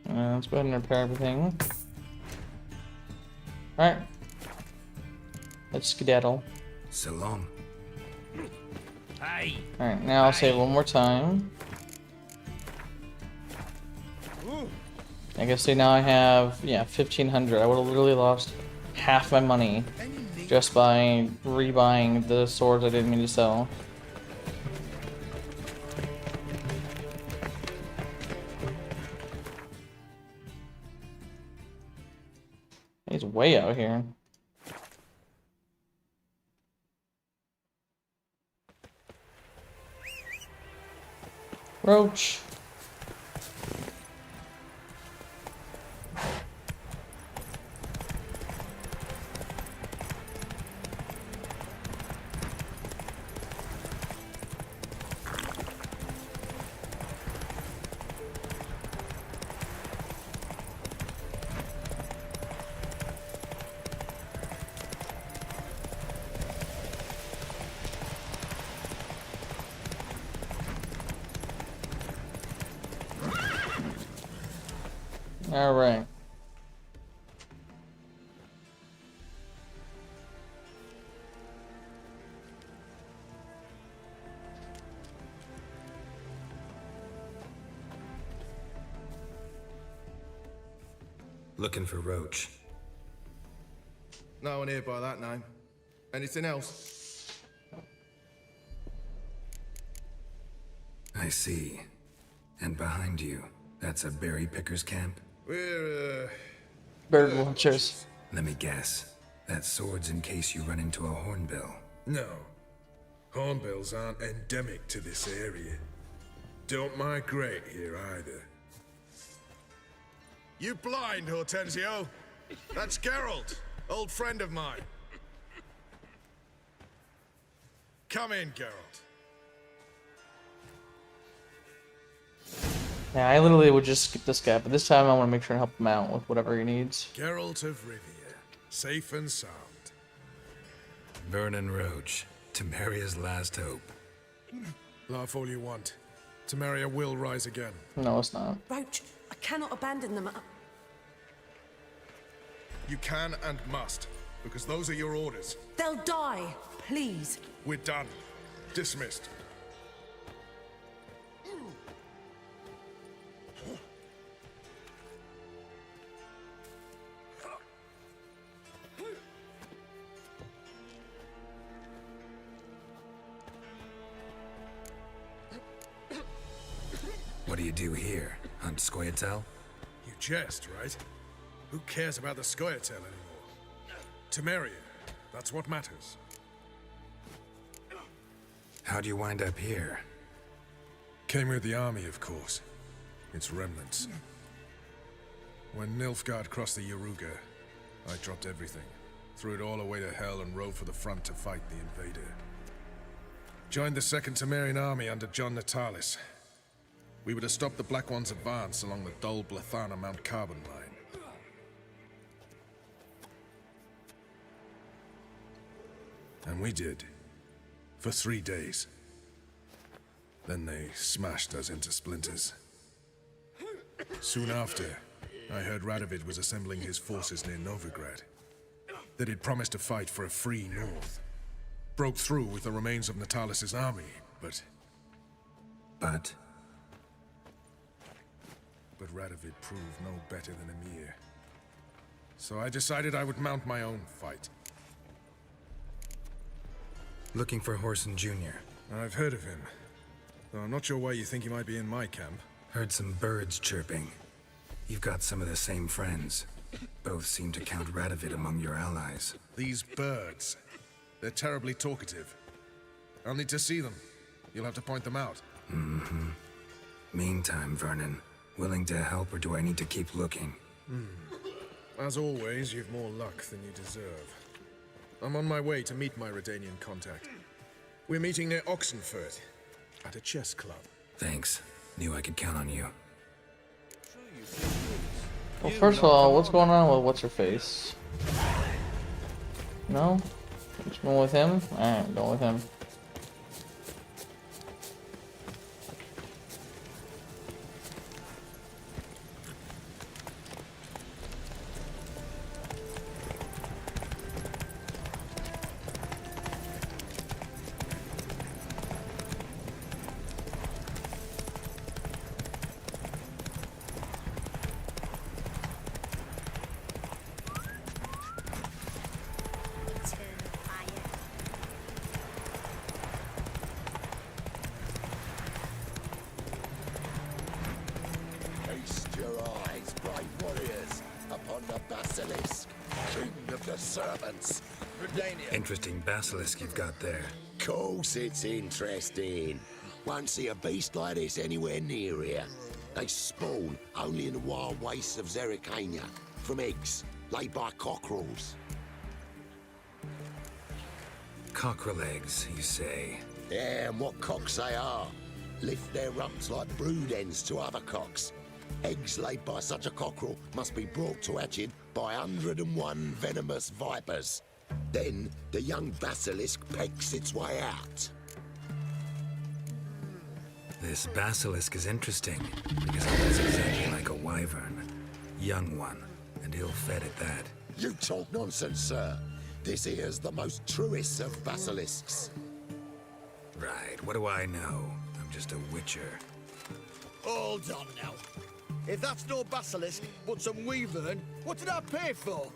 Let's go ahead and repair everything. Alright. Let's skedaddle. So long. Hey. Alright, now I'll save one more time. I guess see now I have, yeah, 1,500. I would have literally lost half my money just by rebuying the swords I didn't mean to sell. He's way out here. Roach. All right. Looking for Roach. No one here by that name. Anything else? I see. And behind you, that's a berry picker's camp? We're, Bird watchers. Let me guess. That sword's in case you run into a hornbill. No. Hornbills aren't endemic to this area. Don't migrate here either. You blind, Hortensio? That's Geralt, old friend of mine. Come in, Geralt. Yeah, I literally would just skip this guy, but this time I want to make sure and help him out with whatever he needs. Geralt of Rivia, safe and sound. Vernon Roach, Temeria's last hope. Laugh all you want. Temeria will rise again. No, it's not. Roach, I cannot abandon them. You can and must, because those are your orders. They'll die, please. We're done. Dismissed. What do you do here? Hunt Scoia'tael? You jest, right? Who cares about the Scoia'tael anymore? Temeria, that's what matters. How'd you wind up here? Came with the army, of course. Its remnants. When Nilfgaard crossed the Yaruga, I dropped everything. Threw it all away to hell and rode for the front to fight the invader. Joined the Second Temerian army under John Natalis. We were to stop the Black One's advance along the Dol Blathana Mount Carbon line. And we did. For 3 days. Then they smashed us into splinters. Soon after, I heard Radovid was assembling his forces near Novigrad. That he'd promised to fight for a free North. Broke through with the remains of Natalis' army, but... But Radovid proved no better than Emir. So I decided I would mount my own fight. looking for Whoreson Jr. I've heard of him. Though I'm not sure why you think he might be in my camp. Heard some birds chirping. You've got some of the same friends. Both seem to count Radovid among your allies. These birds. They're terribly talkative. I'll need to see them. You'll have to point them out. Mm-hmm. Meantime, Vernon, willing to help or do I need to keep looking? As always, you've more luck than you deserve. I'm on my way to meet my Redanian contact. We're meeting near Oxenford, at a chess club. Thanks. Knew I could count on you. Well, first of all, what's going on with what's-her-face? No? Just going with him? Alright, going with him. Interesting basilisk you've got there. Course it's interesting. Won't see a beast like this anywhere near here. They spawn only in the wild wastes of Zerrikania, from eggs laid by cockerels. Cockerel eggs, you say? Yeah, and what cocks they are. Lift their rumps like brood hens to other cocks. Eggs laid by such a cockerel must be brought to hatching by 101 venomous vipers. Then, the young basilisk pecks its way out. This basilisk is interesting, because it looks exactly like a wyvern. Young one, and ill-fed at that. You talk nonsense, sir. This here's the most truest of basilisks. Right, what do I know? I'm just a witcher. Hold on now. If that's no basilisk, but some wyvern, what did I pay for?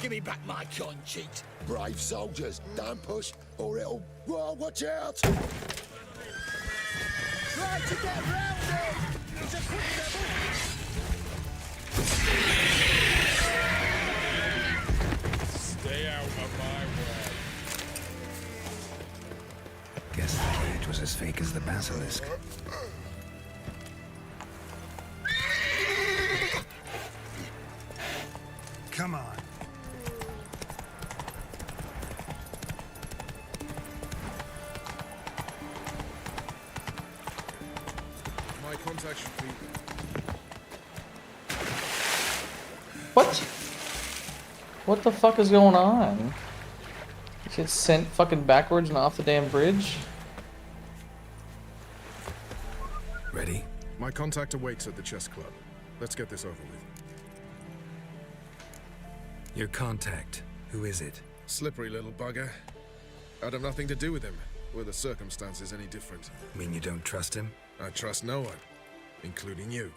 Give me back my coin, cheat. Brave soldiers, don't push, or it'll... Whoa, watch out! Try to get round it! It's a quick devil! Stay out of my way. Guess the cage was as fake as the basilisk. Come on. My contact should be... What? What the fuck is going on? You get sent fucking backwards and off the damn bridge? Ready? My contact awaits at the chess club. Let's get this over with. Your contact. Who is it? Slippery little bugger. I'd have nothing to do with him. Were the circumstances any different? Mean you don't trust him? I trust no one, including you.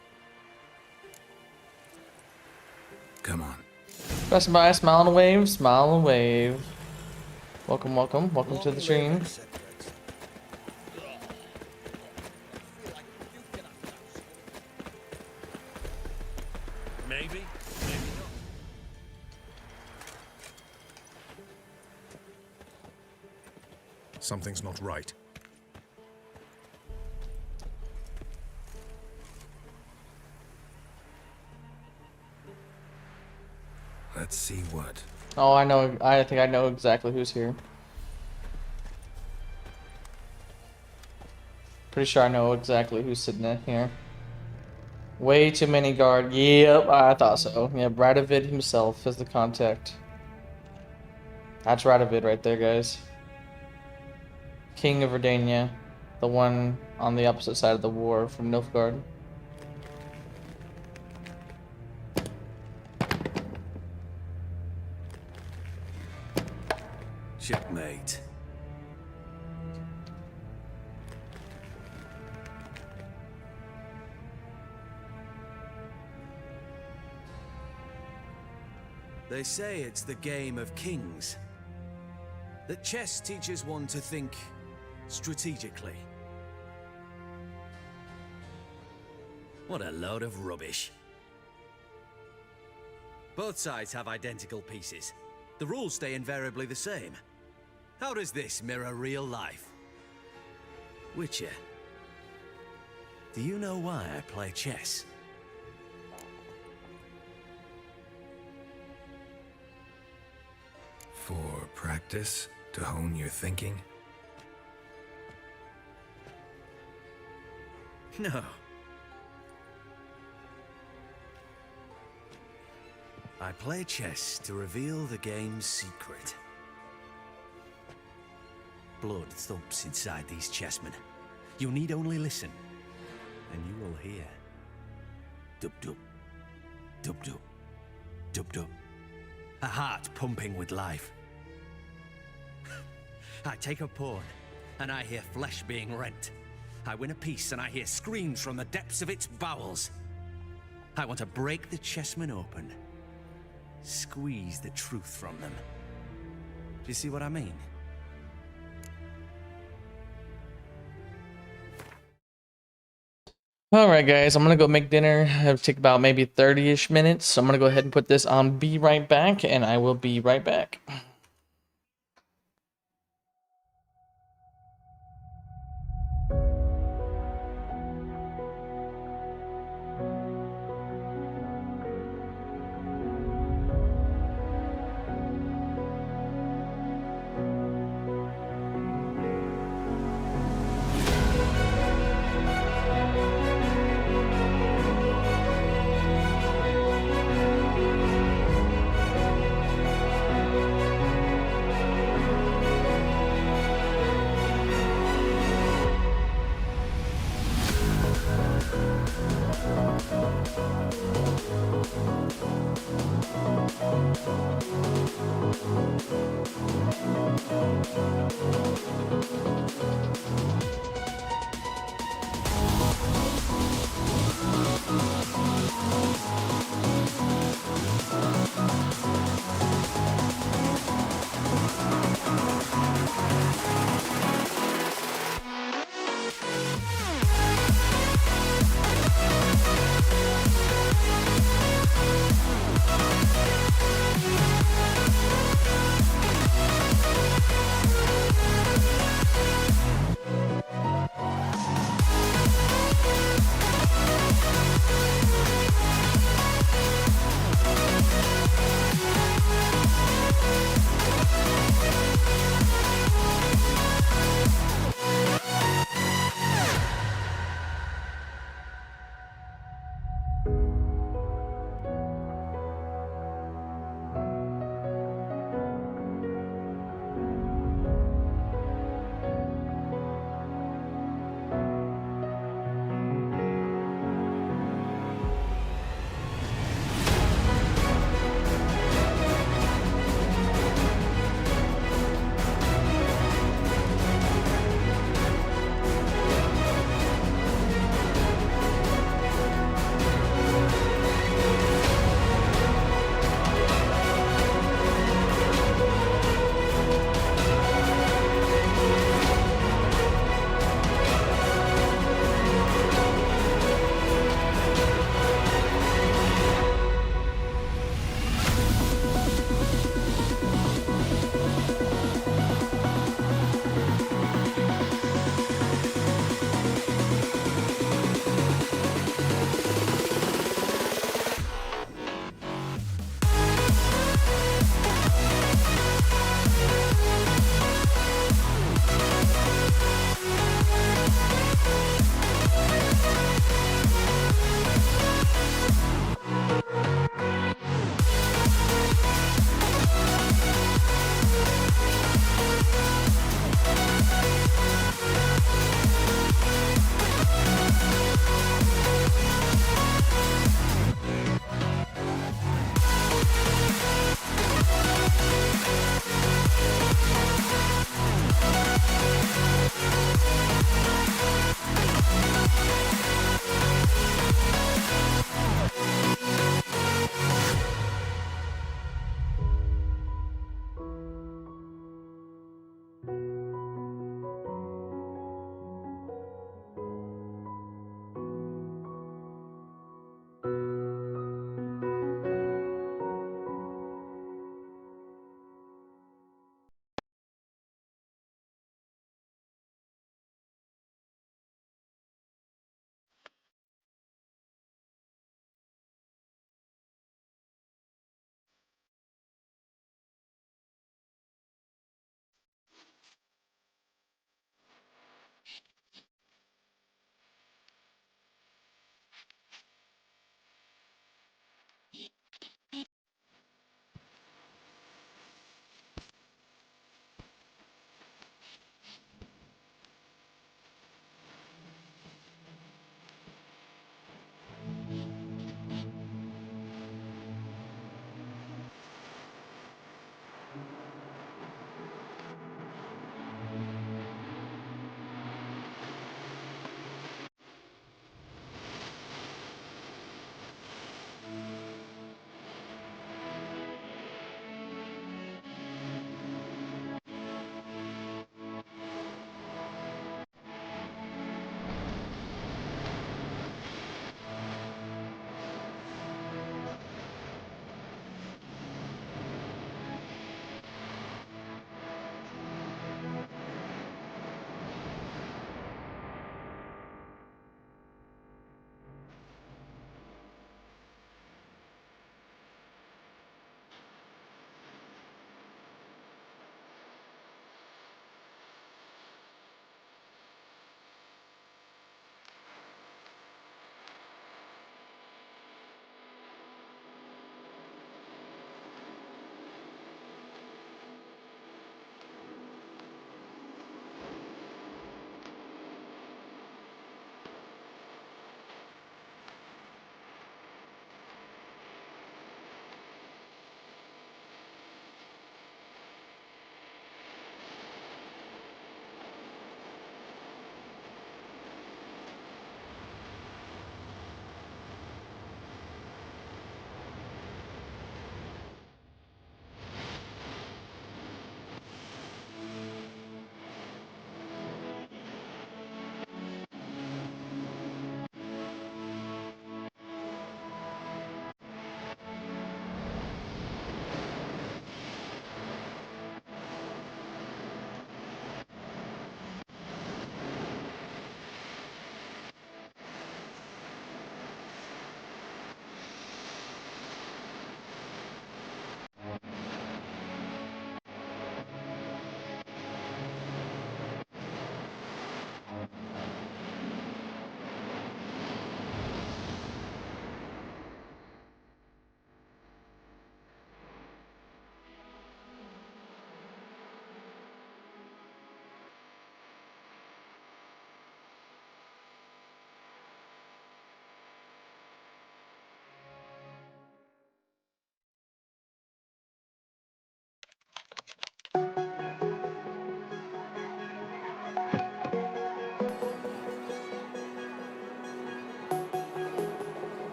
Come on. Passing by, smile and wave, smile and wave. Welcome, welcome, welcome to the stream. Maybe, maybe not. Something's not right. Let's see what. Oh, I know. I think I know exactly who's here. Pretty sure I know exactly who's sitting in here. Way too many guard. Yep, I thought so. Yep, Radovid himself is the contact. That's Radovid right there, guys. King of Redania. The one on the opposite side of the war from Nilfgaard. Checkmate. They say it's the game of kings. That chess teaches one to think strategically. What a load of rubbish. Both sides have identical pieces. The rules stay invariably the same. How does this mirror real life? Witcher, do you know why I play chess? For practice? To hone your thinking? No. I play chess to reveal the game's secret. Blood thumps inside these chessmen. You need only listen, and you will hear. Dub-dub, dub-dub, dub-dub. A heart pumping with life. I take a pawn, and I hear flesh being rent. I win a piece, and I hear screams from the depths of its bowels. I want to break the chessmen open. Squeeze the truth from them. Do you see what I mean? Alright guys, I'm gonna go make dinner. It'll take about maybe 30-ish minutes. So I'm gonna go ahead and put this on Be Right Back, and I will be right back.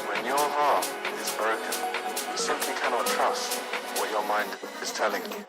When your heart is broken, you simply cannot trust what your mind is telling you.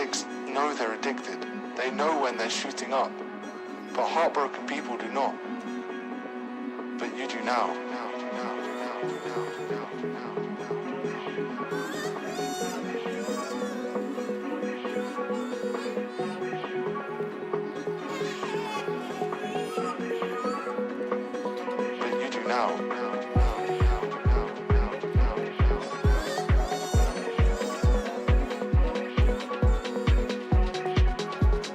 addicts know they're addicted. They know when they're shooting up. But heartbroken people do not. But you do now. But you do now.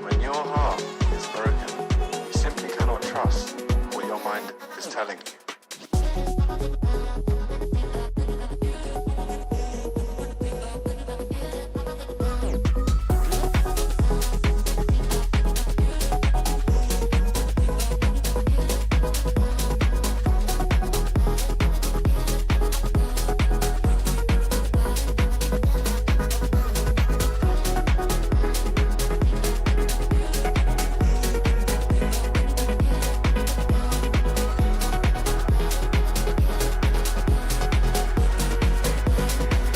When your heart is broken, you simply cannot trust what your mind is telling you.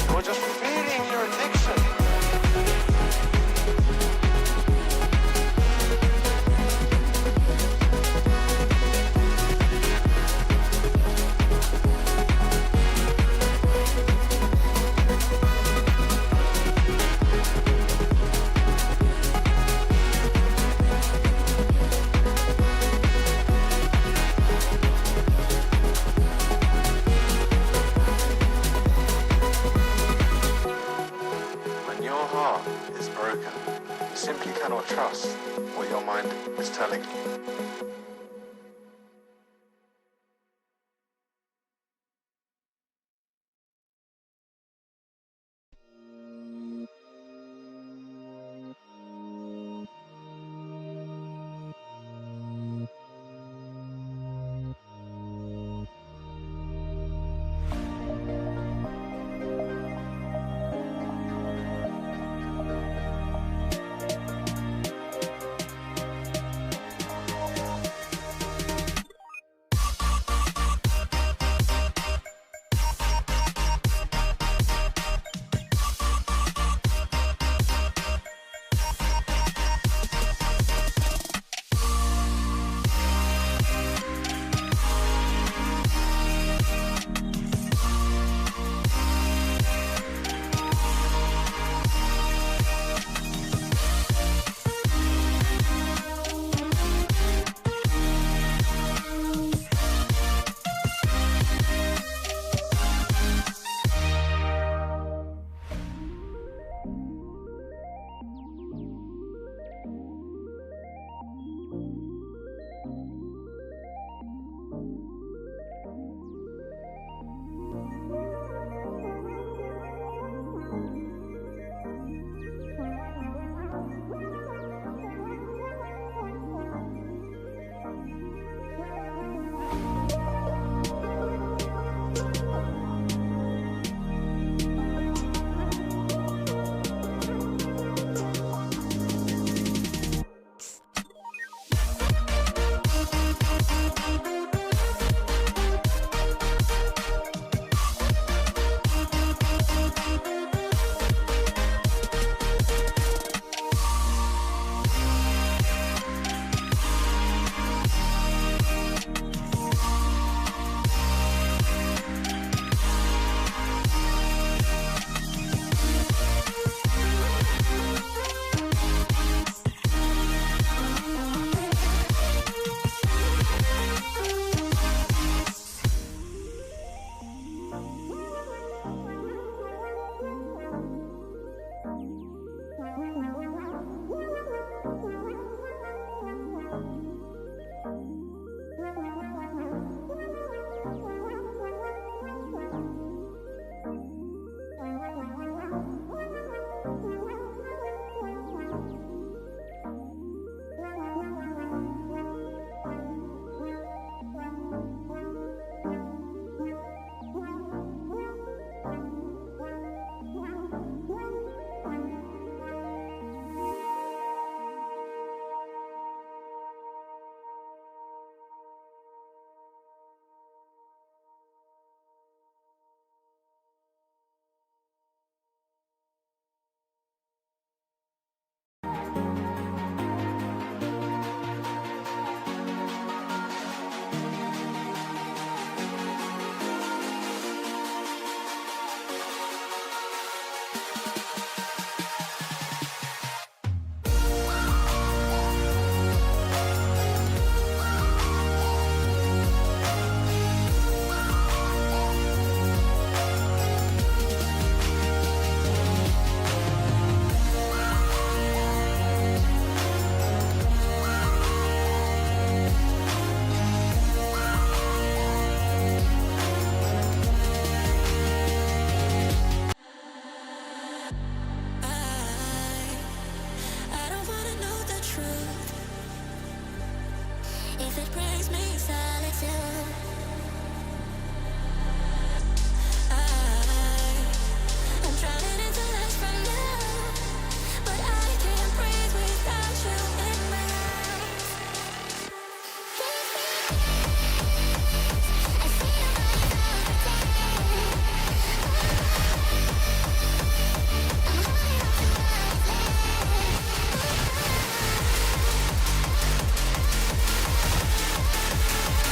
You're just feeding your addiction. When your heart is broken, you simply cannot trust what your mind is telling you. that brings me solitude. I'm trying to last from now, but I can't breathe without you in my arms. I feel myself again. I'm holding on to my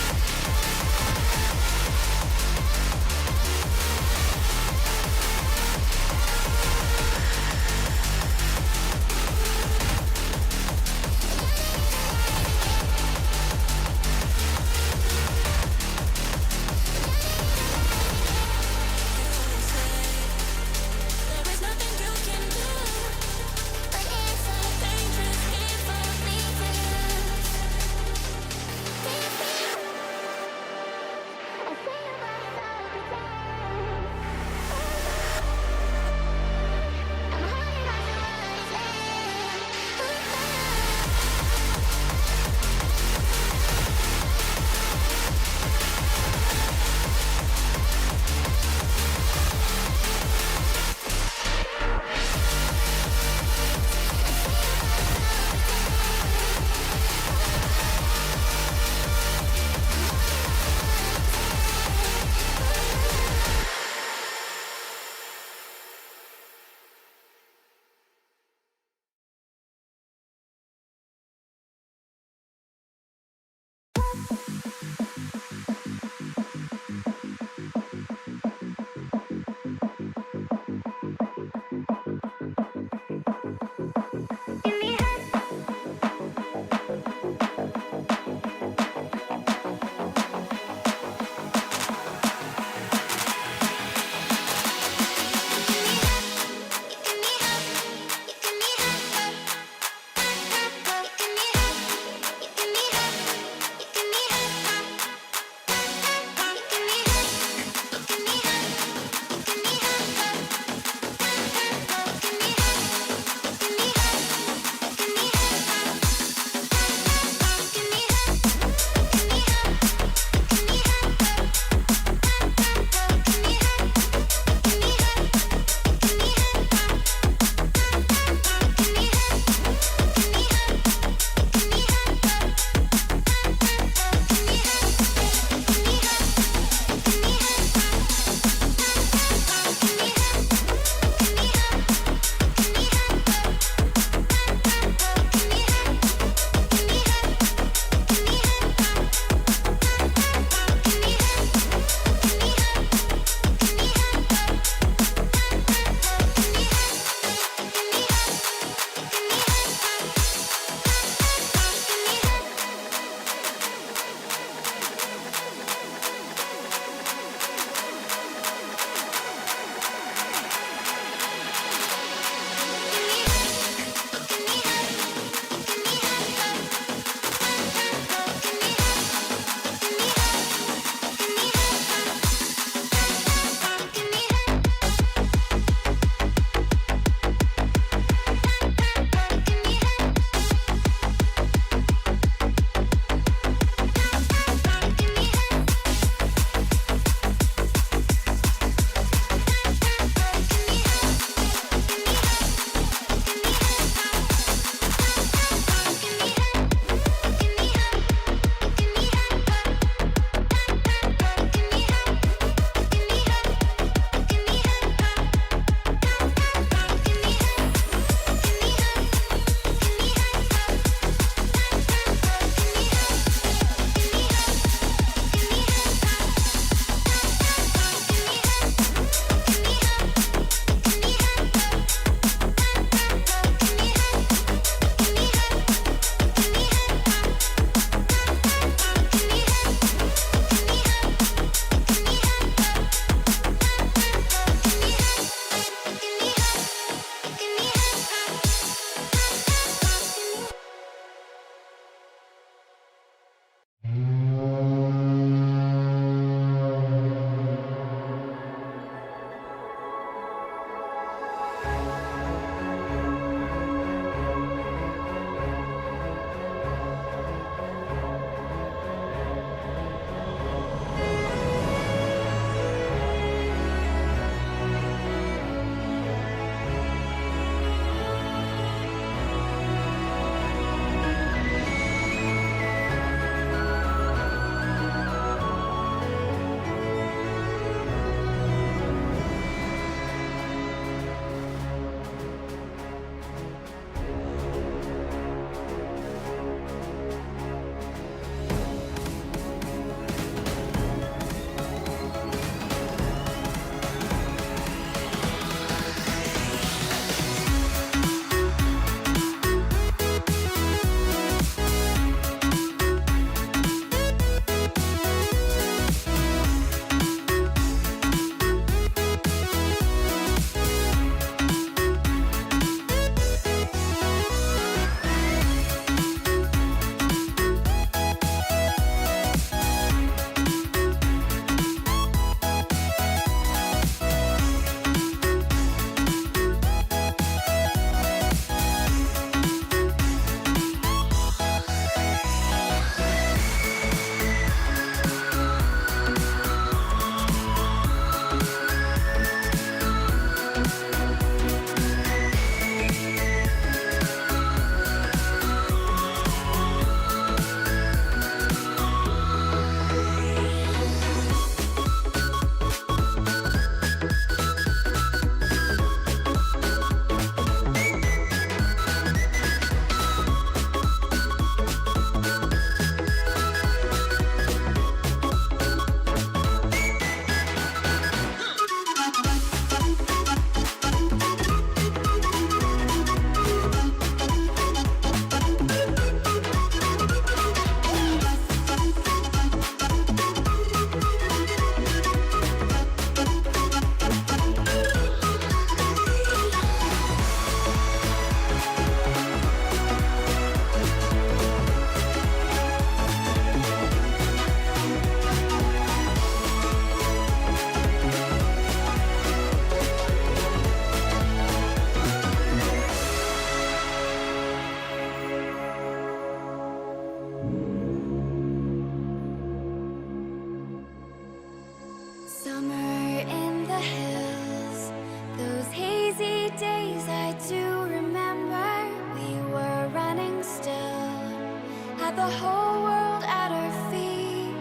with the whole world at our feet,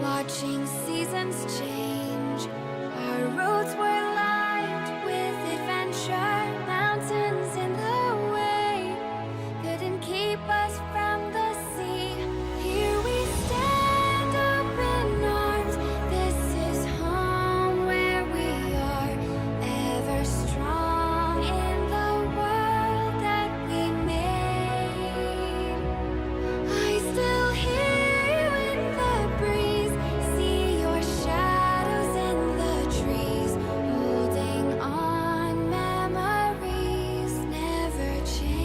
watching seasons change. Our roads were lined with adventure, mountains in the way couldn't keep us from the sea. Here we stand open arms. This is home where we are, ever strong in the world that we made. I still hear you in the breeze, see your shadows in the trees, holding on. Memories never change.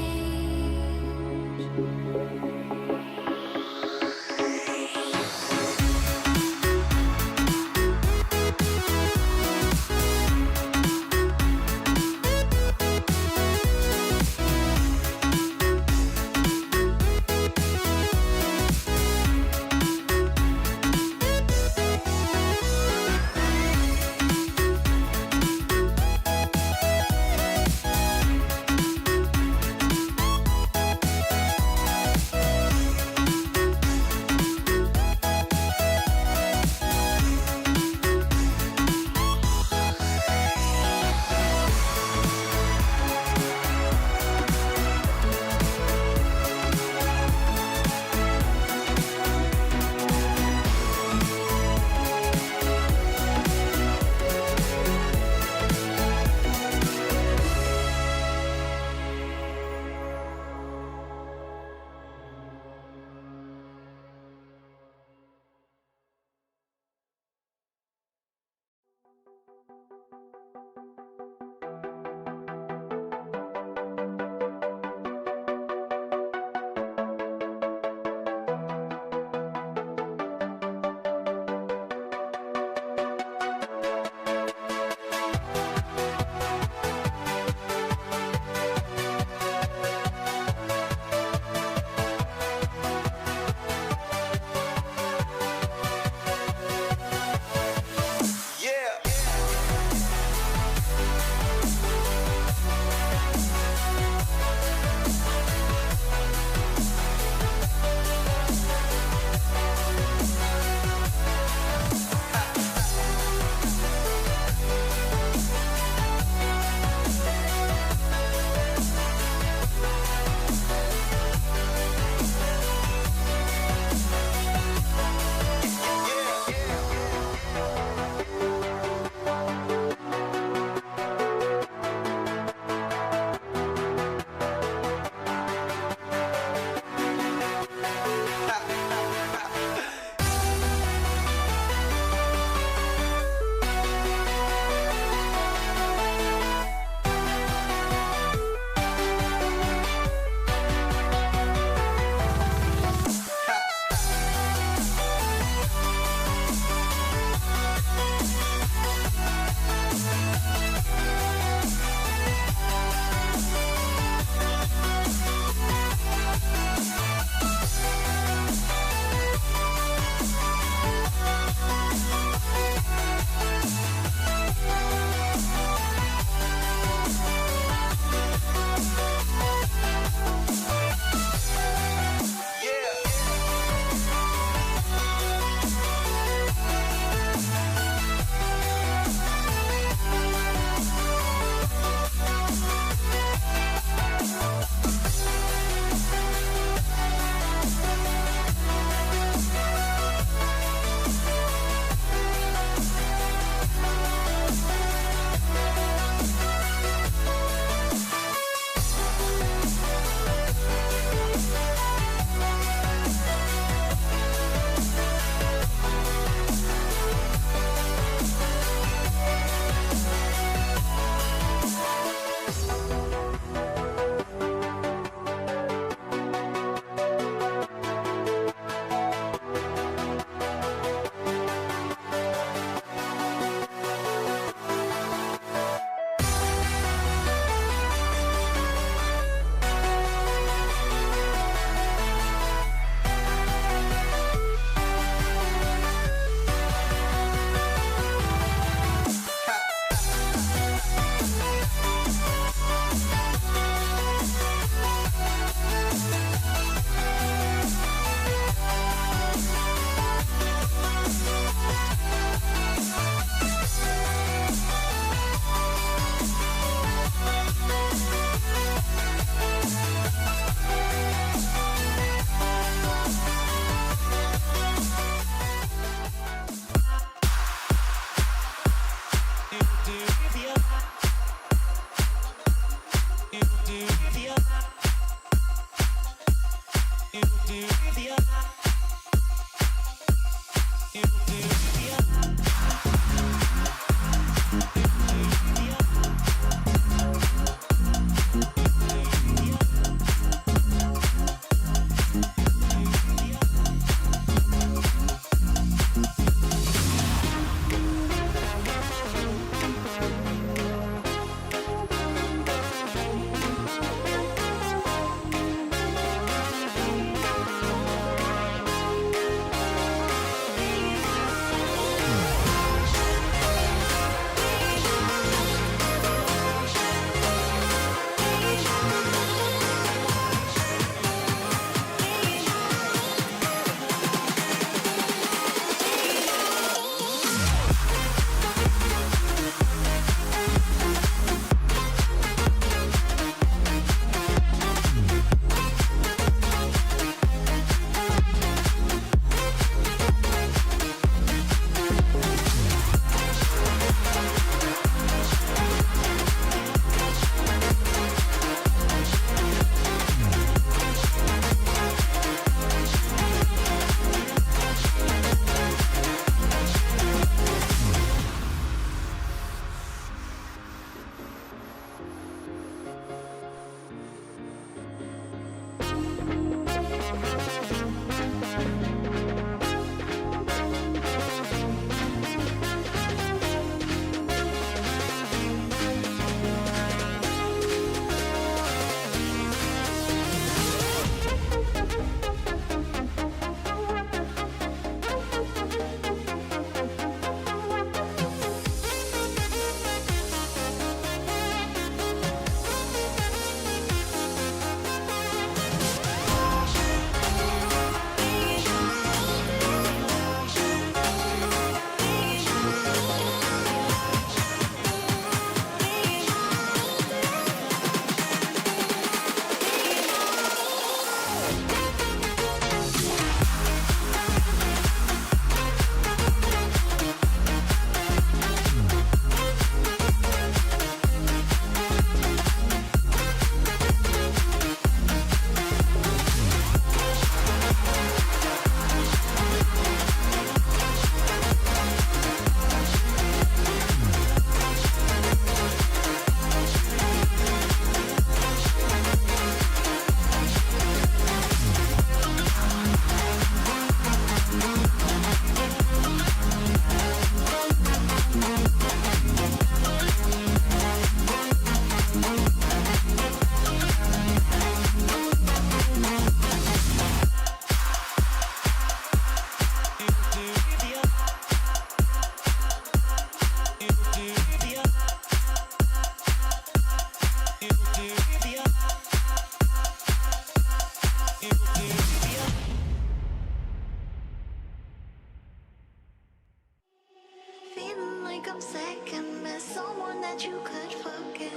Feeling like I'm second best, someone that you could forget.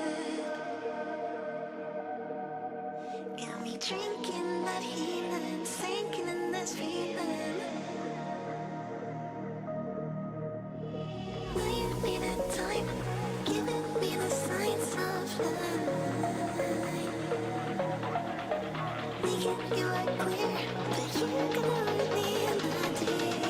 Got me drinking that healing, sinking in this feeling. Laying me the time, giving me the signs of life. Making you like clear, but you're gonna read me in the deep.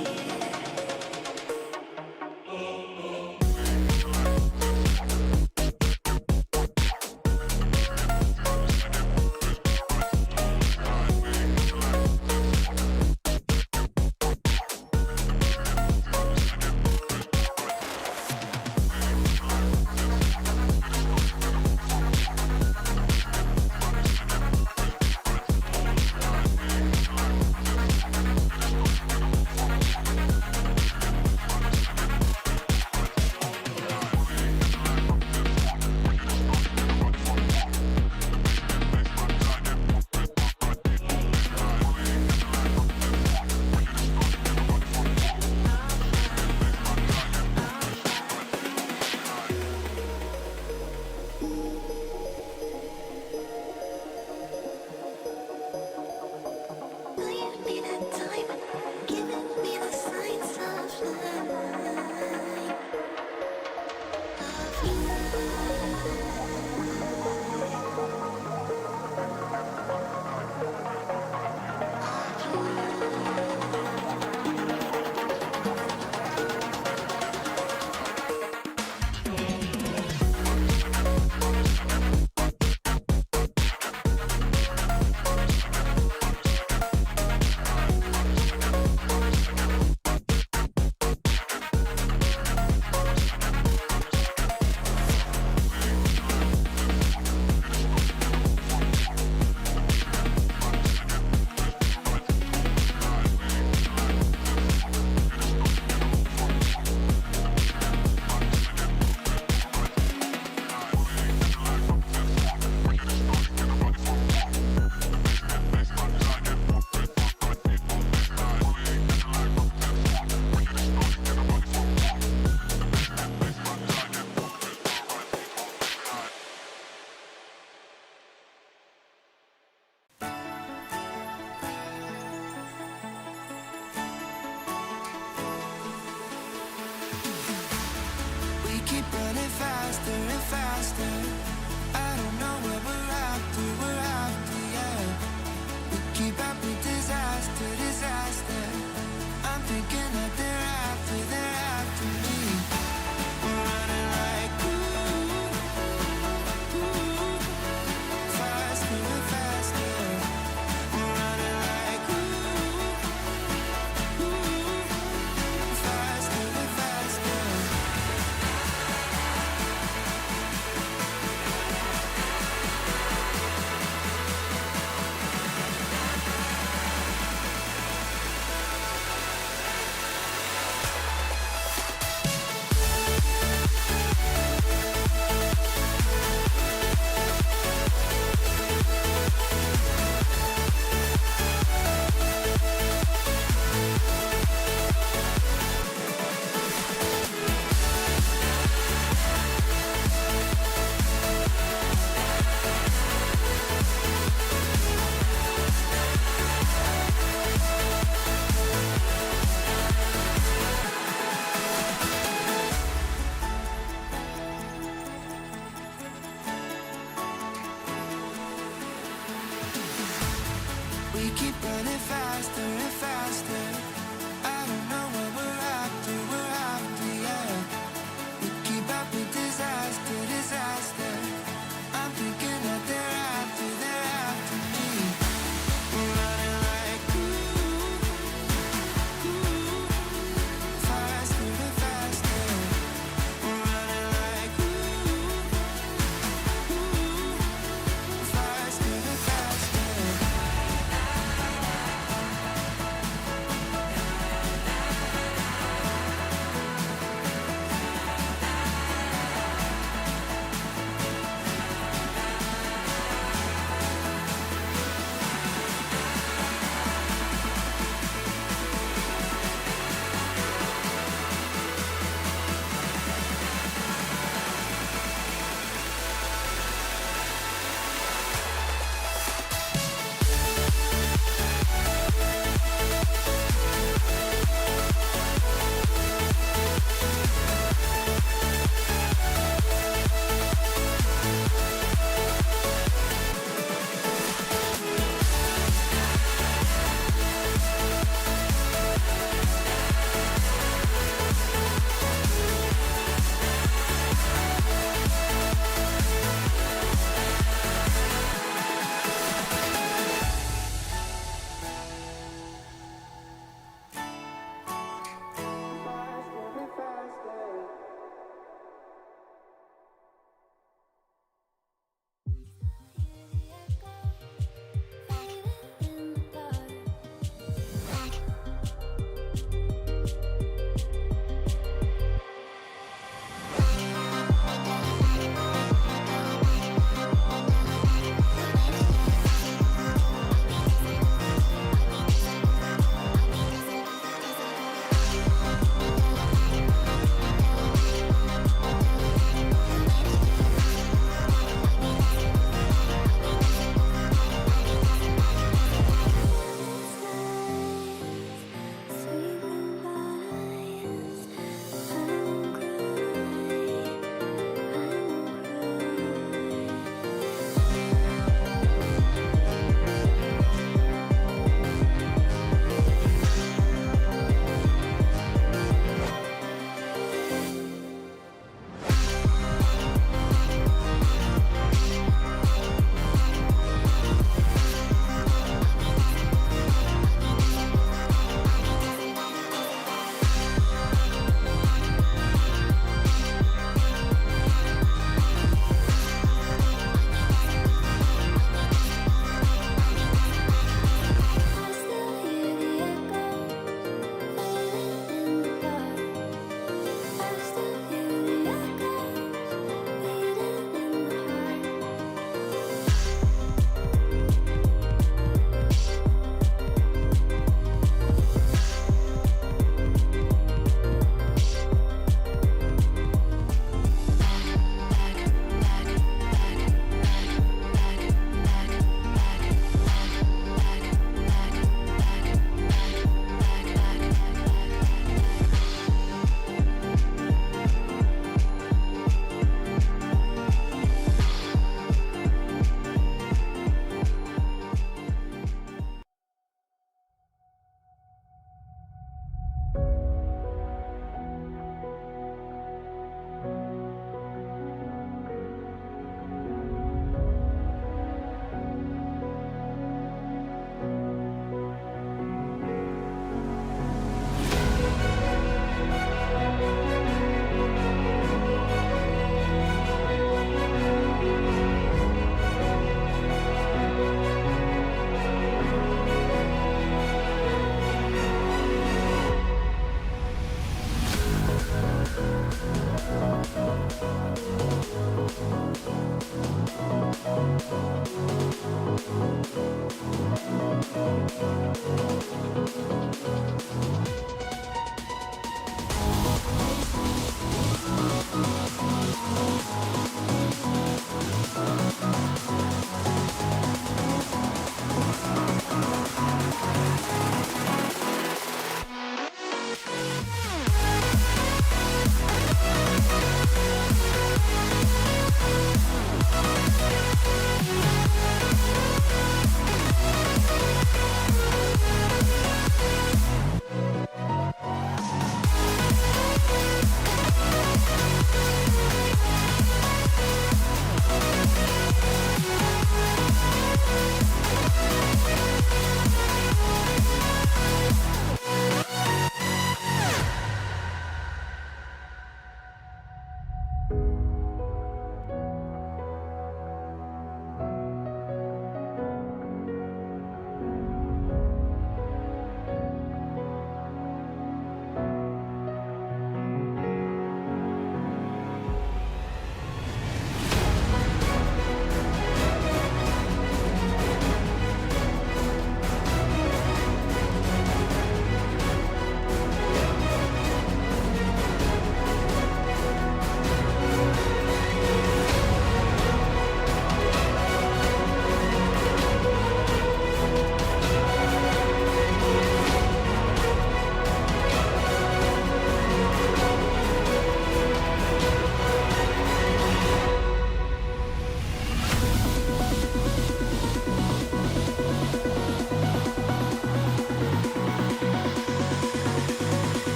We keep running faster and faster. I don't know what we're after, yeah. We keep up with disaster, disaster. I'm thinking that they're after me. We're running like faster and faster. We're running like faster and faster.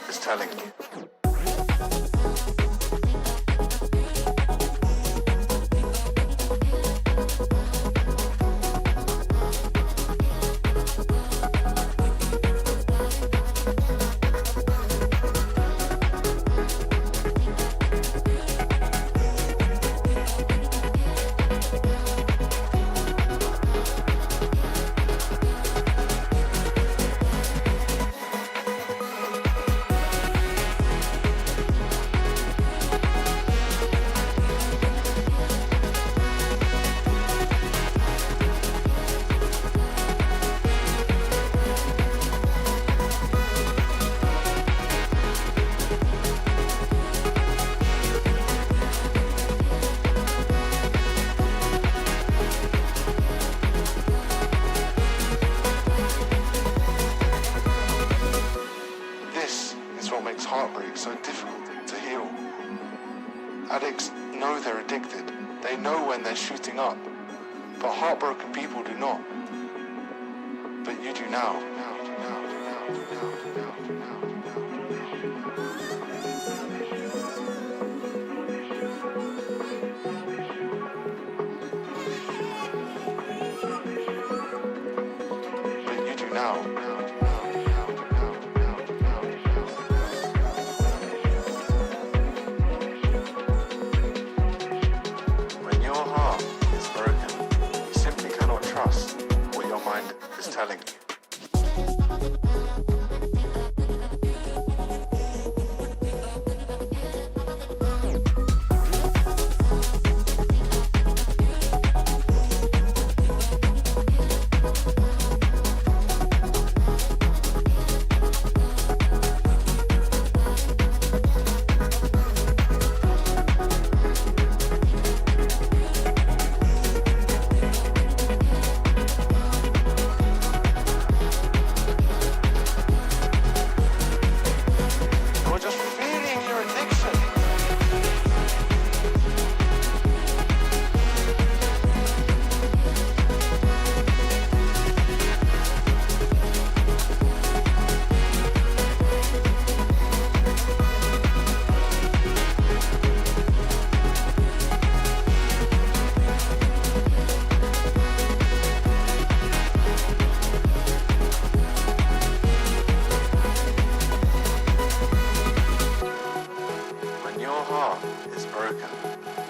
is telling you. Heartbreak so difficult to heal. Addicts know they're addicted. They know when they're shooting up. But heartbroken people do not. But you do now. But you do now. Trust what your mind is telling you.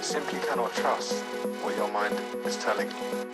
Simply cannot trust what your mind is telling you.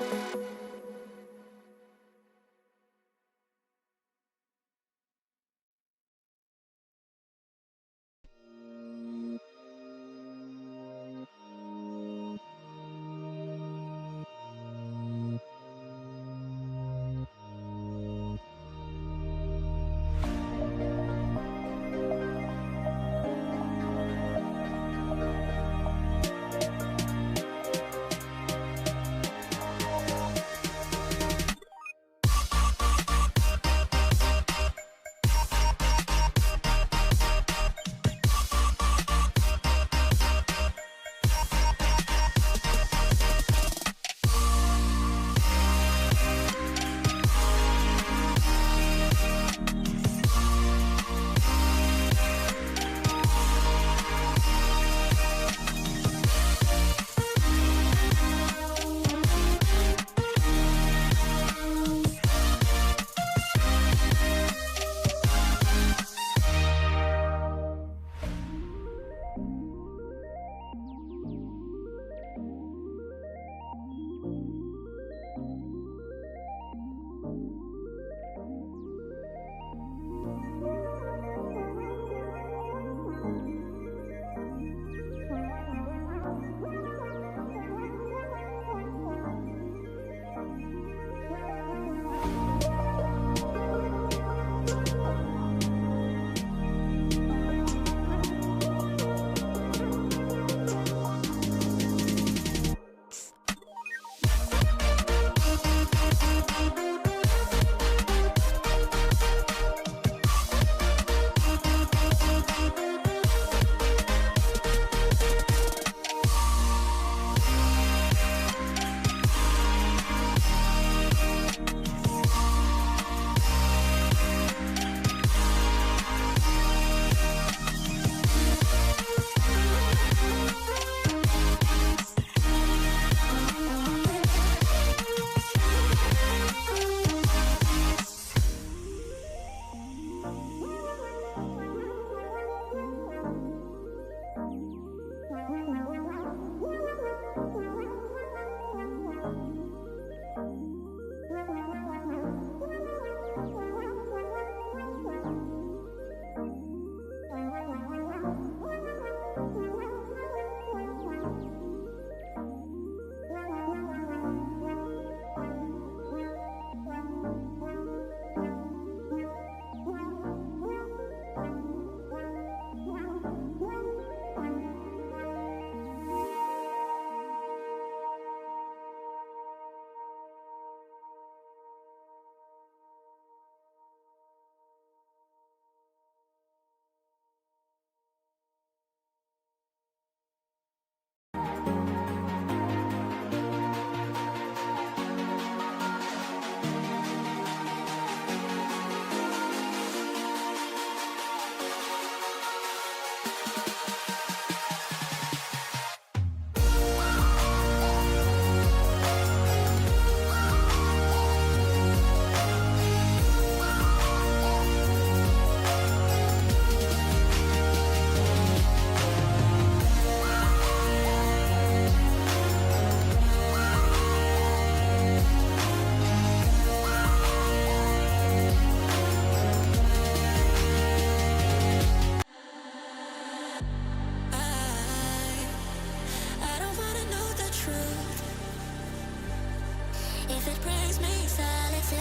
if it brings me solitude.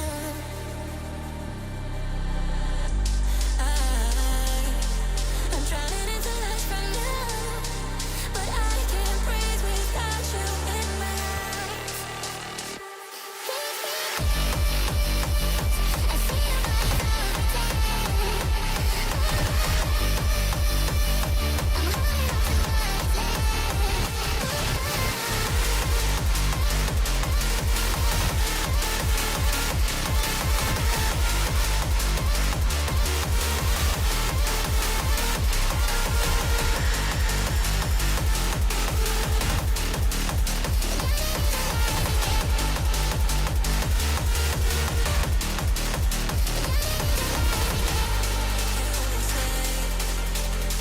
I'm drowning into life from you, but I can't breathe without you in my arms. I see you all the time. I'm holding on to what's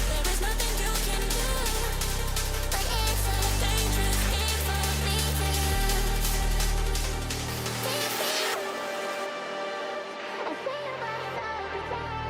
there is nothing you can do, but it's a dangerous game for me to lose. I see you all the time. I'm holding on to what's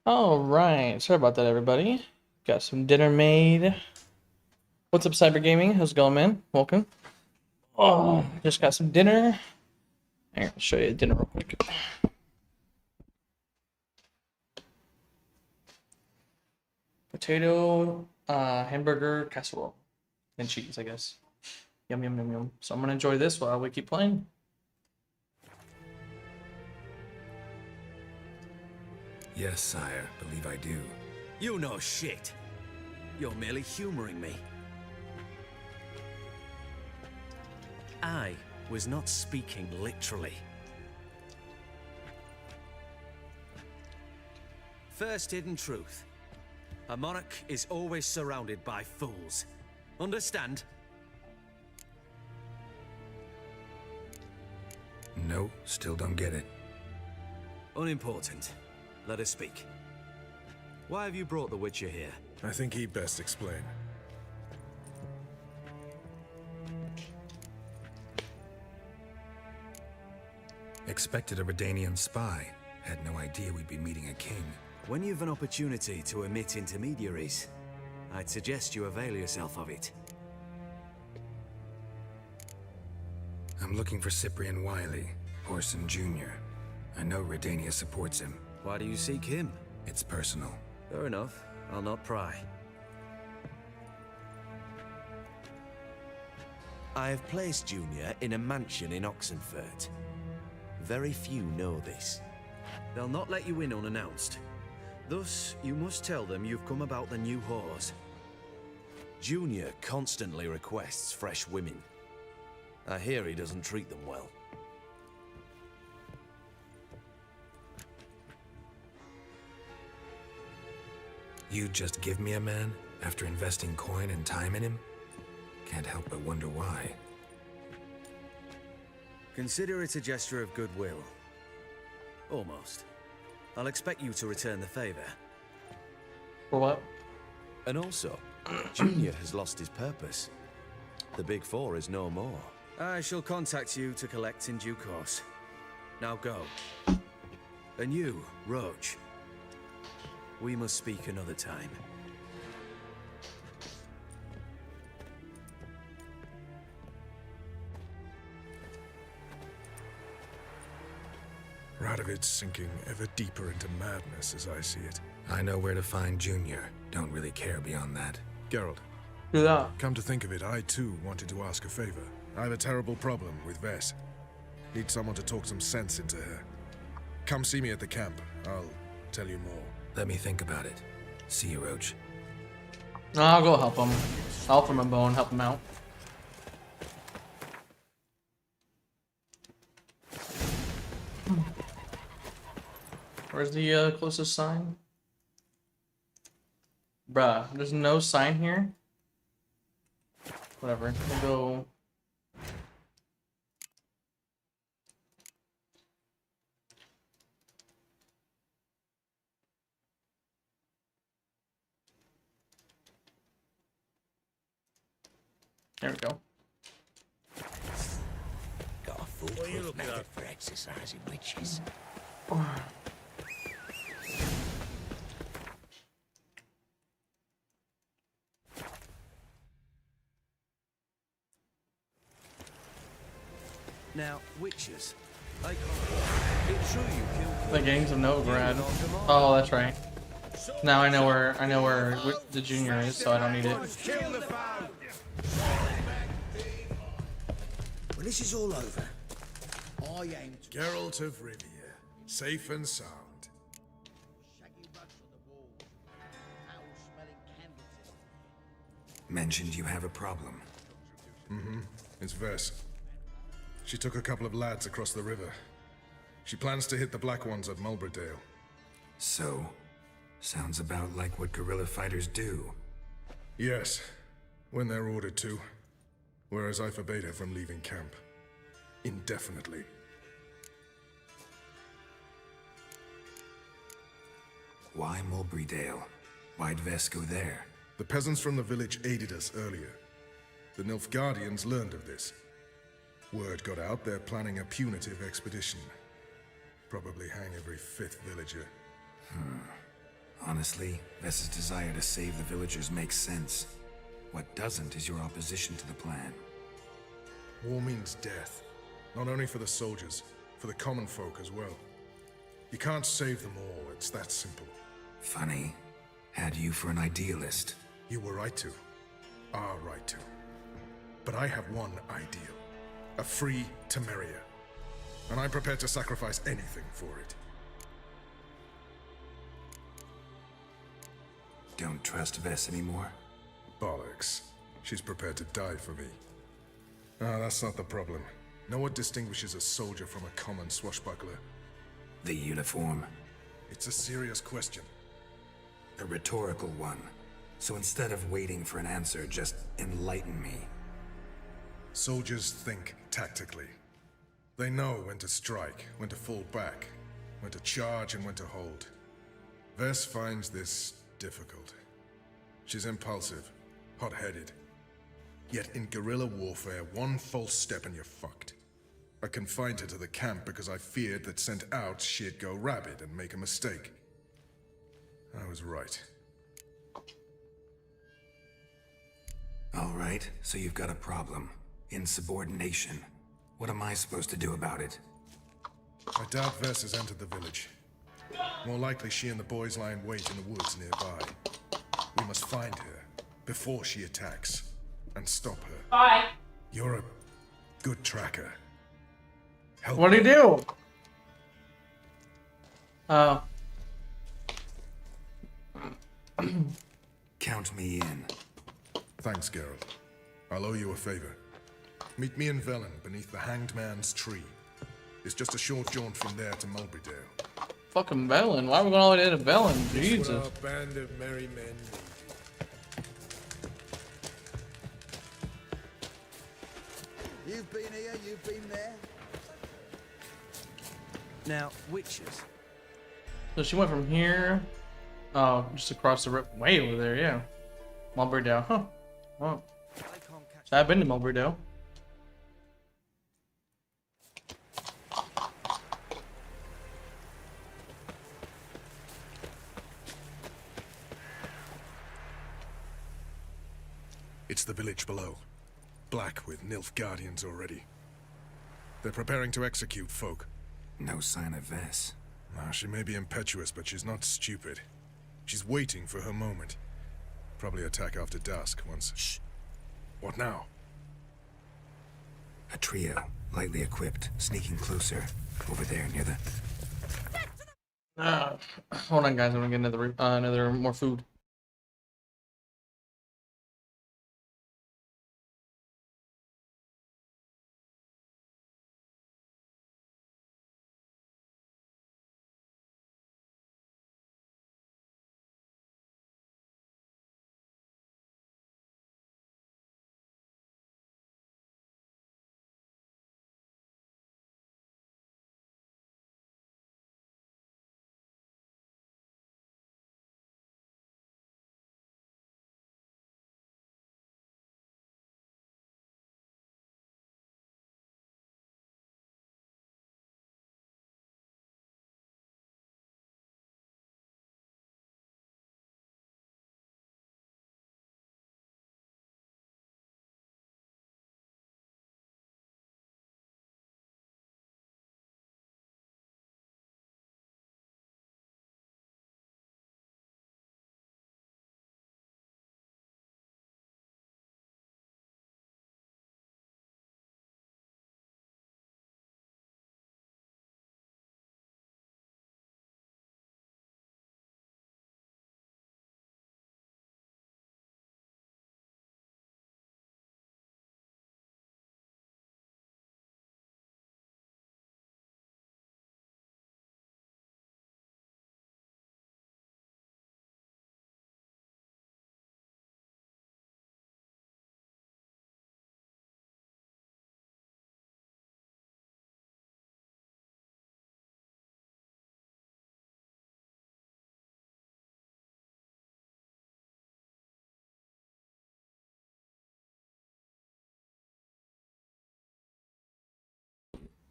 Alright, sorry about that, everybody. Got some dinner made. What's up, Cyber Gaming? How's it going, man? Welcome. Oh, just got some dinner. I'm gonna show you the dinner real quick. Potato, hamburger, casserole, and cheese, I guess. Yum, yum, yum, yum. So I'm gonna enjoy this while we keep playing. Yes, sire. Believe I do. You know shit. You're merely humoring me. I was not speaking literally. First hidden truth. A monarch is always surrounded by fools. Understand? No, still don't get it. Unimportant. Let us speak. Why have you brought the Witcher here? I think he'd best explain. Expected a Redanian spy. Had no idea we'd be meeting a king. When you've an opportunity to omit intermediaries, I'd suggest you avail yourself of it. I'm looking for Cyprian Wiley, Orson Jr. I know Redania supports him. Why do you seek him? It's personal. Fair enough. I'll not pry. I have placed Junior in a mansion in Oxenfurt. Very few know this. They'll not let you in unannounced. Thus, you must tell them you've come about the new whores. Junior constantly requests fresh women. I hear he doesn't treat them well. You just give me a man after investing coin and time in him? Can't help but wonder why. Consider it a gesture of goodwill. Almost. I'll expect you to return the favor. For what? And also, Junior has lost his purpose. The Big Four is no more. I shall contact you to collect in due course. Now go. And you, Roach. We must speak another time. Radovid's sinking ever deeper into madness as I see it. I know where to find Junior. Don't really care beyond that. Geralt. Yeah. Come to think of it, I too wanted to ask a favor. I have a terrible problem with Vess. Need someone to talk some sense into her. Come see me at the camp. I'll tell you more. Let me think about it. See you, Roach. I'll go help him. I'll throw him a bone, help him out. Where's the closest sign? Bruh, there's no sign here? Whatever, we'll go... There we go. Got a foolproof method for exercising witches. Now, witches. It's true you killed. The gangs of Novigrad. Oh, that's right. Now I know where the Junior is, so I don't need it. When this is all over, I aim to... Geralt of Rivia, safe and sound. Mentioned you have a problem. Mm-hmm. It's Vess. She took a couple of lads across the river. She plans to hit the Black Ones at Mulberdale. So, sounds about like what guerrilla fighters do. Yes, when they're ordered to. Whereas I forbade her from leaving camp. Indefinitely. Why Mulberdale? Why'd Vess go there? The peasants from the village aided us earlier. The Nilfgaardians learned of this. Word got out they're planning a punitive expedition. Probably hang every fifth villager. Honestly, Vess's desire to save the villagers makes sense. What doesn't is your opposition to the plan. War means death. Not only for the soldiers, for the common folk as well. You can't save them all, it's that simple. Funny. Had you for an idealist. You were right to. Are right to. But I have one ideal. A free Temeria. And I'm prepared to sacrifice anything for it. Don't trust Vess anymore? Bollocks. She's prepared to die for me. Ah, that's not the problem. Know what distinguishes a soldier from a common swashbuckler? The uniform. It's a serious question. A rhetorical one. So instead of waiting for an answer, just enlighten me. Soldiers think tactically. They know when to strike, when to fall back, when to charge and when to hold. Vess finds this difficult. She's impulsive, hot-headed. Yet in guerrilla warfare, one false step and you're fucked. I confined her to the camp because I feared that sent out she'd go rabid and make a mistake. I was right. All right, so you've got a problem. Insubordination. What am I supposed to do about it? I doubt Vess has entered the village. More likely she and the boys lie in wait in the woods nearby. We must find her before she attacks and stop her. Bye. You're a good tracker. Help What do you me. do? Oh. Count me in. Thanks, Geralt. I'll owe you a favor. Meet me in Velen beneath the Hanged Man's tree. It's just a short jaunt from there to Mulberydale. Fucking Velen. Why are we going all the way to Velen? Jesus. What our band of merry men need. You've been here, you've been there. Now, witches. So she went from here, oh, just across the river, way over there, yeah. Mulberydale, huh? Well, I've been to Mulberydale. It's the village below. Black with Nilf guardians already. They're preparing to execute folk. No sign of Vess. She may be impetuous, but she's not stupid. She's waiting for her moment. Probably attack after dusk once... Shh. What now? A trio, lightly equipped, sneaking closer. Over there, near the... Hold on, guys. I'm gonna get another more food.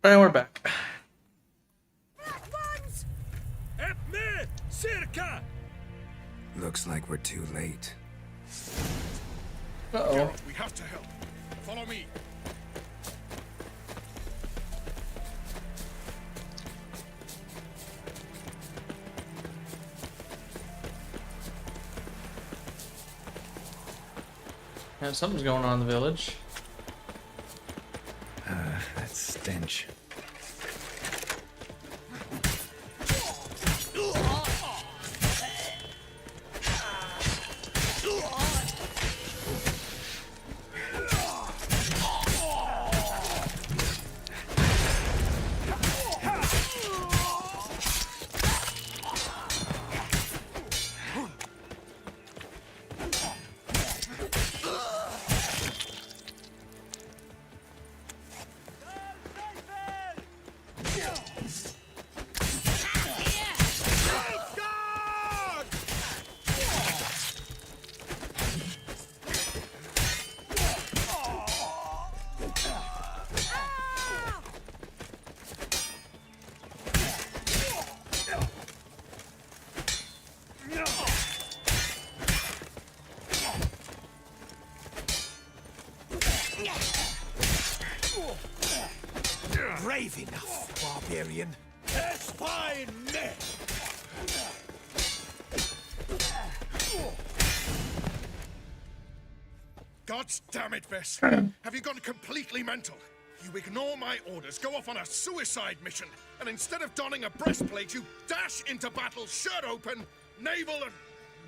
And we're back. Help me! Circa! Looks like we're too late. Uh-oh. Geralt, we have to help. Follow me. Yeah, something's going on in the village. stench. Brave enough, barbarian. That's fine, meh. God damn it, Vess. Have you gone completely mental? You ignore my orders, go off on a suicide mission, and instead of donning a breastplate, you dash into battle, shirt open, navel and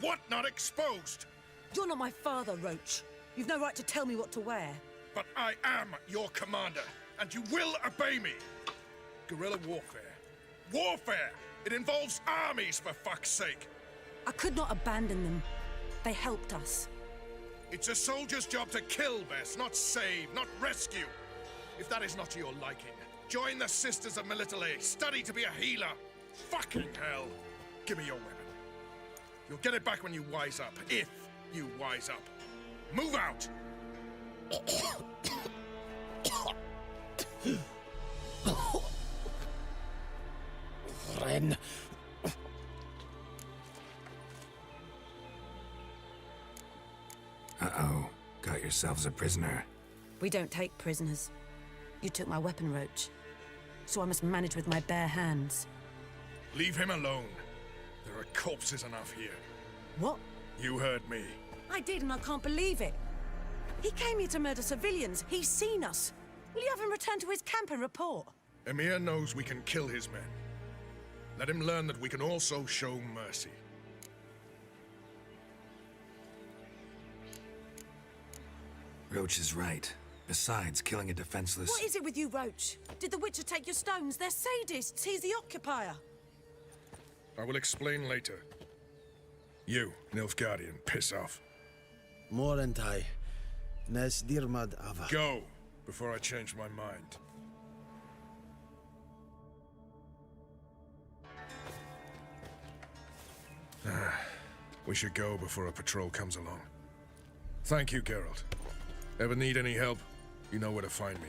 whatnot exposed. You're not my father, Roach. You've no right to tell me what to wear. But I am your commander, and you will obey me. Guerrilla warfare. Warfare! It involves armies, for fuck's sake. I could not abandon them. They helped us. It's a soldier's job to kill, Vess, not save, not rescue. If that is not to your liking, join the Sisters of Melitele. Study to be a healer. Fucking hell. Give me your weapon. You'll get it back when you wise up, if you wise up. Move out! Ren. Uh-oh. Got yourselves a prisoner. We don't take prisoners. You took my weapon, Roach. So I must manage with my bare hands. Leave him alone. There are corpses enough here. What? You heard me. I did, and I can't believe it. He came here to murder civilians. He's seen us. Will you have him return to his camp and report? Emir knows we can kill his men. Let him learn that we can also show mercy. Roach is right. Besides, killing a defenseless... What is it with you, Roach? Did the Witcher take your stones? They're sadists. He's the occupier. I will explain later. You, Nilfgaardian, piss off. Morentai. Nes dirmad ava. Go, before I change my mind. We should go before a patrol comes along. Thank you, Geralt. Ever need any help, you know where to find me.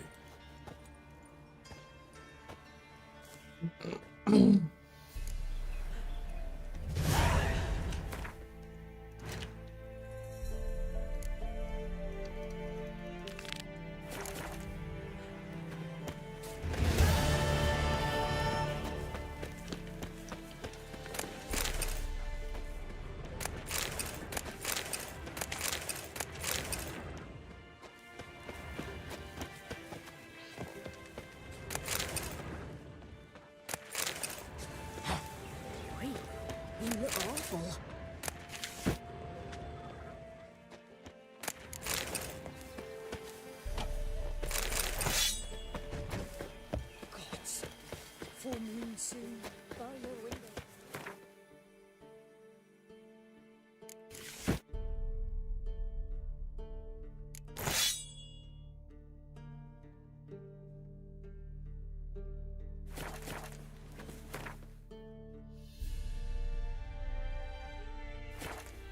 You look awful. Gods, full moon soon. By your window.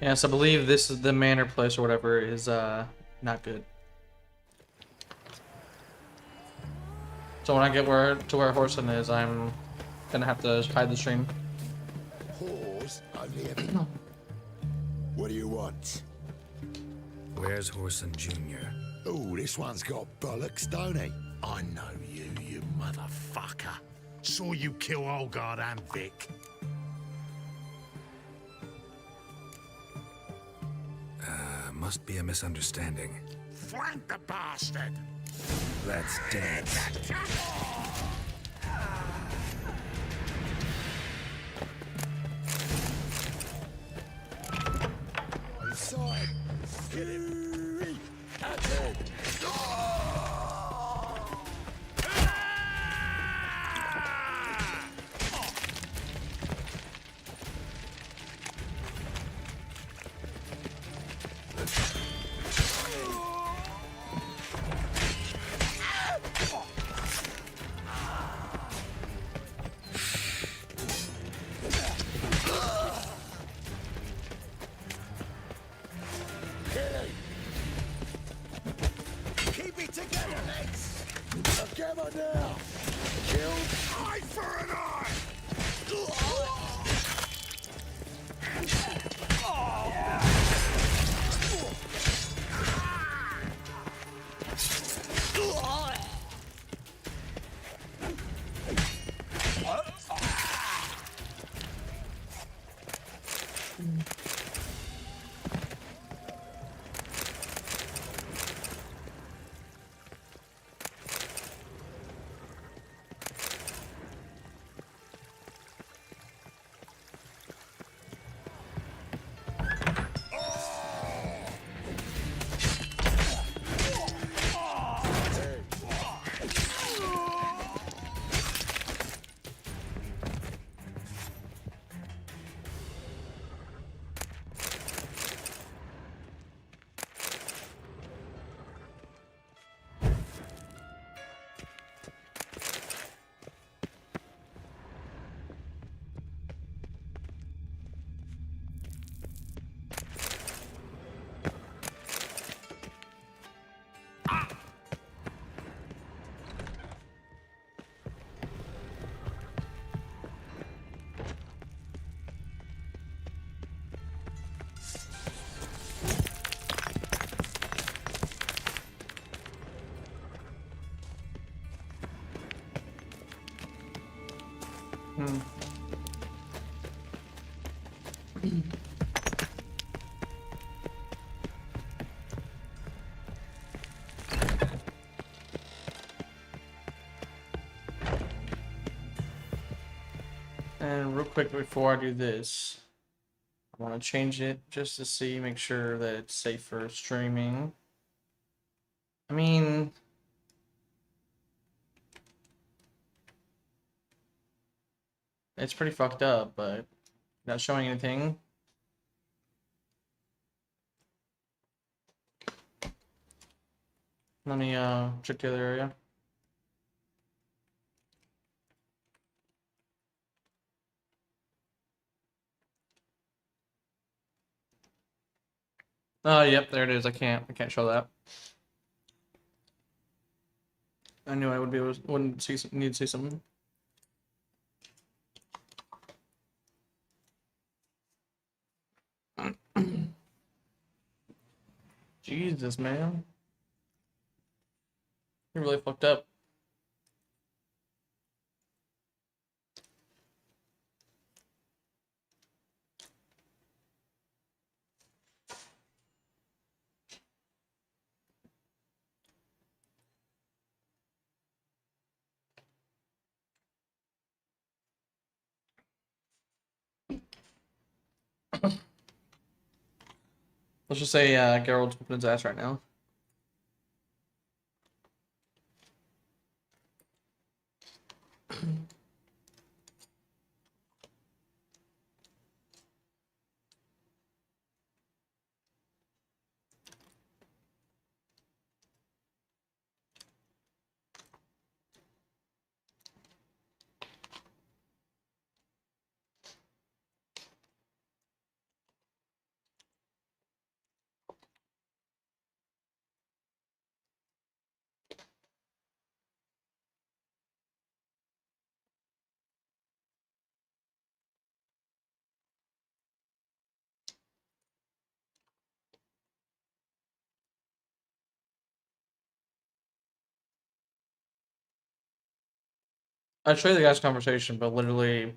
Yes, I believe this is the manor place or whatever is not good. So when I get to where Horson is, I'm gonna have to hide the stream. Horse? Only a... What do you want? Where's Horson Jr.? Oh, this one's got bollocks, don't he? I know you, you motherfucker. Saw you kill Olgard and Vic. Must be a misunderstanding. Flank the bastard! Let's dance. Inside. Get him. Ahead. Keep it together, mates! Together now! Kill eye for an eye! And real quick before I do this, I want to change it just to see, make sure that it's safe for streaming. I mean, it's pretty fucked up, but not showing anything. Let me check the other area. Oh, yep, there it is. I can't show that. I knew I would be able to, wouldn't see, need to see something. Jesus, man. You're really fucked up. Let's just say Geralt's whooping his ass right now. I'd show you the guy's conversation, but literally,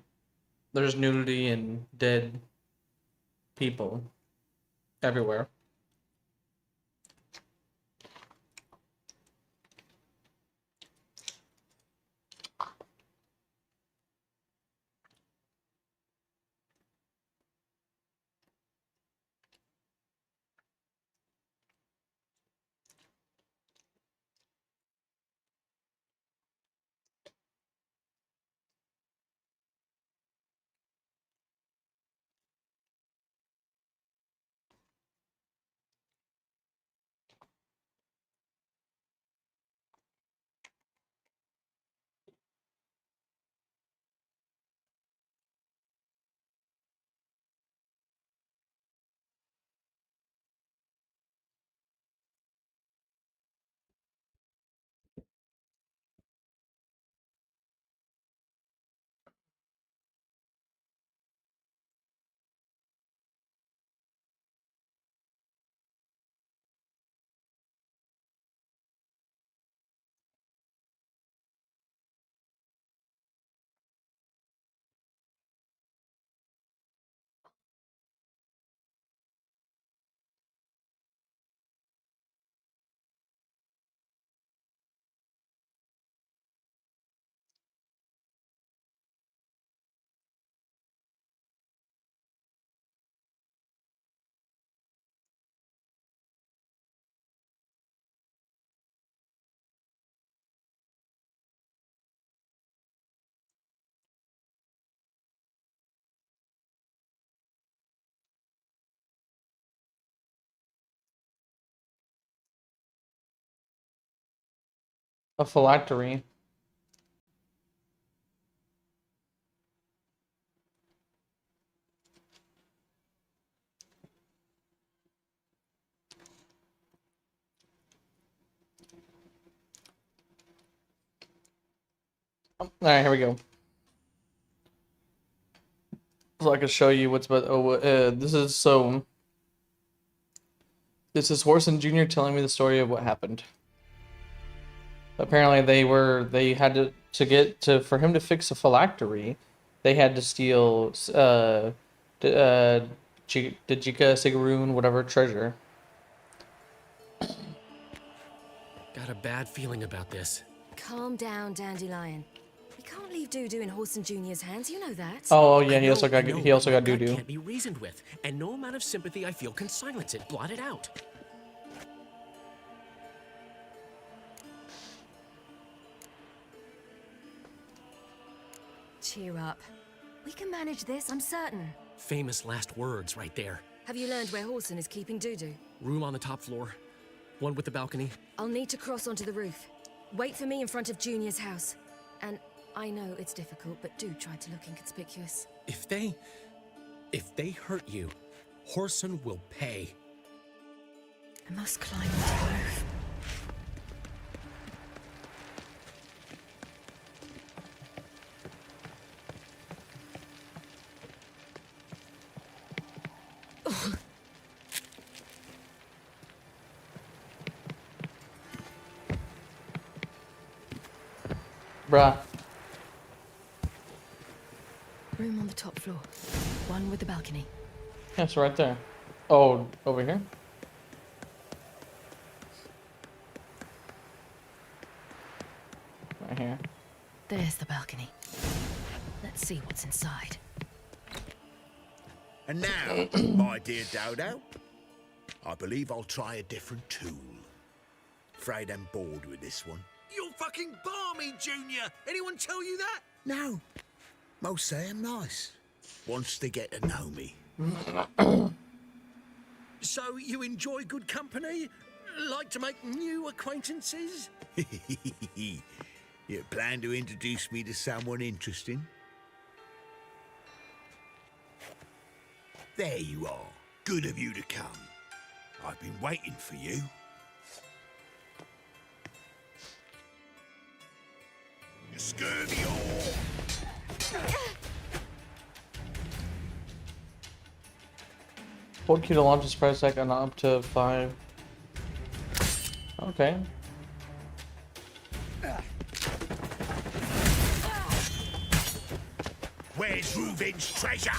there's nudity and dead people everywhere. A phylactery. Alright, here we go. So I can show you what's about. This is Horson Jr. telling me the story of what happened. Apparently, they had for him to fix a phylactery, they had to steal Dajika Sigaroon, whatever treasure. Got a bad feeling about this. Calm down, Dandelion. We can't leave Doo-Doo in Horson Jr.'s hands, you know that. Oh yeah, he I also got know, Doo-Doo. Can't be reasoned with, and no amount of sympathy I feel can silence it. Blot it out. Cheer up. We can manage this, I'm certain. Famous last words right there. Have you learned where Horson is keeping Doo-Doo? Room on the top floor. One with the balcony. I'll need to cross onto the roof. Wait for me in front of Junior's house. And I know it's difficult, but do try to look inconspicuous. If they hurt you, Horson will pay. I must climb onto the roof. Bruh. Room on the top floor. One with the balcony. Yeah, it's right there. Oh, over here? Right here. There's the balcony. Let's see what's inside. And now, my dear Dodo, I believe I'll try a different tool. Afraid I'm bored with this one. You're fucking balmy, Junior! Anyone tell you that? No. Most say I'm nice. Wants to get to know me. So you enjoy good company? Like to make new acquaintances? You plan to introduce me to someone interesting? There you are. Good of you to come. I've been waiting for you. You scurvy whore. Hold Q to launch a surprise attack on up to 5. Okay. Where's Reuven's treasure?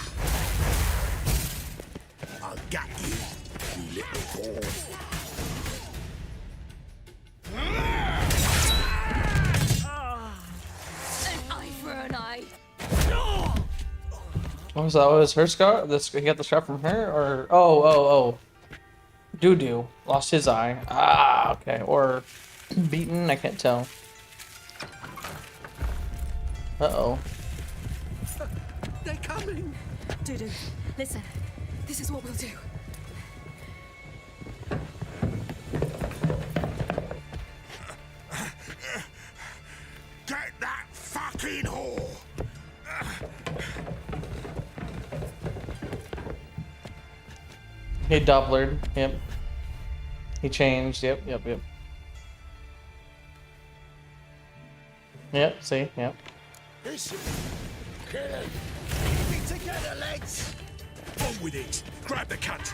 I'll get you, you little whore. An eye for an eye. What was that? Was her scar? This he got the scar from her, or oh. Doo-Doo lost his eye. Ah, okay. Or beaten. I can't tell. Uh-oh. They're coming! Doo-Doo, listen. This is what we'll do. Get that fucking whore! He Dopplered. Yep. He changed. Yep. Yep. See. Yep. Listen, kill him. Keep it together, lads. On with it. Grab the cunt.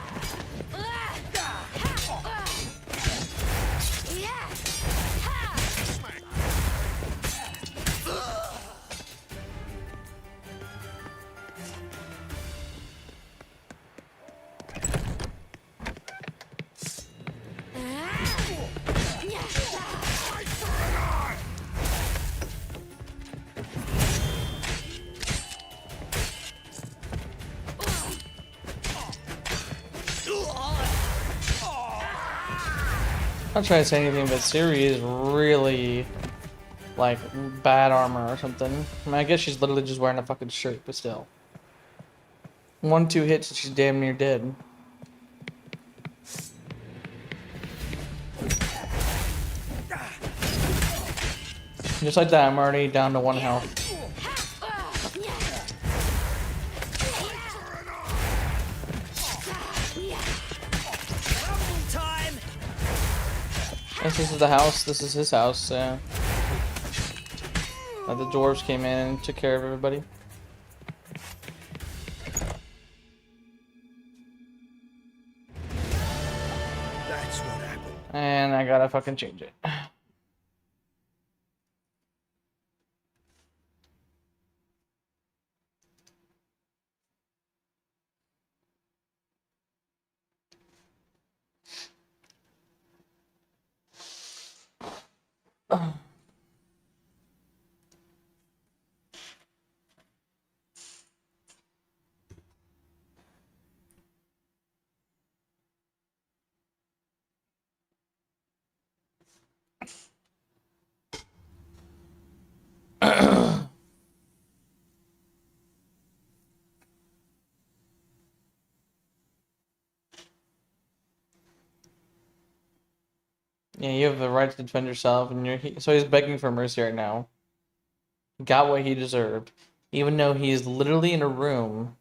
I'm not trying to say anything, but Siri is really like bad armor or something. I mean, I guess she's literally just wearing a fucking shirt, but still. 1-2 hits and she's damn near dead. Just like that, I'm already down to 1 health. This is the house. This is his house. The dwarves came in and took care of everybody. That's what happened. And I gotta fucking change it. Yeah, you have the right to defend yourself, and so he's begging for mercy right now. He got what he deserved, even though he's literally in a room.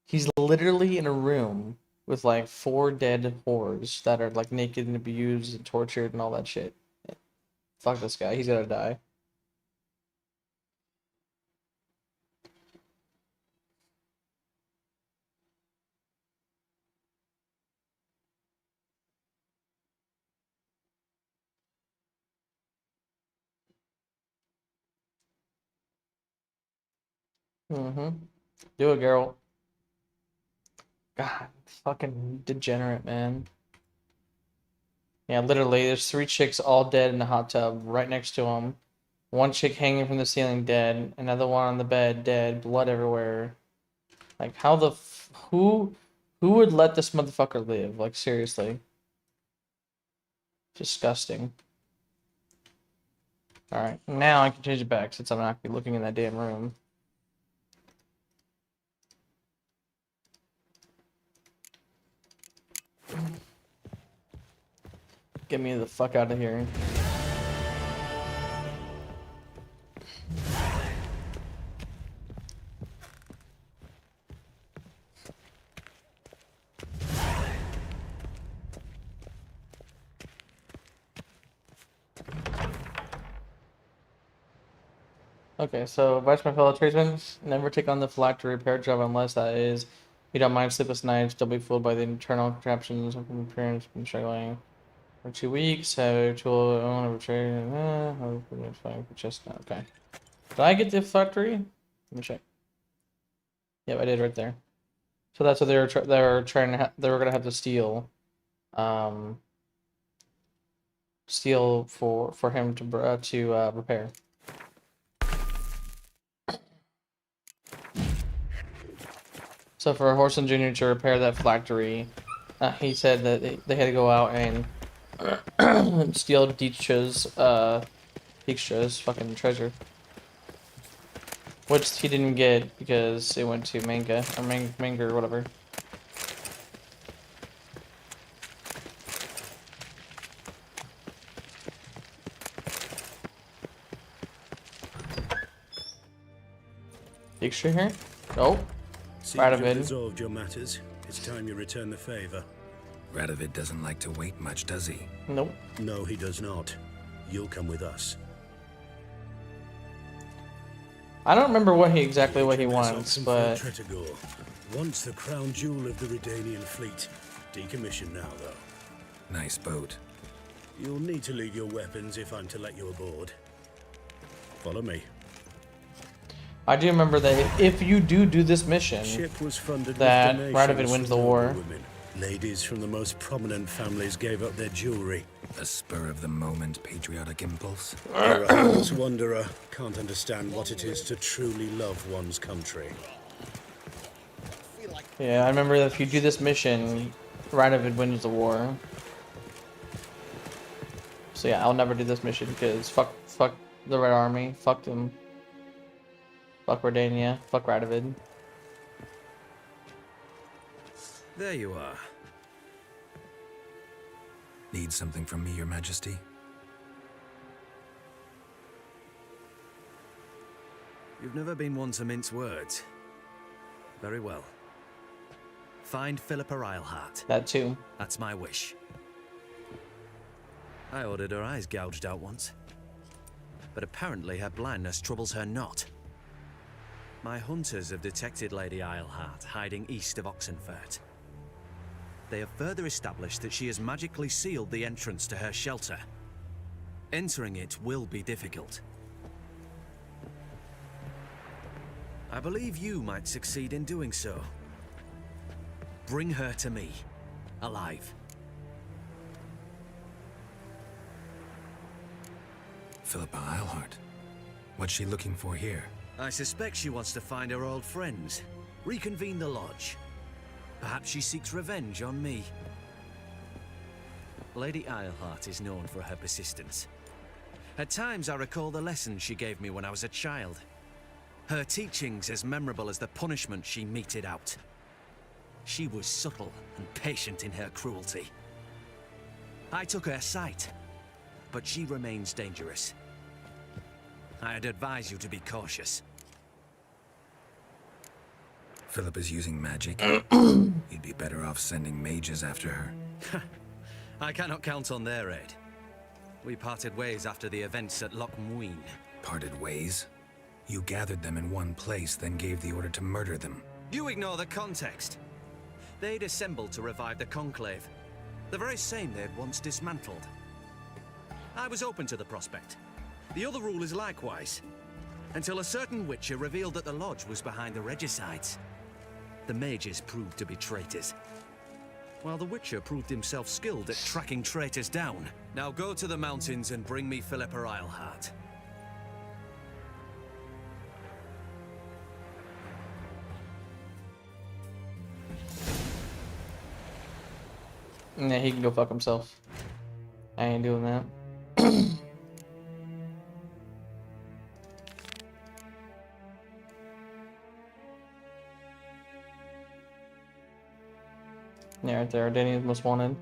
He's literally in a room with like 4 dead whores that are like naked and abused and tortured and all that shit. Fuck this guy. He's gotta die. Mm-hmm. Do it, girl. God, fucking degenerate, man. Yeah, literally, there's 3 chicks all dead in the hot tub right next to him. 1 chick hanging from the ceiling dead. Another one on the bed dead. Blood everywhere. Like, how the who would let this motherfucker live? Like, seriously. Disgusting. Alright, now I can change it back since I'm not be looking in that damn room. Get me the fuck out of here. Okay, so advice my fellow tradesmen, never take on the phylactery repair job unless that is you don't mind sleepless nights, don't be fooled by the internal contraptions of appearance, been struggling for 2 weeks, have a tool own of a trade, fine for just okay. Did I get the phylactery? Let me check. Yep, I did right there. So that's what they were trying to they were gonna have to steal, steal for him to repair. So for Horson Jr. to repair that phylactery, he said that they had to go out and steal Dijkstra's fucking treasure. Which he didn't get because it went to Manga, or Manga or whatever. Dijkstra here? Oh. Radovid resolved your matters. It's time you return the favor. Radovid doesn't like to wait much, does he? Nope. No, he does not. You'll come with us. I don't remember what he wants, but Once the crown jewel of the Redanian fleet. Decommissioned now, though. Nice boat. You'll need to leave your weapons if I'm to let you aboard. Follow me. I do remember that if you do this mission, Ship was funded that with Radovid wins the war. Women. Ladies from the most prominent families gave up their jewelry. A spur-of-the-moment patriotic impulse? You're a homeless wanderer. Can't understand what it is to truly love one's country. Yeah, I remember that if you do this mission, Radovid wins the war. So yeah, I'll never do this mission because fuck the Red Army, fuck them. Fuck Redania, fuck Radovid. There you are. Need something from me, Your Majesty? You've never been one to mince words. Very well. Find Philippa Eilhart. That too. That's my wish. I ordered her eyes gouged out once. But apparently her blindness troubles her not. My hunters have detected Lady Eilhart hiding east of Oxenfurt. They have further established that she has magically sealed the entrance to her shelter. Entering it will be difficult. I believe you might succeed in doing so. Bring her to me, alive. Philippa Eilhart. What's she looking for here? I suspect she wants to find her old friends, reconvene the lodge. Perhaps she seeks revenge on me. Lady Eilhart is known for her persistence. At times I recall the lessons she gave me when I was a child. Her teachings as memorable as the punishment she meted out. She was subtle and patient in her cruelty. I took her sight, but she remains dangerous. I'd advise you to be cautious. Philippa's using magic. You'd be better off sending mages after her. I cannot count on their aid. We parted ways after the events at Loch Muin. Parted ways? You gathered them in one place, then gave the order to murder them. You ignore the context. They'd assembled to revive the Conclave, the very same they'd once dismantled. I was open to the prospect. The other rulers likewise, until a certain witcher revealed that the lodge was behind the regicides. The mages proved to be traitors, while the witcher proved himself skilled at tracking traitors down. Now go to the mountains and bring me Philippa Eilhart. Yeah, he can go fuck himself. I ain't doing that. Yeah, right there. Danny's most wanted.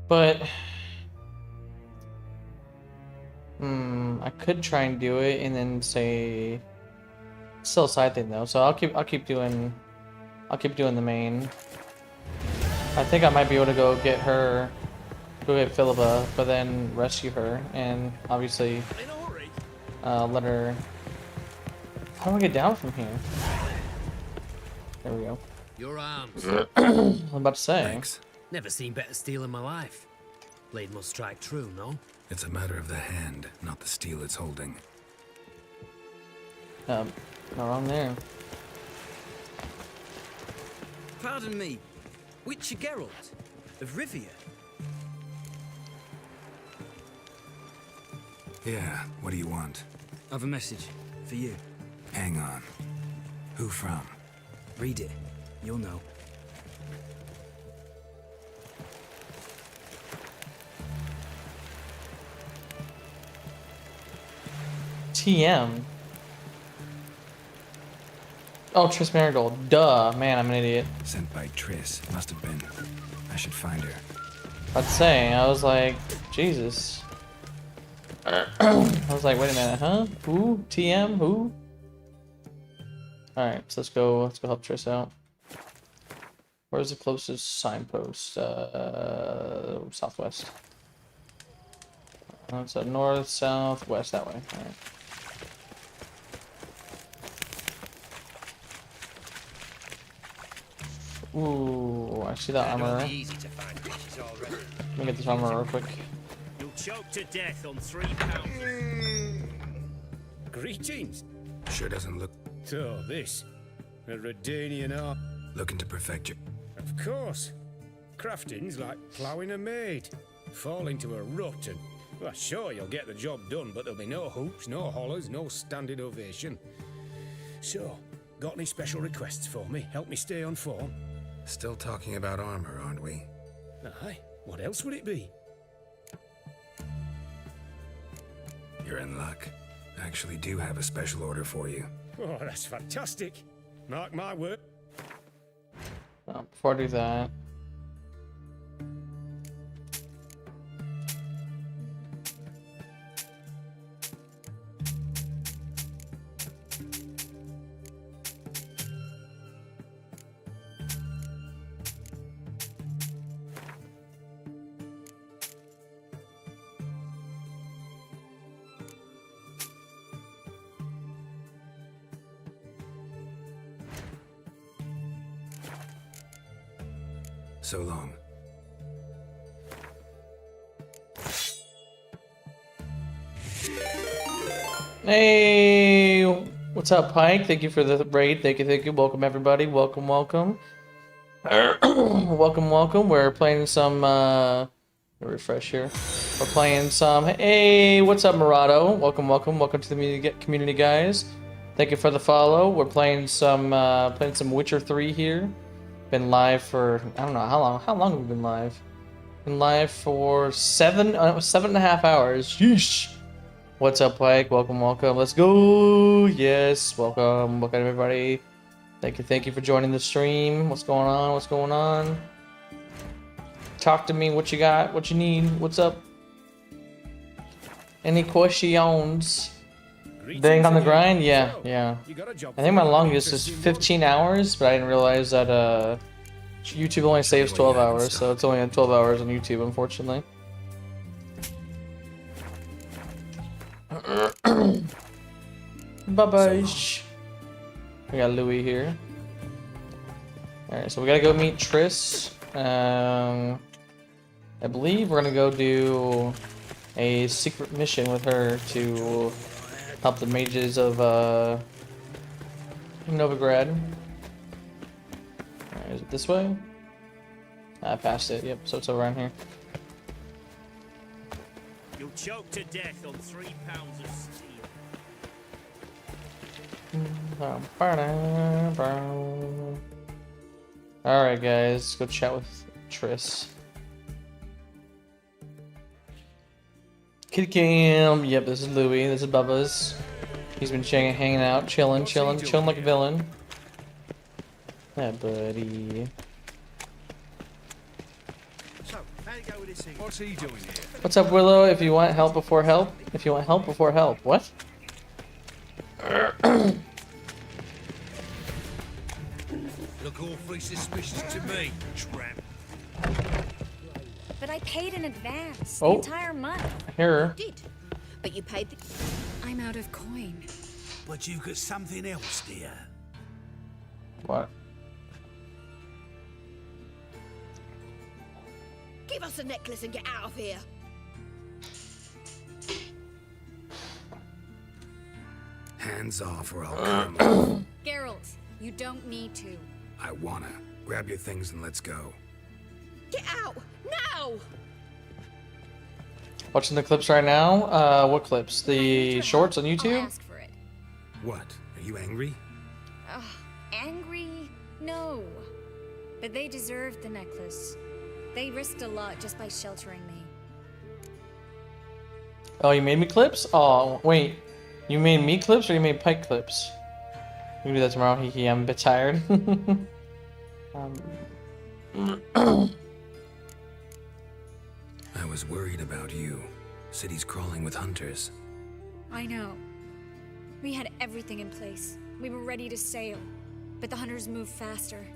But I could try and do it and then say still a side thing though. So I'll keep doing the main. I think I might be able to go get Philippa, but then rescue her and obviously let her. How do I get down from here? There we go. Your arms. I'm about to say. Thanks. Never seen better steel in my life. Blade must strike true, no? It's a matter of the hand, not the steel it's holding. Not wrong there. Pardon me, Witcher Geralt of Rivia. Yeah, what do you want? I've a message for you. Hang on. Who from? Read it. You'll know. TM. Oh, Triss Marigold. Duh. Man, I'm an idiot. Sent by Triss. Must have been. I should find her. I'd say. I was like, Jesus. I was like, wait a minute, huh? Who? TM? Who? Alright, so let's go help Triss out. Where's the closest signpost? Southwest. So north, south, west, that way. Alright. Ooh, I see that armor. Let me get this armor real quick. You'll choke to death on 3 pounds. Greetings. Sure doesn't look... So, this, a Redanian art. Looking to perfect your... Of course. Crafting's like ploughing a maid. Fall into a rut and... Well, sure, you'll get the job done, but there'll be no hoops, no hollers, no standing ovation. So, got any special requests for me? Help me stay on form? Still talking about armor, aren't we? Aye. What else would it be? You're in luck. I actually do have a special order for you. Oh, that's fantastic. Mark my word. Before I do that, So long. Hey, what's up, Pike? Thank you for the raid. Thank you. Welcome, everybody. Welcome. welcome. We're playing some, refresh here. We're playing some, hey, what's up, Murado? Welcome to the community, guys. Thank you for the follow. We're playing some Witcher 3 here. Been live for, I don't know, how long have we been live? Been live for 7.5 hours. Sheesh. What's up, Pike? Welcome. Let's go. Yes, welcome everybody. Thank you for joining the stream. What's going on? Talk to me. What you got? What you need? What's up? Any questions? Dang on the grind? Yeah. I think my longest is 15 hours, but I didn't realize that YouTube only saves 12 hours, so it's only 12 hours on YouTube, unfortunately. Bye-bye. We got Louis here. Alright, so we gotta go meet Triss. I believe we're gonna go do a secret mission with her to help the mages of Novigrad. Alright, is it this way? I passed it, yep, so it's around here. You'll choke to death on 3 pounds of steel. Alright, guys, let's go chat with Triss. Kitty Cam, yep, this is Louis, this is Bubba's. He's been hanging out, chilling like a villain. Yeah, buddy. So, how'd it go with this thing? What's he doing here? What's up, Willow? If you want help before help. What? Look awfully suspicious to me, tramp. But I paid in advance. Oh. The entire month. Here. You did. But you paid the... I'm out of coin. But you've got something else, dear. What? Give us a necklace and get out of here. Hands off or I'll cut 'em off. Geralt, you don't need to. I wanna. Grab your things and let's go. Get out! Now! Watching the clips right now? What clips? The shorts on YouTube? Ask for it. What? Are you angry? Angry? No. But they deserved the necklace. They risked a lot just by sheltering me. Oh, you made me clips? Oh, wait. You made me clips or you made Pike clips? We can do that tomorrow. Hee, I'm a bit tired. I was worried about you. City's crawling with hunters. I know. We had everything in place. We were ready to sail. But the hunters moved faster.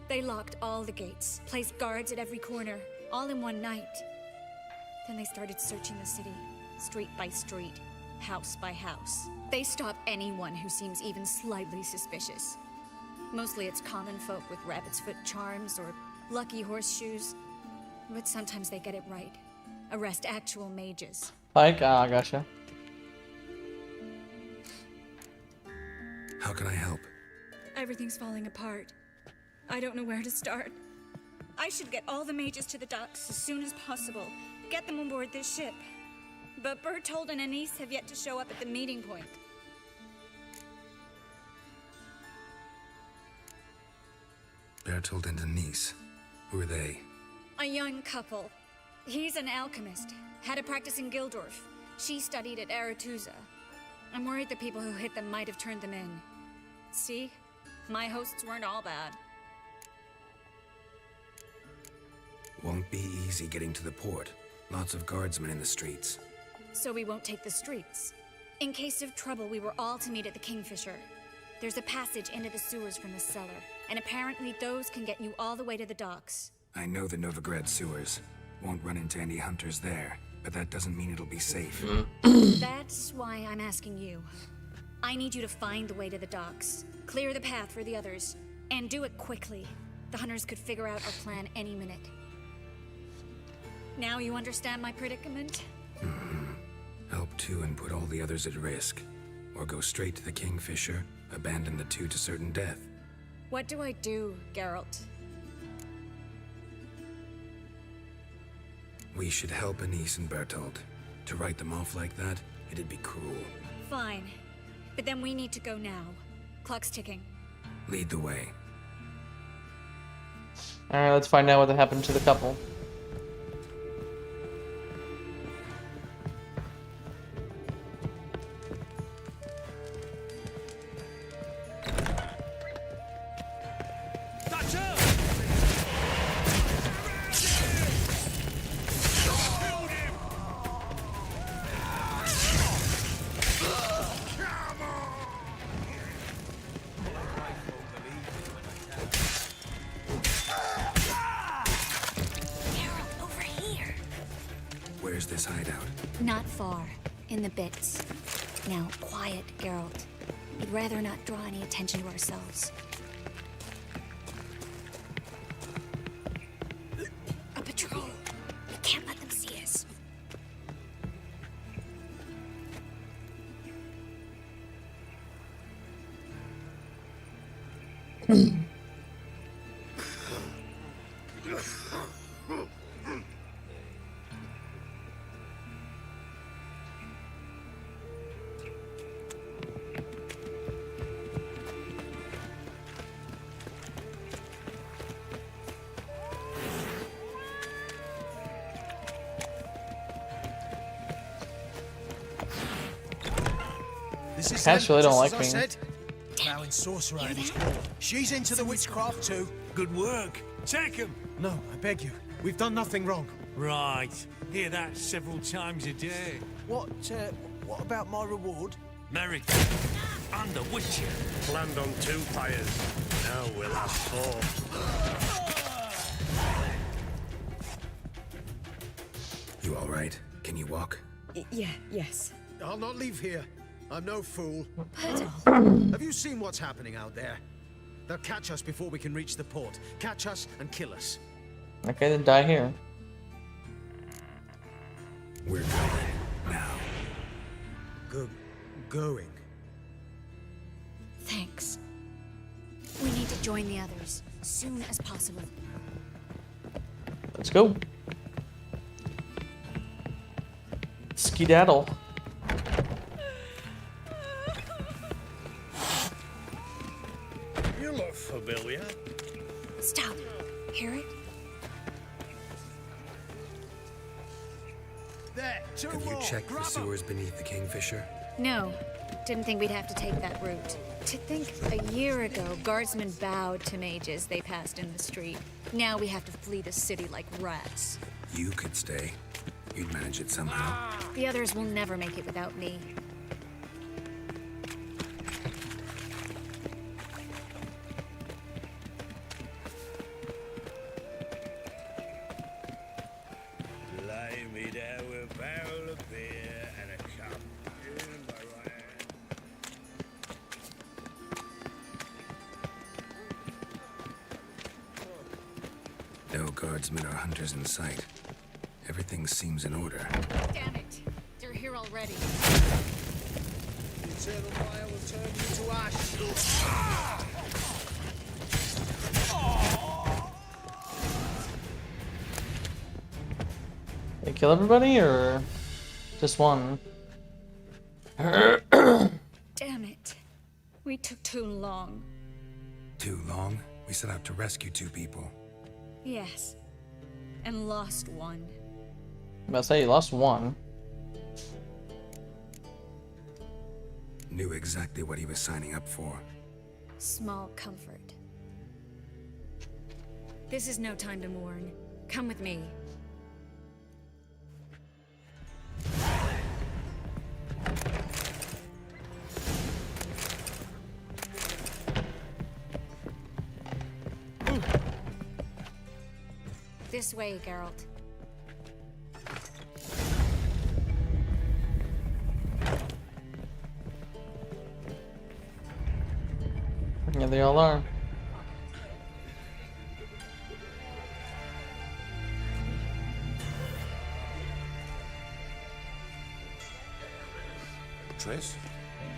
They locked all the gates, placed guards at every corner, all in one night. Then they started searching the city, street by street, house by house. They stop anyone who seems even slightly suspicious. Mostly it's common folk with rabbit's foot charms or lucky horseshoes. But sometimes they get it right. Arrest actual mages. Pike? Ah, gotcha. How can I help? Everything's falling apart. I don't know where to start. I should get all the mages to the docks as soon as possible. Get them on board this ship. But Bertold and Anise have yet to show up at the meeting point. Bertold and Denise. Who are they? A young couple. He's an alchemist. Had a practice in Gildorf. She studied at Aretuza. I'm worried the people who hit them might have turned them in. See? My hosts weren't all bad. Won't be easy getting to the port. Lots of guardsmen in the streets. So we won't take the streets. In case of trouble, we were all to meet at the Kingfisher. There's a passage into the sewers from the cellar, and apparently those can get you all the way to the docks. I know the Novigrad sewers. Won't run into any hunters there, but that doesn't mean it'll be safe. That's why I'm asking you. I need you to find the way to the docks, clear the path for the others, and do it quickly. The hunters could figure out our plan any minute. Now you understand my predicament? Help two and put all the others at risk. Or go straight to the Kingfisher, abandon the two to certain death. What do I do, Geralt? We should help Anise and Bertold. To write them off like that, it'd be cruel. Fine. But then we need to go now. Clock's ticking. Lead the way. Alright, let's find out what happened to the couple. Where's this hideout? Not far. In the bits. Now, quiet, Geralt. We'd rather not draw any attention to ourselves. A patrol. We can't let them see us. This is Cats really don't like just as me. I said. Vowing sorcerer at his core. She's into the witchcraft too. Good work. Take him. No, I beg you. We've done nothing wrong. Right. Hear that several times a day. What about my reward? Merrick. And the Witcher. Planned on 2 fires. Now we'll have 4. You alright? Can you walk? Yes. I'll not leave here. I'm no fool. Bertold. Have you seen what's happening out there? They'll catch us before we can reach the port. Catch us and kill us. Okay, then die here. We're going now. Going. Thanks. We need to join the others, soon as possible. Let's go. Skedaddle. You look familiar. Stop. Hear it? There, 2 Have you more. checked the Grab 'em. sewers beneath the Kingfisher? No. Didn't think we'd have to take that route. To think a year ago, guardsmen bowed to mages they passed in the street. Now we have to flee the city like rats. You could stay. You'd manage it somehow. The others will never make it without me. Lay me down with a barrel of beer and a cup in my right hand. No guardsmen or hunters in sight. Everything seems in order. Damn it. They're here already. The eternal fire will turn you to ash. They kill everybody or just one? Damn it. We took too long. Too long? We set out to rescue 2 people. Yes. And lost one. I'm about to say you lost one. Knew exactly what he was signing up for. Small comfort. This is no time to mourn. Come with me. This way, Geralt. Yeah, they all are. Triss?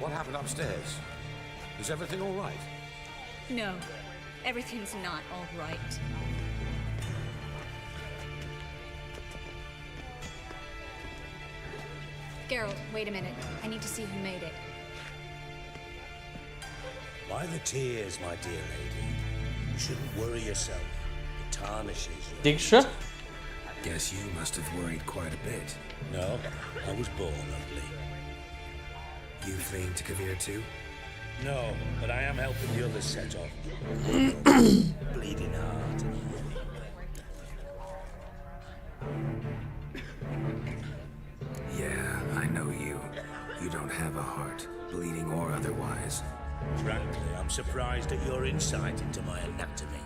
What happened upstairs? Is everything all right? No, everything's not all right. Geralt, wait a minute. I need to see who made it. By the tears, my dear lady. You shouldn't worry yourself. It tarnishes your... Dijkstra? Guess you must have worried quite a bit. No, I was born ugly. You fleeing to Kavir too? No, but I am helping the others set off. Bleeding heart. Yeah, I know you. You don't have a heart, bleeding or otherwise. Frankly, I'm surprised at your insight into my anatomy.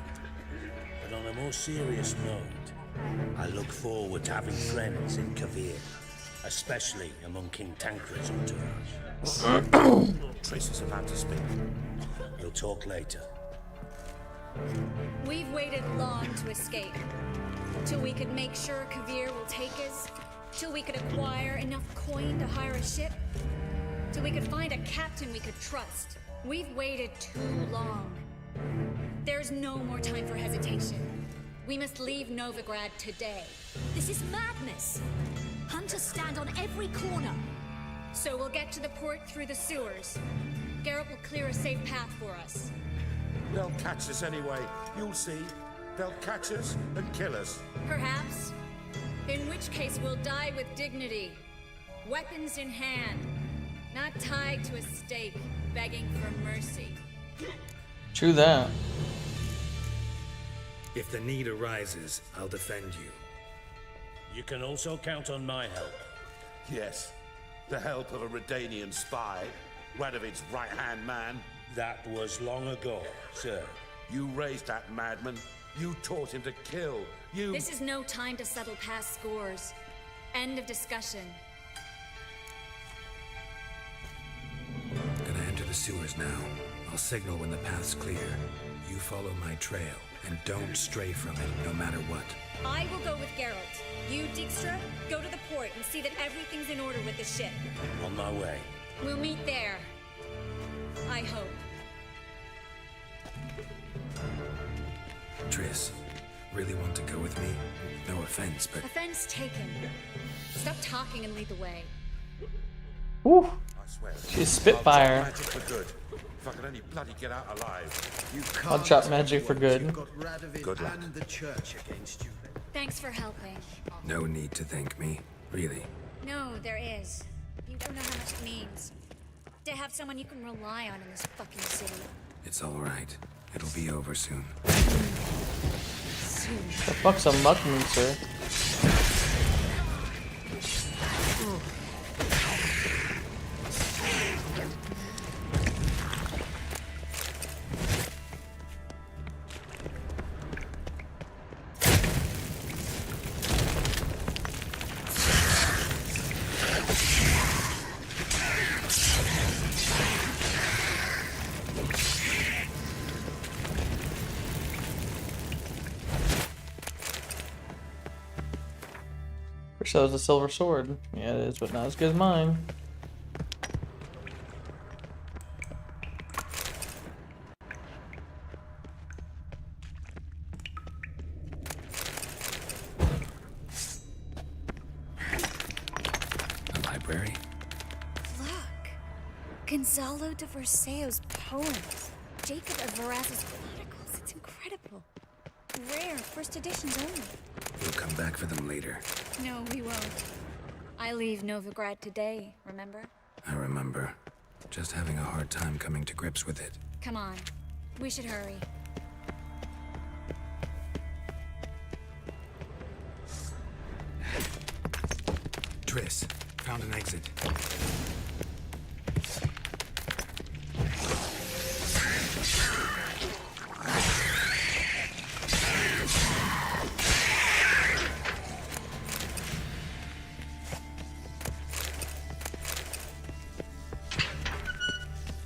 But on a more serious note, I look forward to having friends in Kavir, especially among King Tancred's entourage. Triss is about to speak. We'll talk later. We've waited long to escape. Till we could make sure Kavir will take us. Till we could acquire enough coin to hire a ship. Till we could find a captain we could trust. We've waited too long. There's no more time for hesitation. We must leave Novigrad today. This is madness. Hunters stand on every corner. So we'll get to the port through the sewers. Geralt will clear a safe path for us. They'll catch us anyway. You'll see. They'll catch us and kill us. Perhaps. In which case we'll die with dignity. Weapons in hand. Not tied to a stake, begging for mercy. True that. If the need arises, I'll defend you. You can also count on my help. Yes. The help of a Redanian spy. Radovic's right-hand man. That was long ago, sir. You raised that madman. You taught him to kill. You... This is no time to settle past scores. End of discussion. Gonna enter the sewers now. I'll signal when the path's clear. You follow my trail, and don't stray from it, no matter what. I will go with Geralt. You, Dijkstra, go to the port and see that everything's in order with the ship. On my way. We'll meet there. I hope. Triss, really want to go with me? No offense, but... Offense taken. Stop talking and lead the way. Woo! I swear. She's Spitfire. I'll drop magic for good. If I can only bloody get out alive. You I'll can't drop magic for good. You've got Radovid Good luck. and the church against you. Thanks for helping. No need to thank me, really. No, there is. You don't know how much it means. To have someone you can rely on in this fucking city. It's all right. It'll be over soon. Soon. The fuck's a muck meat, sir? Wish that was a silver sword. Yeah, it is, but not as good as mine. A library? Look. Gonzalo de Verseo's poems. Jacob of Verraz's chronicles. It's incredible. Rare, first editions only. We'll come back for them later. No, we won't. I leave Novigrad today, remember? I remember. Just having a hard time coming to grips with it. Come on. We should hurry. Triss, found an exit.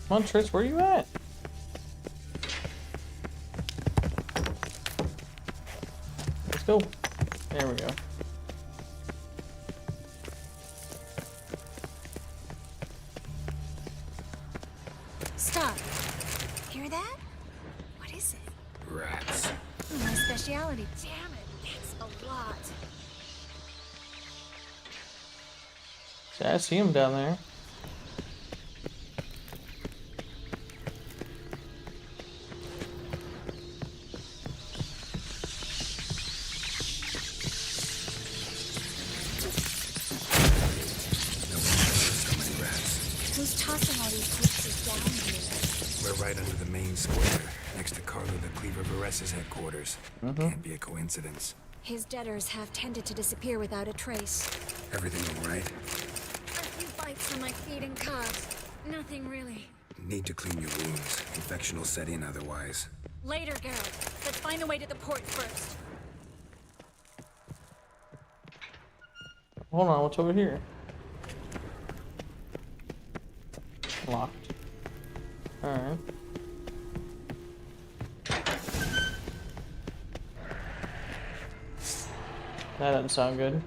Come on, Triss, where you at? Let's go. There we go. is it? Rats. My speciality. Damn it, that's a lot. See, I see him down there. Who's tossing all these corpses down here? We're right under the main square, next to Carlo the Cleaver Vares's headquarters. Can't be a coincidence. His debtors have tended to disappear without a trace. Everything all right? A few bites on my feet and calves. Nothing really. Need to clean your wounds. Infection will set in otherwise. Later, Geralt. Let's find a way to the port first. Hold on, what's over here? Locked. Alright. That doesn't sound good.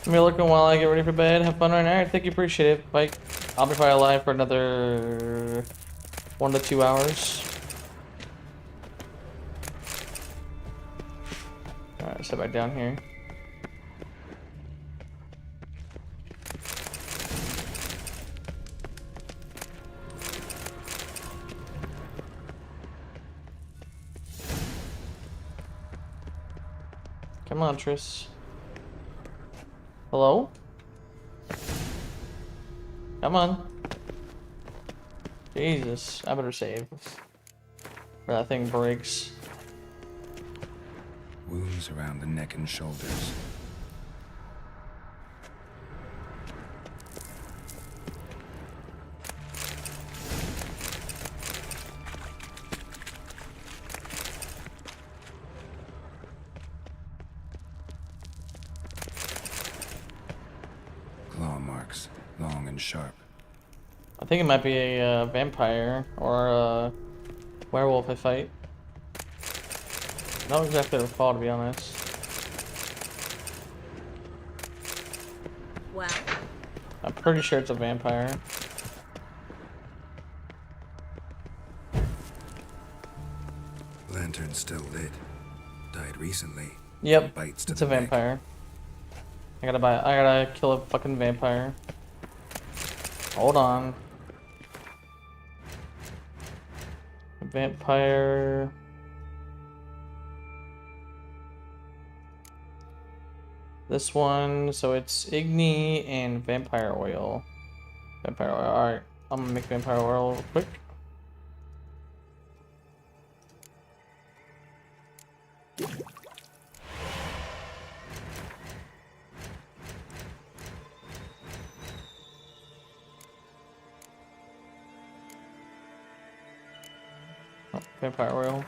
Be looking while I get ready for bed. Have fun right now. Alright, thank you, appreciate it. Bye. I'll be probably alive for another 1 to 2 hours. Alright, sit back down here. Come on, Triss. Hello? Come on. Jesus, I better save. Or that thing breaks. Wounds around the neck and shoulders. Claw marks, long and sharp. I think it might be a vampire or a werewolf I fight. Not exactly recall, to be honest. Well, I'm pretty sure it's a vampire. Lantern's still lit. Died recently. Yep, Bites to it's a the neck. vampire. I gotta kill a fucking vampire. Hold on. Vampire. This one, so it's Igni and vampire oil. Vampire oil. Alright, I'm gonna make vampire oil real quick. Oh, vampire oil.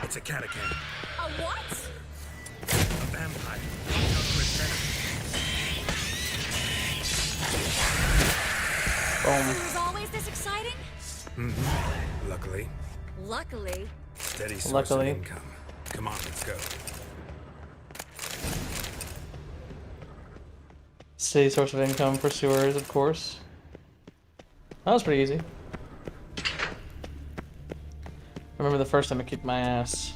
It's a catacomb. a what? A vampire. Boom. It was always this exciting? Mm-hmm. Luckily. Luckily. Steady source Luckily. of income. Come on, let's go. Steady source of income for sewers, of course. That was pretty easy. I remember the first time I kicked my ass.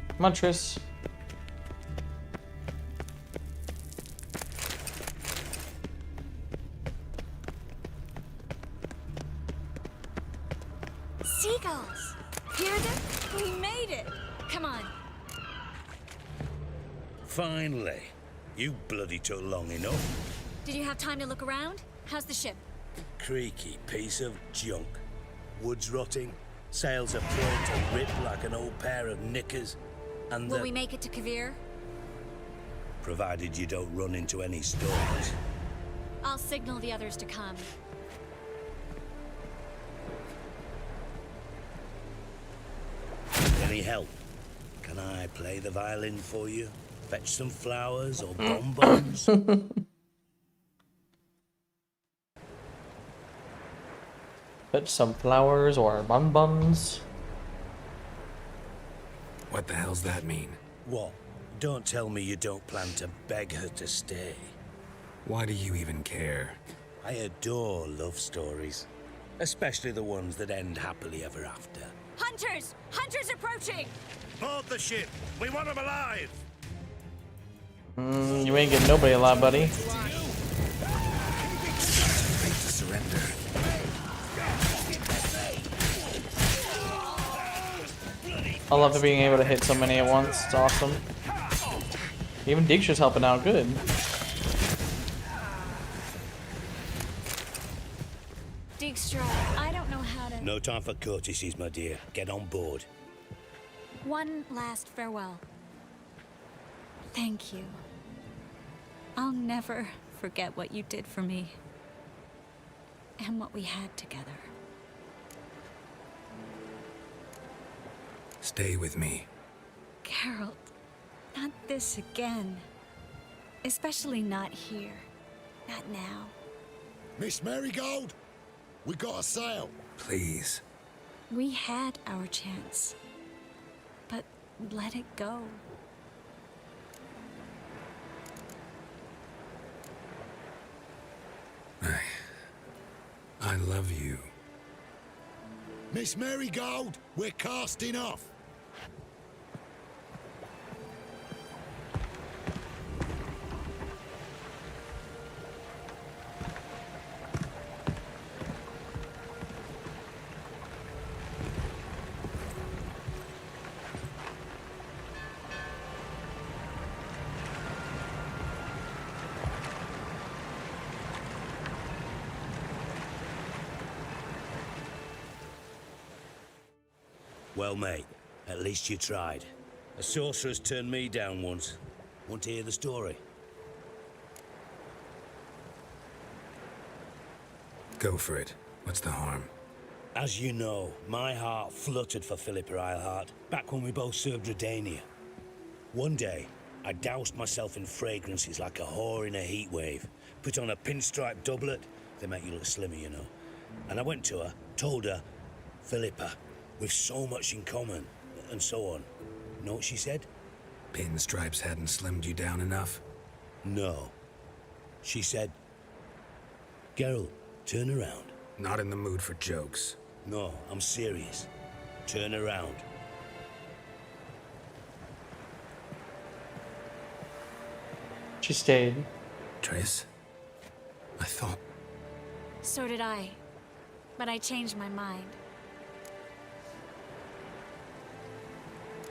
Come on, Triss. Seagulls! Hear them? We made it! Come on. Finally. You bloody took long enough. Did you have time to look around? How's the ship? Creaky piece of junk. Wood's rotting, sails are prone to rip like an old pair of knickers, and Will we make it to Kavir? provided you don't run into any storms. I'll signal the others to come. Any help? Can I play the violin for you? Fetch some flowers or bonbons? Fetch some flowers or bonbons. What the hell's that mean? What? Don't tell me you don't plan to beg her to stay. Why do you even care? I adore love stories. Especially the ones that end happily ever after. Hunters! Hunters approaching! Board the ship! We want them alive! You ain't getting nobody alive, buddy. Ready to surrender. I love it being able to hit so many at once. It's awesome. Even Dijkstra's helping out. Good. Dijkstra, I don't know how to... No time for courtesies, my dear. Get on board. One last farewell. Thank you. I'll never forget what you did for me. And what we had together. Stay with me. Geralt, not this again. Especially not here. Not now. Miss Marigold, we got a sail. Please. We had our chance. But let it go. I love you. Miss Marigold, we're casting off. Well, mate, at least you tried. A sorceress turned me down once. Want to hear the story? Go for it. What's the harm? As you know, my heart fluttered for Philippa Eilhart back when we both served Redania. One day, I doused myself in fragrances like a whore in a heat wave. Put on a pinstripe doublet, they make you look slimmer, you know. And I went to her, told her, Philippa, we've so much in common, and so on. Know what she said? Pinstripes hadn't slimmed you down enough? No. She said, Geralt, turn around. Not in the mood for jokes. No, I'm serious. Turn around. She stayed. Triss? I thought... So did I. But I changed my mind.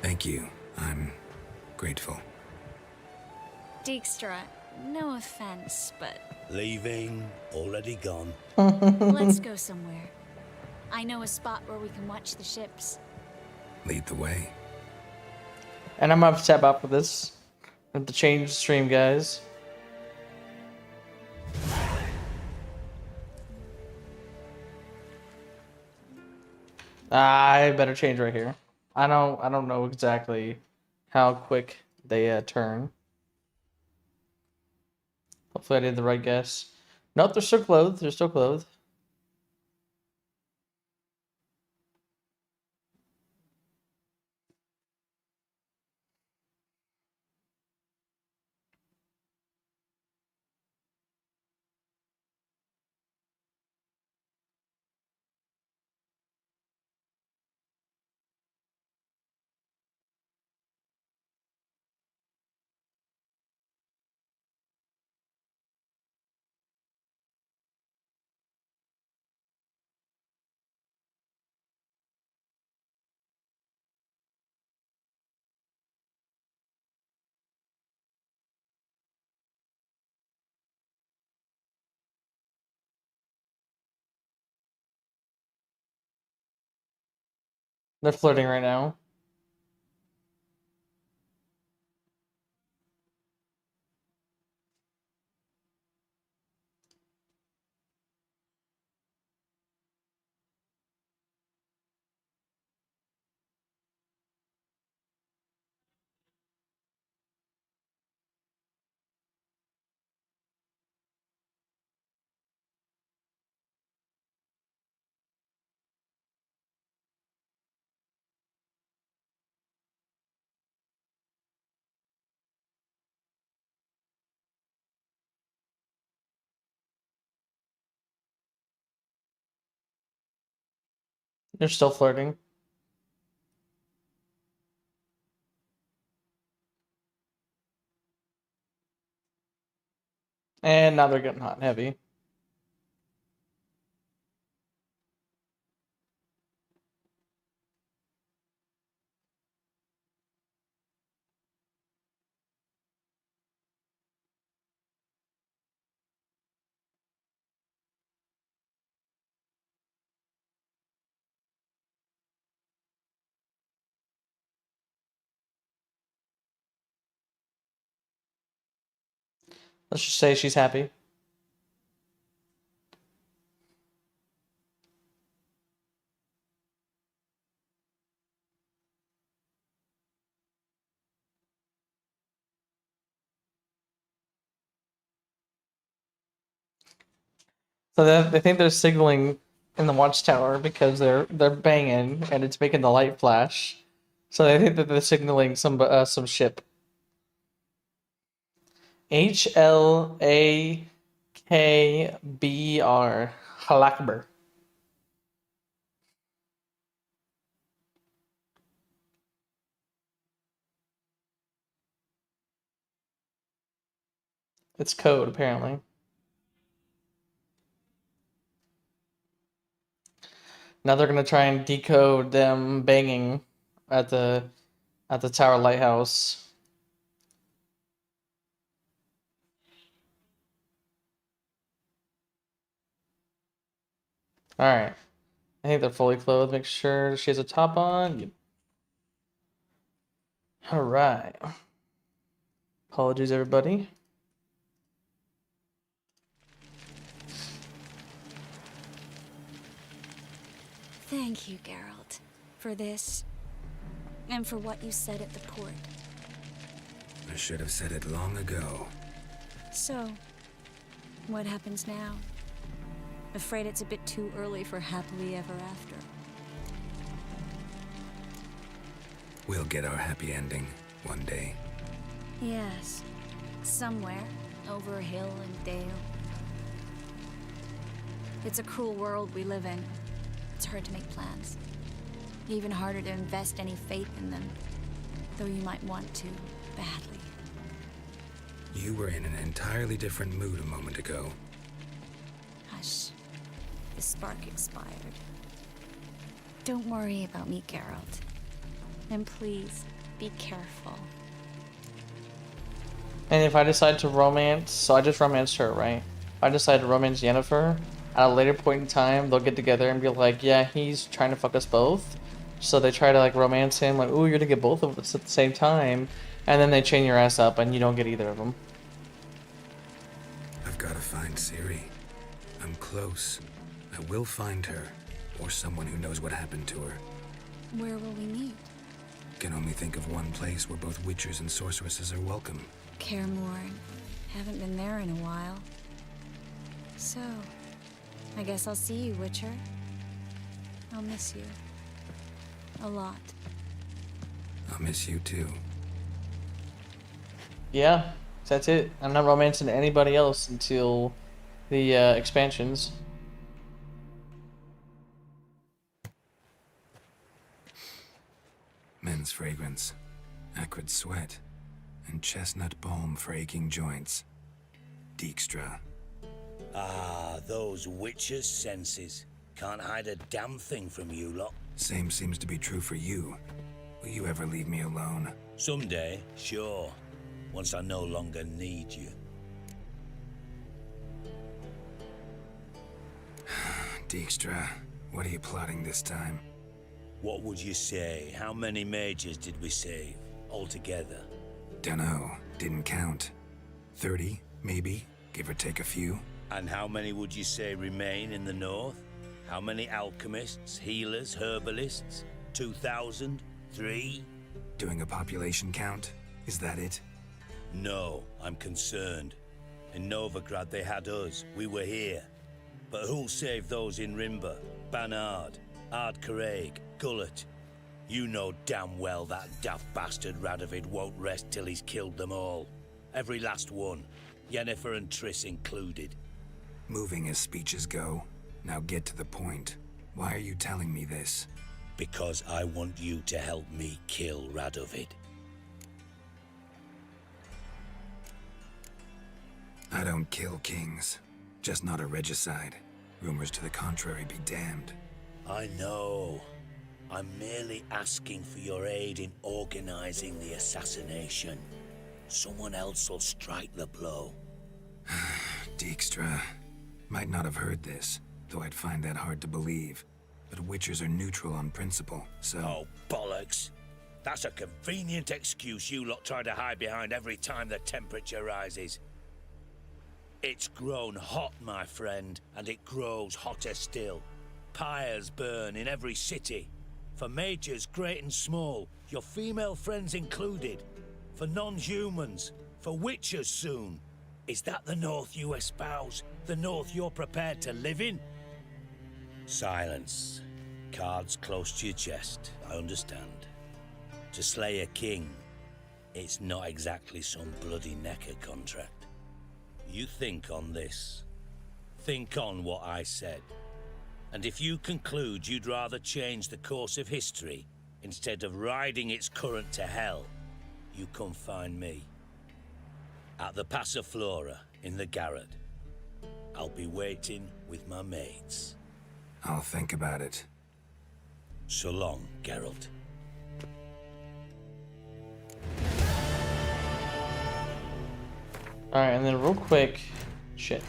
Thank you. I'm grateful. Dijkstra, no offense, but... Leaving, already gone. Let's go somewhere. I know a spot where we can watch the ships. Lead the way. And I'm gonna have to tap out for this. I have to change the stream, guys. I better change right here. I don't know exactly how quick they turn. Hopefully I did the right guess. Nope, they're still clothed. They're still clothed. They're flirting right now. They're still flirting. And now they're getting hot and heavy. Let's just say she's happy. So they think they're signaling in the watchtower because they're banging and it's making the light flash. So they think that they're signaling some ship. HLAKBR. Halakber. It's code, apparently. Now they're gonna try and decode them banging at the tower lighthouse. Alright. I think they're fully clothed. Make sure she has a top on. Alright. Apologies, everybody. Thank you, Geralt, for this, and for what you said at the port. I should have said it long ago. So, what happens now? Afraid it's a bit too early for happily ever after. We'll get our happy ending one day. Yes, somewhere, over hill and dale. It's a cruel world we live in. It's hard to make plans. Even harder to invest any faith in them, though you might want to, badly. You were in an entirely different mood a moment ago. Hush. The spark expired. Don't worry about me, Geralt. And please, be careful. And if I decide to romance, so I just romanced her, right? If I decide to romance Yennefer, at a later point in time, they'll get together and be like, yeah, he's trying to fuck us both. So they try to like romance him, like, ooh, you're gonna get both of us at the same time. And then they chain your ass up and you don't get either of them. I've got to find Ciri. I'm close. I will find her, or someone who knows what happened to her. Where will we meet? Can only think of one place where both witchers and sorceresses are welcome. Kaer Morhen. Haven't been there in a while. So, I guess I'll see you, Witcher. I'll miss you. A lot. I'll miss you too. Yeah, that's it. I'm not romancing anybody else until the expansions. Men's fragrance, acrid sweat, and chestnut balm for aching joints. Dijkstra. Ah, those witches' senses. Can't hide a damn thing from you lot. Same seems to be true for you. Will you ever leave me alone? Someday, sure. Once I no longer need you. Dijkstra, what are you plotting this time? What would you say? How many mages did we save altogether? Dunno. Didn't count. 30, maybe, give or take a few. And how many would you say remain in the north? How many alchemists, healers, herbalists? 2,000? 3? Doing a population count? Is that it? No, I'm concerned. In Novigrad they had us, we were here. But who'll save those in Rimba? Banard, Ardcaraig, Gullet? You know damn well that daft bastard Radovid won't rest till he's killed them all. Every last one. Yennefer and Triss included. Moving as speeches go. Now get to the point. Why are you telling me this? Because I want you to help me kill Radovid. I don't kill kings. Just not a regicide. Rumors to the contrary be damned. I know. I'm merely asking for your aid in organizing the assassination. Someone else will strike the blow. Dijkstra. Might not have heard this, though I'd find that hard to believe. But Witchers are neutral on principle, so... Oh, bollocks. That's a convenient excuse you lot try to hide behind every time the temperature rises. It's grown hot, my friend, and it grows hotter still. Pyres burn in every city. For mages great and small, your female friends included. For non-humans, for witchers soon. Is that the North you espouse? The North you're prepared to live in? Silence. Cards close to your chest, I understand. To slay a king, it's not exactly some bloody necker contract. You think on this. Think on what I said. And if you conclude you'd rather change the course of history instead of riding its current to hell, you come find me. At the Passiflora in the Garrod. I'll be waiting with my mates. I'll think about it. So long, Geralt. Alright, and then real quick... Shit.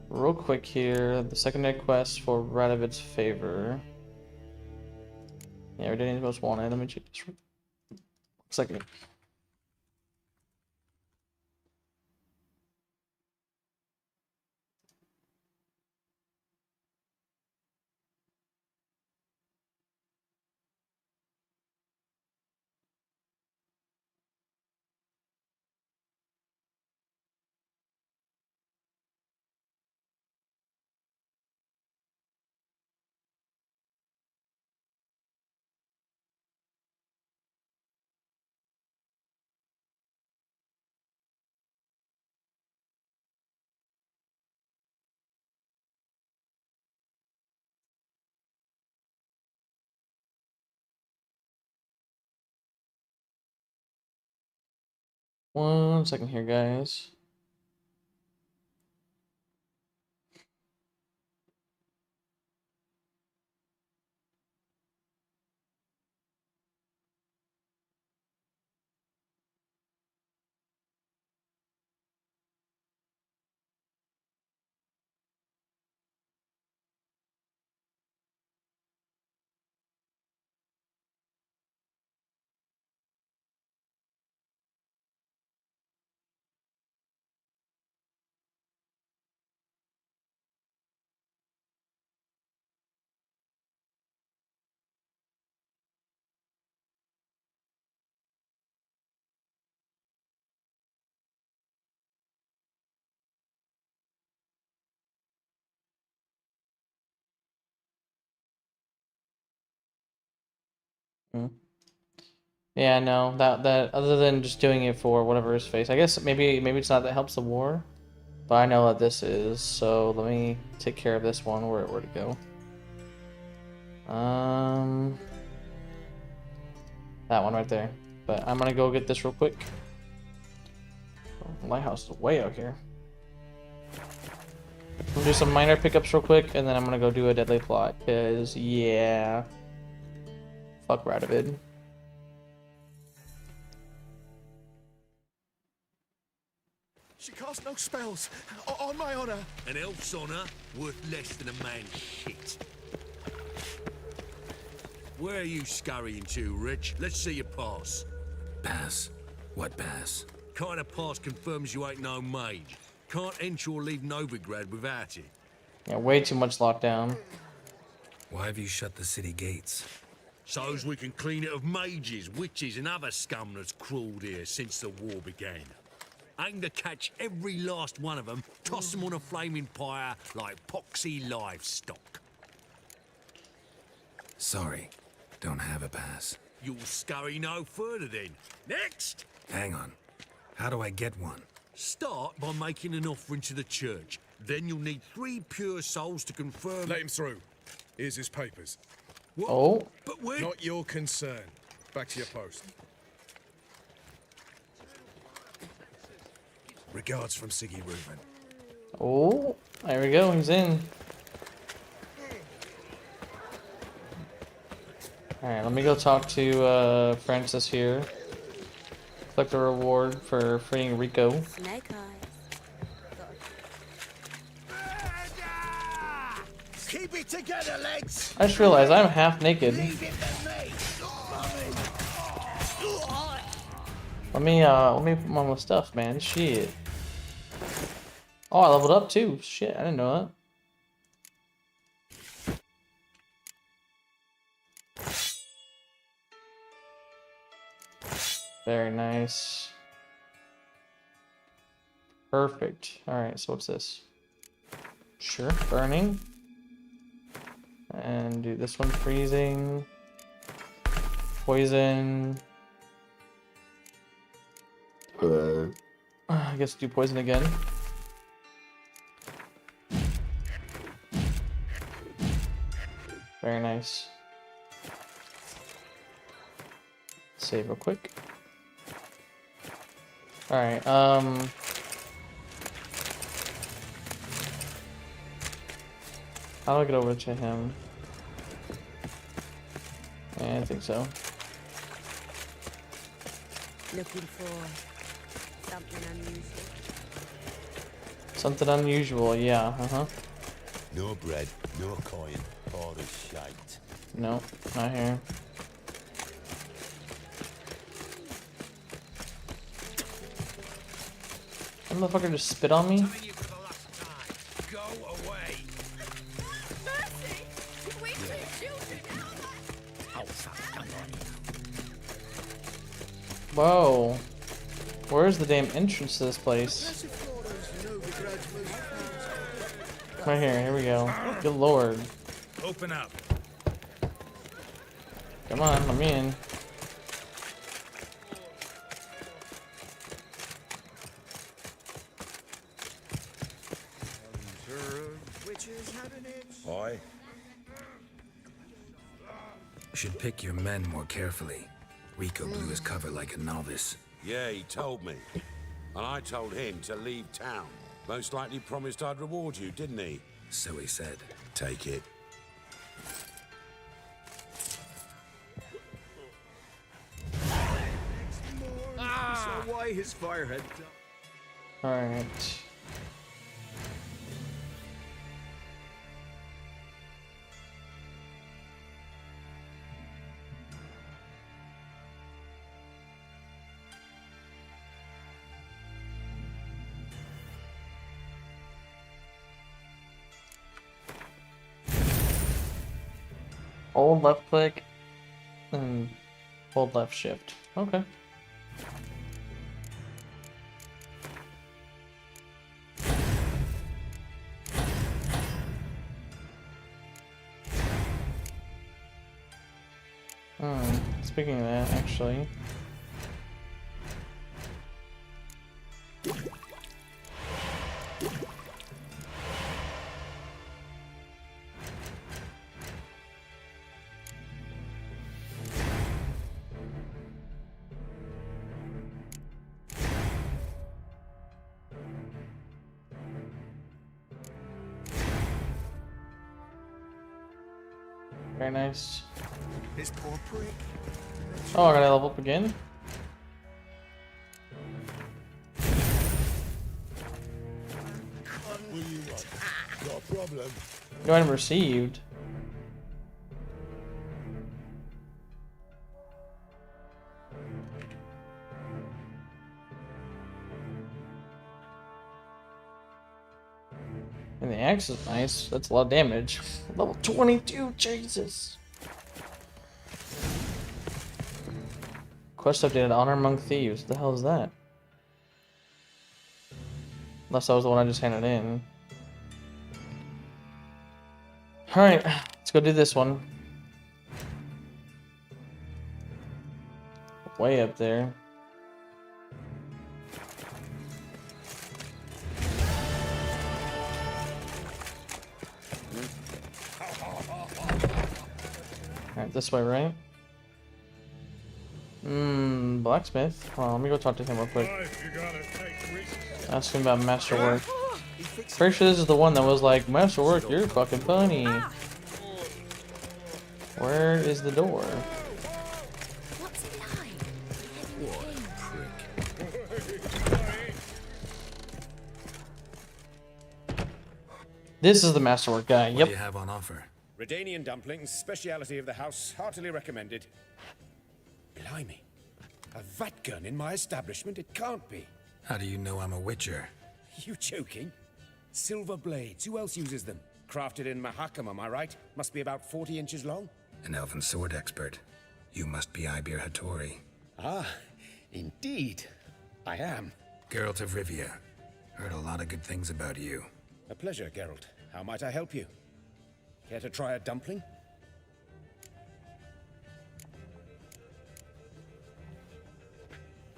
Real quick here, the secondary quest for Radovid's favor. Yeah, Redanian's most wanted. Let me check this. Second. One second here, guys. Yeah, no, that other than just doing it for whatever his face, I guess maybe it's not that helps the war, but I know what this is, so let me take care of this one. Where to go? That one right there. But I'm gonna go get this real quick. Lighthouse is way out here. I'm gonna do some minor pickups real quick, and then I'm gonna go do a deadly plot. Cause yeah, fuck Radovid. She casts no spells. On my honor. An elf's honor worth less than a man's shit. Where are you scurrying to, Rich? Let's see your pass. Pass? What pass? Kind of pass confirms you ain't no mage. Can't enter or leave Novigrad without it. Yeah, way too much lockdown. Why have you shut the city gates? So's we can clean it of mages, witches, and other scum that's crawled here since the war began. Aim to catch every last one of them, toss them on a flaming pyre like poxy livestock. Sorry, don't have a pass. You'll scurry no further then. Next! Hang on. How do I get one? Start by making an offering to the church. Then you'll need 3 pure souls to confirm... Let him through. Here's his papers. What? Oh. But we're... Not your concern. Back to your post. Regards from Siggy Reuben. Oh, there we go. He's in. Alright, let me go talk to Francis here. Collect the reward for freeing Rico. Snake eyes. Keep it together, legs. I just realized I'm half naked. Leave it to me. Let me put on my stuff, man. Shit. Oh, I leveled up too. Shit, I didn't know that. Very nice. Perfect. Alright, so what's this? Sure, burning. And do this one freezing. Poison. I guess do poison again. Very nice. Save real quick. Alright, how do I get over to him? Yeah, I think so. Looking for something unusual. Something unusual, yeah, uh-huh. No bread, no coin, all the shite. No, not here. That motherfucker just spit on me? Go away. Mercy! We two children! Oh, fuck, come on. Whoa. Where's the damn entrance to this place? Right here we go. Good lord. Open up. Come on, I'm in. Aye. Should pick your men more carefully. Rico blew his cover like a novice. Yeah, he told me. And I told him to leave town. Most likely promised I'd reward you, didn't he? So he said. Take it. So why his firehead? Alright. Hold left click and hold left shift. Okay. Speaking of that, actually. Very nice. This poor prick. Oh, I gotta level up again? What do you want? Got a problem? No item received. And the axe is nice. That's a lot of damage. Level 22, Jesus. Quest updated, Honor Among Thieves. What the hell is that? Unless that was the one I just handed in. Alright, let's go do this one. Way up there. Alright, this way, right? Blacksmith. Hold on, let me go talk to him real quick. Ask him about Masterwork. Pretty sure this is the one that was like, Masterwork, you're fucking funny. Where is the door? This is the Masterwork guy. What Yep. do you have on offer? Redanian dumplings, speciality of the house, heartily recommended. Blimey. A vat gun in my establishment? It can't be. How do you know I'm a witcher? You joking? Silver blades, who else uses them? Crafted in Mahakam, am I right? Must be about 40 inches long? An elven sword expert. You must be Ibir Hattori. Ah, indeed. I am. Geralt of Rivia. Heard a lot of good things about you. A pleasure, Geralt. How might I help you? Care to try a dumpling?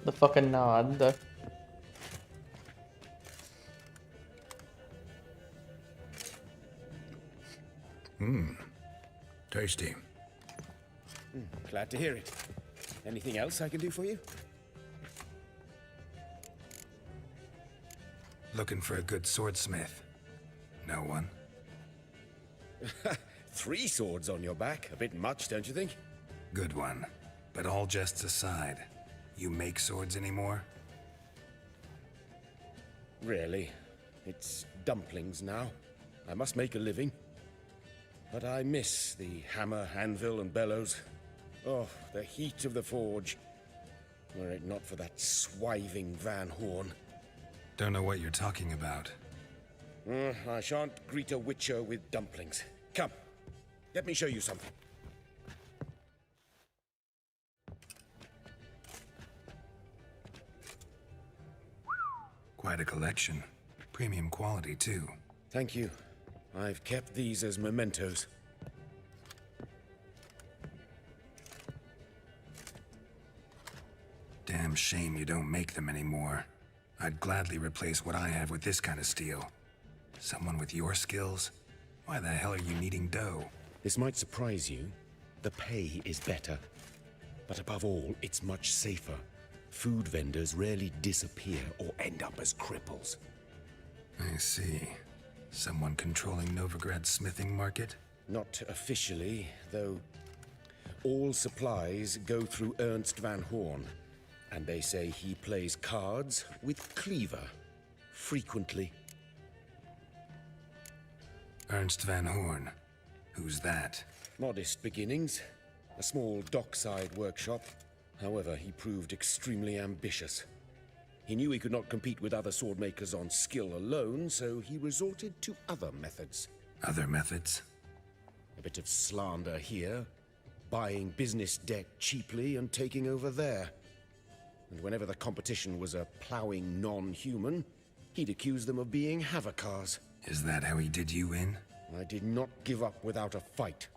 The fucking nod. Tasty. Glad to hear it. Anything else I can do for you? Looking for a good swordsmith. No one? 3 swords on your back. A bit much, don't you think? Good one. But all jests aside, you make swords anymore? Really? It's dumplings now. I must make a living. But I miss the hammer, anvil, and bellows. Oh, the heat of the forge. Were it not for that swiving Van Horn. Don't know what you're talking about. I shan't greet a witcher with dumplings. Come, let me show you something. Quite a collection. Premium quality, too. Thank you. I've kept these as mementos. Damn shame you don't make them anymore. I'd gladly replace what I have with this kind of steel. Someone with your skills? Why the hell are you needing dough? This might surprise you. The pay is better. But above all, it's much safer. Food vendors rarely disappear or end up as cripples. I see. Someone controlling Novigrad's smithing market? Not officially, though all supplies go through Ernst Van Horn. And they say he plays cards with Cleaver. Frequently. Ernst Van Horn. Who's that? Modest beginnings. A small dockside workshop. However, he proved extremely ambitious. He knew he could not compete with other sword makers on skill alone, so he resorted to other methods. Other methods? A bit of slander here, buying business debt cheaply and taking over there. And whenever the competition was a ploughing non-human, he'd accuse them of being Havocars. Is that how he did you in? I did not give up without a fight.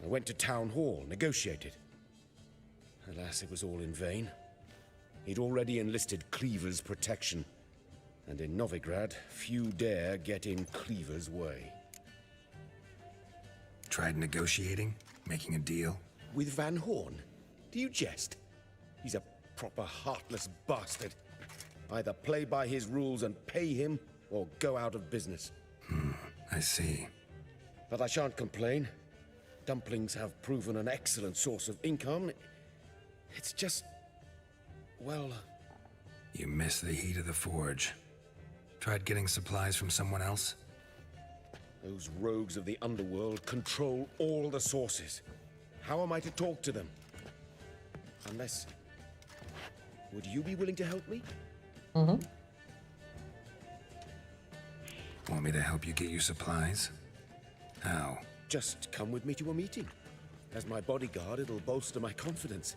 I went to Town Hall, negotiated. Alas, it was all in vain. He'd already enlisted Cleaver's protection. And in Novigrad, few dare get in Cleaver's way. Tried negotiating? Making a deal? With Van Horn? Do you jest? He's a proper heartless bastard. Either play by his rules and pay him, or go out of business. I see. But I shan't complain. Dumplings have proven an excellent source of income. It's just... well... You miss the heat of the forge. Tried getting supplies from someone else? Those rogues of the underworld control all the sources. How am I to talk to them? Unless... Would you be willing to help me? Want me to help you get your supplies? How? Just come with me to a meeting. As my bodyguard, it'll bolster my confidence.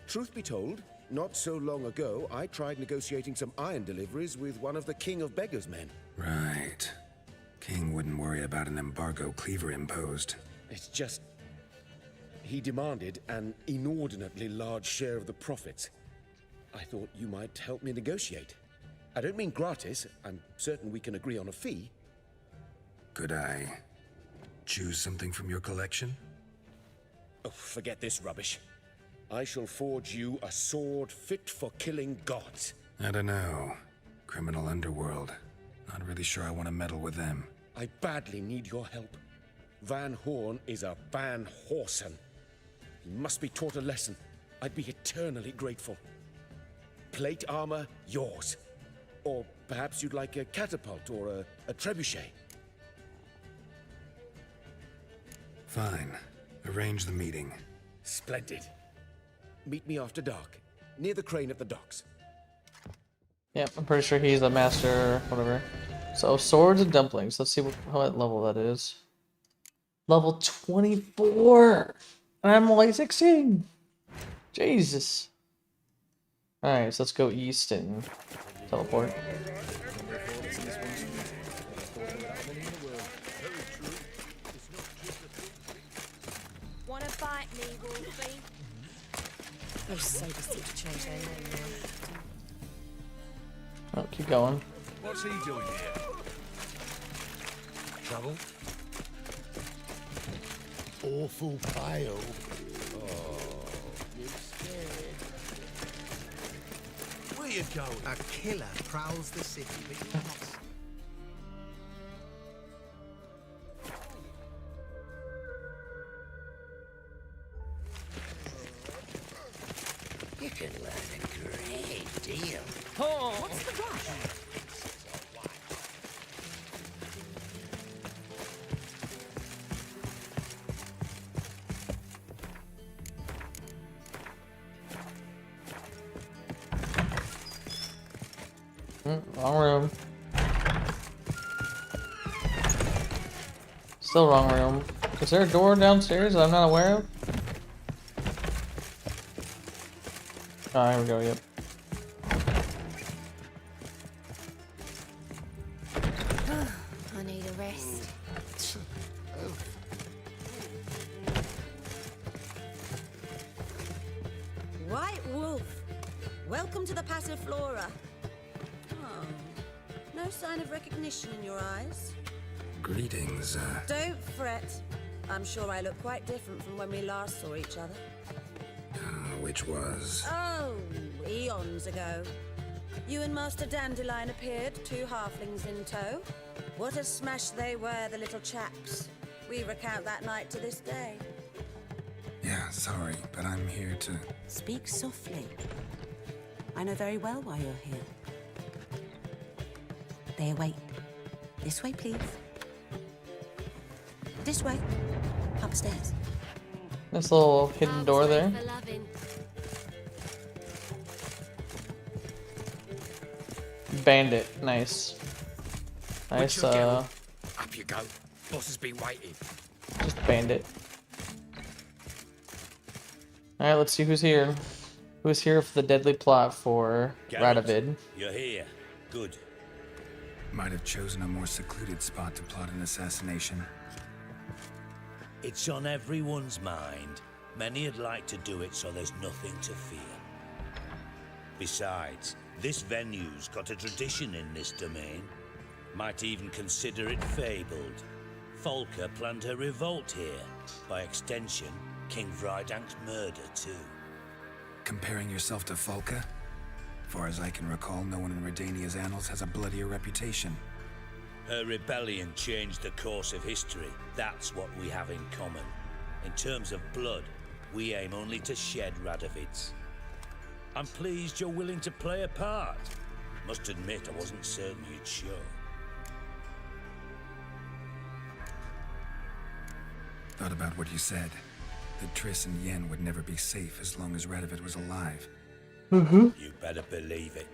Truth be told, not so long ago, I tried negotiating some iron deliveries with one of the King of Beggars' men. Right. King wouldn't worry about an embargo Cleaver imposed. It's just... he demanded an inordinately large share of the profits. I thought you might help me negotiate. I don't mean gratis. I'm certain we can agree on a fee. Could I choose something from your collection? Oh, forget this rubbish. I shall forge you a sword fit for killing gods. I don't know. Criminal underworld. Not really sure I want to meddle with them. I badly need your help. Van Horn is a Van Horsen. He must be taught a lesson. I'd be eternally grateful. Plate armor, yours. Or perhaps you'd like a catapult or a trebuchet. Fine. Arrange the meeting. Splendid. Meet me after dark, near the crane at the docks. Yep, I'm pretty sure he's a master, whatever. So, swords and dumplings. Let's see what level that is. Level 24! And I'm only 16! Jesus. Alright, so let's go east and teleport. Wanna bite me, Wolfie? Those sadistic to change their name now. Oh, keep going. What's he doing here? Trouble? Awful pale. Where you going? A killer prowls the city, but you're not. You can learn a great deal. Oh, what's the rush? Wrong room. Still wrong room. Is there a door downstairs that I'm not aware of? Oh, here we go, yep. I need a rest. White Wolf, welcome to the Passiflora. Oh, no sign of recognition in your eyes. Greetings, Don't fret. I'm sure I look quite different from when we last saw each other. which was... Oh, eons ago. You and Master Dandelion appeared, 2 halflings in tow. What a smash they were, the little chaps. We recount that night to this day. Yeah, sorry, but I'm here to... Speak softly. I know very well why you're here. They await. This way, please. This way. Upstairs. This little hidden door there. Bandit, nice. Nice, Up you go. Boss has been waiting. just bandit. Alright, let's see who's here. Who's here for the deadly plot for Radovid? You're here. Good. Might have chosen a more secluded spot to plot an assassination. It's on everyone's mind. Many would like to do it so there's nothing to fear. Besides, this venue's got a tradition in this domain. Might even consider it fabled. Folka planned her revolt here. By extension, King Vrydank's murder too. Comparing yourself to Folka? Far as I can recall, no one in Redania's annals has a bloodier reputation. Her rebellion changed the course of history. That's what we have in common. In terms of blood, we aim only to shed Radovid's. I'm pleased you're willing to play a part. Must admit, I wasn't certain you'd show. Thought about what you said. That Triss and Yen would never be safe as long as Radovid was alive. You better believe it.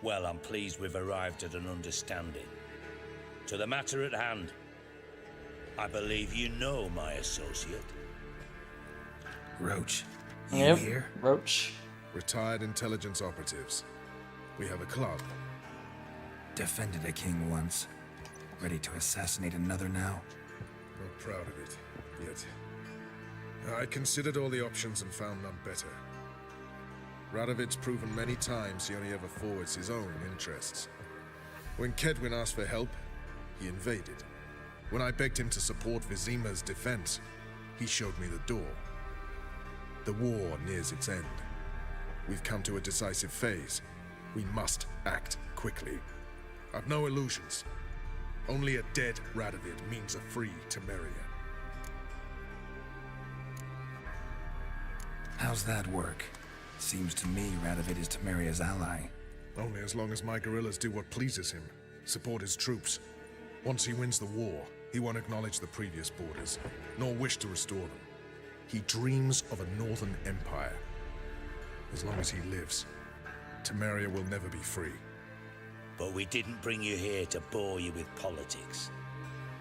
Well, I'm pleased we've arrived at an understanding. To the matter at hand. I believe you know my associate. Roach, you Yep, here? Roach. Retired intelligence operatives. We have a club. Defended a king once. Ready to assassinate another now? Not proud of it, yet. I considered all the options and found none better. Radovid's proven many times he only ever forwards his own interests. When Kedwin asked for help, he invaded. When I begged him to support Vizima's defense, he showed me the door. The war nears its end. We've come to a decisive phase. We must act quickly. I've no illusions. Only a dead Radovid means a free Temeria. How's that work? Seems to me Radovid is Temeria's ally. Only as long as my guerrillas do what pleases him, support his troops. Once he wins the war, he won't acknowledge the previous borders, nor wish to restore them. He dreams of a northern empire. As long as he lives, Temeria will never be free. But we didn't bring you here to bore you with politics.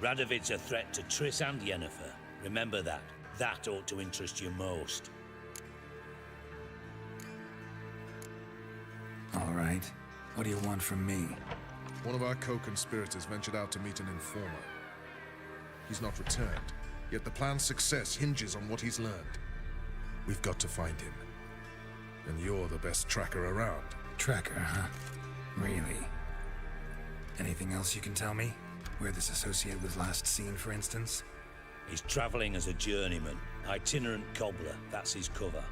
Radovid's a threat to Triss and Yennefer. Remember that. That ought to interest you most. All right. What do you want from me? One of our co-conspirators ventured out to meet an informer. He's not returned, yet the plan's success hinges on what he's learned. We've got to find him. And you're the best tracker around. Tracker, huh? Really? Anything else you can tell me? Where this associate was last seen, for instance? He's traveling as a journeyman, itinerant cobbler, that's his cover.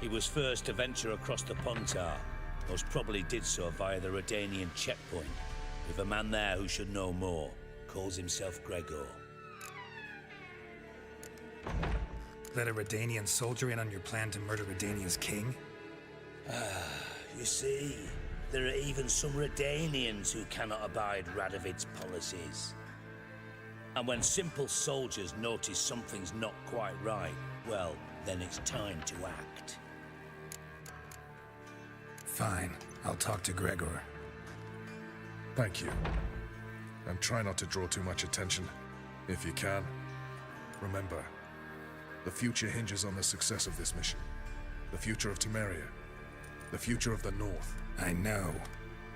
He was first to venture across the Pontar, most probably did so via the Redanian checkpoint, with a man there who should know more, calls himself Gregor. Let a Redanian soldier in on your plan to murder Redania's king? You see, there are even some Redanians who cannot abide Radovid's policies. And when simple soldiers notice something's not quite right, well, then it's time to act. Fine. I'll talk to Gregor. Thank you. And try not to draw too much attention, if you can. Remember, the future hinges on the success of this mission. The future of Temeria. The future of the North. I know.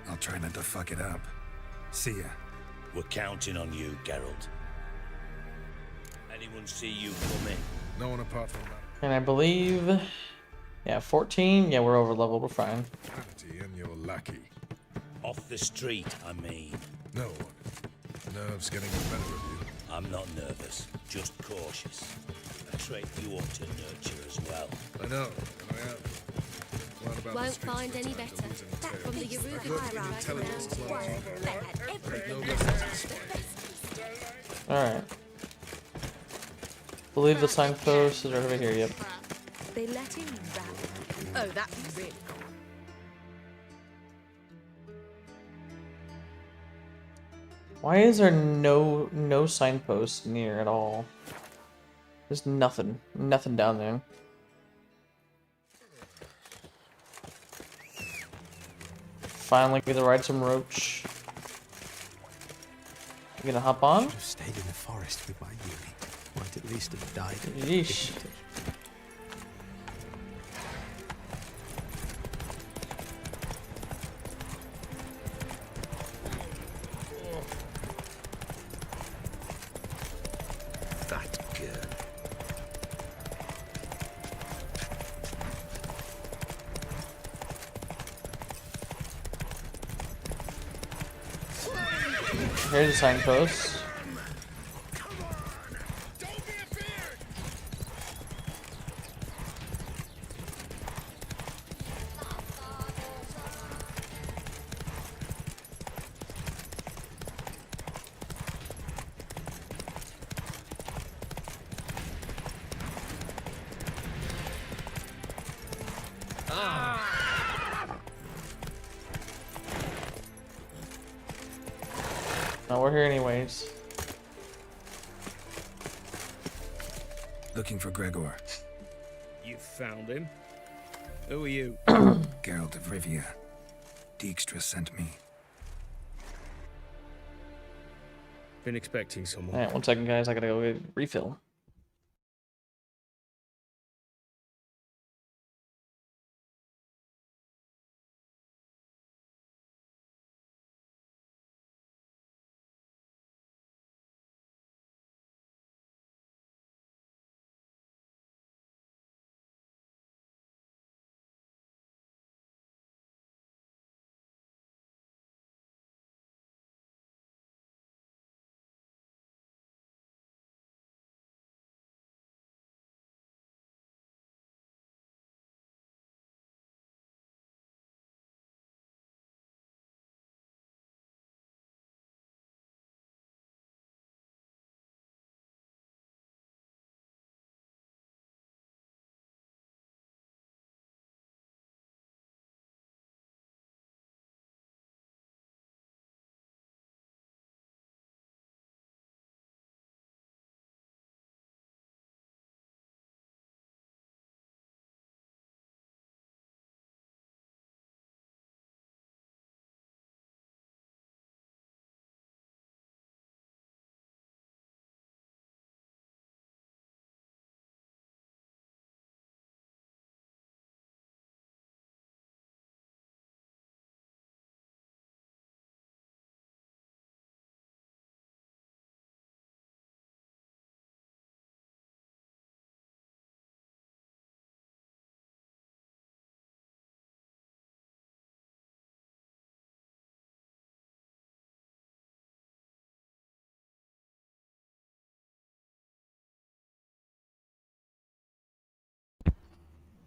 I'll try not to fuck it up. See ya. We're counting on you, Geralt. Anyone see you come in? No one apart from that. And I believe, yeah, 14. Yeah, we're over leveled. We're fine. Vanity and your lackey. Off the street, I mean. No. Nerves getting the better of you. I'm not nervous, just cautious. A trait you ought to nurture as well. I know, and I am. Well, about Won't the streets find for any time to better. lose an That entail. from the Good Yaruga intelligence as well. They had everything. No lessons inspired. Alright. Believe the signpost is right over here, yep. They let him rap. Oh, that's really cool. Why is there no signpost near at all? There's nothing. Nothing down there. Finally get to ride some roach. You gonna hop on? Should have stayed in the forest with my Yuri. Might at least have died. Yeesh. That girl. Here's a signpost. No, we're here anyways. Looking for Gregor. You found him? Who are you? Geralt of Rivia. Dijkstra sent me. Been expecting someone. Alright, 1 second, guys. I gotta go get refill.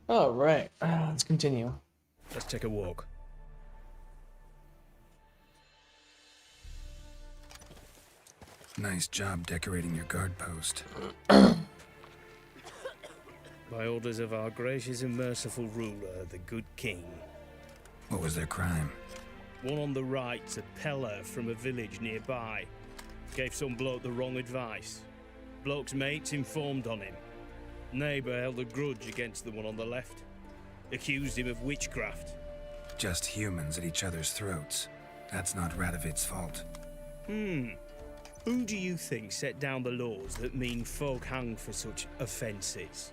Alright, let's continue. Let's take a walk. Nice job decorating your guard post. By orders of our gracious and merciful ruler, the good king. What was their crime? One on the right's a peller from a village nearby. Gave some bloke the wrong advice. Bloke's mates informed on him. Neighbour held a grudge against the one on the left. Accused him of witchcraft. Just humans at each other's throats. That's not Radovic's fault. Who do you think set down the laws that mean folk hang for such offences?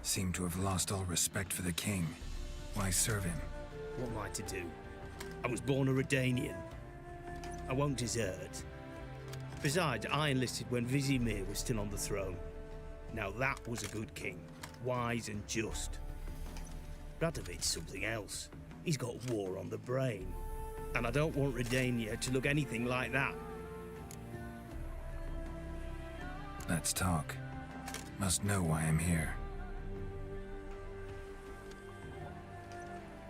Seem to have lost all respect for the king. Why serve him? What am I to do? I was born a Redanian. I won't desert. Besides, I enlisted when Vizimir was still on the throne. Now that was a good king, wise and just. Radovic's something else. He's got war on the brain. And I don't want Redania to look anything like that. Let's talk. Must know why I'm here.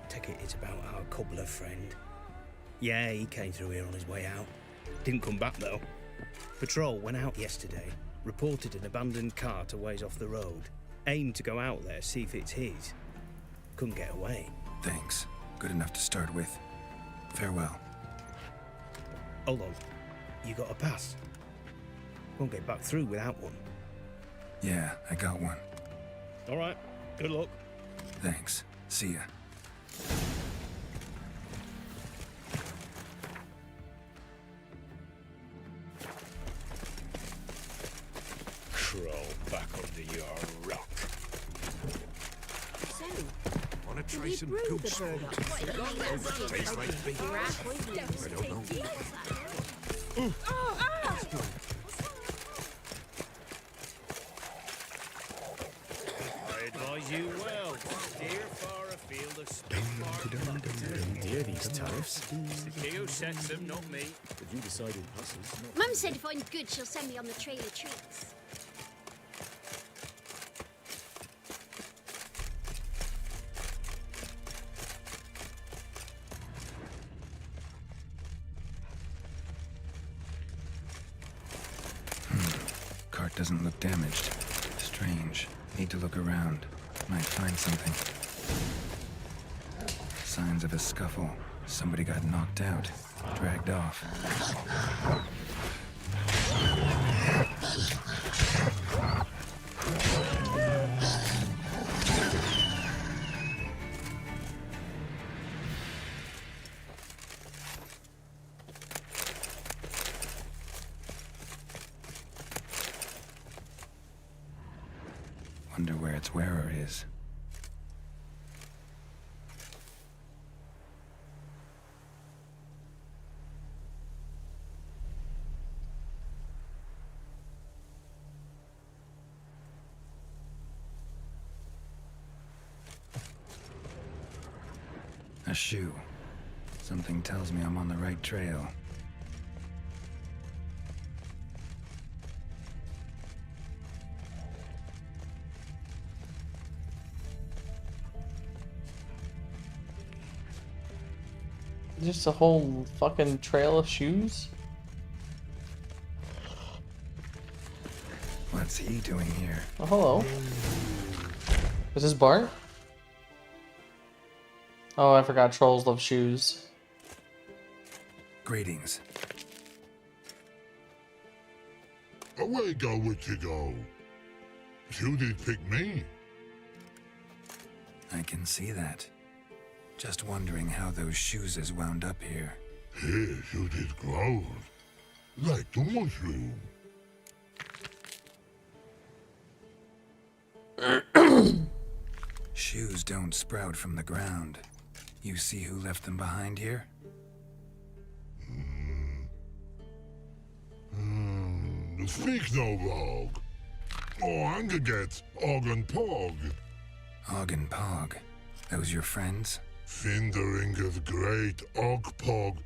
Take it it's about our cobbler friend. Yeah, he came through here on his way out. Didn't come back though. Patrol went out yesterday, reported an abandoned cart a ways off the road. Aimed to go out there, see if it's his. Couldn't get away. Thanks. Good enough to start with. Farewell. Hold on. You got a pass? Won't get back through without one. Yeah, I got one. All right. Good luck. Thanks. See ya. Crawl back under your rock. So, Wanna try did he some brew goose the bird up? food? Tastes like beef. I don't know. I advise you well. Steer far afield of spit Dear these tariffs. It's the king who sets them, not me. But you decide in passes. Mum said if I'm good, she'll send me on the trail of treats. Cart doesn't look damaged. Strange. Need to look around. Might find something. Signs of a scuffle. Somebody got knocked out. Dragged off. wonder where its wearer is. A shoe. Something tells me I'm on the right trail. Just a whole fucking trail of shoes? What's he doing here? Oh, hello. Is this Bart? Oh, I forgot trolls love shoes. Greetings. Away go with you go. You did pick me. I can see that. Just wondering how those shoes is wound up here. Yes, you did grow. Like the mushroom. Shoes don't sprout from the ground. You see who left them behind here? Speak no log. Oh, Angaget, Og and Pog. Og and Pog. Those your friends? Finderinger's great Og Pog.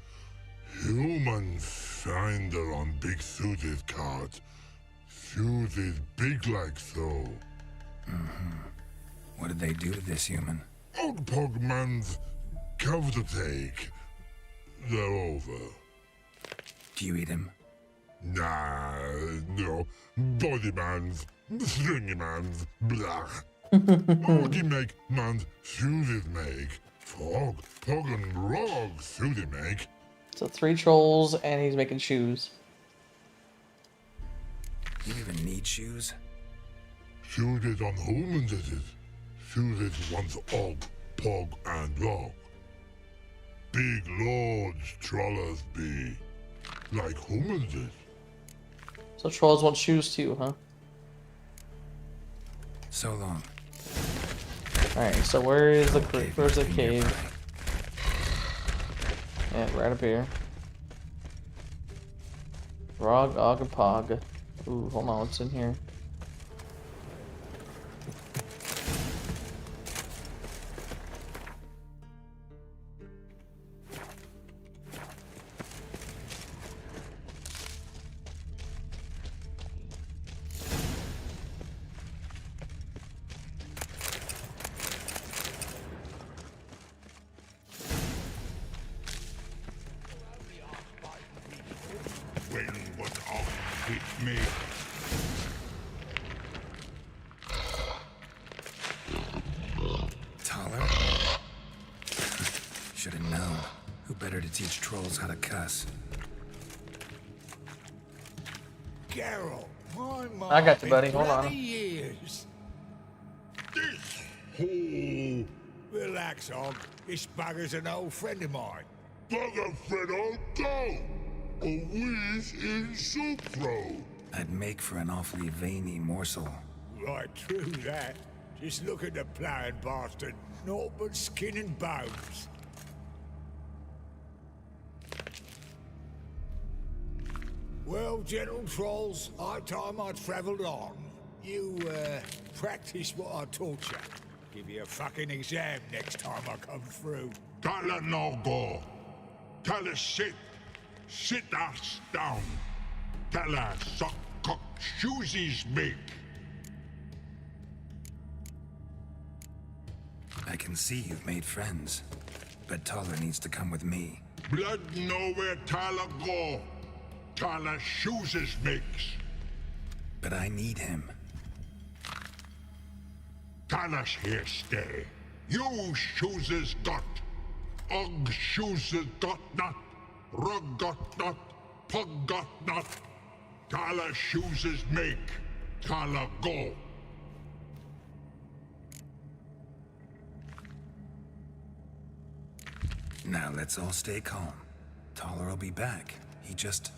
Human finder on big suited cart. Suited big like so. What did they do to this human? Og Pog man's cover to take. They're over. Do you eat him? Nah, no. Body man's, stringy man's, blah. Oggy make man's suited make. Frog, Pog and Rog suited make. So 3 trolls and he's making shoes. You even need shoes? Suited on humans it is. Suited once Og, Pog and Rog. Big lords trollers be. Like humans is. So trolls want shoes too, huh? So long. Alright, so where is the where's the cave? Yeah, right up here. Rog, Og, and Pog. Ooh, hold on, what's in here? Taller? Should have known. Who better to teach trolls how to cuss? Geralt, my I got you, buddy. Hold on. Years. Oh, relax, Og. This bugger's an old friend of mine. Bugger Fredo, go! A whiz in soup throw. I'd make for an awfully veiny morsel. Right, true that. Just look at the plowing bastard. Naught but skin and bones. Well, gentle trolls, high time I travelled on. You, practice what I taught you. Give you a fucking exam next time I come through. Tala no go. Tala sit. Sit us down. Tala suck cock shoesies make. I can see you've made friends, but Taller needs to come with me. Blood know where Tala go. Tala shoesies makes. But I need him. Tala's here stay. You shoeses got. Og shoeses got not. Rug got not. Pug got not. Tala shoeses make. Tala go. Now let's all stay calm. Taller will be back. He just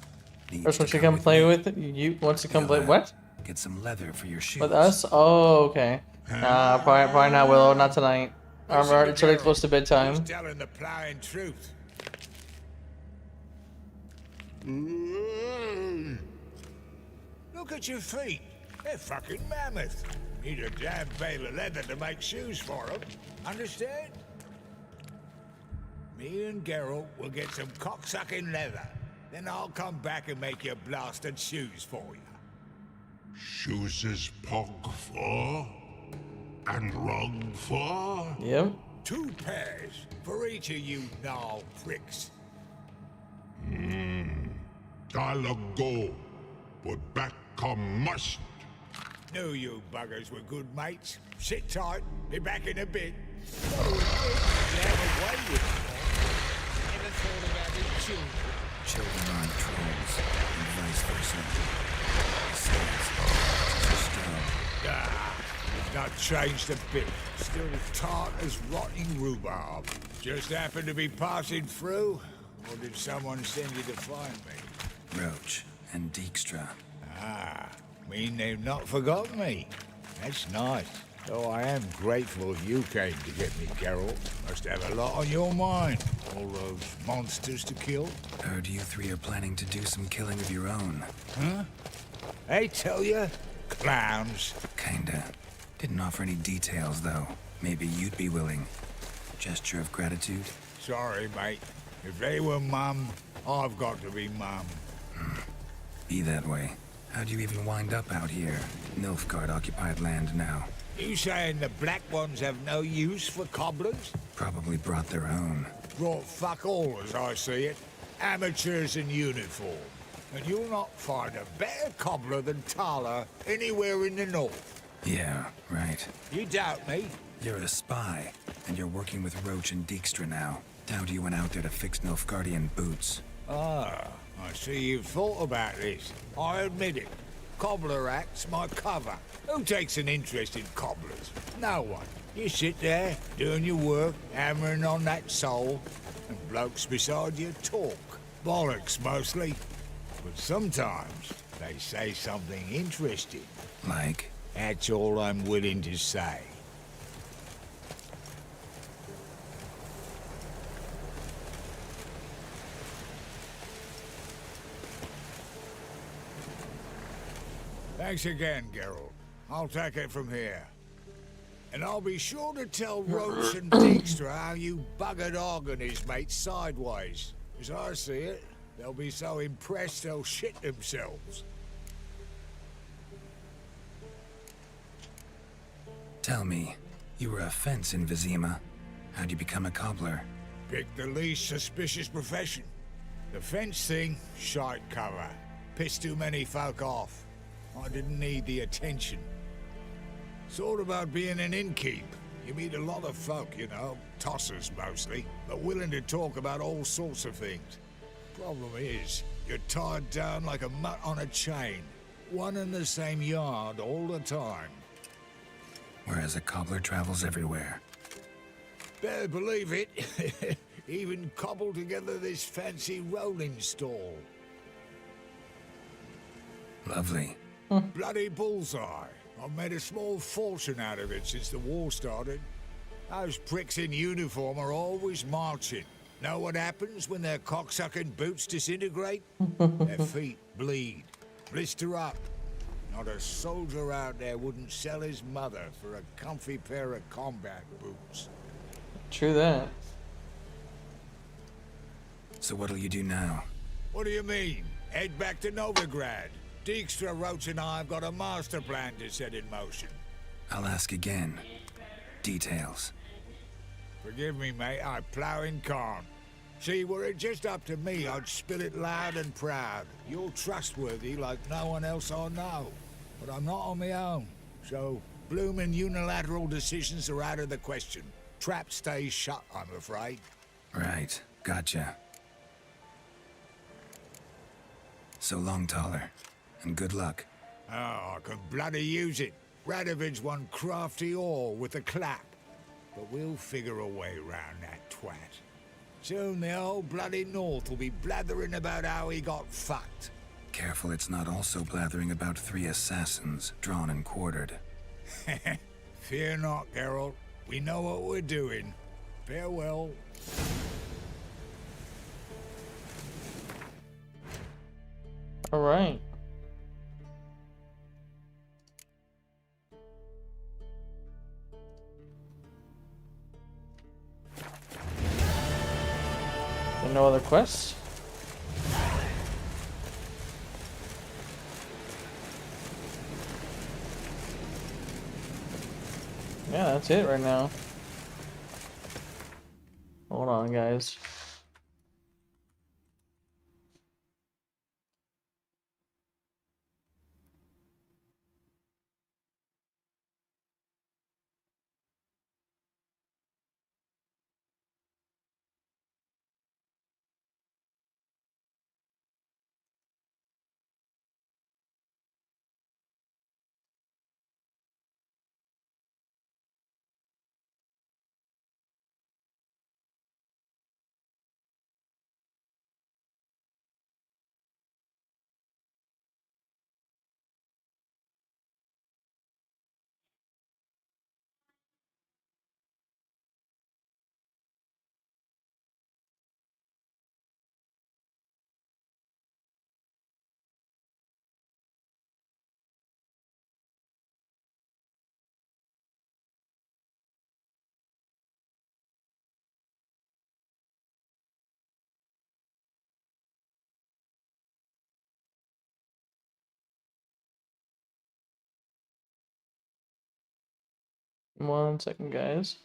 needs First to one to come come play with it? You wants to come play what? Get some leather for your shoes. With us? Oh, okay. Nah, probably not, Willow. Not tonight. It's already close to bedtime. He's telling the plowing truth. Look at your feet. They're fucking mammoth. Need a damn bale of leather to make shoes for them. Understand? Me and Geralt will get some cocksucking leather. Then I'll come back and make your blasted shoes for you. Shoes is pog for? And rug for? Yep. 2 pairs for each of you gnarl pricks. I'll go, but back come must. Knew you buggers were good mates. Sit tight, be back in a bit. Children aren't trolls, and vice versa. Not changed a bit. Still tart as rotting rhubarb. Just happened to be passing through? Or did someone send you to find me? Roach and Dijkstra. Ah, mean they've not forgotten me. That's nice. Though I am grateful you came to get me, Geralt. Must have a lot on your mind. All those monsters to kill. Heard you 3 are planning to do some killing of your own. Huh? I tell you, clowns. Kinda. Didn't offer any details, though. Maybe you'd be willing. Gesture of gratitude? Sorry, mate. If they were mum, I've got to be mum. Be that way. How'd you even wind up out here? Nilfgaard-occupied land now. You saying the Black Ones have no use for cobblers? Probably brought their own. Brought fuck all, as I see it. Amateurs in uniform. And you'll not find a better cobbler than Tala anywhere in the north. Yeah, right. You doubt me? You're a spy, and you're working with Roach and Dijkstra now. Doubt you went out there to fix Nilfgaardian boots. Ah, I see you've thought about this. I admit it. Cobbler act's my cover. Who takes an interest in cobblers? No one. You sit there, doing your work, hammering on that sole, and blokes beside you talk. Bollocks, mostly. But sometimes they say something interesting. Like? That's all I'm willing to say. Thanks again, Geralt. I'll take it from here. And I'll be sure to tell Roach and Dijkstra how you buggered Og and his mates sideways. As I see it, they'll be so impressed they'll shit themselves. Tell me, you were a fence in Vizima. How'd you become a cobbler? Picked the least suspicious profession. The fence thing, shite cover. Pissed too many folk off. I didn't need the attention. Sort about being an innkeep. You meet a lot of folk, you know, tossers mostly, but willing to talk about all sorts of things. Problem is, you're tied down like a mutt on a chain. One and the same yard all the time. Whereas a cobbler travels everywhere. Better believe it. Even cobbled together this fancy rolling stall. Lovely. Bloody bullseye. I've made a small fortune out of it since the war started. Those pricks in uniform are always marching. Know what happens when their cocksucking boots disintegrate? Their feet bleed, blister up. Not a soldier out there wouldn't sell his mother for a comfy pair of combat boots. True that. So what'll you do now? What do you mean? Head back to Novigrad. Dijkstra, Roach and I have got a master plan to set in motion. I'll ask again. Details. Forgive me, mate, I plough in calm. See, were it just up to me, I'd spill it loud and proud. You're trustworthy like no one else I know. But I'm not on my own. So, bloomin' unilateral decisions are out of the question. Trap stays shut, I'm afraid. Right, gotcha. So long, Taller. And good luck. Oh, I can bloody use it. Radovid's one crafty ore with a clap. But we'll figure a way round that twat. Soon the whole bloody North will be blathering about how he got fucked. careful it's not also blathering about 3 assassins, drawn and quartered. Fear not, Geralt. We know what we're doing. Farewell. All right. And no other quests? Yeah, that's it right now. Hold on, guys. One second, guys.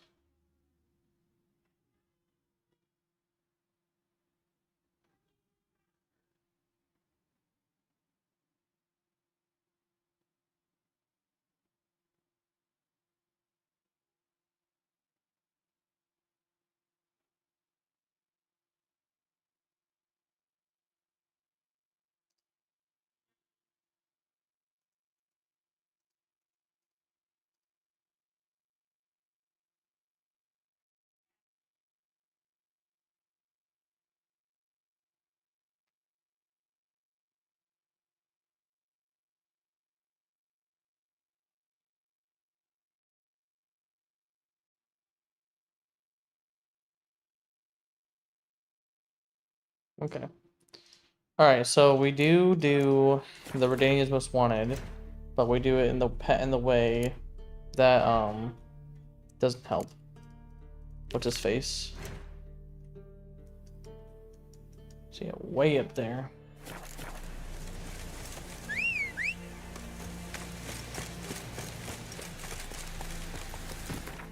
Okay. All right, so we do the Redania's Most Wanted, but we do it in the way that doesn't help. What's his face? See it way up there.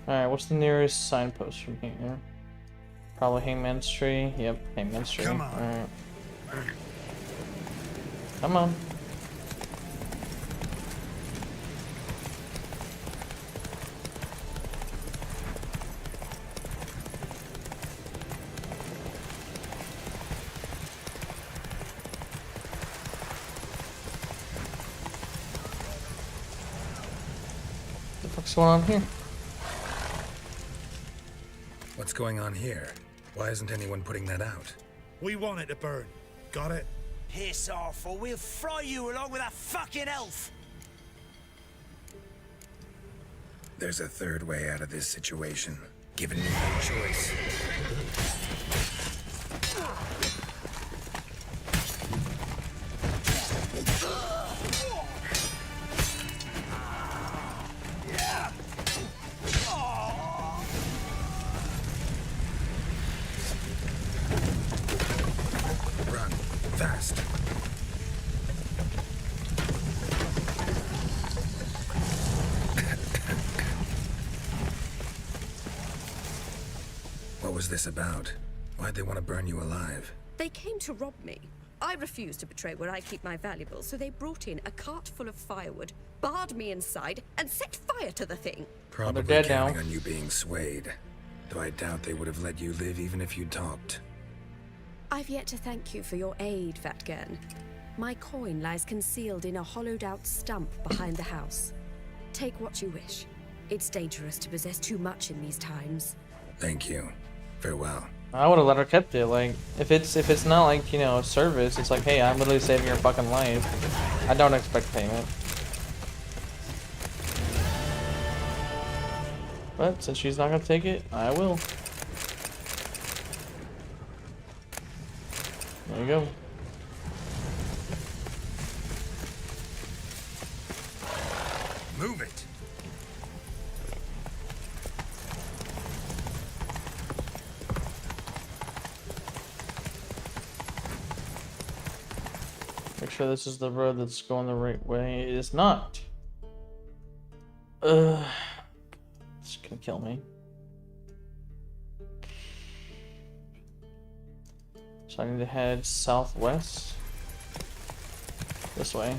All right, what's the nearest signpost from here? Probably Hangman's Tree. Yep, Hangman's Tree. Come on. All right. Come on. What the fuck's going on here? What's going on here? Why isn't anyone putting that out? We want it to burn. Got it? Piss off, or we'll fry you along with that fucking elf! There's a third way out of this situation. Given me no choice. Run. Fast. What was this about? Why'd they want to burn you alive? They came to rob me. I refused to betray where I keep my valuables, so they brought in a cart full of firewood, barred me inside, and set fire to the thing. Probably dead counting now. on you being swayed. Though I doubt they would have let you live even if you talked. I've yet to thank you for your aid, Fatgern. My coin lies concealed in a hollowed-out stump behind the house. Take what you wish. It's dangerous to possess too much in these times. Thank you. Farewell. I would have let her kept it. Like, if it's not like, you know, a service, it's like, hey, I'm literally saving your fucking life. I don't expect payment. But since she's not gonna take it, I will. There you go. Move it. Make sure this is the road that's going the right way. It is not. It's gonna kill me. So I need to head southwest. This way.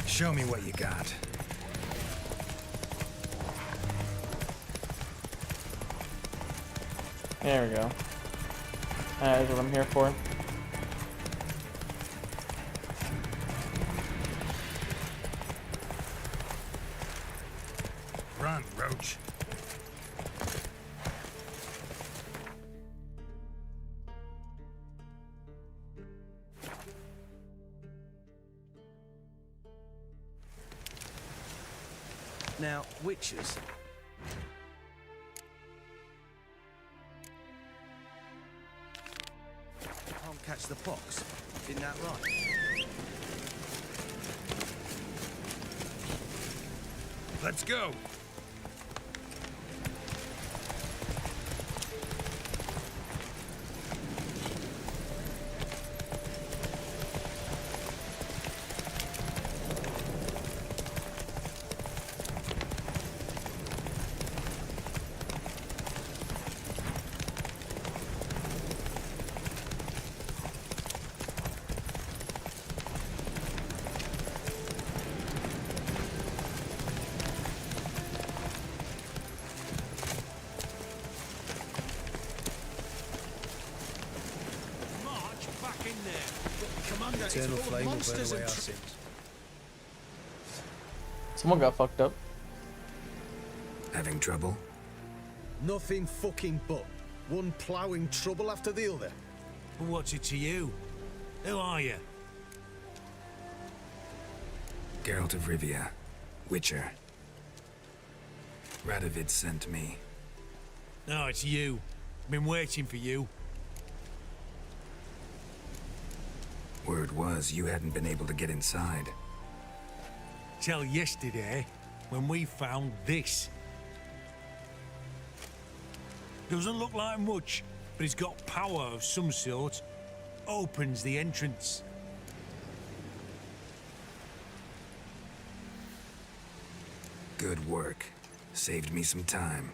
Show me what you got. There we go. That's what I'm here for. Run, Roach. Now, witches. Can't catch the pox. Isn't that right? Let's go. Eternal flame will burn away our sins. Someone got fucked up. Having trouble? Nothing fucking but. One ploughing trouble after the other. But what's it to you? Who are you? Geralt of Rivia, Witcher. Radovid sent me. No, it's you. Been waiting for you. Word was you hadn't been able to get inside. Till yesterday, when we found this. Doesn't look like much, but it's got power of some sort. Opens the entrance. Good work. Saved me some time.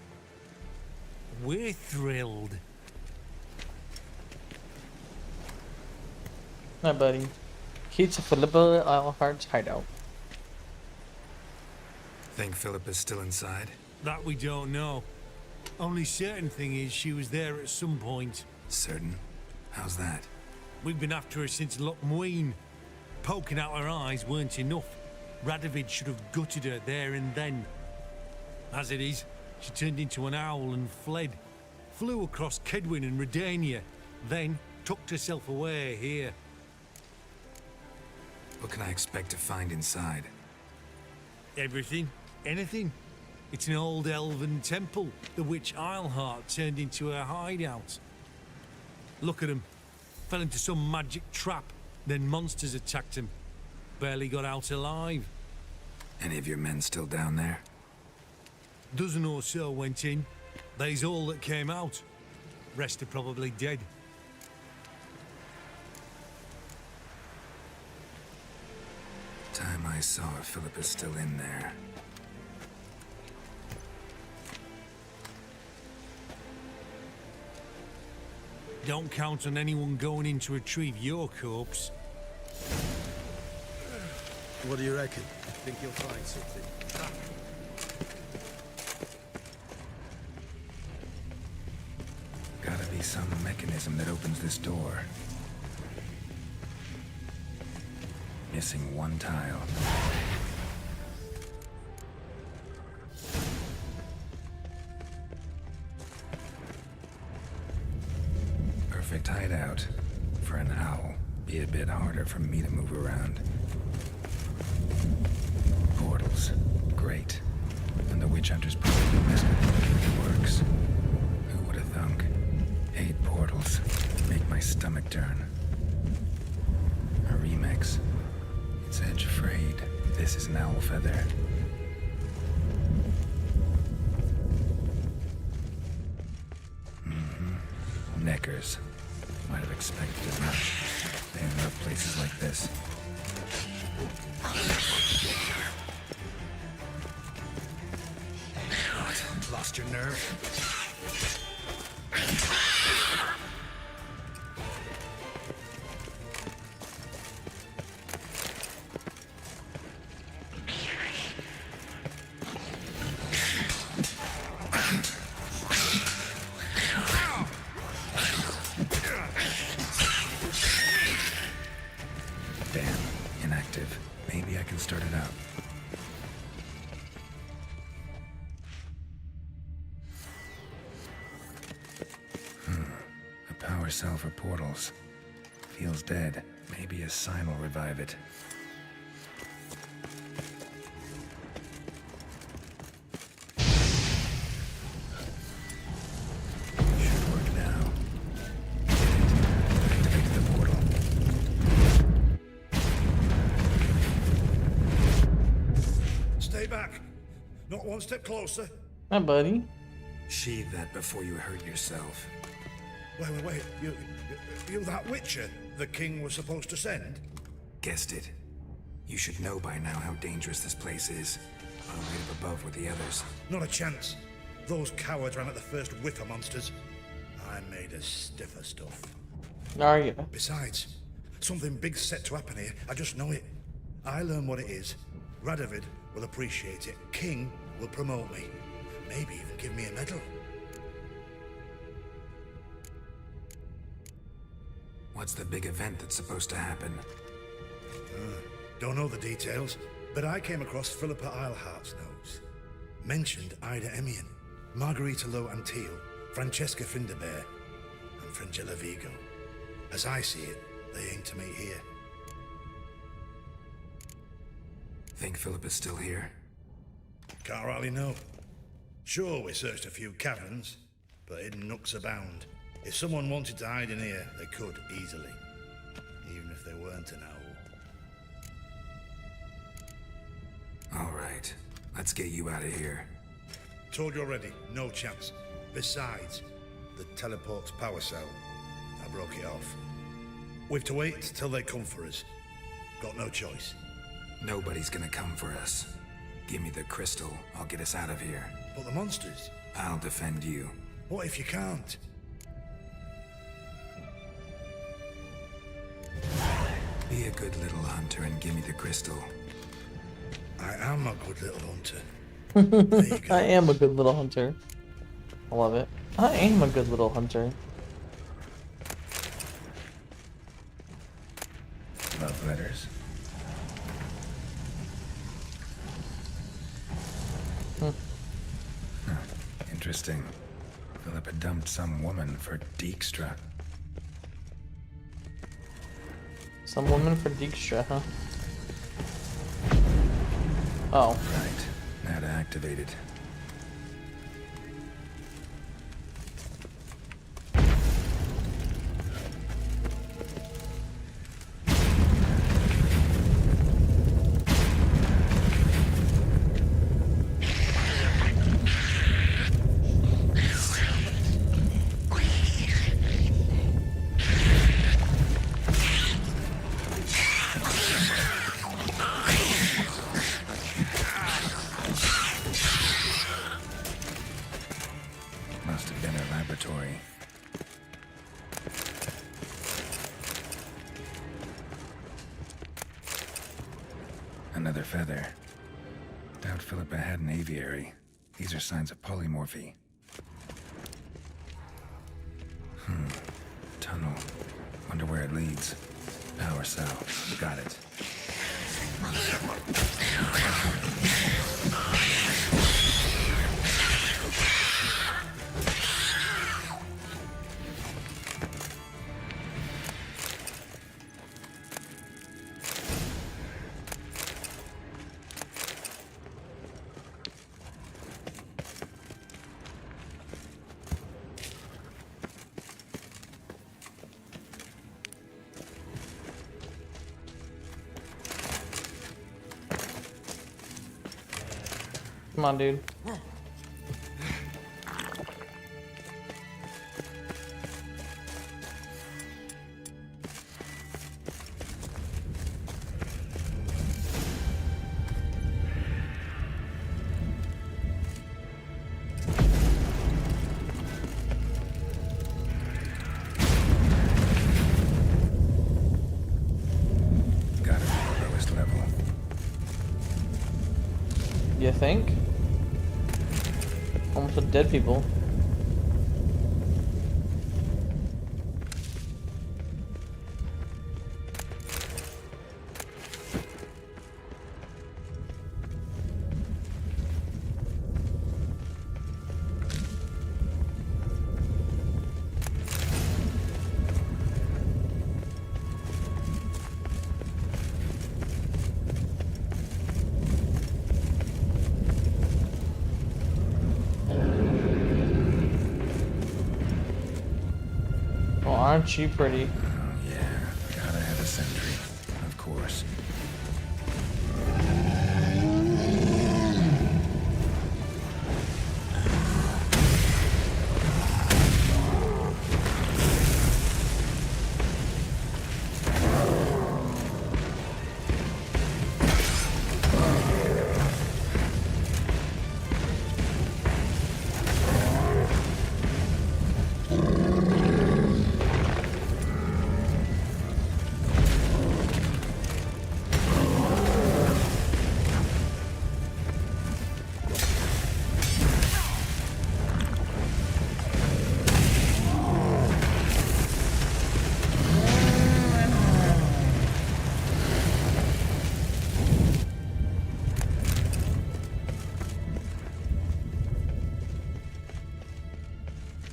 We're thrilled. Hi, buddy. Key to Philippa Eilhart's hideout. Think Philippa's still inside? That we don't know. Only certain thing is she was there at some point. Certain? How's that? We've been after her since Lochmuin. Poking out her eyes weren't enough. Radovid should have gutted her there and then. As it is, she turned into an owl and fled. Flew across Kedwin and Redania, then tucked herself away here. What can I expect to find inside? Everything. Anything. It's an old elven temple, the witch Eilhart turned into her hideout. Look at him. Fell into some magic trap, then monsters attacked him. Barely got out alive. Any of your men still down there? Dozen or so went in. They's all that came out. Rest are probably dead. Time I saw her, Philippa's still in there. Don't count on anyone going in to retrieve your corpse. What do you reckon? Think you'll find something? Gotta be some mechanism that opens this door. Missing one tile. perfect hideout. For an owl, be a bit harder for me to move around. Portals. Great. And the witch hunters probably messed with me if it works. Who would have thunk? 8 portals. Make my stomach turn. A remix. It's edge frayed. This is an owl feather. Neckers. Might have expected as much. They end up places like this. What? Lost your nerve? Cell for portals. Feels dead. Maybe a sign will revive it. Should work now. Activate the portal. Stay back. Not one step closer. Hi, buddy. Sheathe that before you hurt yourself. Wait. You that Witcher the king was supposed to send? Guessed it. You should know by now how dangerous this place is. I'll right up above with the others. Not a chance. Those cowards ran at the first whiff of monsters. I made a stiffer stuff. Are you? Besides, something big's set to happen here. I just know it. I learn what it is. Radovid will appreciate it. King will promote me. Maybe even give me a medal. What's the big event that's supposed to happen? Don't know the details, but I came across Philippa Eilhart's notes. Mentioned Ida Emian, Margarita Lo Antille, Francesca Finderbear, and Fringilla Vigo. As I see it, they aim to meet here. Think Philippa's still here? Can't rightly know. Sure, we searched a few caverns, but hidden nooks abound. If someone wanted to hide in here, they could, easily. Even if they weren't an owl. All right. Let's get you out of here. Told you already, no chance. Besides, the teleport's power cell. I broke it off. We've to wait till they come for us. Got no choice. Nobody's gonna come for us. Give me the crystal. I'll get us out of here. But the monsters? I'll defend you. What if you can't? Be a good little hunter and give me the crystal. I am a good little hunter. I am a good little hunter. I love it. I am a good little hunter. Love letters. Huh. Interesting. Philippa dumped some woman for Dijkstra. Some woman for Dijkstra, huh? Oh. Right. Now to activate it. Another feather. Doubt Philippa had an aviary. These are signs of polymorphy. Tunnel. Wonder where it leads. Power cell. Got it. Come on, dude. Gotta be the lowest level. You think? Almost with dead people. Oh, aren't you pretty? Oh, yeah. Gotta have a sentry. Of course.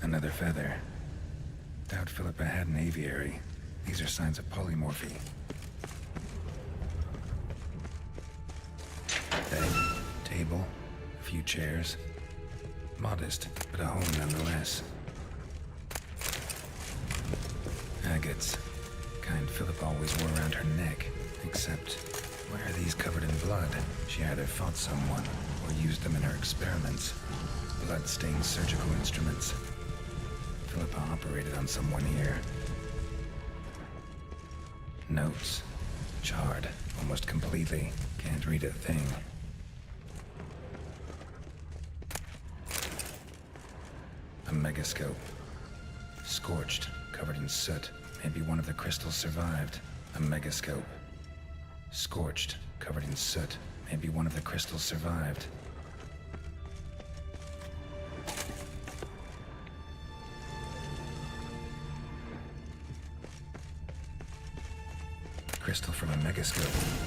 Another feather. Doubt Philippa had an aviary. These are signs of polymorphy. Bed, table, a few chairs. Modest, but a home nonetheless. Agates. Kind Philippa always wore around her neck. Except, why are these covered in blood? She either fought someone, or used them in her experiments. Blood-stained surgical instruments. Philippa operated on someone here. Notes. Charred, almost completely. Can't read a thing. A megascope. Scorched, covered in soot. Maybe one of the crystals survived. A megascope. Scorched, covered in soot. Maybe one of the crystals survived. Crystal from a megascope.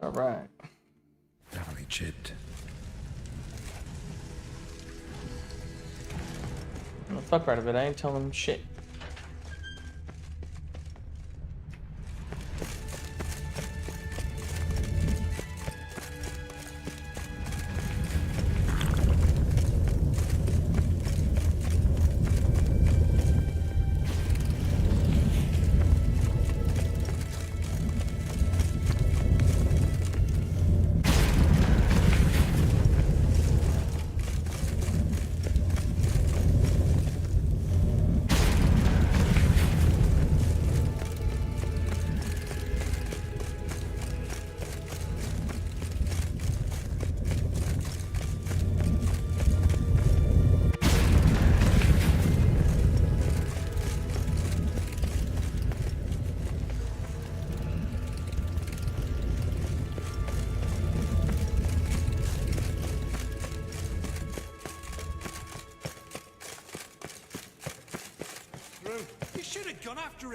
All right. Probably chipped. Well, fuck right of it. I ain't telling him shit.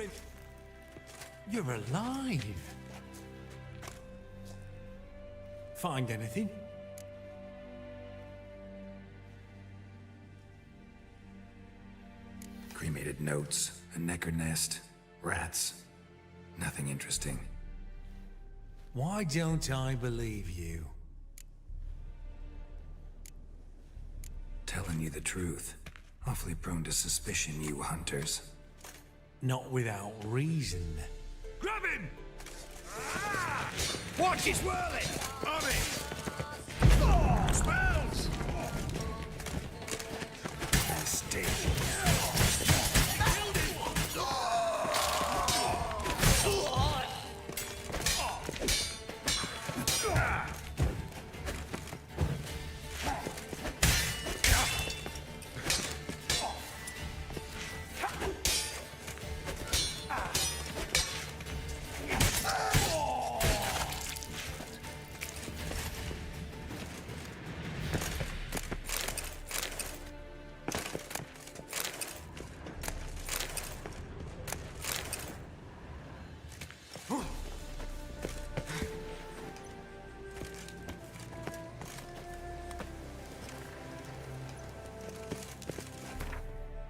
going. You're alive. Find anything? Cremated notes, a necker nest, rats. Nothing interesting. Why don't I believe you? Telling you the truth. Awfully prone to suspicion, you hunters. Not without reason. Grab him! Ah! Watch his whirling! On it! Oh, spells! Stay.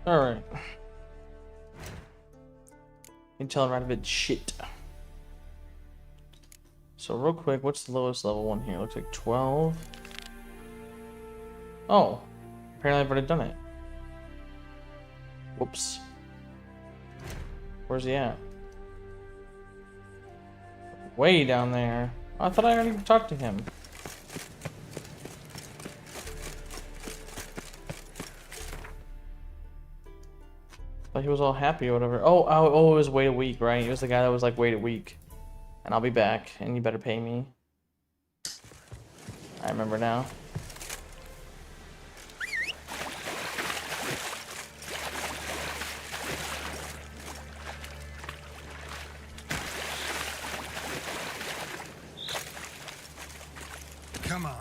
Alright. Intel right of it shit. So real quick, what's the lowest level one here? Looks like 12. Oh. Apparently I've already done it. Whoops. Where's he at? Way down there. I thought I already talked to him. Thought he was all happy or whatever. Oh, it was wait a week, right? He was the guy that was like, wait a week. And I'll be back, and you better pay me. I remember now. Come on.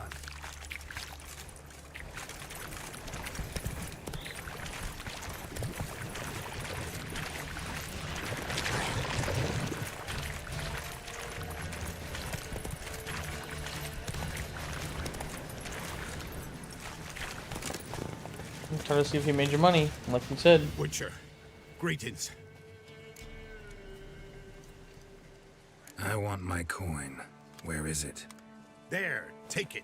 Try to see if he made your money, like he said. Witcher, greetings. I want my coin. Where is it? There, take it.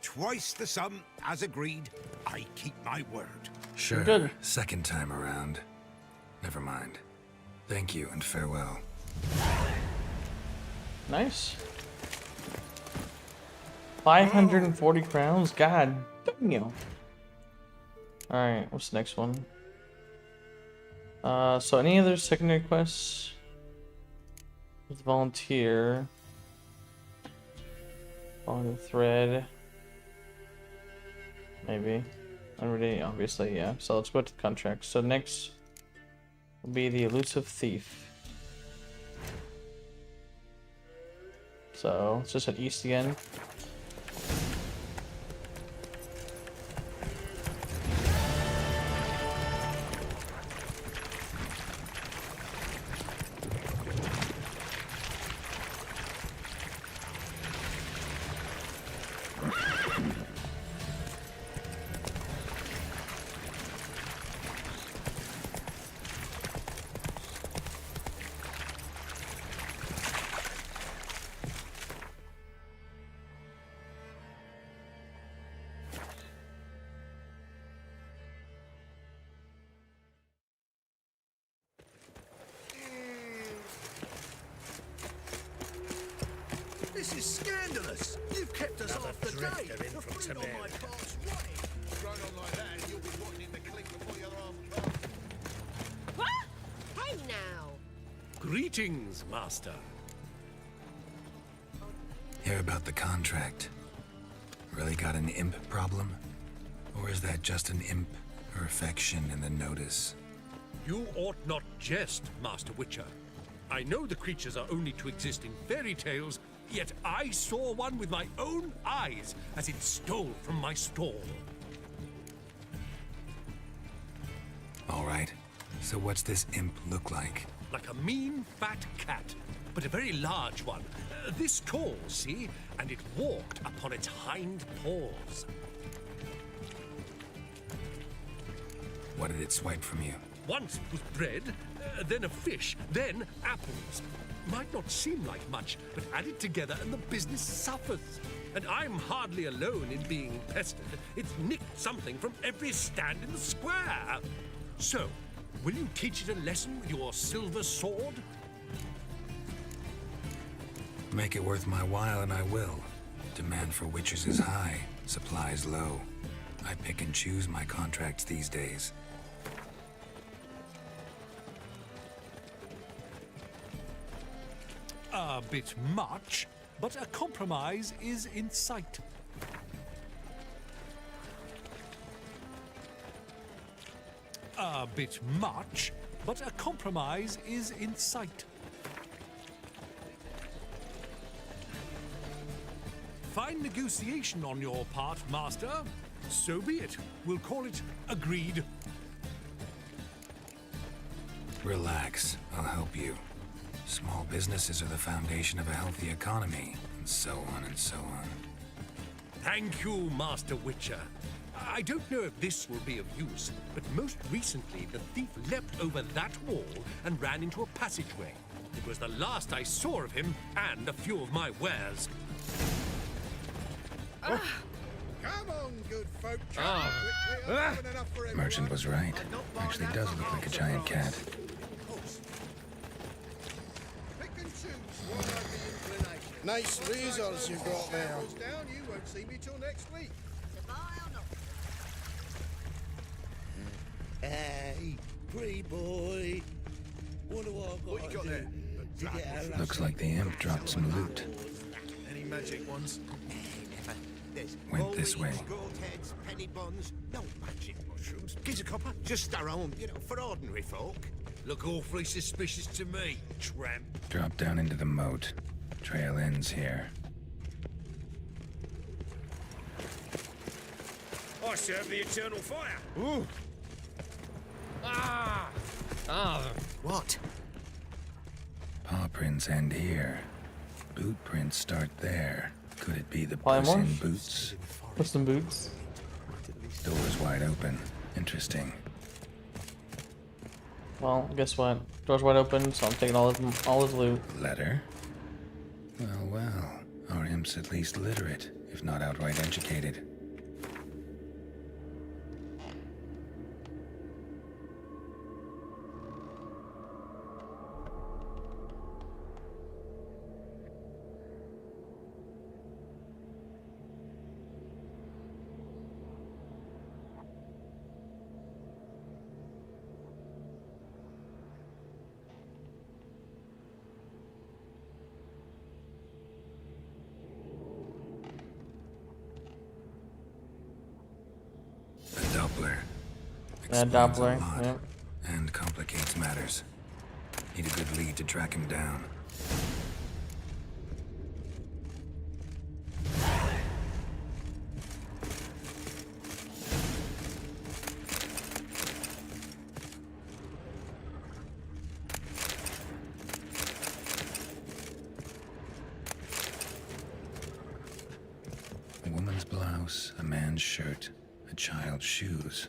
Twice the sum, as agreed. I keep my word. Sure. Good. Second time around. Never mind. Thank you and farewell. Nice. 540 crowns? God damn. Alright, what's the next one? So any other secondary quests? With volunteer. Follow the thread. Maybe. Already, obviously, yeah. So let's go to the contract. So next will be the elusive thief. So let's just head east again. This is scandalous. You've kept us off the day. The fleet on my cart's running. Run on like that, and you'll be rotting in the clink before your arm comes. Hey now! Greetings, Master. Hear about the contract. Really got an imp problem? Or is that just an imp or affection in the notice? You ought not jest, Master Witcher. I know the creatures are only to exist in fairy tales, yet I saw one with my own eyes as it stole from my stall. All right. So what's this imp look like? like a mean, fat cat, but a very large one. This tall, see? And it walked upon its hind paws. What did it swipe from you? Once it was bread, then a fish, then apples. Might not seem like much, but add it together and the business suffers. And I'm hardly alone in being pestered. It's nicked something from every stand in the square. So, will you teach it a lesson with your silver sword? Make it worth my while and I will. Demand for witches is high, supplies low. I pick and choose my contracts these days. A bit much, but a compromise is in sight. A bit much, but a compromise is in sight. Fine negotiation on your part, Master. So be it. We'll call it agreed. Relax, I'll help you. Small businesses are the foundation of a healthy economy, and so on and so on. Thank you, Master Witcher. I don't know if this will be of use, but most recently the thief leapt over that wall and ran into a passageway. It was the last I saw of him and a few of my wares. Come on, good folk. Merchant was right. Actually does look like a giant cat. Nice razors you've got there. You won't see me till next week. Hey, pretty boy. What do I What you got there? Looks like the imp dropped some loot. Any magic ones? Went this way. Gold heads, penny buns, no magic mushrooms. Gives a copper, just our own, for ordinary folk. Look awfully suspicious to me, tramp. Drop down into the moat. Trail ends here. I serve the eternal fire. Ooh. What? Paw prints end here. Boot prints start there. Could it be the Polymorph? Puss in Boots? Puss in Boots. Door's wide open. Interesting. Well, guess what? Door's wide open, so I'm taking all his loot. Letter? Well, well. Our imp's at least literate, if not outright educated. Yeah, Doppler, yep. And complicates matters. Need a good lead to track him down. A woman's blouse, a man's shirt, a child's shoes.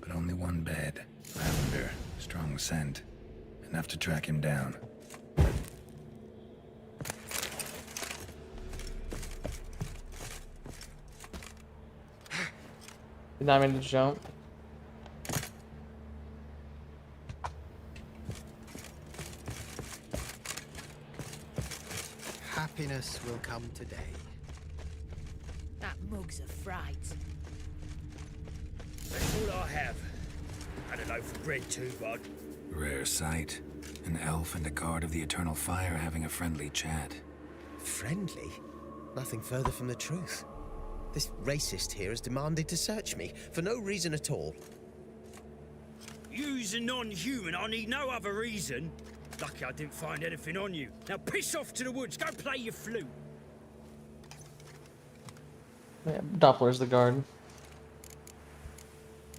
But only one bed. Lavender. Strong scent. Enough to track him down. Did not mean to jump. Happiness will come today. That mug's a fright. That's all I have. And a loaf of bread too, bud. Rare sight. An elf and a guard of the Eternal Fire having a friendly chat. Friendly? Nothing further from the truth. This racist here has demanded to search me, for no reason at all. You's a non-human, I need no other reason. Lucky I didn't find anything on you. Now piss off to the woods, go play your flute. Yeah, Doppler's the guard.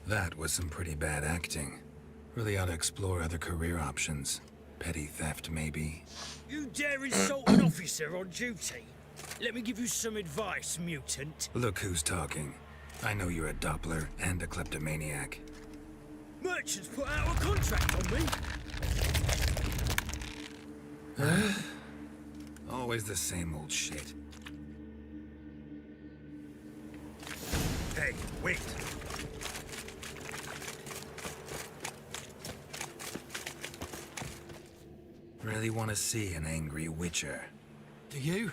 That was some pretty bad acting. Really ought to explore other career options. Petty theft, maybe. You dare insult an officer on duty? Let me give you some advice, mutant. Look who's talking. I know you're a Doppler and a kleptomaniac. Merchants put out a contract on me. Always the same old shit. Hey, wait. Really want to see an angry witcher. Do you?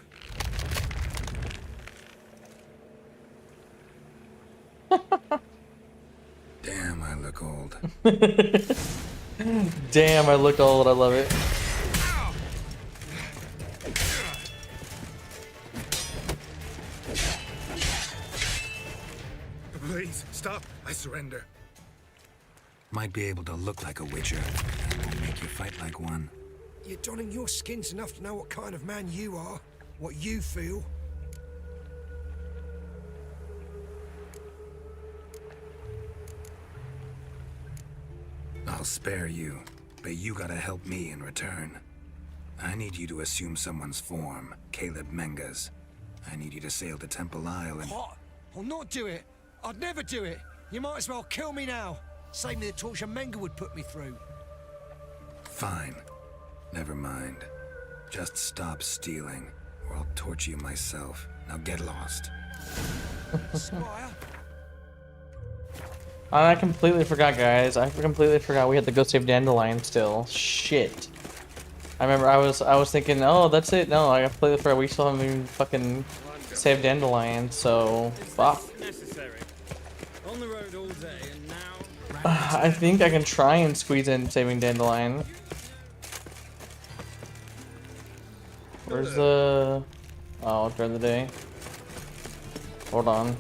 Damn, I look old. Damn, I look old. I love it. Please, stop. I surrender. Might be able to look like a witcher. That won't make you fight like one. You're donning your skins enough to know what kind of man you are, what you feel. I'll spare you, but you gotta help me in return. I need you to assume someone's form, Caleb Menga's. I need you to sail to Temple Isle and... What? I'll not do it. I'd never do it. You might as well kill me now. Save me the torture Menga would put me through. Fine. Never mind. Just stop stealing, or I'll torture you myself. Now get lost. Squire? I completely forgot, guys. I completely forgot we had to go save Dandelion still. Shit. I remember I was thinking, oh, that's it. No, I completely forgot we still haven't even fucking saved Dandelion, so fuck. On the road all day and now. I think I can try and squeeze in saving Dandelion. Where's the... Oh, during the day. Hold on.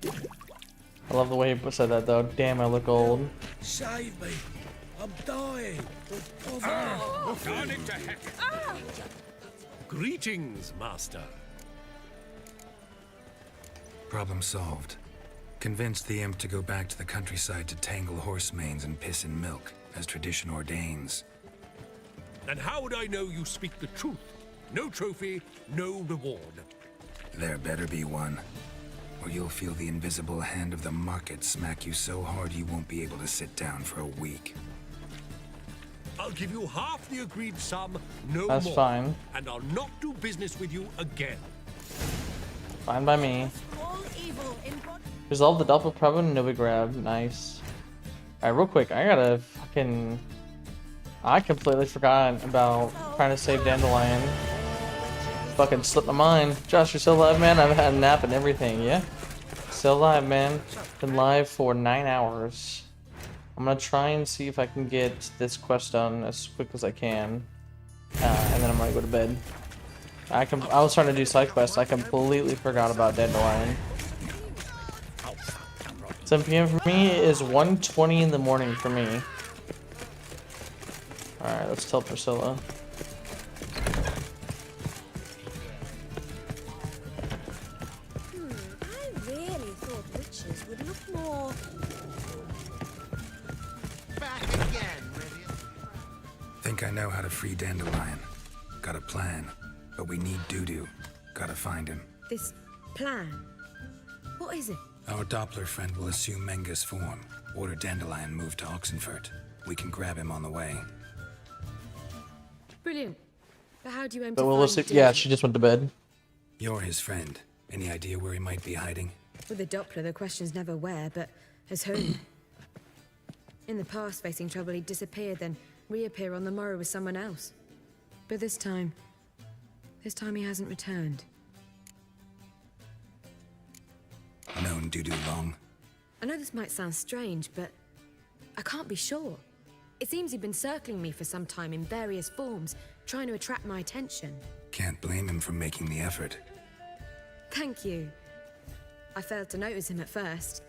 I love the way he said that though. Damn, I look old. Save me. I'm dying. Of poverty. Darn it to heck. Greetings, Master. Problem solved. Convinced the imp to go back to the countryside to tangle horse manes and piss in milk, as tradition ordains. And how would I know you speak the truth? No trophy, no reward. There better be one. Or you'll feel the invisible hand of the market smack you so hard you won't be able to sit down for a week. I'll give you half the agreed sum, no more. That's fine. And I'll not do business with you again. Fine by me. All evil in Resolve the Doppel problem, Novigrad. Nice. Alright, real quick, I gotta fucking... I completely forgot about trying to save Dandelion. Fucking slipped my mind. Josh, you're still alive, man? I've had a nap and everything, yeah? Still alive, man. Been live for 9 hours. I'm gonna try and see if I can get this quest done as quick as I can. And then I'm gonna go to bed. I was trying to do side quests. I completely forgot about Dandelion. 7 PM for me is 1:20 in the morning for me. Alright, let's tell Priscilla. I really thought witches would look more... Back again, will you? Think I know how to free Dandelion. Got a plan, but we need Dudu. Gotta find him. This plan? What is it? Our Doppler friend will assume Menga's form. Order Dandelion moved to Oxenfurt. We can grab him on the way. Brilliant. But how do you aim But to we'll find yeah, Dudu? she just went to bed. You're his friend. Any idea where he might be hiding? With the Doppler, the question's never where, but as whom? In the past, facing trouble, he'd disappear, then reappear on the morrow with someone else. But this time he hasn't returned. Known Dudu long? I know this might sound strange, but I can't be sure. It seems he'd been circling me for some time in various forms, trying to attract my attention. Can't blame him for making the effort. Thank you. I failed to notice him at first.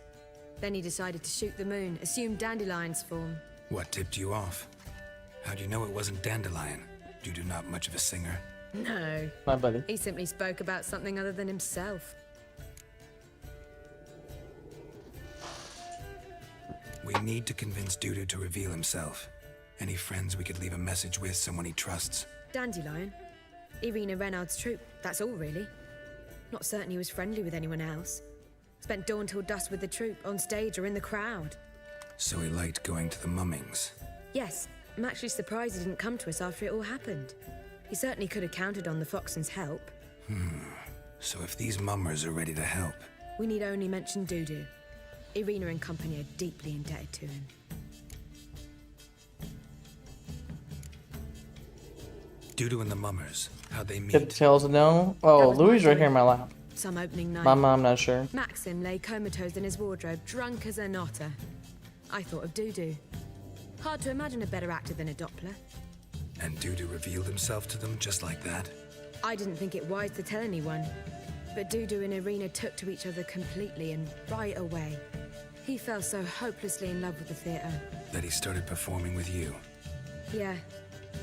Then he decided to shoot the moon, assume Dandelion's form. What tipped you off? How do you know it wasn't Dandelion? Dudu not much of a singer. No. My buddy. He simply spoke about something other than himself. We need to convince Dudu to reveal himself. Any friends we could leave a message with, someone he trusts? Dandelion. Irina Renard's troop, that's all really. Not certain he was friendly with anyone else. Spent dawn till dusk with the troop, on stage or in the crowd. So he liked going to the mummings. Yes, I'm actually surprised he didn't come to us after it all happened. He certainly could have counted on the Foxen's help. So if these mummers are ready to help... We need only mention Dudu. Irina and company are deeply indebted to him. Dudu and the mummers, how'd they meet? Good details to know. Oh, Louis right here in my lap. Some opening night. Mama, I'm not sure. Maxim lay comatose in his wardrobe, drunk as an otter. I thought of Dudu. Hard to imagine a better actor than a Doppler. And Dudu revealed himself to them just like that? I didn't think it wise to tell anyone. But Dudu and Irina took to each other completely and right away. He fell so hopelessly in love with the theatre. That he started performing with you? Yeah.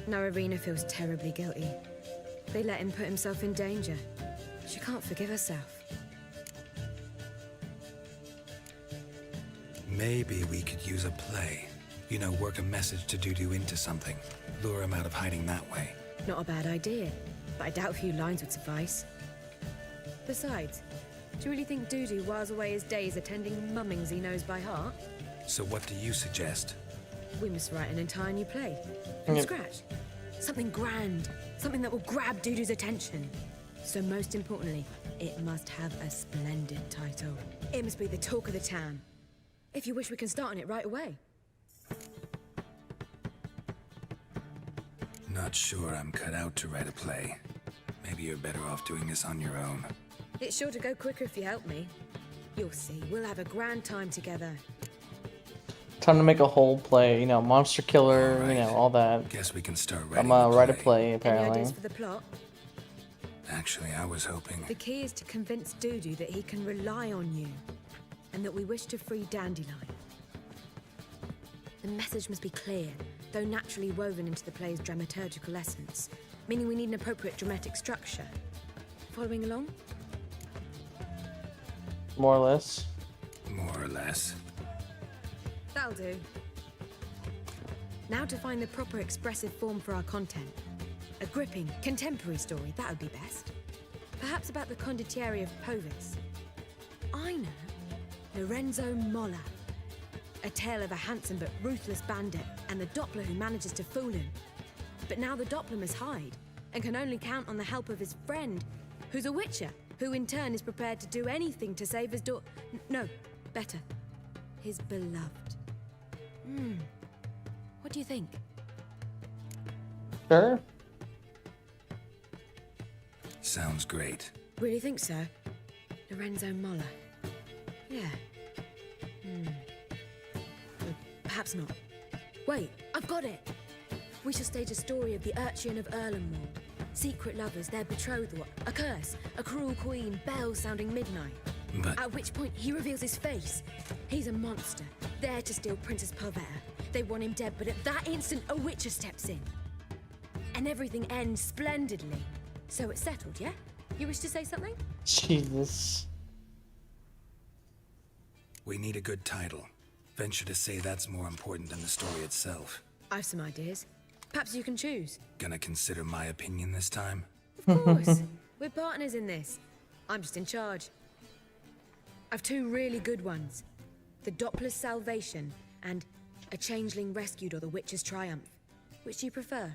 Now Irina feels terribly guilty. They let him put himself in danger. She can't forgive herself. Maybe we could use a play. You know, work a message to Dudu into something. Lure him out of hiding that way. Not a bad idea, but I doubt a few lines would suffice. Besides, do you really think Dudu whiles away his days attending mummings he knows by heart? So what do you suggest? We must write an entire new play. From scratch. Something grand. Something that will grab Dudu's attention. So most importantly, it must have a splendid title. It must be the talk of the town. If you wish, we can start on it right away. Not sure I'm cut out to write a play. Maybe you're better off doing this on your own. It's sure to go quicker if you help me. You'll see, we'll have a grand time together. Time to make a whole play, you know, monster killer, you know, all that. Guess we can start writing I'm gonna write a play, apparently. Any ideas for the plot? Actually, I was hoping... The key is to convince Dudu that he can rely on you, and that we wish to free Dandelion. The message must be clear, though naturally woven into the play's dramaturgical essence, meaning we need an appropriate dramatic structure. Following along? More or less. More or less. That'll do. Now to find the proper expressive form for our content. A gripping, contemporary story, that would be best. Perhaps about the condottieri of Povis. I know. Lorenzo Molla. A tale of a handsome but ruthless bandit and the Doppler who manages to fool him. But now the Doppler must hide and can only count on the help of his friend, who's a witcher, who in turn is prepared to do anything to save his no, better. His beloved. What do you think? Sure. Sounds great. Really think so? Lorenzo Molla. Yeah. Perhaps not. Wait, I've got it! We shall stage a story of the Urchin of Erlenmoor. Secret lovers, their betrothal, a curse, a cruel queen, bells sounding midnight. But... At which point, he reveals his face. He's a monster, there to steal Princess Pavetta. They want him dead, but at that instant, a witcher steps in. And everything ends splendidly. So it's settled, yeah? You wish to say something? Jesus. We need a good title. Venture to say that's more important than the story itself. I've some ideas. Perhaps you can choose. Gonna consider my opinion this time? Of course. We're partners in this. I'm just in charge. I've two really good ones. The Doppler's Salvation and A Changeling Rescued or The Witcher's Triumph. Which do you prefer?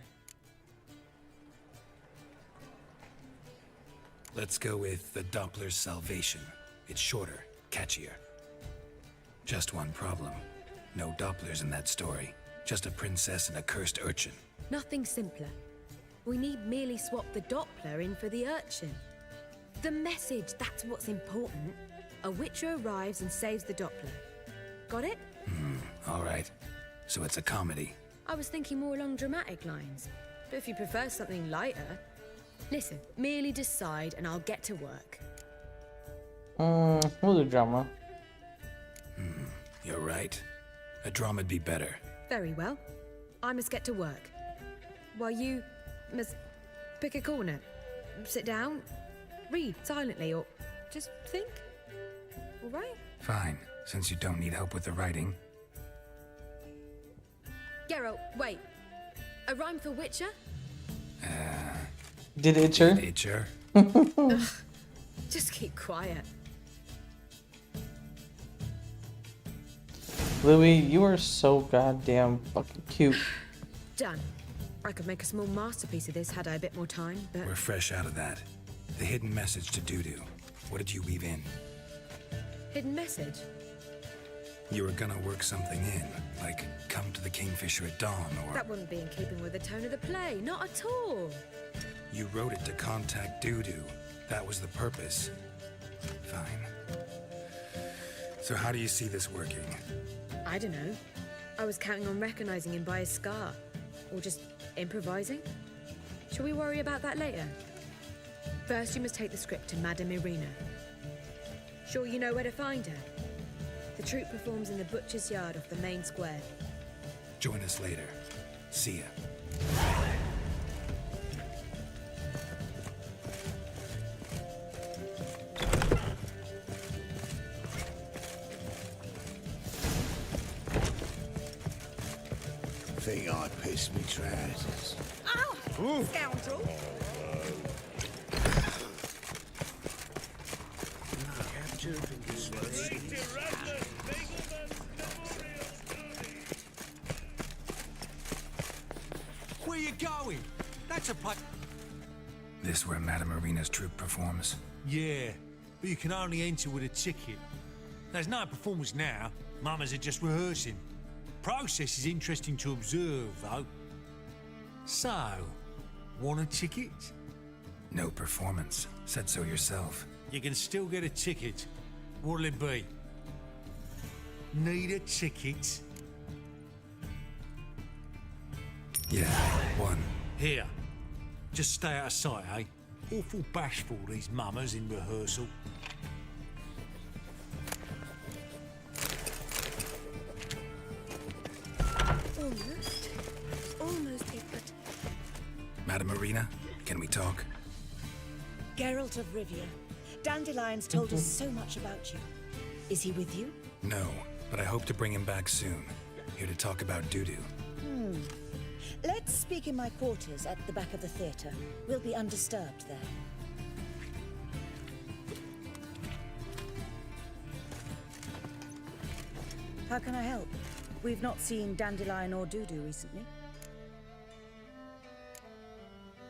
Let's go with The Doppler's Salvation. It's shorter, catchier. Just one problem. No Dopplers in that story. Just a princess and a cursed urchin. Nothing simpler. We need merely swap the Doppler in for the urchin. The message, that's what's important. A witcher arrives and saves the Doppler. Got it? All right. So it's a comedy. I was thinking more along dramatic lines. But if you prefer something lighter... Listen, merely decide and I'll get to work. We'll do drama. You're right. A drama'd be better. Very well. I must get to work. While you must pick a corner, sit down, read silently, or just think. All right? Fine, since you don't need help with the writing. Geralt, wait. A rhyme for Witcher? Did Itcher? Itcher. Ugh, just keep quiet. Louis, you are so goddamn fucking cute. Done. I could make a small masterpiece of this had I a bit more time, but... We're fresh out of that. The hidden message to Dudu. What did you weave in? Hidden message? You were gonna work something in, like come to the Kingfisher at dawn, or... That wouldn't be in keeping with the tone of the play, not at all. You wrote it to contact Dudu. That was the purpose. Fine. So how do you see this working? I don't know. I was counting on recognizing him by his scar. Or just improvising. Shall we worry about that later? First, you must take the script to Madame Irina. Sure you know where to find her? The troupe performs in the butcher's yard off the main square. Join us later. See ya. Think I pissed me trousers. Ow! Scoundrel! Where you going? That's a place. This where Madame Irina's troupe performs? Yeah, but you can only enter with a ticket. There's no performance now. Mamas are just rehearsing. Process is interesting to observe, though. So, want a ticket? No performance. Said so yourself. You can still get a ticket. What'll it be? Need a ticket? Yeah, one. Here. Just stay out of sight, eh? Awful bashful, these mamas in rehearsal. Almost it, but... Madame Irina, can we talk? Geralt of Rivia. Dandelion's told us so much about you. Is he with you? No, but I hope to bring him back soon. Here to talk about Dudu. Let's speak in my quarters at the back of the theatre. We'll be undisturbed there. How can I help? We've not seen Dandelion or Dudu recently.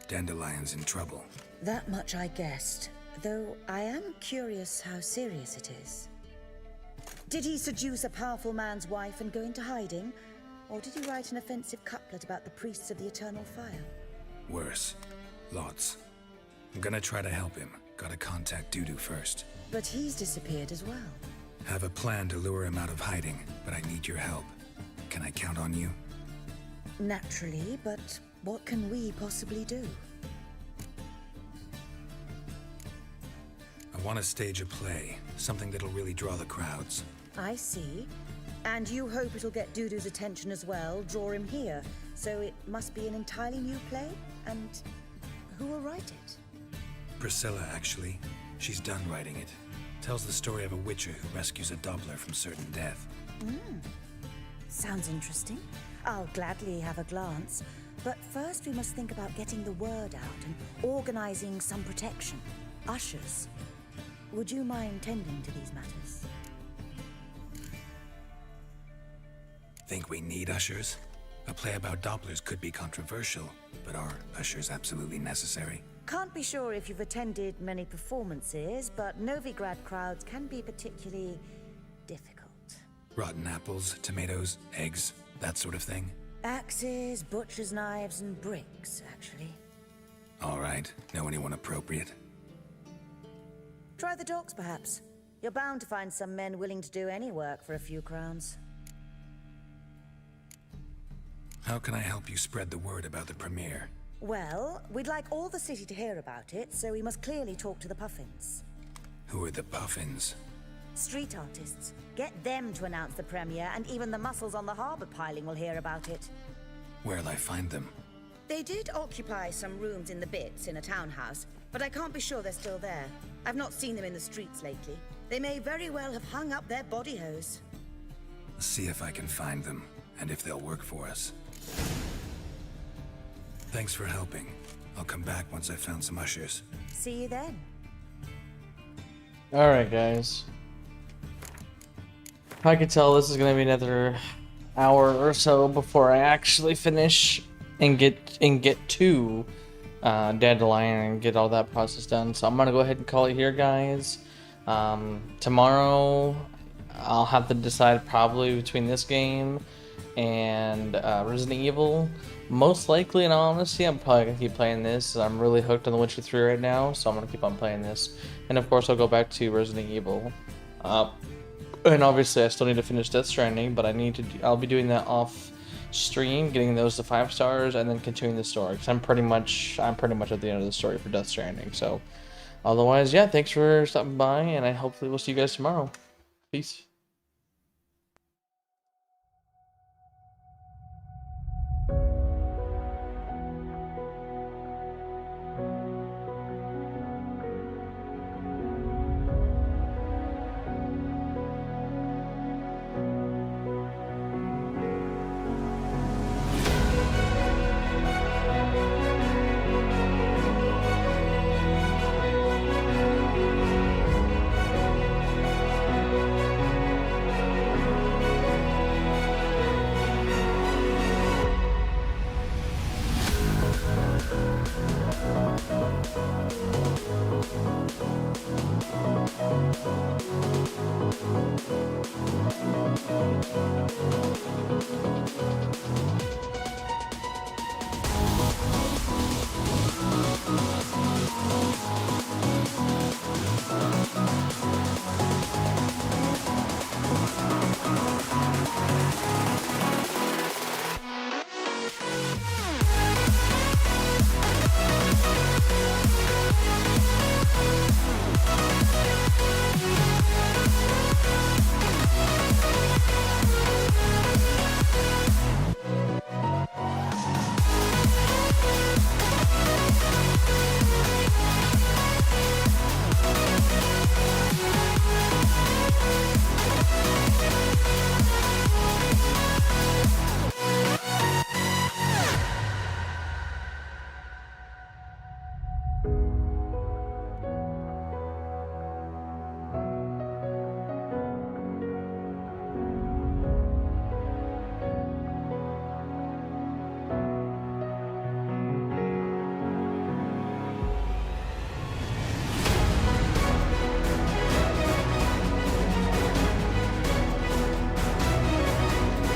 Dandelion's in trouble. That much I guessed, though I am curious how serious it is. Did he seduce a powerful man's wife and go into hiding? Or did he write an offensive couplet about the priests of the eternal fire? Worse. Lots. I'm gonna try to help him. Gotta contact Dudu first. But he's disappeared as well. Have a plan to lure him out of hiding, but I need your help. Can I count on you? Naturally, but what can we possibly do? I want to stage a play. Something that'll really draw the crowds. I see. And you hope it'll get Dudu's attention as well, draw him here. So it must be an entirely new play? And who will write it? Priscilla, actually. She's done writing it. Tells the story of a witcher who rescues a Doppler from certain death. Sounds interesting. I'll gladly have a glance. But first we must think about getting the word out and organizing some protection. Ushers. Would you mind tending to these matters? Think we need ushers? A play about Dopplers could be controversial, but are ushers absolutely necessary? Can't be sure if you've attended many performances, but Novigrad crowds can be particularly difficult. Rotten apples, tomatoes, eggs, that sort of thing? Axes, butcher's knives, and bricks, actually. All right. Know anyone appropriate? Try the docks, perhaps. You're bound to find some men willing to do any work for a few crowns. How can I help you spread the word about the premiere? Well, we'd like all the city to hear about it, so we must clearly talk to the Puffins. Who are the Puffins? Street artists. Get them to announce the premiere, and even the muscles on the harbor piling will hear about it. Where'll I find them? They did occupy some rooms in the Bits in a townhouse, but I can't be sure they're still there. I've not seen them in the streets lately. They may very well have hung up their body hose. See if I can find them, and if they'll work for us. Thanks for helping. I'll come back once I've found some ushers. See you then. Alright, guys. I can tell this is gonna be another hour or so before I actually finish and get to Dandelion and get all that process done. So I'm gonna go ahead and call it here, guys. Tomorrow I'll have to decide probably between this game and Resident Evil. Most likely, in all honesty, I'm probably gonna keep playing this. I'm really hooked on The Witcher 3 right now, so I'm gonna keep on playing this. And of course, I'll go back to Resident Evil. And obviously, I still need to finish Death Stranding, but I'll be doing that off stream, getting those to 5 stars, and then continuing the story. Because I'm pretty much at the end of the story for Death Stranding. So, otherwise, yeah, thanks for stopping by, and I hopefully will see you guys tomorrow. Peace.